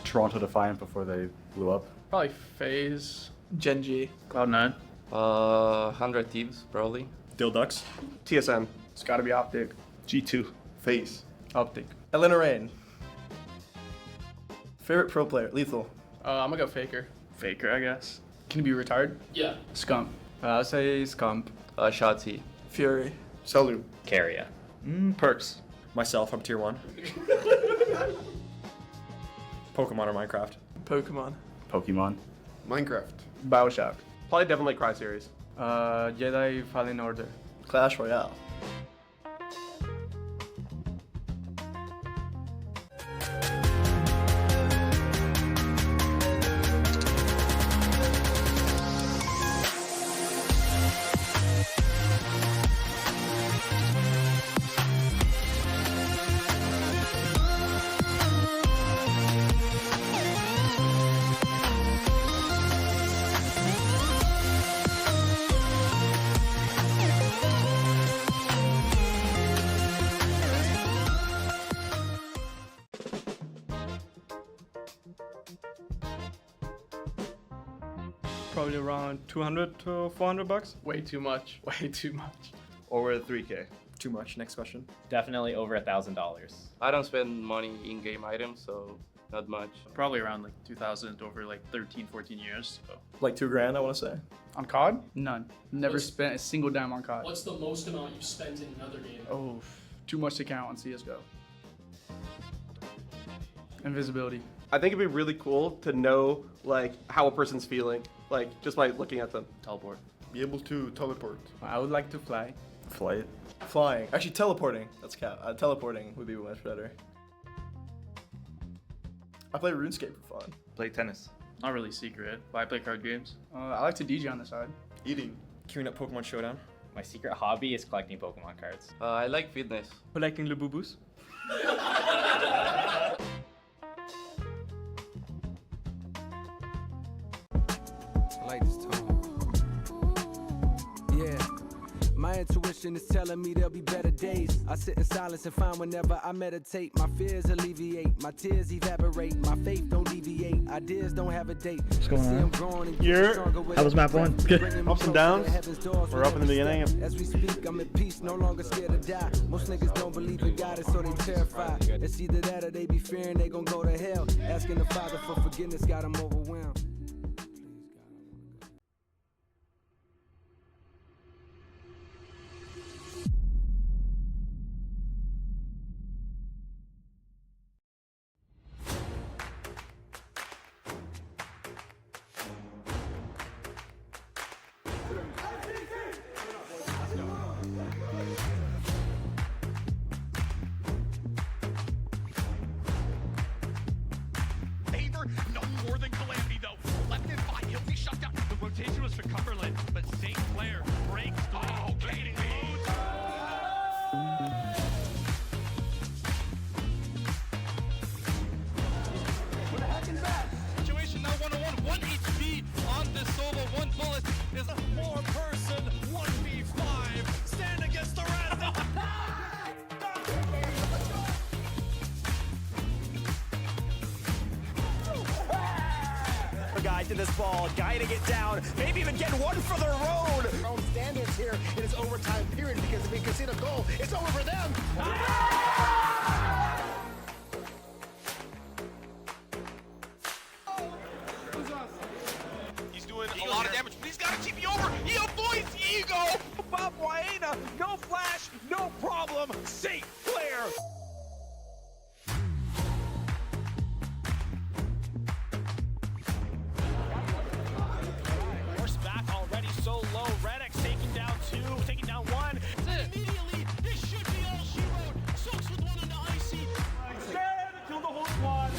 Toronto Defiant before they blew up. Probably FaZe. Gen G. Cloud9. 100 Thieves, probably. Dilducks. TSM. It's gotta be Optic. G2. Face. Optic. Elena Rain. Favorite pro player? Lethal. I'm gonna go Faker. Faker, I guess. Can he be retired? Yeah. Scump. I'll say Scump. Shotzi. Fury. Salu. Carrier. Perks. Myself, I'm tier 1. Pokemon or Minecraft? Pokemon. Pokemon. Minecraft. Bioshock. Probably definitely Cry series. Jedi Fallen Order. Clash Royale. Probably around 200 to 400 bucks. Way too much. Way too much. Over 3K. Too much. Next question. Definitely over $1,000. I don't spend money in-game items, so not much. Probably around like 2,000 over like 13, 14 years. So. Like $2,000, I want to say. On COD? None. Never spent a single dime on COD. What's the most amount you've spent in another game? Oh, too much to count on CSGO. Invisibility. I think it'd be really cool to know like how a person's feeling, like just by looking at them. Teleport. Be able to teleport. I would like to fly. Flight. Flying. Actually, teleporting. That's cap. Teleporting would be much better. I play RuneScape for fun. Play tennis. Not really secret, but I play card games. I like to DJ on the side. Eating. Queuing up Pokemon Showdown. My secret hobby is collecting Pokemon cards. I like fitness. Collecting Labubus. I like this tone. Yeah. My intuition is telling me there'll be better days. I sit in silence and find whenever I meditate, my fears alleviate, my tears evaporate, my faith don't deviate, ideas don't have a date. What's going on? How was map 1? Ups and downs. We're up in the beginning. As we speak, I'm in peace, no longer scared to die. Most niggas don't believe in God, and so they terrified. It's either that or they be fearing they gon' go to hell. Asking the Father for forgiveness got them overwhelmed. Favor, no more than Calamity though. Left in 5, he'll be shut down. The rotation was for Cumberland, but St. Clair breaks through. Oh, Katie What a heck is that? Situation now 1-on-1, 1 HP on this solo. 1 bullet is a 4-person 1v5. Stand against the rest. Guy to this ball, guiding it down, maybe even getting one for the road. Our own standards here in this overtime period because if we concede a goal, it's over for them. He's doing a lot of damage, but he's got to keep you over. He avoids Ego. Bob Waena, no flash, no problem. St. Clair. Force back already so low. Reddick's taking down 2, taking down 1. Immediately, this should be all she wrote. Soaks with 1 on the icy. Stand until the whole squad.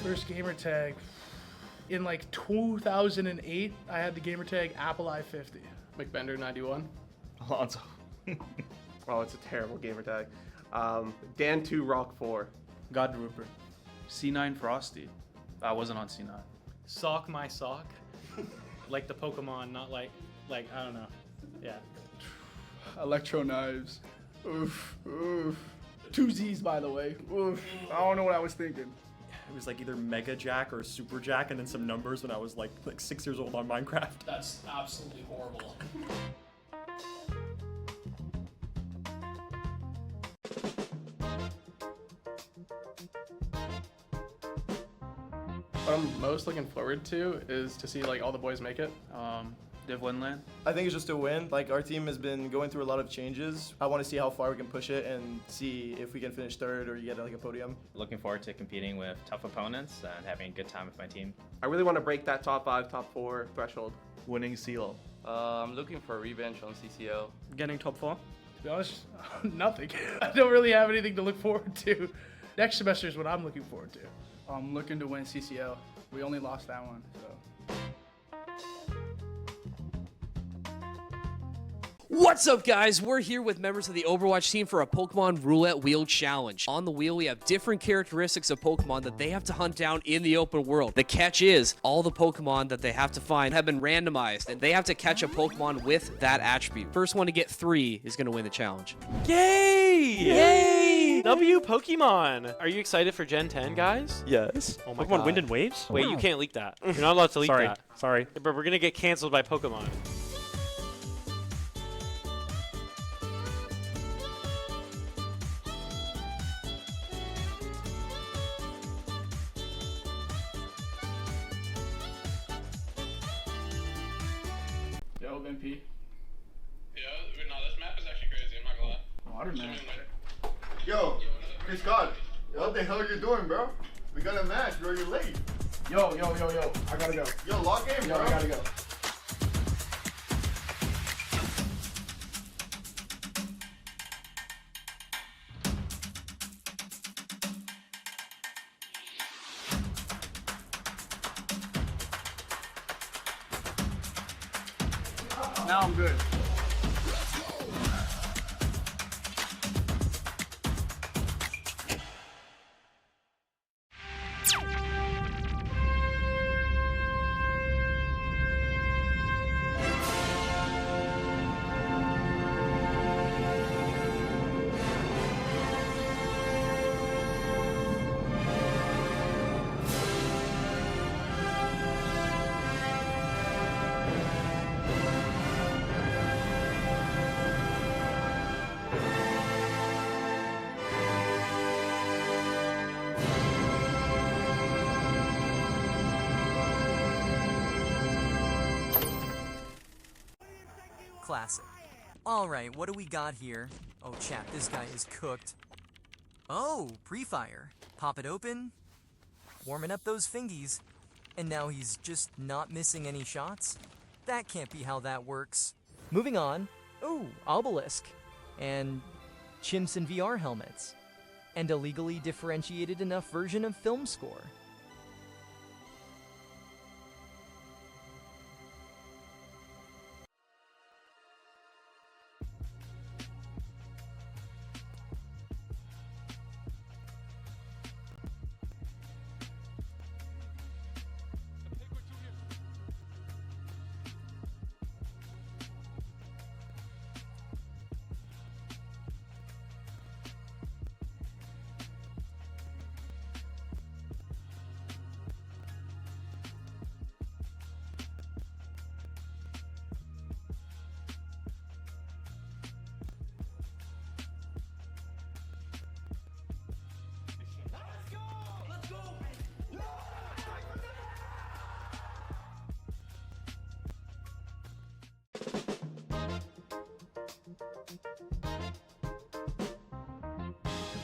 First gamer tag. In like 2008, I had the gamer tag Apple I-50. McBender 91. Alonso. Oh, it's a terrible gamer tag. Dan2 Rock 4. God Rupert. C9 Frosty. I wasn't on C9. Sock my sock. Like the Pokemon, not like I don't know. Yeah. Electro knives. Oof, oof. Two Z's, by the way. Oof. I don't know what I was thinking. It was like either Mega Jack or Super Jack and then some numbers when I was like 6 years old on Minecraft. That's absolutely horrible. What I'm most looking forward to is to see like all the boys make it. Div Winland. I think it's just a win. Like, our team has been going through a lot of changes. I want to see how far we can push it and see if we can finish third or get like a podium. Looking forward to competing with tough opponents and having a good time with my team. I really want to break that top 5, top 4 threshold. Winning seal. I'm looking for a revenge on CCL. Getting top 4? To be honest, nothing. I don't really have anything to look forward to. Next semester is what I'm looking forward to. I'm looking to win CCL. We only lost that one, so. What's up, guys? We're here with members of the Overwatch team for a Pokemon Roulette Wheel Challenge. On the wheel, we have different characteristics of Pokemon that they have to hunt down in the open world. The catch is, all the Pokemon that they have to find have been randomized, and they have to catch a Pokemon with that attribute. First one to get 3 is going to win the challenge. Yay! Yay! W Pokemon! Are you excited for Gen 10, guys? Yes. Oh my Pokemon God. Wind and Waves? Wait, you can't leak that. You're not allowed to leak Sorry. that. Sorry. But we're gonna get canceled by Pokemon. Yo, MP. Yeah, no, this map is actually crazy, I'm not gonna lie. Water man. Yo, Chris God, what the hell are you doing, bro? We got a match, bro. You're late. Yo. I gotta go. Yo, log in, Yo, bro. I gotta go. Now I'm good. Classic. Alright, what do we got here? Oh, chat, this guy is cooked. Oh, pre-fire. Pop it open. Warming up those fingies. And now he's just not missing any shots? That can't be how that works. Moving on. Ooh, obelisk. And chimps in VR helmets. And a legally differentiated enough version of film score.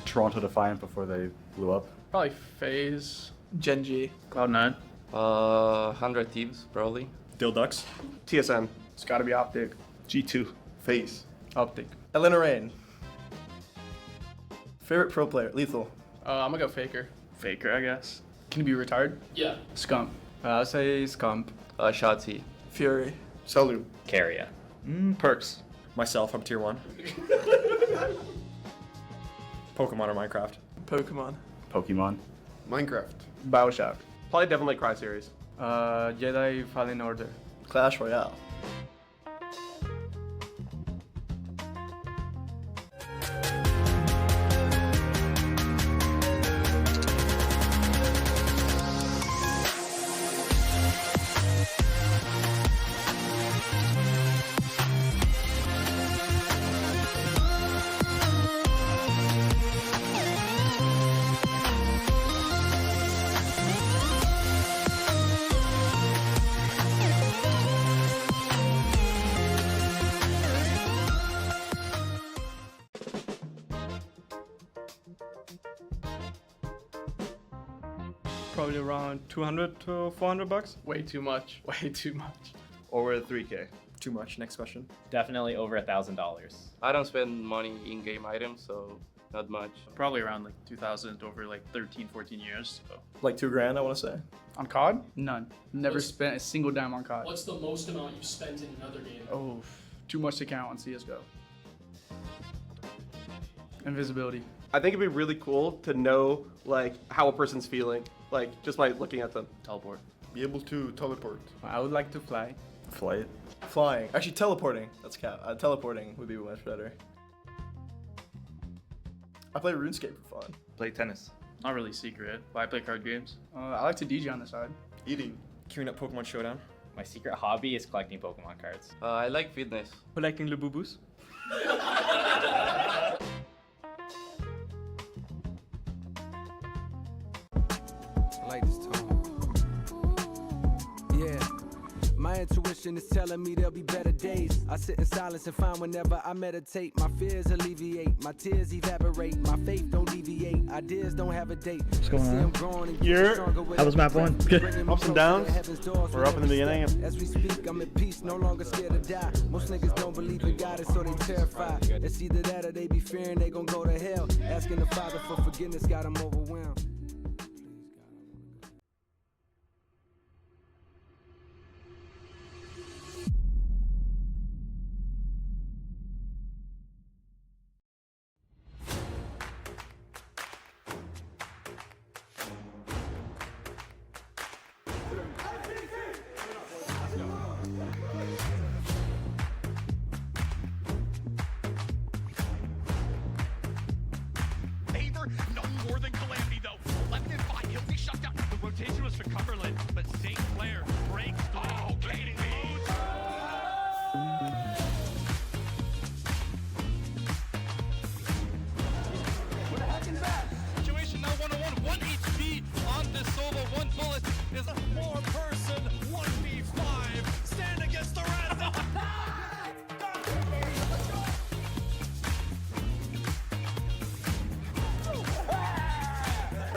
Toronto Defiant before they blew up. Probably FaZe. Gen G. Cloud9. 100 Thieves, probably. Dilducks. TSM. It's gotta be Optic. G2. Face. Optic. Elena Rain. Favorite pro player, Lethal. I'm gonna go Faker. Faker, I guess. Can he be retired? Yeah. Scump. I'll say Scump. Shotzi. Fury. Salute. Carrier. Perks. Myself, I'm tier 1. Pokemon or Minecraft? Pokemon. Pokemon. Minecraft. Bioshock. Probably definitely Cry series. Jedi Fallen Order. Clash Royale. Probably around 200 to 400 bucks. Way too much. Way too much. Over 3K. Too much. Next question. Definitely over $1,000. I don't spend money in-game items, so not much. Probably around like 2,000 over like 13, 14 years. So. Like $2,000, I want to say. On COD? None. Never spent a single dime on COD. What's the most amount you've spent in another game? Oh, too much to count on CSGO. Invisibility. I think it'd be really cool to know like how a person's feeling, like just by looking at them. Teleport. Be able to teleport. I would like to fly. Flight. Flying. Actually, teleporting. That's cap. Teleporting would be much better. I play RuneScape for fun. Play tennis. Not really secret, but I play card games. I like to DJ on the side. Eating. Queuing up Pokemon Showdown. My secret hobby is collecting Pokemon cards. I like fitness. Collecting Labubus. I like this tone. Yeah. My intuition is telling me there'll be better days. I sit in silence and find whenever I meditate, my fears alleviate, my tears evaporate, my faith don't deviate, ideas don't have a date. What's going on? How was map 1? Ups and downs. We're up in the beginning. As we speak, I'm at peace, no longer scared to die. Most niggas don't believe in God, and so they terrified. It's either that or they be fearing they gon' go to hell. Asking the Father for forgiveness got them overwhelmed. Favor, no more than calamity though. Left in 5, he'll be shut down. The rotation was for Cumberland, but St. Clair breaks the kidding me. We're hacking back. Situation now 1-on-1, 1 HP on this solo. 1 bullet is a 4-person 1v5. Stand against the rest.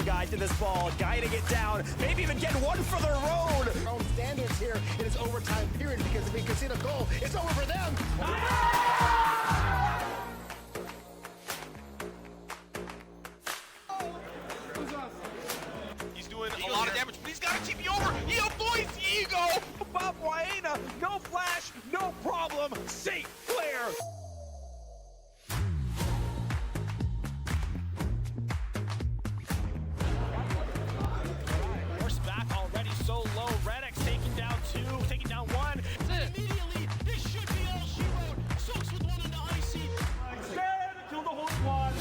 Guy to this ball, guiding it down, maybe even get one for the road. Our own standards here in this overtime period because if we concede a goal, it's over for them. He's doing a lot of damage, but he's got to keep you over. He avoids the ego. Bob Waena, no flash, no problem. St. Clair. Back already so low. Redx taking down 2, taking down 1. Immediately, this should be all she wrote. Soaks with 1 on the icy. Stand, kill the whole squad.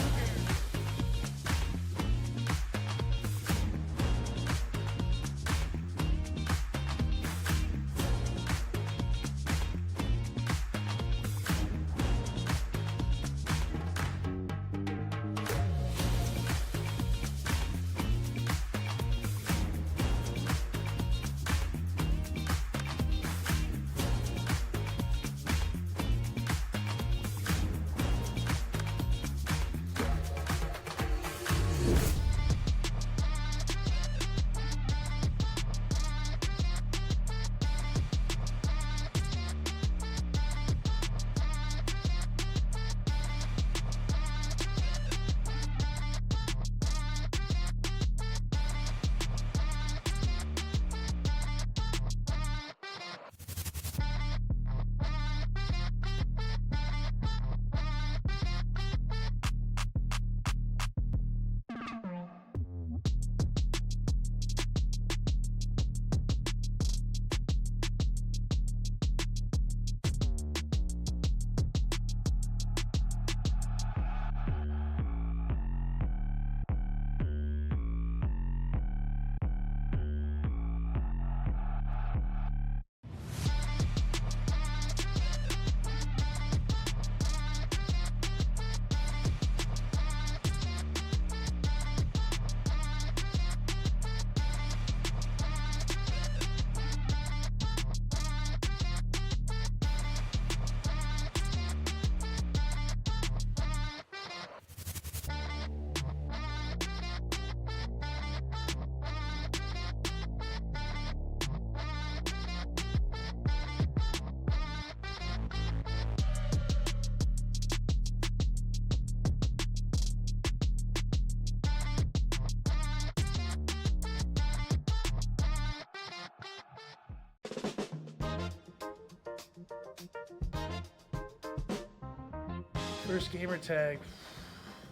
First gamer tag.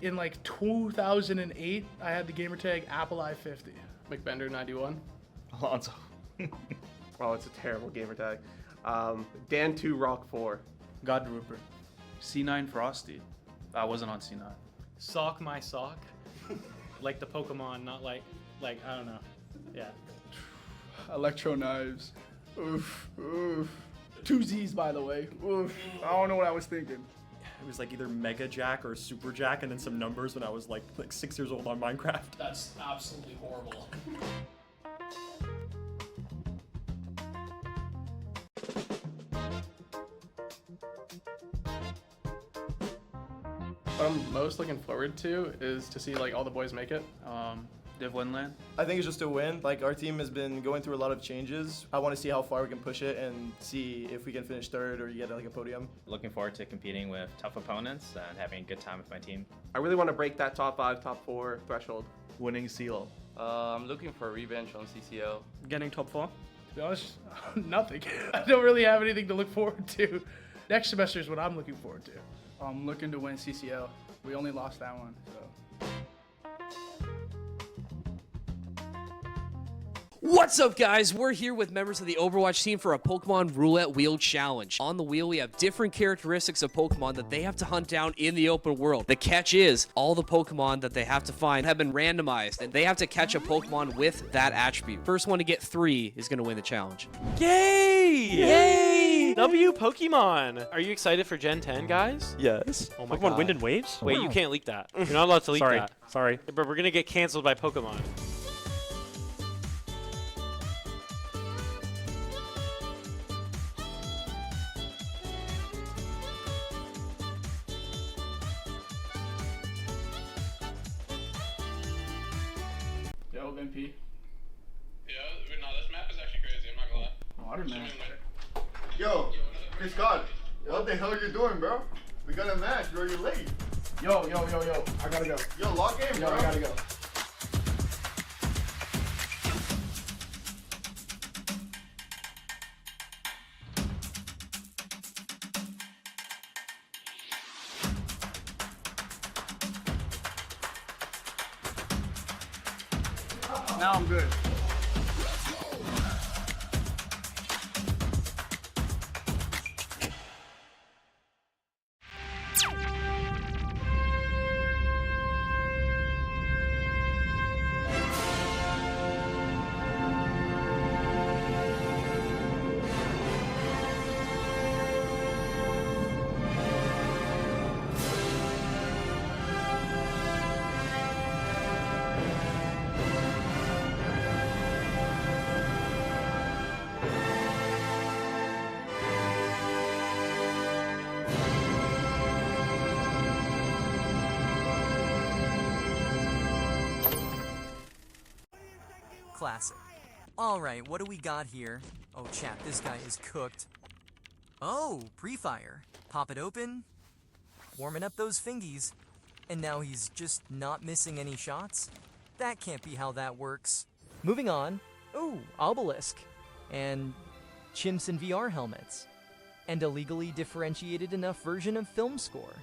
In like 2008, I had the gamer tag Apple I-50. McBender 91. Alonso. Oh, it's a terrible gamer tag. Dan2 Rock 4. God Rupert. C9 Frosty. I wasn't on C9. Sock my sock. Like the Pokemon, not like I don't know. Yeah. Electro knives. Oof, oof. Two Z's, by the way. Oof. I don't know what I was thinking. It was like either Mega Jack or Super Jack and then some numbers when I was like 6 years old on Minecraft. That's absolutely horrible. What I'm most looking forward to is to see like all the boys make it. Div 1 land. I think it's just a win. Like, our team has been going through a lot of changes. I want to see how far we can push it and see if we can finish third or get like a podium. Looking forward to competing with tough opponents and having a good time with my team. I really want to break that top 5, top 4 threshold. Winning seal. I'm looking for revenge on CCL. Getting top 4? To be honest, nothing. I don't really have anything to look forward to. Next semester is what I'm looking forward to. I'm looking to win CCL. We only lost that one, so. What's up, guys? We're here with members of the Overwatch team for a Pokemon Roulette Wheel Challenge. On the wheel, we have different characteristics of Pokemon that they have to hunt down in the open world. The catch is, all the Pokemon that they have to find have been randomized, and they have to catch a Pokemon with that attribute. First one to get 3 is going to win the challenge. Yay! Yay! W Pokemon! Are you excited for Gen 10, guys? Yes. Oh my Pokemon God. Wind and Waves? Wait, you can't leak that. You're not allowed to leak Sorry. that. Sorry. But we're gonna get canceled by Pokemon. Yo, MP. Yeah, no, this map is actually crazy. I'm not gonna lie. Water man. Yo, Chris God, what the hell are you doing, bro? We got a match, bro. You're late. Yo. I gotta go. Yo, lock in, Yo, bro. I gotta go. Now I'm good. Classic. Alright, what do we got here? Oh, chat, this guy is cooked. Oh, pre-fire. Pop it open. Warming up those fingies. And now he's just not missing any shots? That can't be how that works. Moving on. Ooh, obelisk. And chimps in VR helmets. And a legally differentiated enough version of film score.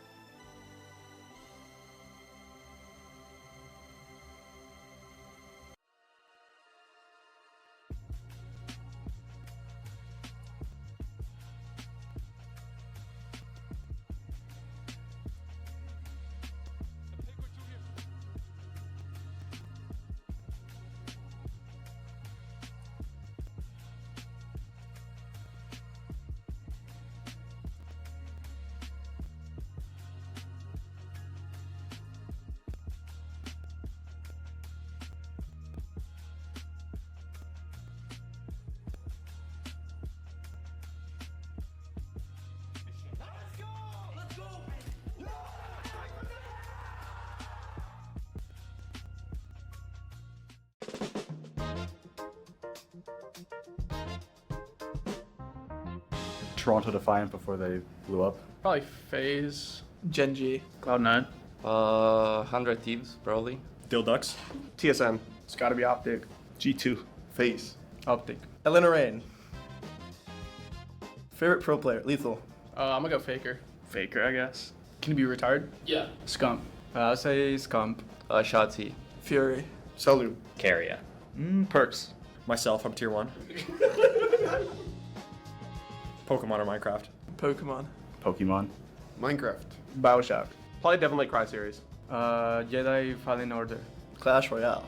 Toronto Defiant before they blew up. Probably FaZe. Gen G. Cloud9. 100 Thieves, probably. Dilducks. TSM. It's gotta be Optic. G2. Face. Optic. Elena Rain. Favorite pro player? Lethal. I'm gonna go Faker. Faker, I guess. Can he be retired? Yeah. Scump. I'll say Scump. Shotzi. Fury. Salute. Carrier. Perks. Myself, I'm tier 1. Pokemon or Minecraft? Pokemon. Pokemon. Minecraft. Bioshock. Probably Devil May Cry series. Jedi Fallen Order. Clash Royale.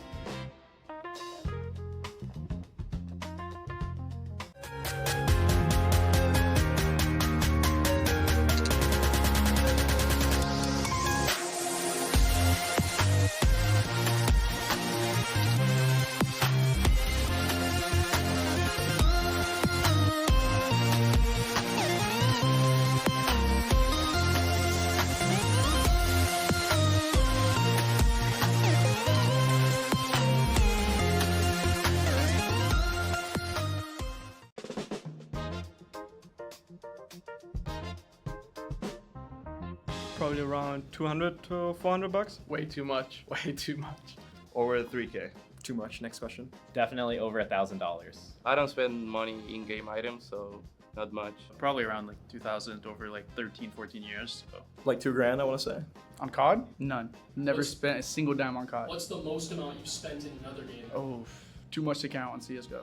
Probably around 200 to 400 bucks. Way too much. Way too much. Over 3K. Too much. Next question. Definitely over $1,000. I don't spend money in game items, so not much. Probably around like 2,000 over like 13, 14 years. So. Like $2,000, I want to say. On COD? None. Never spent a single dime on COD. What's the most amount you've spent in another game? Oh, too much to count on CSGO.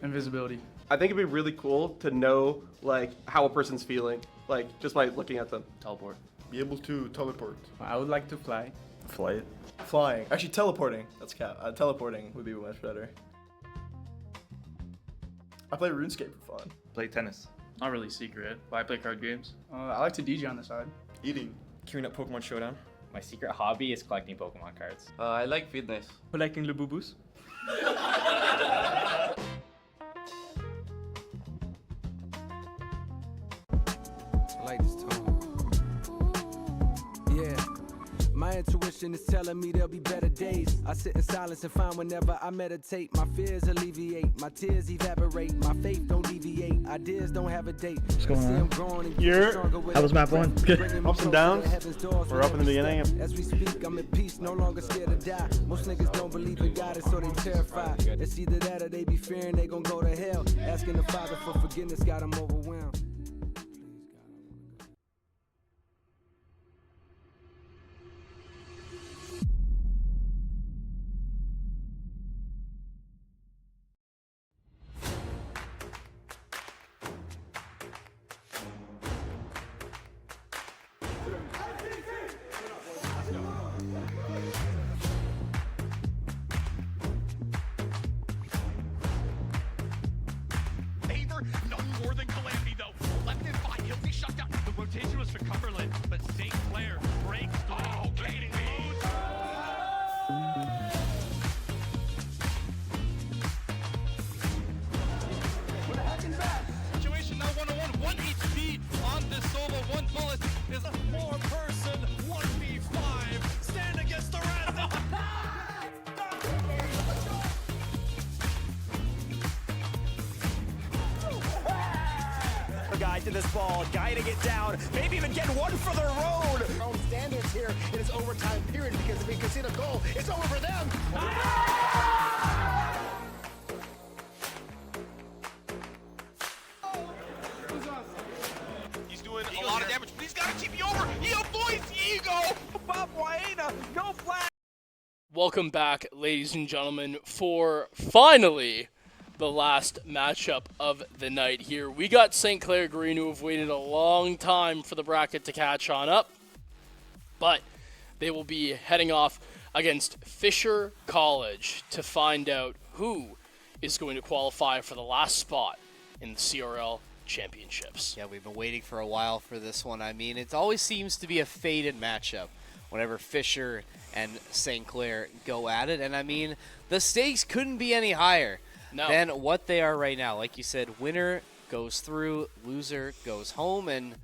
Invisibility. I think it'd be really cool to know like how a person's feeling, like just by looking at them. Teleport. Be able to teleport. I would like to fly. Flight. Flying. Actually, teleporting. That's teleporting would be much better. I play RuneScape for fun. Play tennis. Not really secret, but I play card games. I like to DJ on the side. Eating. Queuing up Pokemon Showdown. My secret hobby is collecting Pokemon cards. I like fitness. Collecting Lububus. I like this tone. Yeah. My intuition is telling me there'll be better days. I sit in silence and find whenever I meditate, my fears alleviate, my tears evaporate, my faith don't deviate, ideas don't have a date. What's going on? How was map 1? Ups and downs. We're up in the beginning. As we speak, I'm in peace, no longer scared to die. Most niggas don't believe in God, so they terrified. It's either that or they be fearing they gon' go to hell. Asking the Father for forgiveness got them overwhelmed. Favor, none more than Calamity, though. Left in 5, he'll be shut down. The rotation was for Cumberland, but St. Clair breaks through. Oh, getting Situation now 101, 1 HP on this solo. 1 bullet is a 4-person 1v5. Stand against the rest. Guy to this ball, guiding it down, maybe even getting one for the road. Our own standards here in this overtime period because if we concede a goal, it's over for them. He's doing a lot of damage, but he's got to keep you over. He avoids Ego. Bob Waina, no flag. Welcome back, ladies and gentlemen, for finally the last matchup of the night here. We got St. Clair Green, who have waited a long time for the bracket to catch on up, but they will be heading off against Fisher College to find out who is going to qualify for the last spot in the CRL championships. Yeah, we've been waiting for a while for this one. I mean, it always seems to be a fated matchup whenever Fisher and St. Clair go at it, and I mean, the stakes couldn't be any higher than what they are right now. Like you said, winner goes through, loser goes home, and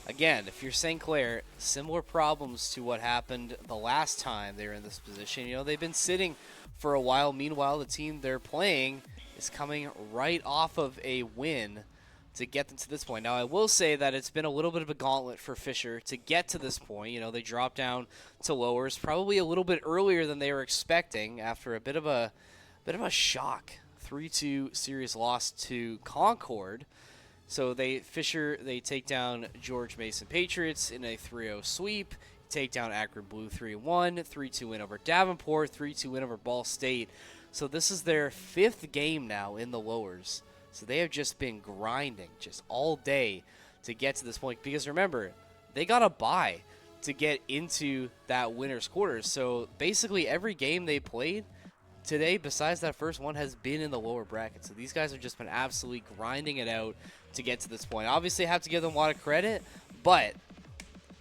again, if you're St. Clair, similar problems to what happened the last time they were in this position. You know, they've been sitting for a while. Meanwhile, the team they're playing is coming right off of a win to get them to this point. Now, I will say that it's been a little bit of a gauntlet for Fisher to get to this point. You know, they dropped down to lowers probably a little bit earlier than they were expecting after a bit of a shock 3-2 series loss to Concord. So Fisher take down George Mason Patriots in a 3-0 sweep. Take down Akron Blue 3-1, 3-2 win over Davenport, 3-2 win over Ball State. So this is their 5th game now in the lowers. So they have just been grinding just all day to get to this point. Because remember, they got a bye to get into that winner's quarters. So basically every game they played today, besides that first one, has been in the lower bracket. So these guys have just been absolutely grinding it out to get to this point. Obviously, I have to give them a lot of credit, but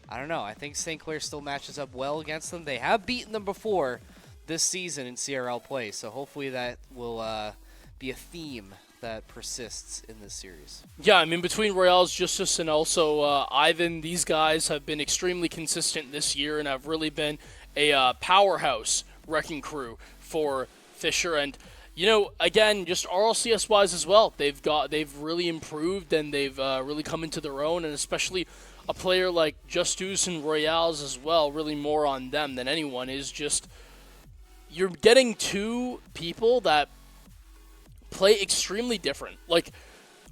I don't know. I think St. Clair still matches up well against them. They have beaten them before this season in CRL play, so hopefully that will be a theme that persists in this series. Yeah, I mean, between Royales, Justice, and also Ivan, these guys have been extremely consistent this year and have really been a powerhouse wrecking crew for Fisher. And, you know, again, just RLCS-wise as well, they've really improved and they've really come into their own, and especially a player like Justus and Royales as well, really more on them than anyone, is just you're getting two people that play extremely different. Like,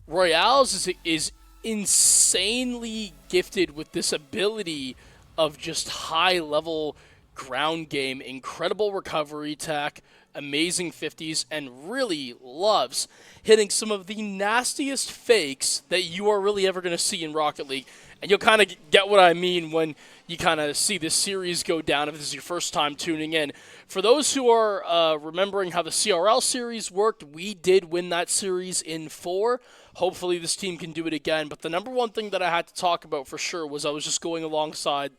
Royales is insanely gifted with this ability of just high-level ground game, incredible recovery tech, amazing 50s, and really loves hitting some of the nastiest fakes that you are really ever going to see in Rocket League. And you'll kind of get what I mean when you kind of see this series go down if this is your first time tuning in. For those who are remembering how the CRL series worked, we did win that series in 4. Hopefully this team can do it again. But the number one thing that I had to talk about for sure was I was just going alongside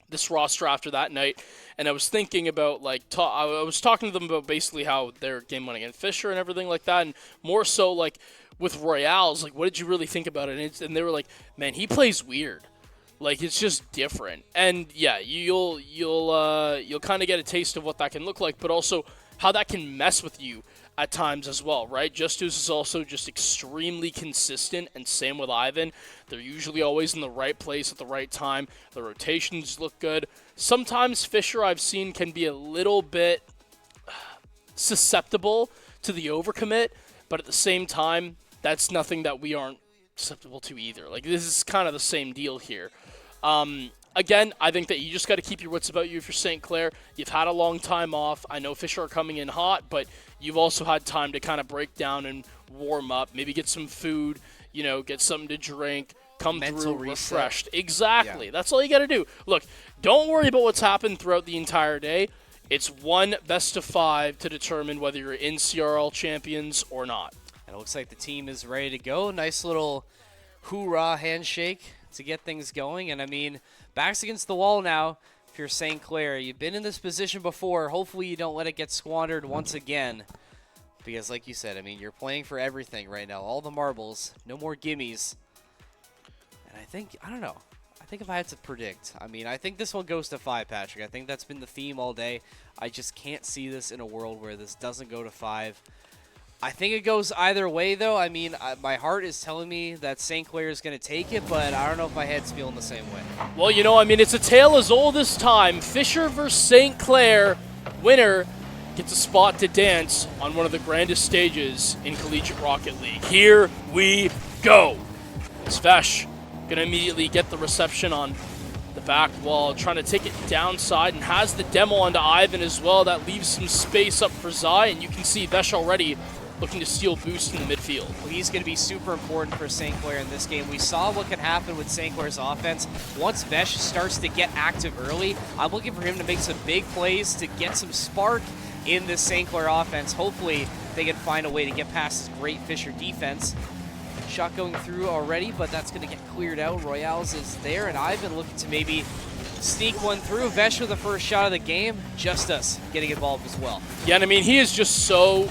this roster after that night, and I was thinking about, like, I was talking to them about basically how their game went against Fisher and everything like that, and more so, like, with Royales, like, what did you really think about it? And they were like, man, he plays weird. Like, it's just different. And yeah, you'll kind of get a taste of what that can look like, but also how that can mess with you at times as well, right? Justus is also just extremely consistent, and same with Ivan. They're usually always in the right place at the right time. The rotations look good. Sometimes Fisher, I've seen, can be a little bit susceptible to the overcommit, but at the same time, that's nothing that we aren't susceptible to either. Like, this is kind of the same deal here. Again, I think that you just got to keep your wits about you if you're St. Clair. You've had a long time off. I know Fisher are coming in hot, but you've also had time to kind of break down and warm up, maybe get some food, you know, get something to drink, come through refreshed. Exactly. Yeah. That's all you got to do. Look, don't worry about what's happened throughout the entire day. It's one best of 5 to determine whether you're in CRL champions or not. And it looks like the team is ready to go. Nice little hoorah handshake to get things going. And, I mean, backs against the wall now if you're St. Clair. You've been in this position before. Hopefully you don't let it get squandered once again. Because, like you said, I mean, you're playing for everything right now. All the marbles. No more gimmies. And I don't know. I think if I had to predict, I mean, I think this one goes to 5, Patrick. I think that's been the theme all day. I just can't see this in a world where this doesn't go to 5. I think it goes either way, though. I mean, my heart is telling me that St. Clair is going to take it, but I don't know if my head's feeling the same way. Well, you know, I mean, it's a tale as old as time. Fisher versus St. Clair. Winner gets a spot to dance on one of the grandest stages in Collegiate Rocket League. Here we go. Svesh going to immediately get the reception on the back wall, trying to take it downside, and has the demo onto Ivan as well. That leaves some space up for Zai, and you can see Vesh already looking to steal boost in the midfield. Well, he's going to be super important for St. Clair in this game. We saw what could happen with St. Clair's offense. Once Vesh starts to get active early, I'm looking for him to make some big plays to get some spark in this St. Clair offense. Hopefully, they can find a way to get past this great Fisher defense. Shot going through already, but that's going to get cleared out. Royales is there, and Ivan looking to maybe sneak one through. Vesh with the first shot of the game. Justus getting involved as well. Yeah, and I mean, he is just so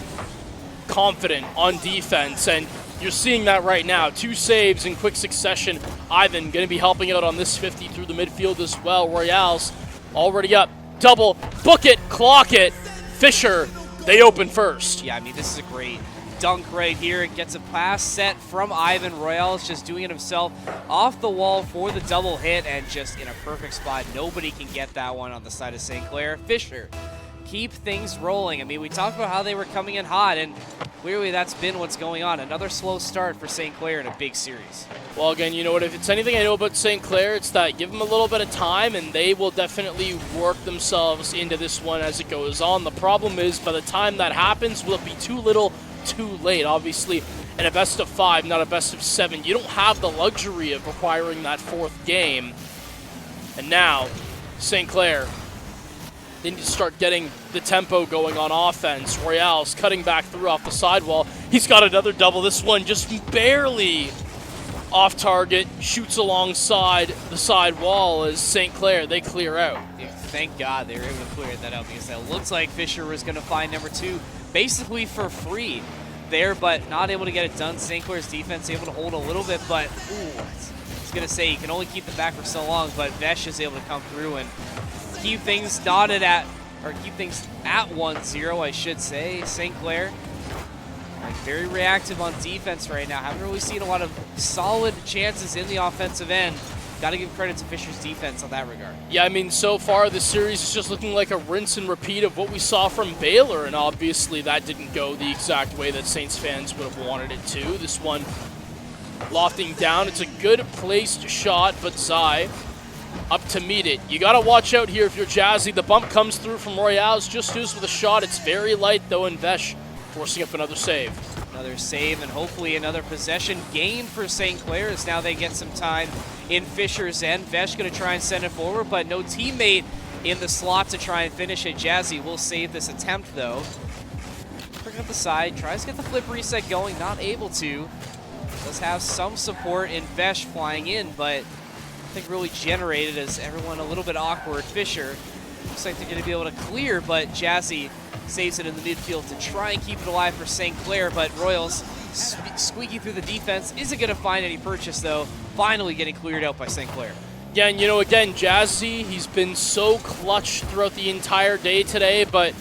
confident on defense, and you're seeing that right now. 2 saves in quick succession. Ivan going to be helping out on this 50 through the midfield as well. Royales already up. Double, book it, clock it. Fisher, they open first. Yeah, I mean, this is a great dunk right here. It gets a pass set from Ivan. Royales just doing it himself off the wall for the double hit, and just in a perfect spot. Nobody can get that one on the side of St. Clair. Fisher keep things rolling. I mean, we talked about how they were coming in hot, and clearly that's been what's going on. Another slow start for St. Clair in a big series. Well, again, you know what? If it's anything I know about St. Clair, it's that give them a little bit of time, and they will definitely work themselves into this one as it goes on. The problem is, by the time that happens, will it be too little, too late? Obviously, in a best of 5, not a best of 7, you don't have the luxury of requiring that 4th game. And now, St. Clair, they need to start getting the tempo going on offense. Royale's cutting back through off the sidewall. He's got another double. This one just barely off target, shoots alongside the side wall as St. Clair, they clear out. Yeah, thank God they were able to clear that out, because that looks like Fisher was going to find number 2 basically for free there, but not able to get it done. St. Clair's defense able to hold a little bit, but ooh, I was going to say you can only keep them back for so long, but Vesh is able to come through and keep things dotted at, or keep things at 1-0, I should say. St. Clair, like, very reactive on defense right now. Haven't really seen a lot of solid chances in the offensive end. Got to give credit to Fisher's defense on that regard. Yeah, I mean, so far this series is just looking like a rinse and repeat of what we saw from Baylor, and obviously that didn't go the exact way that Saints fans would have wanted it to. This one lofting down. It's a good placed shot, but Zai up to meet it. You got to watch out here if you're Jazzy. The bump comes through from Royale's just with a shot. It's very light, though, and Vesh forcing up another save. Another save and hopefully another possession gain for St. Clair, as now they get some time in Fisher's end. Vesh going to try and send it forward, but no teammate in the slot to try and finish it. Jazzy will save this attempt, though. Bring up the side, tries to get the flip reset going, not able to. Does have some support in Vesh flying in, but I think really generated as everyone a little bit awkward. Fisher looks like they're going to be able to clear, but Jazzy saves it in the midfield to try and keep it alive for St. Clair, but Royals squeaking through the defense. Isn't going to find any purchase, though. Finally getting cleared out by St. Clair. Yeah, and you know, again, Jazzy, he's been so clutch throughout the entire day today, but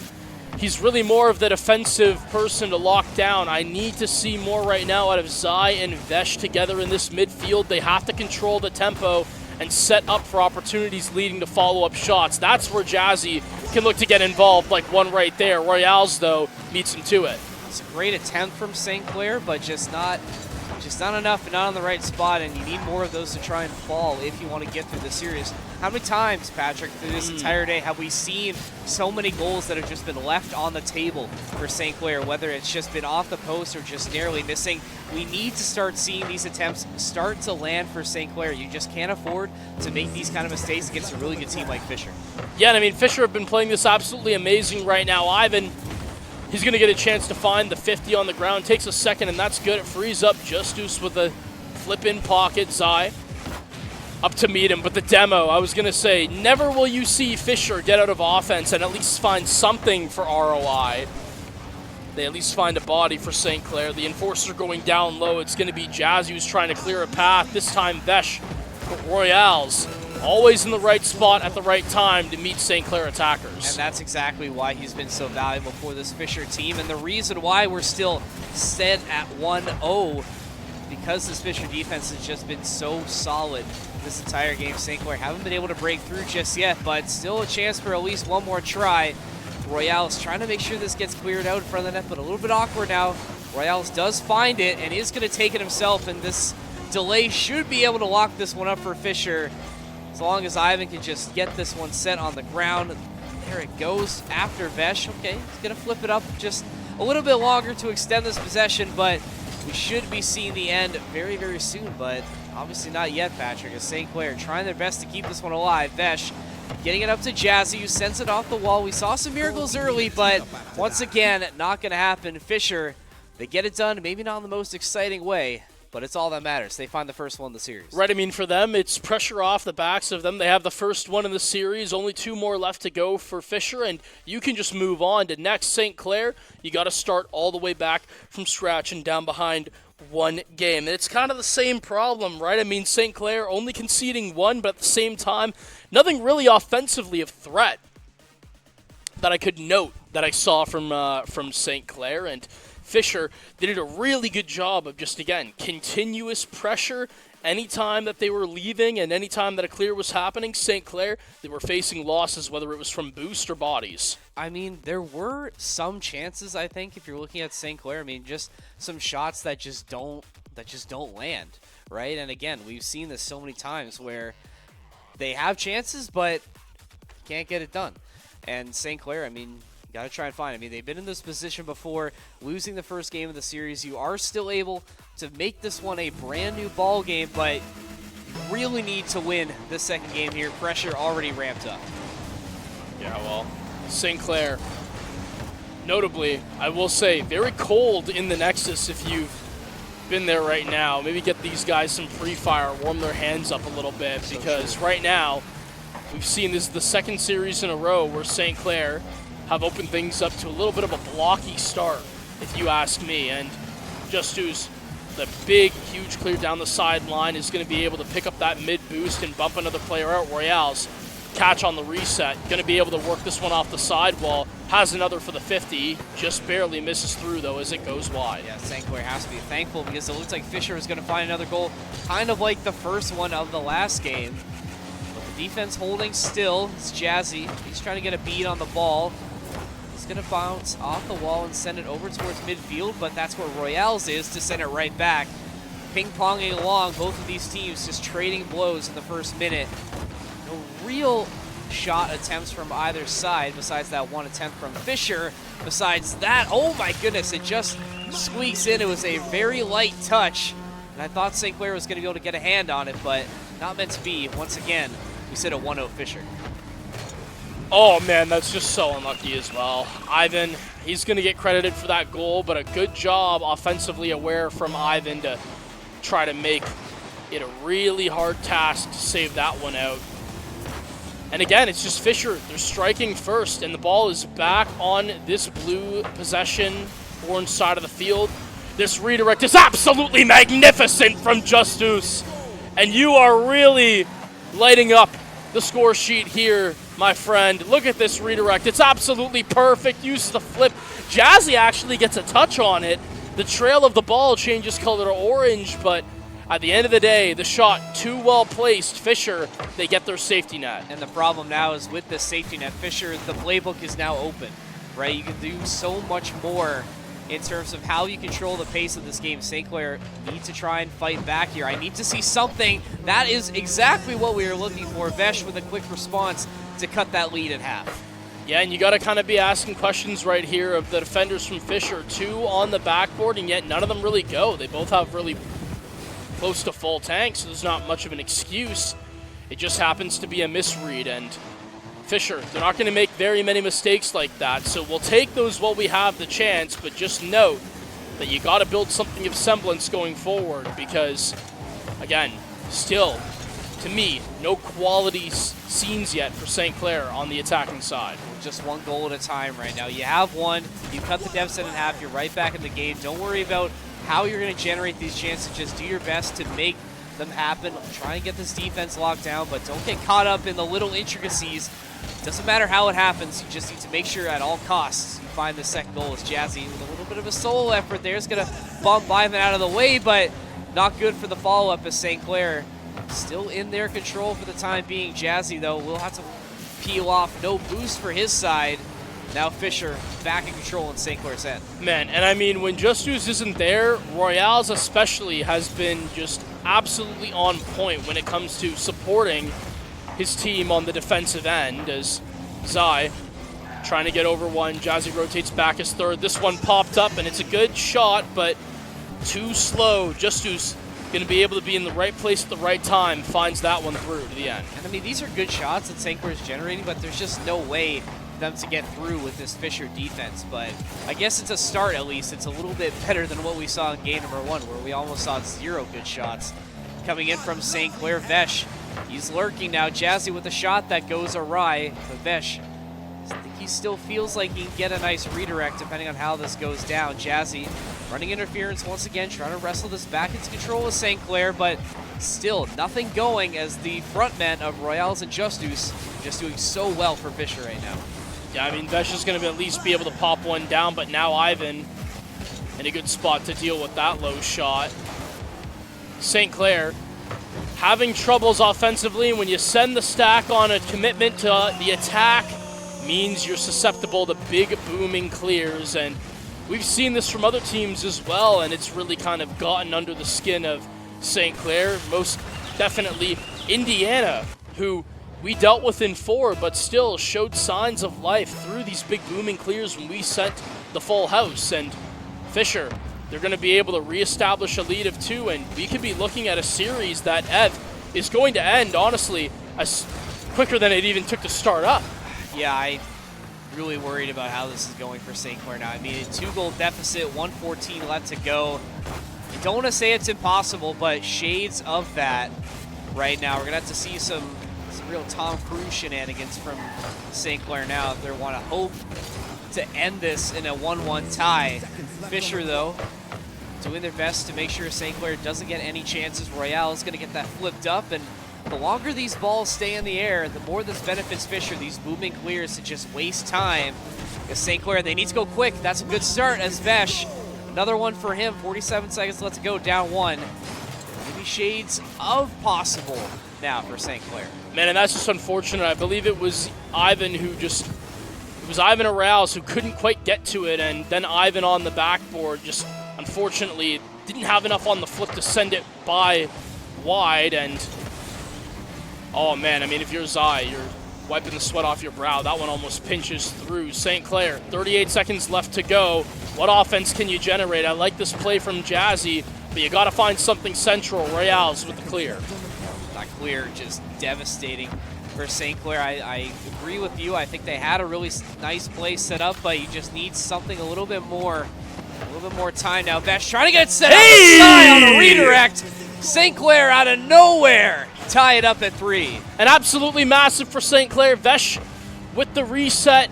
he's really more of the defensive person to lock down. I need to see more right now out of Zai and Vesh together in this midfield. They have to control the tempo and set up for opportunities leading to follow-up shots. That's where Jazzy can look to get involved, like one right there. Royales, though, meets him to it. It's a great attempt from St. Clair, but just not enough and not on the right spot, and you need more of those to try and fall if you want to get through the series. How many times, Patrick, through this entire day have we seen so many goals that have just been left on the table for St. Clair, whether it's just been off the post or just narrowly missing? We need to start seeing these attempts start to land for St. Clair. You just can't afford to make these kind of mistakes against a really good team like Fisher. Yeah, and I mean, Fisher have been playing this absolutely amazing right now. Ivan, he's going to get a chance to find the 50 on the ground. Takes a second, and that's good. It frees up Justus with a flip-in pocket. Zai up to meet him. But the demo, I was going to say, never will you see Fisher get out of offense and at least find something for ROI. They at least find a body for St. Clair. The enforcer going down low. It's going to be Jazzy who's trying to clear a path. This time, Vesh. But Royales always in the right spot at the right time to meet St. Clair attackers. And that's exactly why he's been so valuable for this Fisher team, and the reason why we're still set at 1-0, because this Fisher defense has just been so solid this entire game. St. Clair haven't been able to break through just yet, but still a chance for at least one more try. Royales trying to make sure this gets cleared out in front of the net, but a little bit awkward now. Royales does find it and is going to take it himself, and this delay should be able to lock this one up for Fisher, as long as Ivan can just get this one set on the ground. There it goes after Vesh. Okay, he's going to flip it up just a little bit longer to extend this possession, but we should be seeing the end very, very soon, but obviously not yet, Patrick, as St. Clair trying their best to keep this one alive. Vesh getting it up to Jazzy, who sends it off the wall. We saw some miracles early, but once again, not going to happen. Fisher, they get it done, maybe not in the most exciting way, but it's all that matters. They find the first one in the series. Right, I mean, for them, it's pressure off the backs of them. They have the first one in the series, only 2 more left to go for Fisher, and you can just move on to next. St. Clair, you got to start all the way back from scratch and down behind 1 game. And it's kind of the same problem, right? I mean, St. Clair only conceding 1, but at the same time, nothing really offensively of threat that I could note that I saw from St. Clair, and Fisher, they did a really good job of just, again, continuous pressure. Anytime that they were leaving and anytime that a clear was happening, St. Clair, they were facing losses, whether it was from boost or bodies. I mean, there were some chances, I think, if you're looking at St. Clair. I mean, just some shots that just don't land, right? And again, we've seen this so many times where they have chances, but can't get it done. And St. Clair, I mean, you got to try and find. I mean, they've been in this position before, losing the first game of the series. You are still able to make this one a brand new ball game, but you really need to win the second game here. Pressure already ramped up. Yeah, well, St. Clair, notably, I will say, very cold in the Nexus if you've been there right now. Maybe get these guys some pre-fire, warm their hands up a little bit, because right now, we've seen this is the second series in a row where St. Clair have opened things up to a little bit of a blocky start, if you ask me. And Justu's the big, huge clear down the sideline is going to be able to pick up that mid boost and bump another player out. Royale's catch on the reset, going to be able to work this one off the sidewall. Has another for the 50, just barely misses through though as it goes wide. Yeah, St. Clair has to be thankful because it looks like Fisher is going to find another goal, kind of like the first one of the last game. But the defense holding still. It's Jazzy. He's trying to get a beat on the ball. He's going to bounce off the wall and send it over towards midfield, but that's where Royale's is to send it right back. Ping-ponging along, both of these teams just trading blows in the first minute. No real shot attempts from either side besides that one attempt from Fisher. Besides that, oh my goodness, it just squeaks in. It was a very light touch, and I thought St. Clair was going to be able to get a hand on it, but not meant to be. Once again, we sit a 1-0 Fisher. Oh man, that's just so unlucky as well. Ivan, he's going to get credited for that goal, but a good job offensively aware from Ivan to try to make it a really hard task to save that one out. And again, it's just Fisher. They're striking first, and the ball is back on this blue possession, orange side of the field. This redirect is absolutely magnificent from Justus. And you are really lighting up the score sheet here, my friend. Look at this redirect. It's absolutely perfect. Uses the flip. Jazzy actually gets a touch on it. The trail of the ball changes color to orange, but at the end of the day, the shot too well placed. Fisher, they get their safety net. And the problem now is with this safety net, Fisher, the playbook is now open, right? You can do so much more in terms of how you control the pace of this game. St. Clair need to try and fight back here. I need to see something. That is exactly what we were looking for. Vesh with a quick response to cut that lead in half. Yeah, and you got to kind of be asking questions right here of the defenders from Fisher. 2 on the backboard, and yet none of them really go. They both have really close to full tanks, so there's not much of an excuse. It just happens to be a misread, and Fisher, they're not going to make very many mistakes like that, so we'll take those while we have the chance, but just note that you got to build something of semblance going forward because, again, still, to me, no quality scenes yet for St. Clair on the attacking side. Just one goal at a time right now. You have one, you cut the deficit in half, you're right back in the game. Don't worry about how you're going to generate these chances. Just do your best to make them happen. Try and get this defense locked down, but don't get caught up in the little intricacies. Doesn't matter how it happens, you just need to make sure at all costs you find the second goal. As Jazzy with a little bit of a solo effort there is going to bump Ivan out of the way, but not good for the follow-up as St. Clair still in their control for the time being. Jazzy, though, will have to peel off. No boost for his side. Now Fisher back in control in St. Clair's end. Man, and I mean, when Justus isn't there, Royale's especially has been just absolutely on point when it comes to supporting his team on the defensive end as Zai trying to get over one. Jazzy rotates back as third. This one popped up, and it's a good shot, but too slow. Justus going to be able to be in the right place at the right time, finds that one through to the end. And I mean, these are good shots that St. Clair's generating, but there's just no way for them to get through with this Fisher defense. But I guess it's a start at least. It's a little bit better than what we saw in game number 1, where we almost saw 0 good shots. Coming in from St. Clair, Vesh. He's lurking now. Jazzy with a shot that goes awry. But Vesh, I think he still feels like he can get a nice redirect depending on how this goes down. Jazzy running interference once again, trying to wrestle this back into control with St. Clair, but still nothing going as the front men of Royales and Justus just doing so well for Fisher right now. Yeah, I mean, Vesh is going to at least be able to pop one down, but now Ivan in a good spot to deal with that low shot. St. Clair having troubles offensively, and when you send the stack on a commitment to the attack, means you're susceptible to big booming clears, and we've seen this from other teams as well, and it's really kind of gotten under the skin of St. Clair, most definitely Indiana, who we dealt with in 4, but still showed signs of life through these big booming clears when we sent the full house. And Fisher, they're going to be able to reestablish a lead of 2, and we could be looking at a series that, Ev, is going to end, honestly, as quicker than it even took to start up. Yeah, I'm really worried about how this is going for St. Clair now. I mean, a 2-goal deficit, 1:14 left to go. I don't want to say it's impossible, but shades of that right now. We're going to have to see some real Tom Cruise shenanigans from St. Clair now if they want to hope to end this in a 1-1 tie. Fisher, though, doing their best to make sure St. Clair doesn't get any chances. Royale is going to get that flipped up, and the longer these balls stay in the air, the more this benefits Fisher, these booming clears, to just waste time. Because St. Clair, they need to go quick. That's a good start as Vesh. Another one for him, 47 seconds left to go, down 1. Maybe shades of possible now for St. Clair. Man, and that's just unfortunate. I believe it was Ivan who just, it was Ivan Arouse who couldn't quite get to it, and then Ivan on the backboard just, unfortunately, didn't have enough on the flip to send it by wide, and oh man, I mean, if you're Zai, you're wiping the sweat off your brow. That one almost pinches through. St. Clair, 38 seconds left to go. What offense can you generate? I like this play from Jazzy, but you got to find something central. Royales with the clear. That clear just devastating for St. Clair. I agree with you. I think they had a really nice play set up, but you just need something a little bit more time now. Vesh trying to get it set up. Zai on a redirect. St. Clair out of nowhere tie it up at 3. And absolutely massive for St. Clair. Vesh with the reset,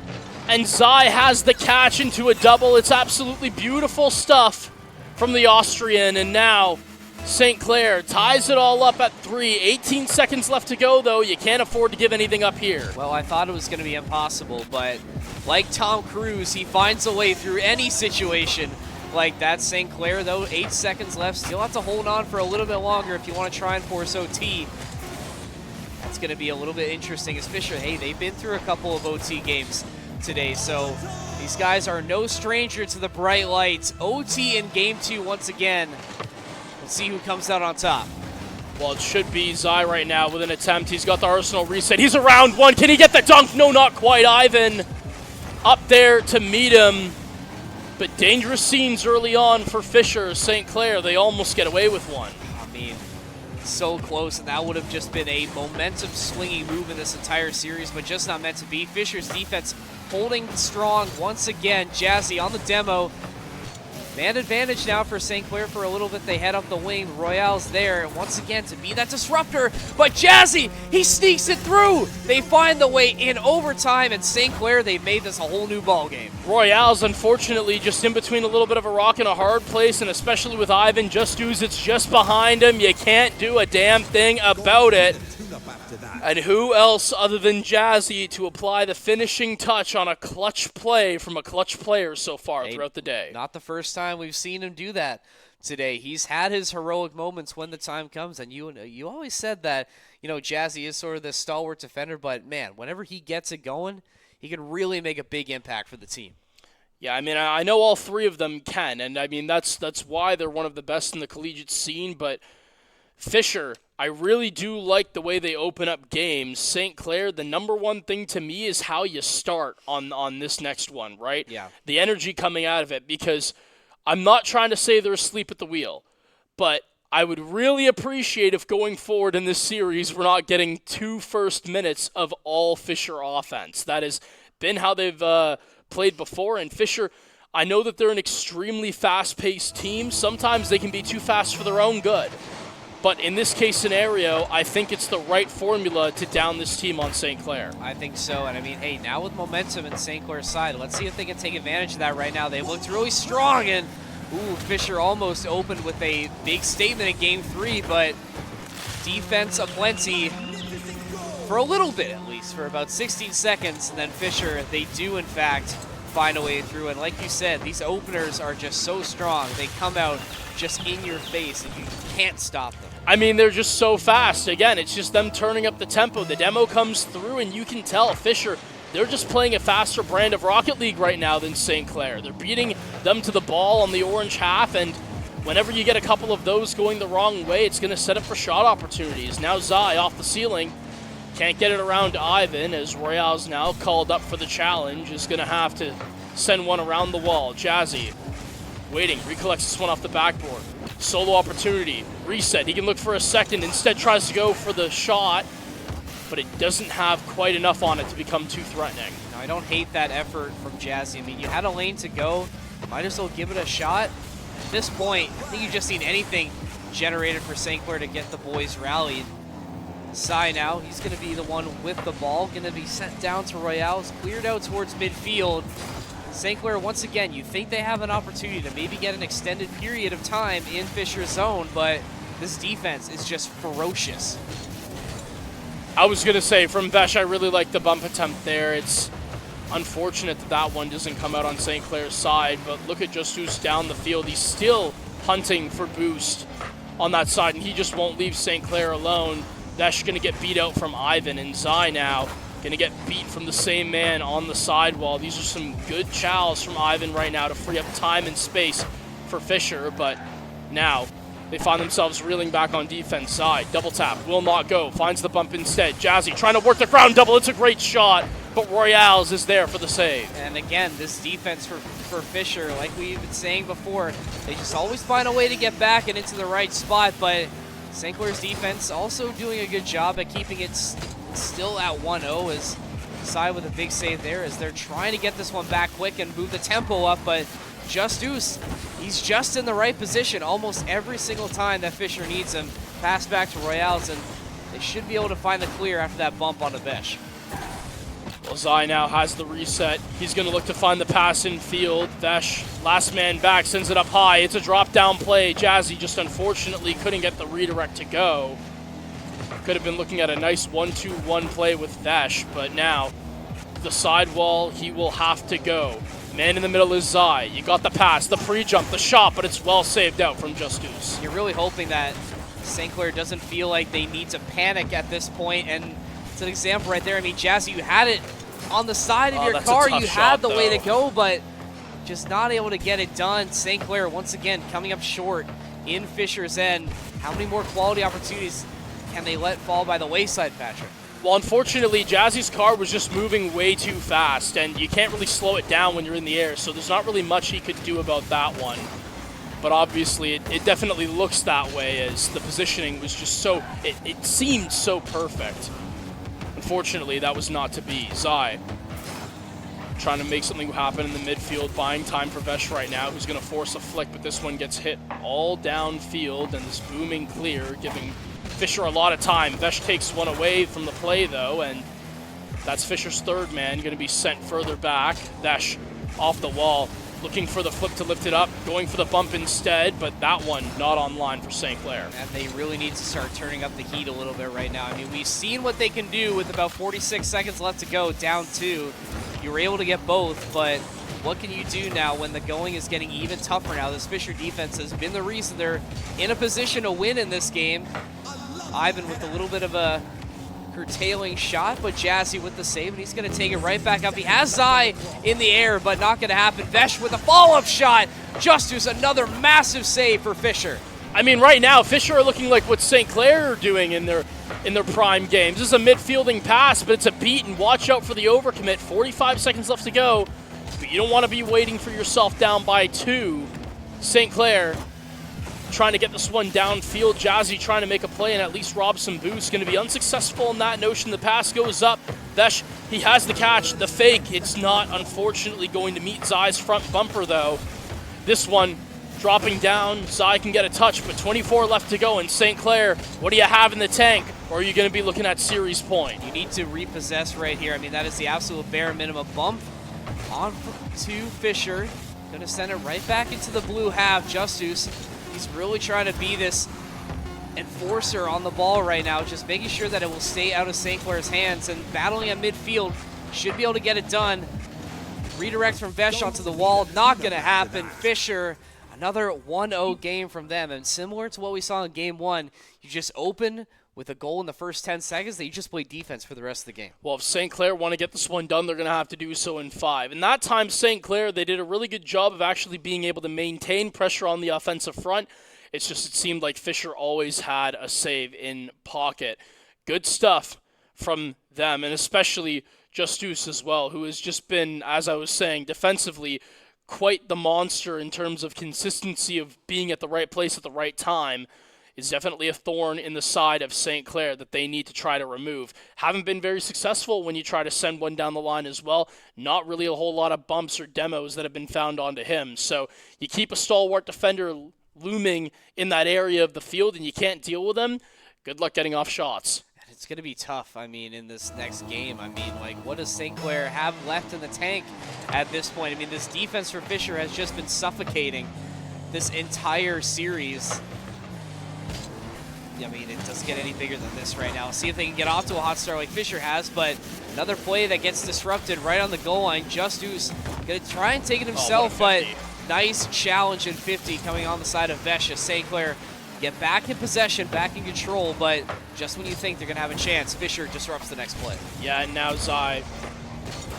and Zai has the catch into a double. It's absolutely beautiful stuff from the Austrian, and now St. Clair ties it all up at 3. 18 seconds left to go, though. You can't afford to give anything up here. Well, I thought it was going to be impossible, but like Tom Cruise, he finds a way through any situation like that. St. Clair, though, 8 seconds left. Still have to hold on for a little bit longer if you want to try and force OT. It's going to be a little bit interesting as Fisher, hey, they've been through a couple of OT games today, so these guys are no stranger to the bright lights. OT in Game 2 once again. Let's see who comes out on top. Well, it should be Zai right now with an attempt. He's got the Arsenal reset. He's around 1. Can he get the dunk? No, not quite. Ivan up there to meet him. But dangerous scenes early on for Fisher. St. Clair, they almost get away with one. I mean, so close, and that would have just been a momentum swinging move in this entire series, but just not meant to be. Fisher's defense holding strong once again. Jazzy on the demo. Man advantage now for St. Clair for a little bit. They head up the wing. Royale's there, and once again to be that disruptor. But Jazzy, he sneaks it through. They find the way in overtime, and St. Clair, they've made this a whole new ball game. Royale's unfortunately just in between a little bit of a rock and a hard place, and especially with Ivan it's just behind him. You can't do a damn thing about it. And who else other than Jazzy to apply the finishing touch on a clutch play from a clutch player so far throughout the day? Not the first time we've seen him do that today. He's had his heroic moments when the time comes, and you always said that, you know, Jazzy is sort of the stalwart defender, but man, whenever he gets it going, he can really make a big impact for the team. Yeah, I mean, I know all three of them can, and I mean, that's why they're one of the best in the collegiate scene, but Fisher, I really do like the way they open up games. St. Clair, the number one thing to me is how you start on this next one, right? Yeah. The energy coming out of it, because I'm not trying to say they're asleep at the wheel, but I would really appreciate if going forward in this series we're not getting 2 first minutes of all Fisher offense. That has been how they've played before, and Fisher, I know that they're an extremely fast-paced team. Sometimes they can be too fast for their own good. But in this case scenario, I think it's the right formula to down this team on St. Clair. I think so, and I mean, hey, now with momentum in St. Clair's side, let's see if they can take advantage of that right now. They looked really strong, and Fisher almost opened with a big statement in Game 3, but defense aplenty for a little bit at least, for about 16 seconds, and then Fisher, they do in fact find a way through. And like you said, these openers are just so strong. They come out just in your face, and you can't stop them. I mean, they're just so fast. Again, it's just them turning up the tempo. The demo comes through, and you can tell Fisher, they're just playing a faster brand of Rocket League right now than St. Clair. They're beating them to the ball on the orange half, and whenever you get a couple of those going the wrong way, it's going to set up for shot opportunities. Now Zai off the ceiling. Can't get it around to Ivan, as Royale's now called up for the challenge. Is going to have to send one around the wall. Jazzy waiting, recollects this one off the backboard. Solo opportunity, reset. He can look for a second, instead tries to go for the shot, but it doesn't have quite enough on it to become too threatening. No, I don't hate that effort from Jazzy. I mean, you had a lane to go, might as well give it a shot. At this point, I think you just need anything generated for St. Clair to get the boys rallied. Sai now, he's going to be the one with the ball, going to be sent down to Royale, cleared out towards midfield. St. Clair, once again, you think they have an opportunity to maybe get an extended period of time in Fisher's zone, but this defense is just ferocious. I was going to say, from Vesh, I really like the bump attempt there. It's unfortunate that that one doesn't come out on St. Clair's side, but look at Justus down the field. He's still hunting for boost on that side, and he just won't leave St. Clair alone. Vesh going to get beat out from Ivan, and Zai now going to get beat from the same man on the sidewall. These are some good chows from Ivan right now to free up time and space for Fisher, but now they find themselves reeling back on defense side. Double tap, will not go, finds the bump instead. Jazzy trying to work the ground double, it's a great shot, but Royales is there for the save. And again, this defense for Fisher, like we've been saying before, they just always find a way to get back and into the right spot, but St. Clair's defense also doing a good job at keeping it still at 1-0 as Sai with a big save there as they're trying to get this one back quick and move the tempo up, but Justus, he's just in the right position almost every single time that Fisher needs him. Pass back to Royales, and they should be able to find the clear after that bump on the Vesh. Well, Zai now has the reset. He's going to look to find the pass in field. Vesh, last man back, sends it up high. It's a drop down play. Jazzy just unfortunately couldn't get the redirect to go. Could have been looking at a nice 1-2-1 play with Vesh, but now the sidewall, he will have to go. Man in the middle is Zai. You got the pass, the pre-jump, the shot, but it's well saved out from Justus. You're really hoping that St. Clair doesn't feel like they need to panic at this point, and it's an example right there. I mean, Jazzy, you had it on the side of your car. You had the way to go, but just not able to get it done. St. Clair, once again, coming up short in Fisher's end. How many more quality opportunities can they let fall by the wayside, Patrick? Well, unfortunately, Jazzy's car was just moving way too fast, and you can't really slow it down when you're in the air, so there's not really much he could do about that one. But obviously, it definitely looks that way, as the positioning was just so, it seemed so perfect. Unfortunately, that was not to be. Zai trying to make something happen in the midfield, buying time for Vesh right now, who's going to force a flick, but this one gets hit all downfield, and this booming clear, giving Fisher a lot of time. Vesh takes one away from the play, though, and that's Fisher's third man, going to be sent further back. Vesh off the wall, looking for the flip to lift it up, going for the bump instead, but that one not online for St. Clair. And they really need to start turning up the heat a little bit right now. I mean, we've seen what they can do with about 46 seconds left to go, down 2. You were able to get both, but what can you do now when the going is getting even tougher now? This Fisher defense has been the reason they're in a position to win in this game. Ivan with a little bit of a curtailing shot, but Jazzy with the save, and he's going to take it right back up. He has Zai in the air, but not going to happen. Vesh with a follow-up shot. Justus, another massive save for Fisher. I mean, right now, Fisher are looking like what St. Clair are doing in their prime games. This is a midfielding pass, but it's a beat, and watch out for the overcommit. 45 seconds left to go, but you don't want to be waiting for yourself down by 2. St. Clair trying to get this one downfield. Jazzy trying to make a play and at least rob some boost. Going to be unsuccessful in that notion. The pass goes up. Vesh, he has the catch. The fake, it's not, unfortunately, going to meet Zai's front bumper, though. This one dropping down. Zai can get a touch, but 24 left to go. And St. Clair, what do you have in the tank? Or are you going to be looking at series point? You need to repossess right here. I mean, that is the absolute bare minimum. Bump on to Fisher. Going to send it right back into the blue half. Justus, he's really trying to be this enforcer on the ball right now, just making sure that it will stay out of St. Clair's hands, and battling at midfield, should be able to get it done. Redirect from Vesh onto the wall, not going to happen. Fisher, another 1-0 game from them. And similar to what we saw in game 1, you just open with a goal in the first 10 seconds, that you just play defense for the rest of the game. Well, if St. Clair want to get this one done, they're going to have to do so in 5. And that time, St. Clair, they did a really good job of actually being able to maintain pressure on the offensive front. It's just it seemed like Fisher always had a save in pocket. Good stuff from them, and especially Justus as well, who has just been, as I was saying, defensively quite the monster in terms of consistency of being at the right place at the right time. Is definitely a thorn in the side of St. Clair that they need to try to remove. Haven't been very successful when you try to send one down the line as well. Not really a whole lot of bumps or demos that have been found onto him. So you keep a stalwart defender looming in that area of the field and you can't deal with them. Good luck getting off shots. It's going to be tough, I mean, in this next game. I mean, like, what does St. Clair have left in the tank at this point? I mean, this defense for Fisher has just been suffocating this entire series. I mean, it doesn't get any bigger than this right now. See if they can get off to a hot start like Fisher has, but another play that gets disrupted right on the goal line. Justus going to try and take it himself, but nice challenge in 50 coming on the side of Vesha. St. Clair get back in possession, back in control, but just when you think they're going to have a chance, Fisher disrupts the next play. Yeah, and now Zai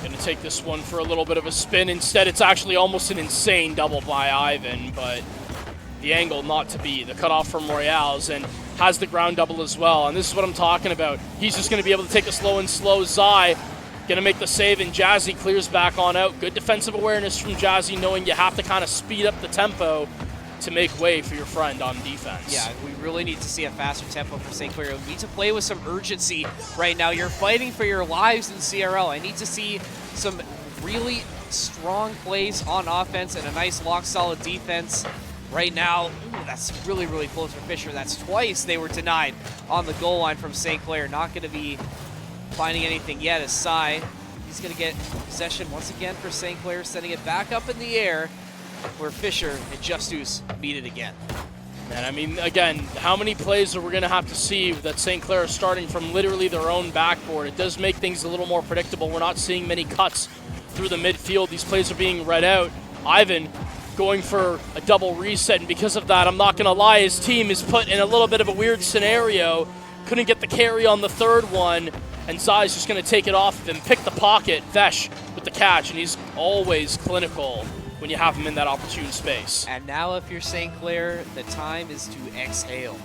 going to take this one for a little bit of a spin. Instead, it's actually almost an insane double by Ivan, but the angle not to be. The cutoff from Royales, and has the ground double as well. And this is what I'm talking about. He's just going to be able to take a slow. Zai going to make the save, and Jazzy clears back on out. Good defensive awareness from Jazzy, knowing you have to kind of speed up the tempo to make way for your friend on defense. Yeah, we really need to see a faster tempo for St. Clair. We need to play with some urgency right now. You're fighting for your lives in CRL. I need to see some really strong plays on offense and a nice lock-solid defense. Right now, ooh, that's really, really close for Fisher. That's twice they were denied on the goal line from St. Clair. Not going to be finding anything yet as Sai. He's going to get possession once again for St. Clair, sending it back up in the air where Fisher and Justus meet it again. And I mean, again, how many plays are we going to have to see that St. Clair are starting from literally their own backboard? It does make things a little more predictable. We're not seeing many cuts through the midfield. These plays are being read out. Ivan going for a double reset, and because of that, I'm not going to lie, his team is put in a little bit of a weird scenario. Couldn't get the carry on the third one, and Zai's just going to take it off of him, pick the pocket, Vesh with the catch, and he's always clinical when you have him in that opportune space. And now if you're St. Clair, the time is to exhale.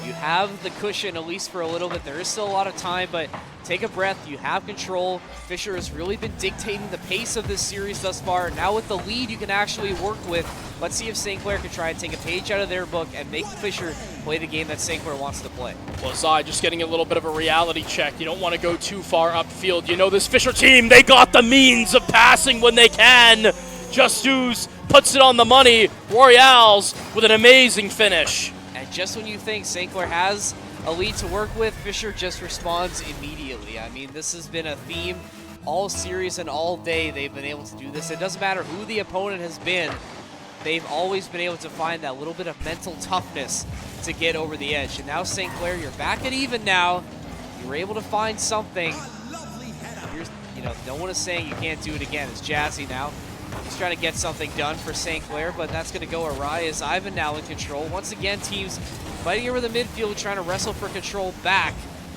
You have the cushion, at least for a little bit. There is still a lot of time, but take a breath. You have control. Fisher has really been dictating the pace of this series thus far. Now with the lead you can actually work with. Let's see if St. Clair can try and take a page out of their book and make Fisher play the game that St. Clair wants to play. Well, Zai just getting a little bit of a reality check. You don't want to go too far upfield. You know this Fisher team, they got the means of passing when they can. Justus puts it on the money. Royales with an amazing finish. And just when you think St. Clair has a lead to work with, Fisher just responds immediately. I mean, this has been a theme all series and all day. They've been able to do this. It doesn't matter who the opponent has been. They've always been able to find that little bit of mental toughness to get over the edge. And now St. Clair, you're back at even now. You were able to find something. No one is saying you can't do it again. It's Jazzy now. He's trying to get something done for St. Clair, but that's going to go awry as Ivan now in control. Once again, teams fighting over the midfield, trying to wrestle for control back.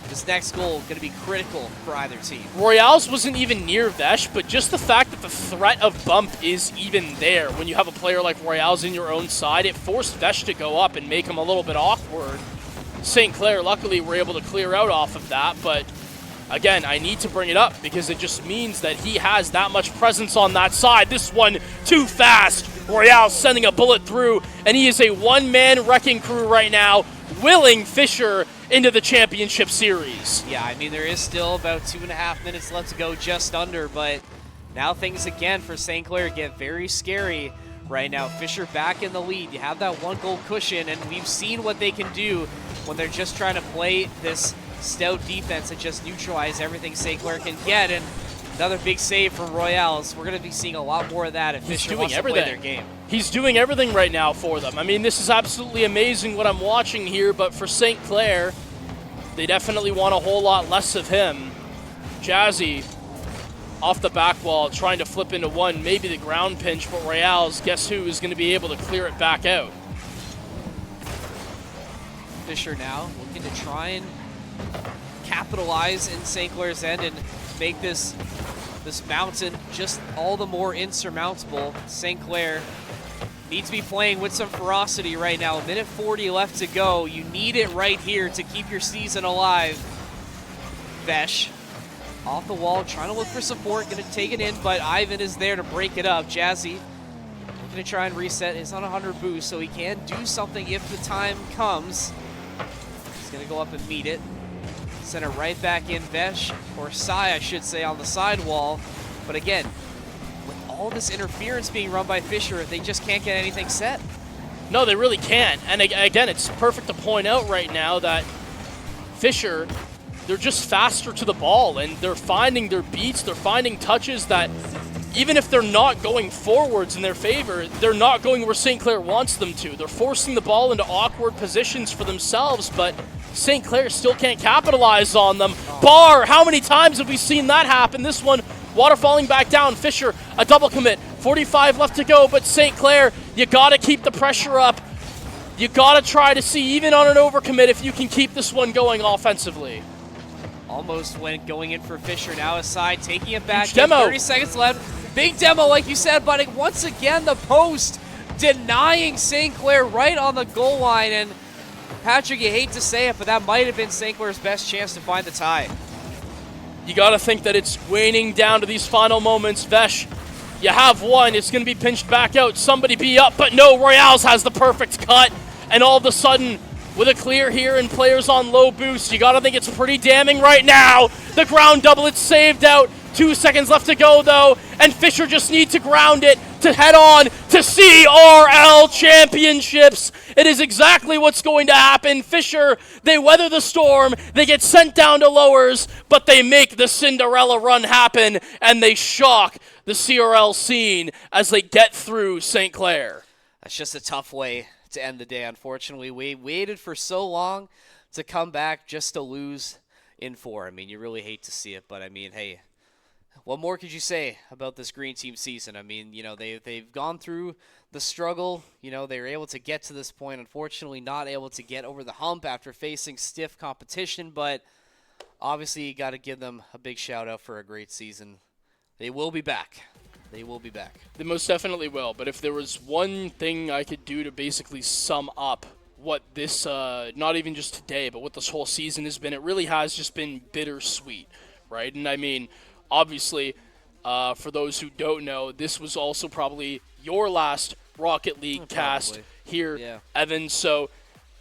This next goal going to be critical for either team. Royales wasn't even near Vesh, but just the fact that the threat of bump is even there when you have a player like Royales in your own side, it forced Vesh to go up and make him a little bit awkward. St. Clair, luckily, were able to clear out off of that, but again, I need to bring it up because it just means that he has that much presence on that side. This one too fast. Royale sending a bullet through, and he is a one-man wrecking crew right now, willing Fisher into the championship series. Yeah, I mean, there is still about 2.5 minutes left to go, just under, but now things again for St. Clair get very scary right now. Fisher back in the lead. You have that one-goal cushion, and we've seen what they can do when they're just trying to play this stout defense and just neutralize everything St. Clair can get. And another big save from Royales. We're going to be seeing a lot more of that if Fisher wants to play their game. He's doing everything right now for them. I mean, this is absolutely amazing what I'm watching here, but for St. Clair, they definitely want a whole lot less of him. Jazzy off the back wall, trying to flip into one, maybe the ground pinch, but Royales, guess who is going to be able to clear it back out? Fisher now looking to try and capitalize in St. Clair's end and make this mountain just all the more insurmountable. St. Clair needs to be playing with some ferocity right now. A minute 40 left to go. You need it right here to keep your season alive. Vesh off the wall, trying to look for support, gonna take it in, but Ivan is there to break it up. Jazzy looking to try and reset. It's on 100 boost, so he can do something if the time comes. He's gonna go up and meet it. Send it right back in. Vesh, or Sai, I should say, on the sidewall. But again, with all this interference being run by Fisher, they just can't get anything set. No, they really can't. And again, it's perfect to point out right now that Fisher, they're just faster to the ball, and they're finding their beats, they're finding touches that even if they're not going forwards in their favor, they're not going where St. Clair wants them to. They're forcing the ball into awkward positions for themselves, but St. Clair still can't capitalize on them. Bar, how many times have we seen that happen? This one, water falling back down. Fisher, a double commit. 45 left to go, but St. Clair, you got to keep the pressure up. You got to try to see, even on an overcommit, if you can keep this one going offensively. Almost went going in for Fisher. Now aside, taking it back. Huge demo. 30 seconds left. Big demo, like you said, but once again, the post denying St. Clair right on the goal line. And Patrick, you hate to say it, but that might have been St. Clair's best chance to find the tie. You got to think that it's waning down to these final moments. Vesh, you have one. It's going to be pinched back out. Somebody be up, but no, Royales has the perfect cut. And all of a sudden, with a clear here and players on low boost, you got to think it's pretty damning right now. The ground double, it's saved out. 2 seconds left to go, though, and Fisher just needs to ground it to head on to CRL Championships. It is exactly what's going to happen. Fisher, they weather the storm, they get sent down to lowers, but they make the Cinderella run happen, and they shock the CRL scene as they get through St. Clair. That's just a tough way to end the day, unfortunately. We waited for so long to come back just to lose in 4. I mean, you really hate to see it, but I mean, hey, what more could you say about this green team season? I mean, you know, they've gone through the struggle. You know, they were able to get to this point. Unfortunately, not able to get over the hump after facing stiff competition. But obviously, you got to give them a big shout out for a great season. They will be back. They will be back. They most definitely will. But if there was one thing I could do to basically sum up what this, not even just today, but what this whole season has been, it really has just been bittersweet, right? And I mean, obviously, for those who don't know, this was also probably your last Rocket League cast here, Evan. So,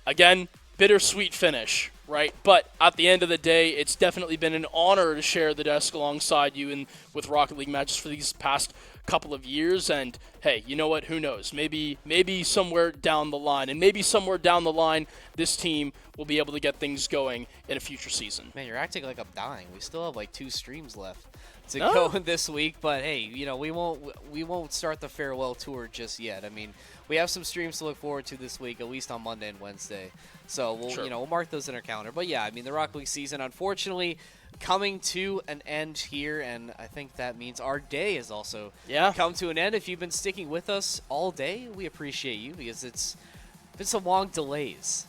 again, bittersweet finish, right? But at the end of the day, it's definitely been an honor to share the desk alongside you and with Rocket League matches for these past couple of years. And hey, you know what? Who knows? Maybe somewhere down the line, and maybe somewhere down the line, this team will be able to get things going in a future season. Man, you're acting like I'm dying. We still have like 2 streams left to go this week, but hey, you know, we won't start the farewell tour just yet. I mean, we have some streams to look forward to this week, at least on Monday and Wednesday. So we'll mark those in our calendar. But yeah, I mean, the Rocket League season, unfortunately, coming to an end here, and I think that means our day is also come to an end. If you've been sticking with us all day, we appreciate you, because it's been some long delays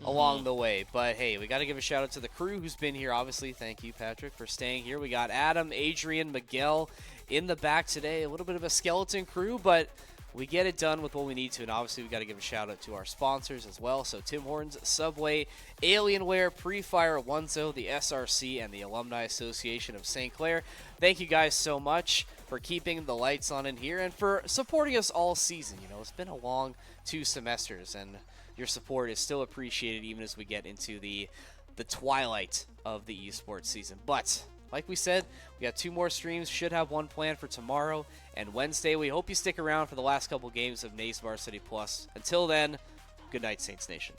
along the way. But hey, we got to give a shout out to the crew who's been here. Obviously, thank you, Patrick, for staying here. We got Adam, Adrian, Miguel in the back today. A little bit of a skeleton crew, but we get it done with what we need to. And obviously, we got to give a shout out to our sponsors as well. So Tim Hortons, Subway, Alienware, Prefire, Onezo, the SRC, and the Alumni Association of St. Clair. Thank you guys so much for keeping the lights on in here and for supporting us all season. You know, it's been a long 2 semesters, and your support is still appreciated even as we get into the twilight of the esports season. But like we said, we got 2 more streams. Should have one planned for tomorrow and Wednesday. We hope you stick around for the last couple games of Nays Varsity Plus. Until then, good night, Saints Nation.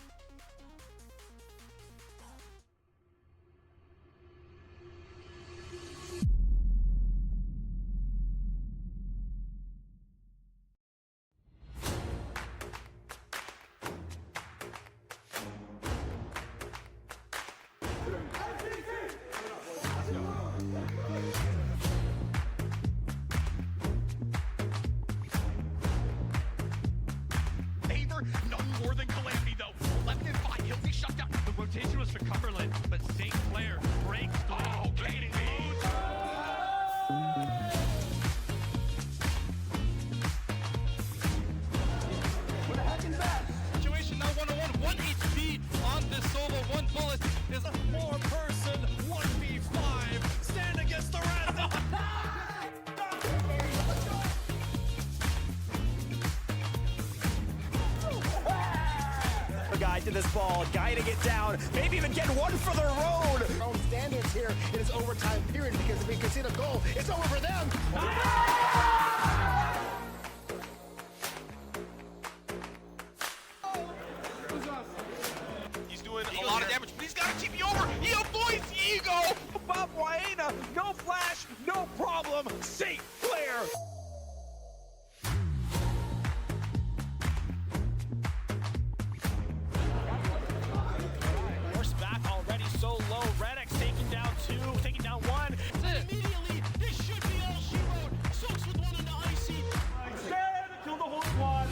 goes for Cumberland, but St. Clair breaks through. Oh, gaining lead. What the heck is that? Situation now 1-on-1, 1 HP on this solo. 1 bullet is a more person. 1v5. Stand against the rest. Guy to this ball, guiding it down, maybe even get one for the road. Our own standards here in this overtime period because if we concede a goal, it's over for them. He's doing a lot of damage, but he's got to keep you over. He avoids Ego. Bob Waena, no flash, no problem. St. Clair. Horse back already so low. Reddick's taking down 2, taking down 1. Immediately, this should be all she wrote. Soaks with 1 on the icy. Stand until the whole squad.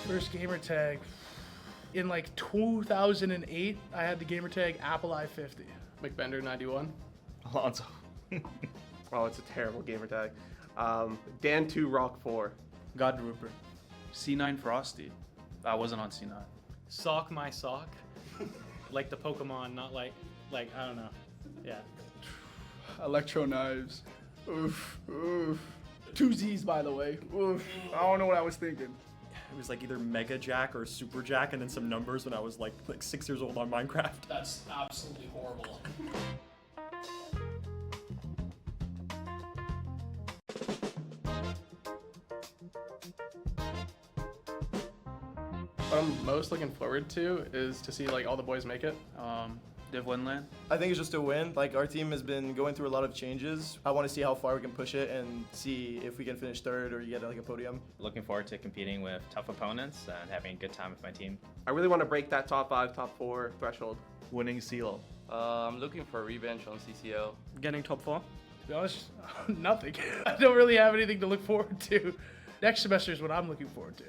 First gamer tag in like 2008. I had the gamer tag AppleI50. McBender 91. Alonso. Oh, it's a terrible gamer tag. Dan2 Rock 4. God Rupert. C9 Frosty. I wasn't on C9. Sock my sock. Like the Pokemon, not like I don't know. Yeah. Electro knives. Oof, oof. 2 Z's, by the way. Oof. I don't know what I was thinking. It was like either Mega Jack or Super Jack and then some numbers when I was like 6 years old on Minecraft. That's absolutely horrible. What I'm most looking forward to is to see like all the boys make it. Div Winland. I think it's just a win. Like, our team has been going through a lot of changes. I want to see how far we can push it and see if we can finish third or get like a podium. Looking forward to competing with tough opponents and having a good time with my team. I really want to break that top 5, top 4 threshold. Winning CL. I'm looking for a revenge on CCL. Getting top 4? To be honest, nothing. I don't really have anything to look forward to. Next semester is what I'm looking forward to.